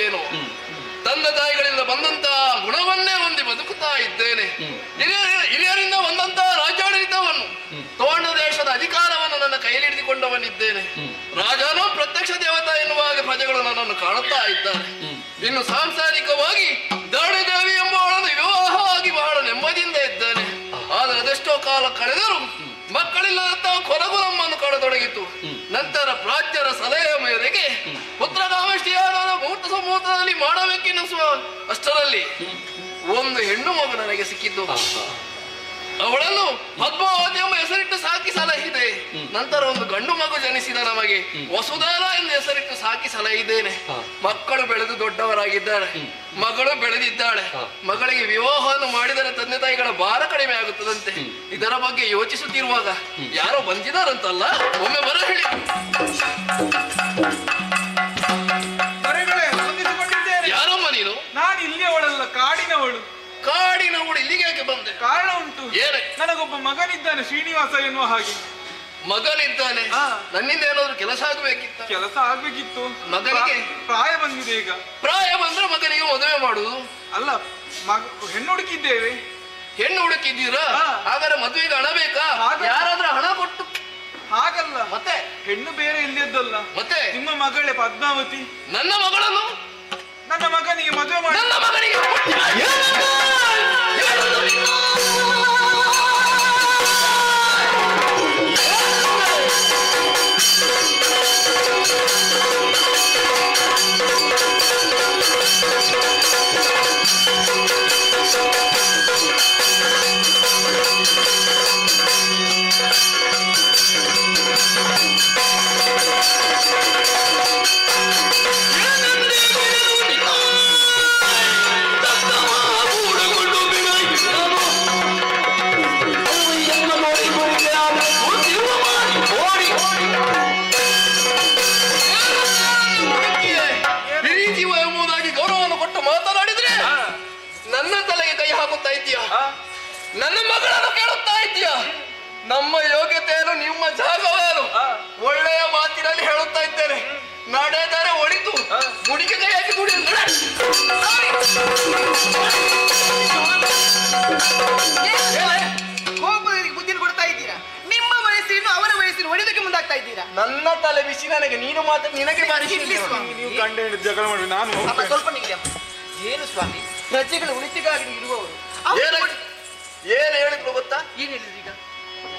[SPEAKER 3] ಏನು ತಂದೆ ತಾಯಿಗಳಿಂದ ಬಂದಂತಹ ಗುಣವನ್ನೇ ಹೊಂದಿ ಬದುಕುತ್ತಾ ಇದ್ದೇನೆ. ಹಿರಿಯರಿಂದ ಬಂದಂತಹ ರಾಜ್ಯಾಡಳಿತವನ್ನು ತೋಂಡ ದೇಶದ ಅಧಿಕಾರವನ್ನು ನನ್ನ ಕೈಯಲ್ಲಿ ಹಿಡಿದುಕೊಂಡವನಿದ್ದೇನೆ. ರಾಜನು ಪ್ರತ್ಯಕ್ಷ ದೇವತಾ ಎನ್ನುವ ಹಾಗೆ ಪ್ರಜೆಗಳು ನನ್ನನ್ನು ಕಾಣುತ್ತಾ ಇದ್ದಾರೆ. ಇನ್ನು ಸಾಂಸಾರಿಕವಾಗಿ ದಾಳಿದೇವಿ ಎಂಬವಳನ್ನು ವಿವಾಹವಾಗಿ ಬಹಳ ನೆಮ್ಮದಿಯಿಂದ ಇದ್ದೇನೆ. ಆದರೆ ಅದೆಷ್ಟೋ ಕಾಲ ಕಳೆದರೂ ಮಕ್ಕಳಿಲ್ಲದಂತಹ ಕೊರಗು ನಮ್ಮನ್ನು ಕಾಡತೊಡಗಿತು. ನಂತರ ಪ್ರಾಚ್ಯರ ಸಲಹೆಯ ಮೇರೆಗೆ ಪುತ್ರಕಾಮೇಷ್ಟಿಯಾದ ಮುಹೂರ್ತದಲ್ಲಿ ಮಾಡಬೇಕೆನ್ನಿಸುವ ಅಷ್ಟರಲ್ಲಿ ಒಂದು ಹೆಣ್ಣು ಮಗು ನನಗೆ ಸಿಕ್ಕಿದ್ದು. ಅವಳನ್ನು ಪದ್ಮಾವತಿ ಎಂಬ ಹೆಸರಿಟ್ಟು ಸಾಕಿ ಸಲಹಿದೆ. ನಂತರ ಒಂದು ಗಂಡು ಮಗು ಜನಿಸಿದ ನಮಗೆ ವಸುಧಾರ ಎಂದು ಹೆಸರಿಟ್ಟು ಸಾಕಿ ಸಲಹಿದ್ದೇನೆ. ಮಕ್ಕಳು ಬೆಳೆದು ದೊಡ್ಡವರಾಗಿದ್ದಾರೆ, ಮಗಳು ಬೆಳೆದಿದ್ದಾಳೆ. ಮಗಳಿಗೆ ವಿವಾಹವನ್ನು ಮಾಡಿದರೆ ತಂದೆ ತಾಯಿಗಳ ಭಾರ ಕಡಿಮೆ ಆಗುತ್ತದಂತೆ. ಇದರ ಬಗ್ಗೆ ಯೋಚಿಸುತ್ತಿರುವಾಗ ಯಾರೋ ಬಂದಿದ್ದಾರಂತಲ್ಲ, ಒಮ್ಮೆ ಬರ ಹೇಳಿ. ಯಾರಮ್ಮ ನೀನು?
[SPEAKER 11] ನಾನು ಇಲ್ಲಿಯವಳಲ್ಲ, ಕಾಡಿನವಳು.
[SPEAKER 3] ಕಾಡಿನವಳು ಇಲ್ಲಿಗೆ ಯಾಕೆ ಬಂದೆ?
[SPEAKER 11] ಕಾರಣ ಉಂಟು.
[SPEAKER 3] ಏನೇ?
[SPEAKER 11] ನನಗೊಬ್ಬ ಮಗನಿದ್ದಾನೆ, ಶ್ರೀನಿವಾಸ ಎನ್ನುವ ಹಾಗೆ.
[SPEAKER 3] ಮಗನಿದ್ದಾನೆ? ನನ್ನಿಂದ ಏನಾದ್ರು ಕೆಲಸ ಆಗಬೇಕಿತ್ತು.
[SPEAKER 11] ಕೆಲಸ ಆಗ್ಬೇಕಿತ್ತು.
[SPEAKER 3] ಮಗನಿಗೆ
[SPEAKER 11] ಪ್ರಾಯ ಬಂದಿದೆ ಈಗ.
[SPEAKER 3] ಪ್ರಾಯ ಬಂದ್ರೆ ಮಗನಿಗೆ ಮದುವೆ ಮಾಡುದು
[SPEAKER 11] ಅಲ್ಲ, ಹೆಣ್ಣು ಹುಡುಕಿದ್ದೇವೆ.
[SPEAKER 3] ಹೆಣ್ಣು ಹುಡುಕಿದ್ದೀರಾ? ಹಾಗಾದ್ರೆ ಮದುವೆಗೆ ಹಣ ಬೇಕಾ? ಯಾರಾದ್ರೂ ಹಣ ಕೊಟ್ಟು?
[SPEAKER 11] ಹಾಗಲ್ಲ,
[SPEAKER 3] ಮತ್ತೆ
[SPEAKER 11] ಹೆಣ್ಣು ಬೇರೆ ಇಲ್ಲದಲ್ಲ.
[SPEAKER 3] ಮತ್ತೆ
[SPEAKER 11] ನಿಮ್ಮ ಮಗಳೇ ಪದ್ಮಾವತಿ.
[SPEAKER 3] ನನ್ನ ಮಗಳನ್ನು
[SPEAKER 11] ನನ್ನ ಮಗನಿಗೆ ಮದುವೆ ಮಾಡಿ.
[SPEAKER 3] ನನ್ನ ಮಗನಿಗೆ
[SPEAKER 8] ನನ್ನ ಮಗಳನ್ನು ಕೇಳುತ್ತಾ ಇದೆಯಾ? ನಮ್ಮ ಯೋಗ್ಯತೆಯನ್ನು ನಿಮ್ಮ ಜಾಗವೇನು? ಒಳ್ಳೆಯ ಮಾತಿನಲ್ಲಿ ಹೇಳುತ್ತಾ ಇದ್ದೇನೆ. ನಡೆದರೆ ಒಳಿತು, ಮುಡಿಗೆ ಕೈಯಾಗಿ ದುಡಿ.
[SPEAKER 1] ಕೋಪದಲ್ಲಿ ಬುದ್ಧಿನ ಕೊಡ್ತಾ ಇದ್ದೀರಾ? ನಿಮ್ಮ ವಯಸ್ಸಿನ ಅವರ ವಯಸ್ಸಿನ ಒಡೆದಕ್ಕೆ ಮುಂದಾಗ್ತಾ ಇದ್ದೀರಾ?
[SPEAKER 8] ನನ್ನ ತಲೆ ಬಿಸಿ ನನಗೆ, ನೀನು ಮಾತ್ರ ನಿನಗೆ ಬಾರಿ.
[SPEAKER 11] ನೀವು ಗಂಡ ಹೆಂಡತಿ ಜಗಳ ಮಾಡಿ ನಾನು
[SPEAKER 1] ಅಪ್ಪ ಸ್ವಲ್ಪ ನಿಲ್ಲಿ. ಏನು ಸ್ವಾಮಿ, ಪ್ರಜೆಗಳ ಉಳಿತಿಗಾಗಿ ಇರುವವರು
[SPEAKER 8] ಏನು ಹೇಳಿದ್ರು ಗೊತ್ತಾ?
[SPEAKER 1] ಏನ್ ಹೇಳಿದ್ರು ಈಗ?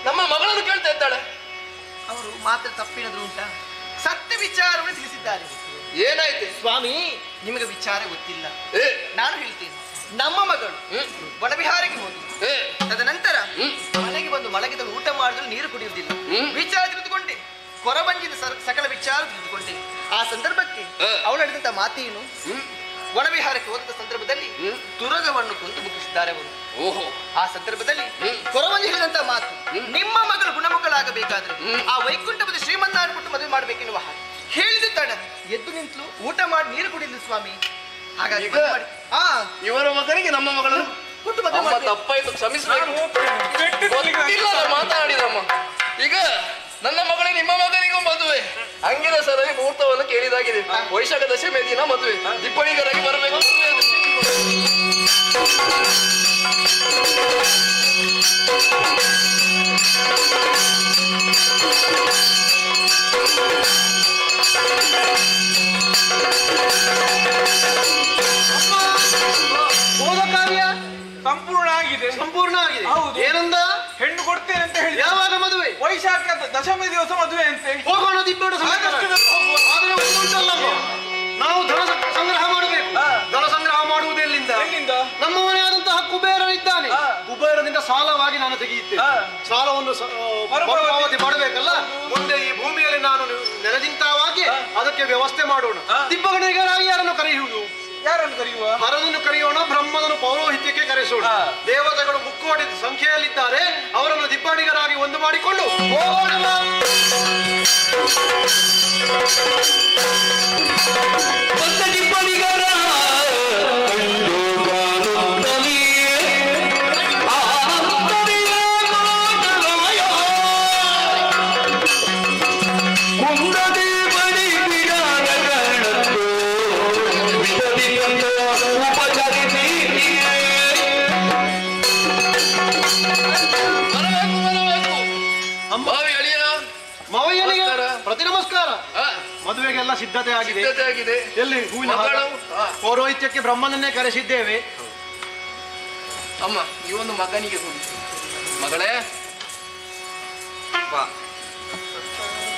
[SPEAKER 8] ನಮ್ಮ ಮಗಳನ್ನು ಕೇಳ್ತಾ ಇದ್ದಾಳೆ.
[SPEAKER 1] ಅವರು ಮಾತ್ರ ತಪ್ಪೇನಾದ್ರು ಉಂಟಾ? ಸತ್ಯ ವಿಚಾರವನ್ನು ತಿಳಿಸಿದ್ದಾರೆ.
[SPEAKER 8] ಏನಾಯ್ತು
[SPEAKER 1] ಸ್ವಾಮಿ, ನಿಮಗೆ ವಿಚಾರ ಗೊತ್ತಿಲ್ಲ. ನಾನು ಹೇಳ್ತೇನೆ. ನಮ್ಮ ಮಗಳು ವನವಿಹಾರಕ್ಕೆ ಹೋಗಿ ತದನಂತರ ಮನೆಗೆ ಬಂದು ಮಲಗಿದ ಊಟ ಮಾಡಿದ್ರು ನೀರು ಕುಡಿಯುವುದಿಲ್ಲ. ವಿಚಾರ ತಿಳಿದುಕೊಂಡೆ, ಕೊರವಂಜಿನ ಸಕಲ ವಿಚಾರ ತಿಳಿದುಕೊಂಡೆ. ಆ ಸಂದರ್ಭಕ್ಕೆ ಅವಳು ಹೇಳಿದಂತ ಮಾತೇನು? ವನವಿಹಾರಕ್ಕೆ ಹೋದ ಸಂದರ್ಭದಲ್ಲಿ ತುರಗವನ್ನು ಕೊಂದು ಮುಗಿಸಿದ್ದಾರೆ ಅವರು.
[SPEAKER 8] ಓಹೋ,
[SPEAKER 1] ಆ ಸಂದರ್ಭದಲ್ಲಿ ಕೊರವಂಜಿ ಹೇಳಿದಂತ ಮಾತು, ನಿಮ್ಮ ಮಗಳು ಗುಣಮುಖಳಾಗಬೇಕಾದ್ರೆ ಆ ವೈಕುಂಠಪತಿ ಶ್ರೀಮನ್ನಾರಾಯಣ ಕೊಟ್ಟು ಮದುವೆ ಮಾಡಬೇಕೆನ್ನುವ ಹಾಗೆ ಹೇಳಿದ ತಡ ಎದ್ದು ನಿಂತಲು, ಊಟ ಮಾಡಿ ನೀರು ಕುಡಿಲಿಲ್ಲ ಸ್ವಾಮಿ. ಹಾಗಾಗಿ
[SPEAKER 8] ಇವರ ಮಗನಿಗೆ ನಮ್ಮ ಮಗಳು
[SPEAKER 1] ಕೊಟ್ಟು ಮದುವೆ ಮಾಡಿ.
[SPEAKER 8] ತಪ್ಪಾಯ್ತು, ಕ್ಷಮಿಸಬೇಕು. ಮಾತನಾಡಿದಮ್ಮ. ಈಗ ನನ್ನ ಮಗಳಿಗೆ ನಿಮ್ಮ ಮಗನಿಗೂ ಮದುವೆ ಅಂಗಿನ ಸರಲ್ಲಿ ಮುಹೂರ್ತವನ್ನು ಕೇಳಿದಾಗಿದೆ. ವೈಶಾಖ ದಶಮಿ ದಿನ ಮದುವೆ, ದಿಪ್ಪಣಿಗರಾಗಿ ಬರಬೇಕು.
[SPEAKER 11] ಸಂಪೂರ್ಣ ಆಗಿದೆ.
[SPEAKER 13] ಸಂಪೂರ್ಣ ಆಗಿದೆ.
[SPEAKER 11] ಹೌದು.
[SPEAKER 13] ಏನಂದ?
[SPEAKER 11] ಹೆಣ್ಣು ಕೊಡ್ತೇನೆ ಅಂತ ಹೇಳಿ.
[SPEAKER 13] ಯಾವಾಗ ಮದುವೆ?
[SPEAKER 11] ವೈಶಾಖ ದಶಮಿ ದಿವಸ ಮದುವೆ ಅಂತೆ.
[SPEAKER 13] ಹೋಗೋಣ ದಿಬ್ಬೆಡು ಆದ್ರೆ ಉಂಟಲ್ಲಮ್ಮ, ನಾವು ಧನ ಸಂಗ್ರಹ ಮಾಡಬೇಕು. ಧನ ಸಂಗ್ರಹ ಮಾಡುವುದೆಲ್ಲಿಂದ? ನಮ್ಮ ಮನೆಯಾದಂತಹ ಕುಬೇರನಿದ್ದಾನೆ. ಕುಬೇರನಿಂದ ಸಾಲವಾಗಿ ನಾನು ತೆಗೆಯುತ್ತೇನೆ. ಸಾಲವನ್ನು ಮರುಪಾವತಿ ಮಾಡಬೇಕಲ್ಲ. ಮುಂದೆ ಈ ಭೂಮಿಯಲ್ಲಿ ನಾನು ನೆಲೆದಿಂತಾವಾಗಿ ಅದಕ್ಕೆ ವ್ಯವಸ್ಥೆ ಮಾಡೋಣ. ದಿಬ್ಬಗಣಿಗರಾಗಿ ಯಾರನ್ನು ಕರೆಯುವುದು?
[SPEAKER 11] ಯಾರನ್ನು ಕರೆಯುವ?
[SPEAKER 13] ಹರನನ್ನು ಕರೆಯೋಣ, ಬ್ರಹ್ಮನನ್ನು ಪೌರೋಹಿತ್ಯಕ್ಕೆ ಕರೆಸೋಣ. ದೇವತೆಗಳು ಮುಕ್ಕೋಟಿ ಸಂಖ್ಯೆಯಲ್ಲಿದ್ದಾರೆ, ಅವರನ್ನು ದಿಬ್ಬಣಿಗರಾಗಿ ಒಂದು ಮಾಡಿಕೊಂಡು ಹೋಗೋಣ. ಪ್ರತಿ ನಮಸ್ಕಾರ. ಮದುವೆಗೆಲ್ಲ ಸಿದ್ಧತೆ ಆಗಿದೆ. ಎಲ್ಲಿ ಹೂವಿನ ಪೌರೋಹಿತ್ಯಕ್ಕೆ ಬ್ರಹ್ಮನನ್ನೇ ಕರೆಸಿದ್ದೇವೆ.
[SPEAKER 8] ಅಮ್ಮ, ಈ ಒಂದು ಮಗನಿಗೆ ಕೊಡಿ. ಮಗಳೇ ಬಾ.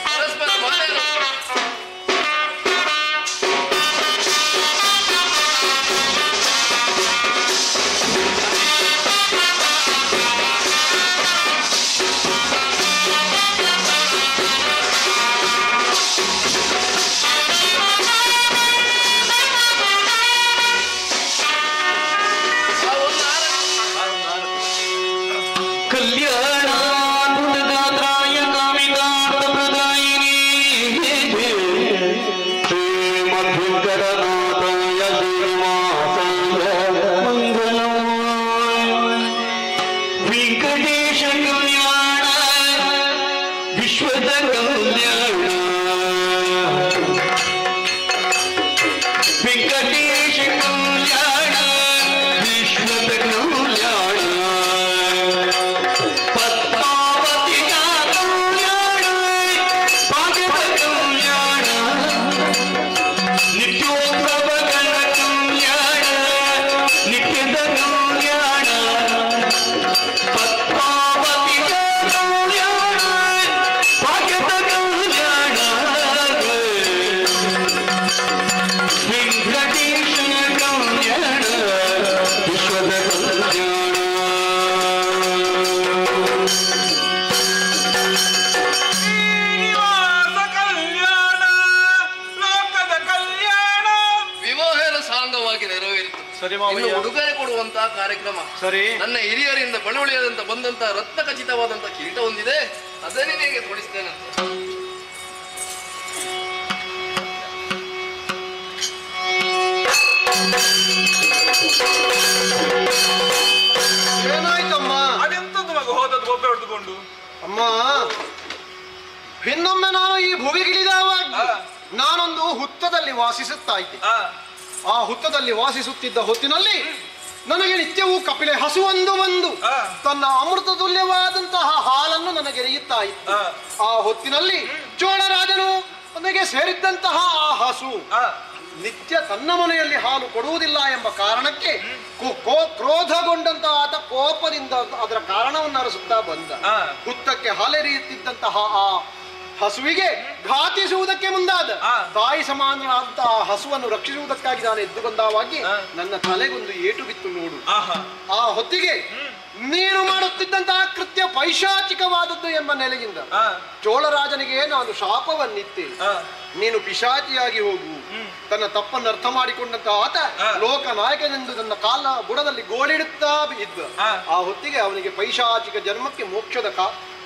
[SPEAKER 8] ಪರಸ್ಪರ ಮಾತಾಡೋಣ. ಉಡುಗೊರೆ ಕೊಡುವಂತಹ ಕಾರ್ಯಕ್ರಮ.
[SPEAKER 13] ಸರಿ.
[SPEAKER 8] ನನ್ನ ಹಿರಿಯರಿಂದ ಬಳುವಳಿಯಾದಂತ ಬಂದಂತಹ ರತ್ನ ಖಚಿತವಾದಂತಹ ಕಿರೀಟ ಹೊಂದಿದೆ, ಅದನ್ನೇ ನಿನಗೆ ಕೊಡಿಸ್ತೇನೆ.
[SPEAKER 13] ಏನಾಯ್ತಮ್ಮ?
[SPEAKER 11] ಪಡೆದುಕೊಂಡು.
[SPEAKER 13] ಅಮ್ಮ, ಇನ್ನೊಮ್ಮೆ ನಾನು ಈ ಭುವಿಗಿಳಿದವಾಗ ನಾನೊಂದು ಹುತ್ತದಲ್ಲಿ ವಾಸಿಸುತ್ತಾ ಇದ್ದೆ. ಆ ಹುತ್ತದಲ್ಲಿ ವಾಸಿಸುತ್ತಿದ್ದ ಹೊತ್ತಿನಲ್ಲಿ ನನಗೆ ನಿತ್ಯವೂ ಕಪಿಲೆ ಹಸುವೊಂದು ಬಂದು ತನ್ನ ಅಮೃತ ತುಲ್ಯವಾದಂತಹ ಹಾಲನ್ನು ನನಗೆ ಎರೆಯುತ್ತಾ ಇತ್ತು. ಆ ಹೊತ್ತಿನಲ್ಲಿ ಚೋಳರಾಜನು ನನಗೆ ಸೇರಿದ್ದಂತಹ ಆ ಹಸು ನಿತ್ಯ ತನ್ನ ಮನೆಯಲ್ಲಿ ಹಾಲು ಕೊಡುವುದಿಲ್ಲ ಎಂಬ ಕಾರಣಕ್ಕೆ ಕ್ರೋಧಗೊಂಡಂತಹ ಆತ ಕೋಪದಿಂದ ಅದರ ಕಾರಣವನ್ನು ಅರಸುತ್ತಾ ಬಂದ. ಹುತ್ತಕ್ಕೆ ಹಾಲೆರೆಯುತ್ತಿದ್ದಂತಹ ಆ ಹಸುವಿಗೆ ಘಾತಿಸುವುದಕ್ಕೆ ಮುಂದಾದ. ತಾಯಿ ಸಮಾನವಾದಂತಹ ಹಸುವನ್ನು ರಕ್ಷಿಸುವುದಕ್ಕಾಗಿ ನಾನು ಎದ್ದು ಬಂದವಾಗಿ ನನ್ನ ತಲೆಗೊಂದು ಏಟು ಬಿತ್ತು ನೋಡು. ಆ ಹೊತ್ತಿಗೆ ನೀನು ಮಾಡುತ್ತಿದ್ದಂತಹ ಕೃತ್ಯ ಪೈಶಾಚಿಕವಾದದ್ದು ಎಂಬ ನೆಲೆಯಿಂದ ಚೋಳರಾಜನಿಗೆ ನಾನು ಶಾಪವನ್ನಿತ್ತೆ. ನೀನು ಪಿಶಾಚಿಯಾಗಿ ಹೋಗು. ತನ್ನ ತಪ್ಪನ್ನು ಅರ್ಥ ಮಾಡಿಕೊಂಡಂತಹ ಆತ ಲೋಕನಾಯಕನೆಂದು ತನ್ನ ಕಾಲ ಬುಡದಲ್ಲಿ ಗೋಳಿಡುತ್ತಾ ಇದ್ದ. ಆ ಹೊತ್ತಿಗೆ ಅವನಿಗೆ ಪೈಶಾಚಿಕ ಜನ್ಮಕ್ಕೆ ಮೋಕ್ಷದ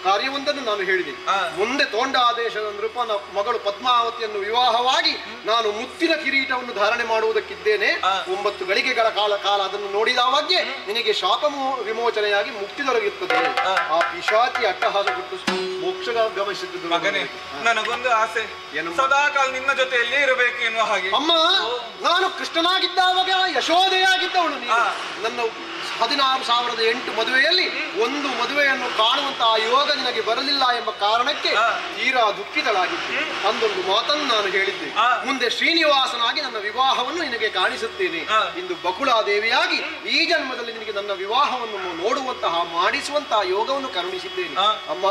[SPEAKER 13] ಕಾರ್ಯವೊಂದನ್ನು ನಾನು ಹೇಳಿದೆ. ಮುಂದೆ ತೋಂಡಾದೇಶದ ನೃಪನ ಮಗಳು ಪದ್ಮಾವತಿಯನ್ನು ವಿವಾಹವಾಗಿ ನಾನು ಮುತ್ತಿನ ಕಿರೀಟವನ್ನು ಧಾರಣೆ ಮಾಡುವುದಕ್ಕಿದ್ದೇನೆ. 9 ಗಳಿಗೆಗಳ ಕಾಲ ಅದನ್ನು ನೋಡಿದವಾಗೆ ನಿನಗೆ ಶಾಪ ವಿಮೋಚನೆಯಾಗಿ ಮುಕ್ತಿ ದೊರೆಯುತ್ತದೆ. ಆ ಪಿಶಾಚಿ ಅಟ್ಟಹಾಸ ಬಿಟ್ಟು ಮೋಕ್ಷ ಗಮನಿಸುತ್ತಿದ್ದು.
[SPEAKER 11] ಮಗನೇ, ನನಗೊಂದು ಆಸೆ, ಸದಾಕಾಲ ನಿನ್ನ ಜೊತೆಯಲ್ಲಿ ಇರಬೇಕು ಎನ್ನುವ ಹಾಗೆ.
[SPEAKER 13] ಅಮ್ಮ, ನಾನು ಕೃಷ್ಣನಾಗಿದ್ದಾವಾಗ ಯಶೋದೆಯಾಗಿದ್ದವಳು. ನನ್ನ 16,008 ಮದುವೆಯಲ್ಲಿ ಒಂದು ಮದುವೆಯನ್ನು ಕಾಣುವಂತಹ ಯೋಗ ನಿನಗೆ ಬರಲಿಲ್ಲ ಎಂಬ ಕಾರಣಕ್ಕೆ ತೀರಾ ದುಃಖಿತಳಾಗಿದ್ದೆ. ಅಂದೊಂದು ಮಾತನ್ನು ನಾನು ಹೇಳಿದ್ದೆ, ಮುಂದೆ ಶ್ರೀನಿವಾಸನಾಗಿ ನನ್ನ ವಿವಾಹವನ್ನು ನಿನಗೆ ಕಾಣಿಸುತ್ತೇನೆ. ಇಂದು ಬಕುಳಾದೇವಿಯಾಗಿ ಈ ಜನ್ಮದಲ್ಲಿ ನಿನಗೆ ನನ್ನ ವಿವಾಹವನ್ನು ನೋಡುವಂತಹ ಮಾಡಿಸುವಂತಹ ಯೋಗವನ್ನು ಕರುಣಿಸಿದ್ದೇನೆ. ಅಮ್ಮ,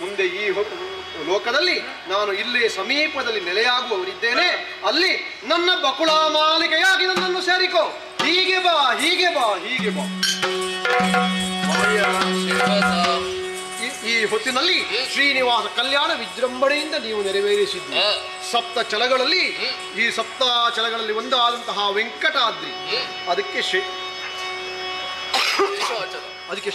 [SPEAKER 13] ಮುಂದೆ ಈ ಲೋಕದಲ್ಲಿ ನಾನು ಇಲ್ಲೇ ಸಮೀಪದಲ್ಲಿ ನೆಲೆಯಾಗುವವರಿದ್ದೇನೆ. ಅಲ್ಲಿ ನನ್ನ ಬಕುಳಾ ಮಾಲಿಕೆಯಾಗಿ ನನ್ನನ್ನು ಸೇರಿಕೋ. ಹೀಗೆ ಬಾ, ಹೀಗೆ ಬಾ, ಹೀಗೆ ಬಾ. ಈ ಹೊತ್ತಿನಲ್ಲಿ ಶ್ರೀನಿವಾಸ ಕಲ್ಯಾಣ ವಿಜೃಂಭಣೆಯಿಂದ ನೀವು ನೆರವೇರಿಸಿದ್ದೀರಿ. ಸಪ್ತ ಚಲಗಳಲ್ಲಿ ಈ ಸಪ್ತಾಚಲಗಳಲ್ಲಿ ಒಂದಾದಂತಹ ವೆಂಕಟಾದ್ರಿ, ಅದಕ್ಕೆ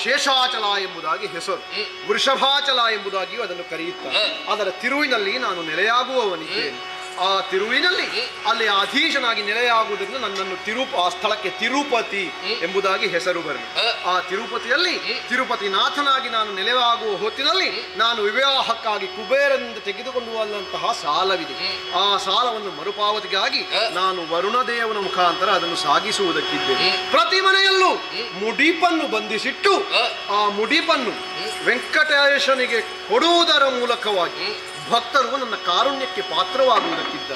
[SPEAKER 13] ಶೇಷಾಚಲ ಎಂಬುದಾಗಿ ಹೆಸರು. ವೃಷಭಾಚಲ ಎಂಬುದಾಗಿಯೂ ಅದನ್ನು ಕರೆಯುತ್ತಾರೆ. ಅದರ ತಿರುವಿನಲ್ಲಿ ನಾನು ನೆಲೆಯಾಗುವವನಿದ್ದೇನೆ. ಆ ತಿರುವಿನಲ್ಲಿ ಅಲ್ಲಿ ಅಧೀಶನಾಗಿ ನೆಲೆಯಾಗುವುದರಿಂದ ನನ್ನನ್ನು ಆ ಸ್ಥಳಕ್ಕೆ ತಿರುಪತಿ ಎಂಬುದಾಗಿ ಹೆಸರು ಬರಲಿ. ಆ ತಿರುಪತಿಯಲ್ಲಿ ತಿರುಪತಿನಾಥನಾಗಿ ನಾನು ನೆಲೆಯಾಗುವ ಹೊತ್ತಿನಲ್ಲಿ ನಾನು ವಿವಾಹಕ್ಕಾಗಿ ಕುಬೇರನಿಂದ ತೆಗೆದುಕೊಂಡು ಬಂದಂತಹ ಸಾಲವಿದೆ. ಆ ಸಾಲವನ್ನು ಮರುಪಾವತಿಗಾಗಿ ನಾನು ವರುಣದೇವನ ಮುಖಾಂತರ ಅದನ್ನು ಸಾಗಿಸುವುದಕ್ಕಿದ್ದೇನೆ. ಪ್ರತಿ ಮನೆಯಲ್ಲೂ ಮುಡಿಪನ್ನು ಬಂಧಿಸಿಟ್ಟು ಆ ಮುಡಿಪನ್ನು ವೆಂಕಟೇಶನಿಗೆ ಕೊಡುವುದರ ಮೂಲಕವಾಗಿ ಭಕ್ತರು ನನ್ನ ಕಾರುಣ್ಯಕ್ಕೆ ಪಾತ್ರವಾಗುವುದಕ್ಕಿದ್ದ.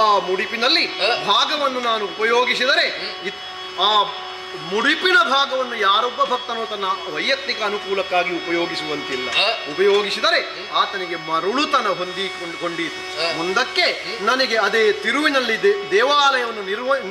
[SPEAKER 13] ಆ ಮುಡಿಪಿನಲ್ಲಿ ಭಾಗವನ್ನು ನಾನು ಉಪಯೋಗಿಸಿದರೆ ಆ ಮುಡಿಪಿನ ಭಾಗವನ್ನು ಯಾರೊಬ್ಬ ಭಕ್ತನು ತನ್ನ ವೈಯಕ್ತಿಕ ಅನುಕೂಲಕ್ಕಾಗಿ ಉಪಯೋಗಿಸುವಂತಿಲ್ಲ. ಉಪಯೋಗಿಸಿದರೆ ಆತನಿಗೆ ಮರುಳುತನ ಹೊಂದಿಕೊಂಡಿತು. ಮುಂದಕ್ಕೆ ನನಗೆ ಅದೇ ತಿರುವಿನಲ್ಲಿ ದೇವಾಲಯವನ್ನು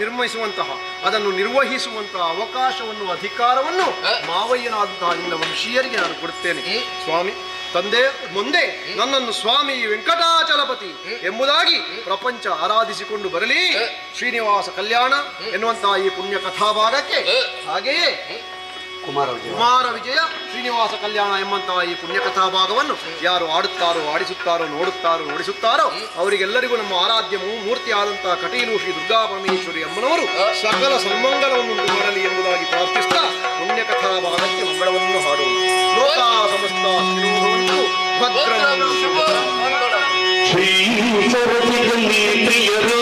[SPEAKER 13] ನಿರ್ಮಿಸುವಂತಹ ಅದನ್ನು ನಿರ್ವಹಿಸುವಂತಹ ಅವಕಾಶವನ್ನು ಅಧಿಕಾರವನ್ನು ಮಾವಯ್ಯನಾದಂತಹ ನಿನ್ನ ವಂಶೀಯರಿಗೆ ನಾನು ಕೊಡುತ್ತೇನೆ. ಸ್ವಾಮಿ ತಂದೆ, ಮುಂದೆ ನನ್ನನ್ನು ಸ್ವಾಮಿ ವೆಂಕಟಾಚಲಪತಿ ಎಂಬುದಾಗಿ ಪ್ರಪಂಚ ಆರಾಧಿಸಿಕೊಂಡು ಬರಲಿ. ಶ್ರೀನಿವಾಸ ಕಲ್ಯಾಣ ಎನ್ನುವಂತಹ ಈ ಪುಣ್ಯ ಕಥಾಭಾಗಕ್ಕೆ ಹಾಗೆಯೇ ಕುಮಾರ ವಿಜಯ ಶ್ರೀನಿವಾಸ ಕಲ್ಯಾಣ ಎಂಬಂತಹ ಈ ಪುಣ್ಯ ಕಥಾಭಾಗವನ್ನು ಯಾರು ಆಡುತ್ತಾರೋ, ಆಡಿಸುತ್ತಾರೋ, ನೋಡಿಸುತ್ತಾರೋ ಅವರಿಗೆಲ್ಲರಿಗೂ ನಮ್ಮ ಆರಾಧ್ಯ ಮೂರ್ತಿ ಆದಂತಹ ಕಟೀಲು ಶ್ರೀ ದುರ್ಗಾ ಪರಮೇಶ್ವರಿ ಅಮ್ಮನವರು ಸಕಲ ಸನ್ಮಂಗಲವನ್ನು ಮಾಡಲಿ ಎಂಬುದಾಗಿ ಪ್ರಾರ್ಥಿಸ್ತಾ ಪುಣ್ಯ ಕಥಾಭಾಗಕ್ಕೆ ಮಂಗಳವನ್ನು ಹಾಡುವುದು. ಲೋಕ ಸಮಸ್ತ ಭದ್ರಂ.
[SPEAKER 12] ಶ್ರೀ ಸರಸಿದಲ್ಲಿ ಪ್ರಿಯರು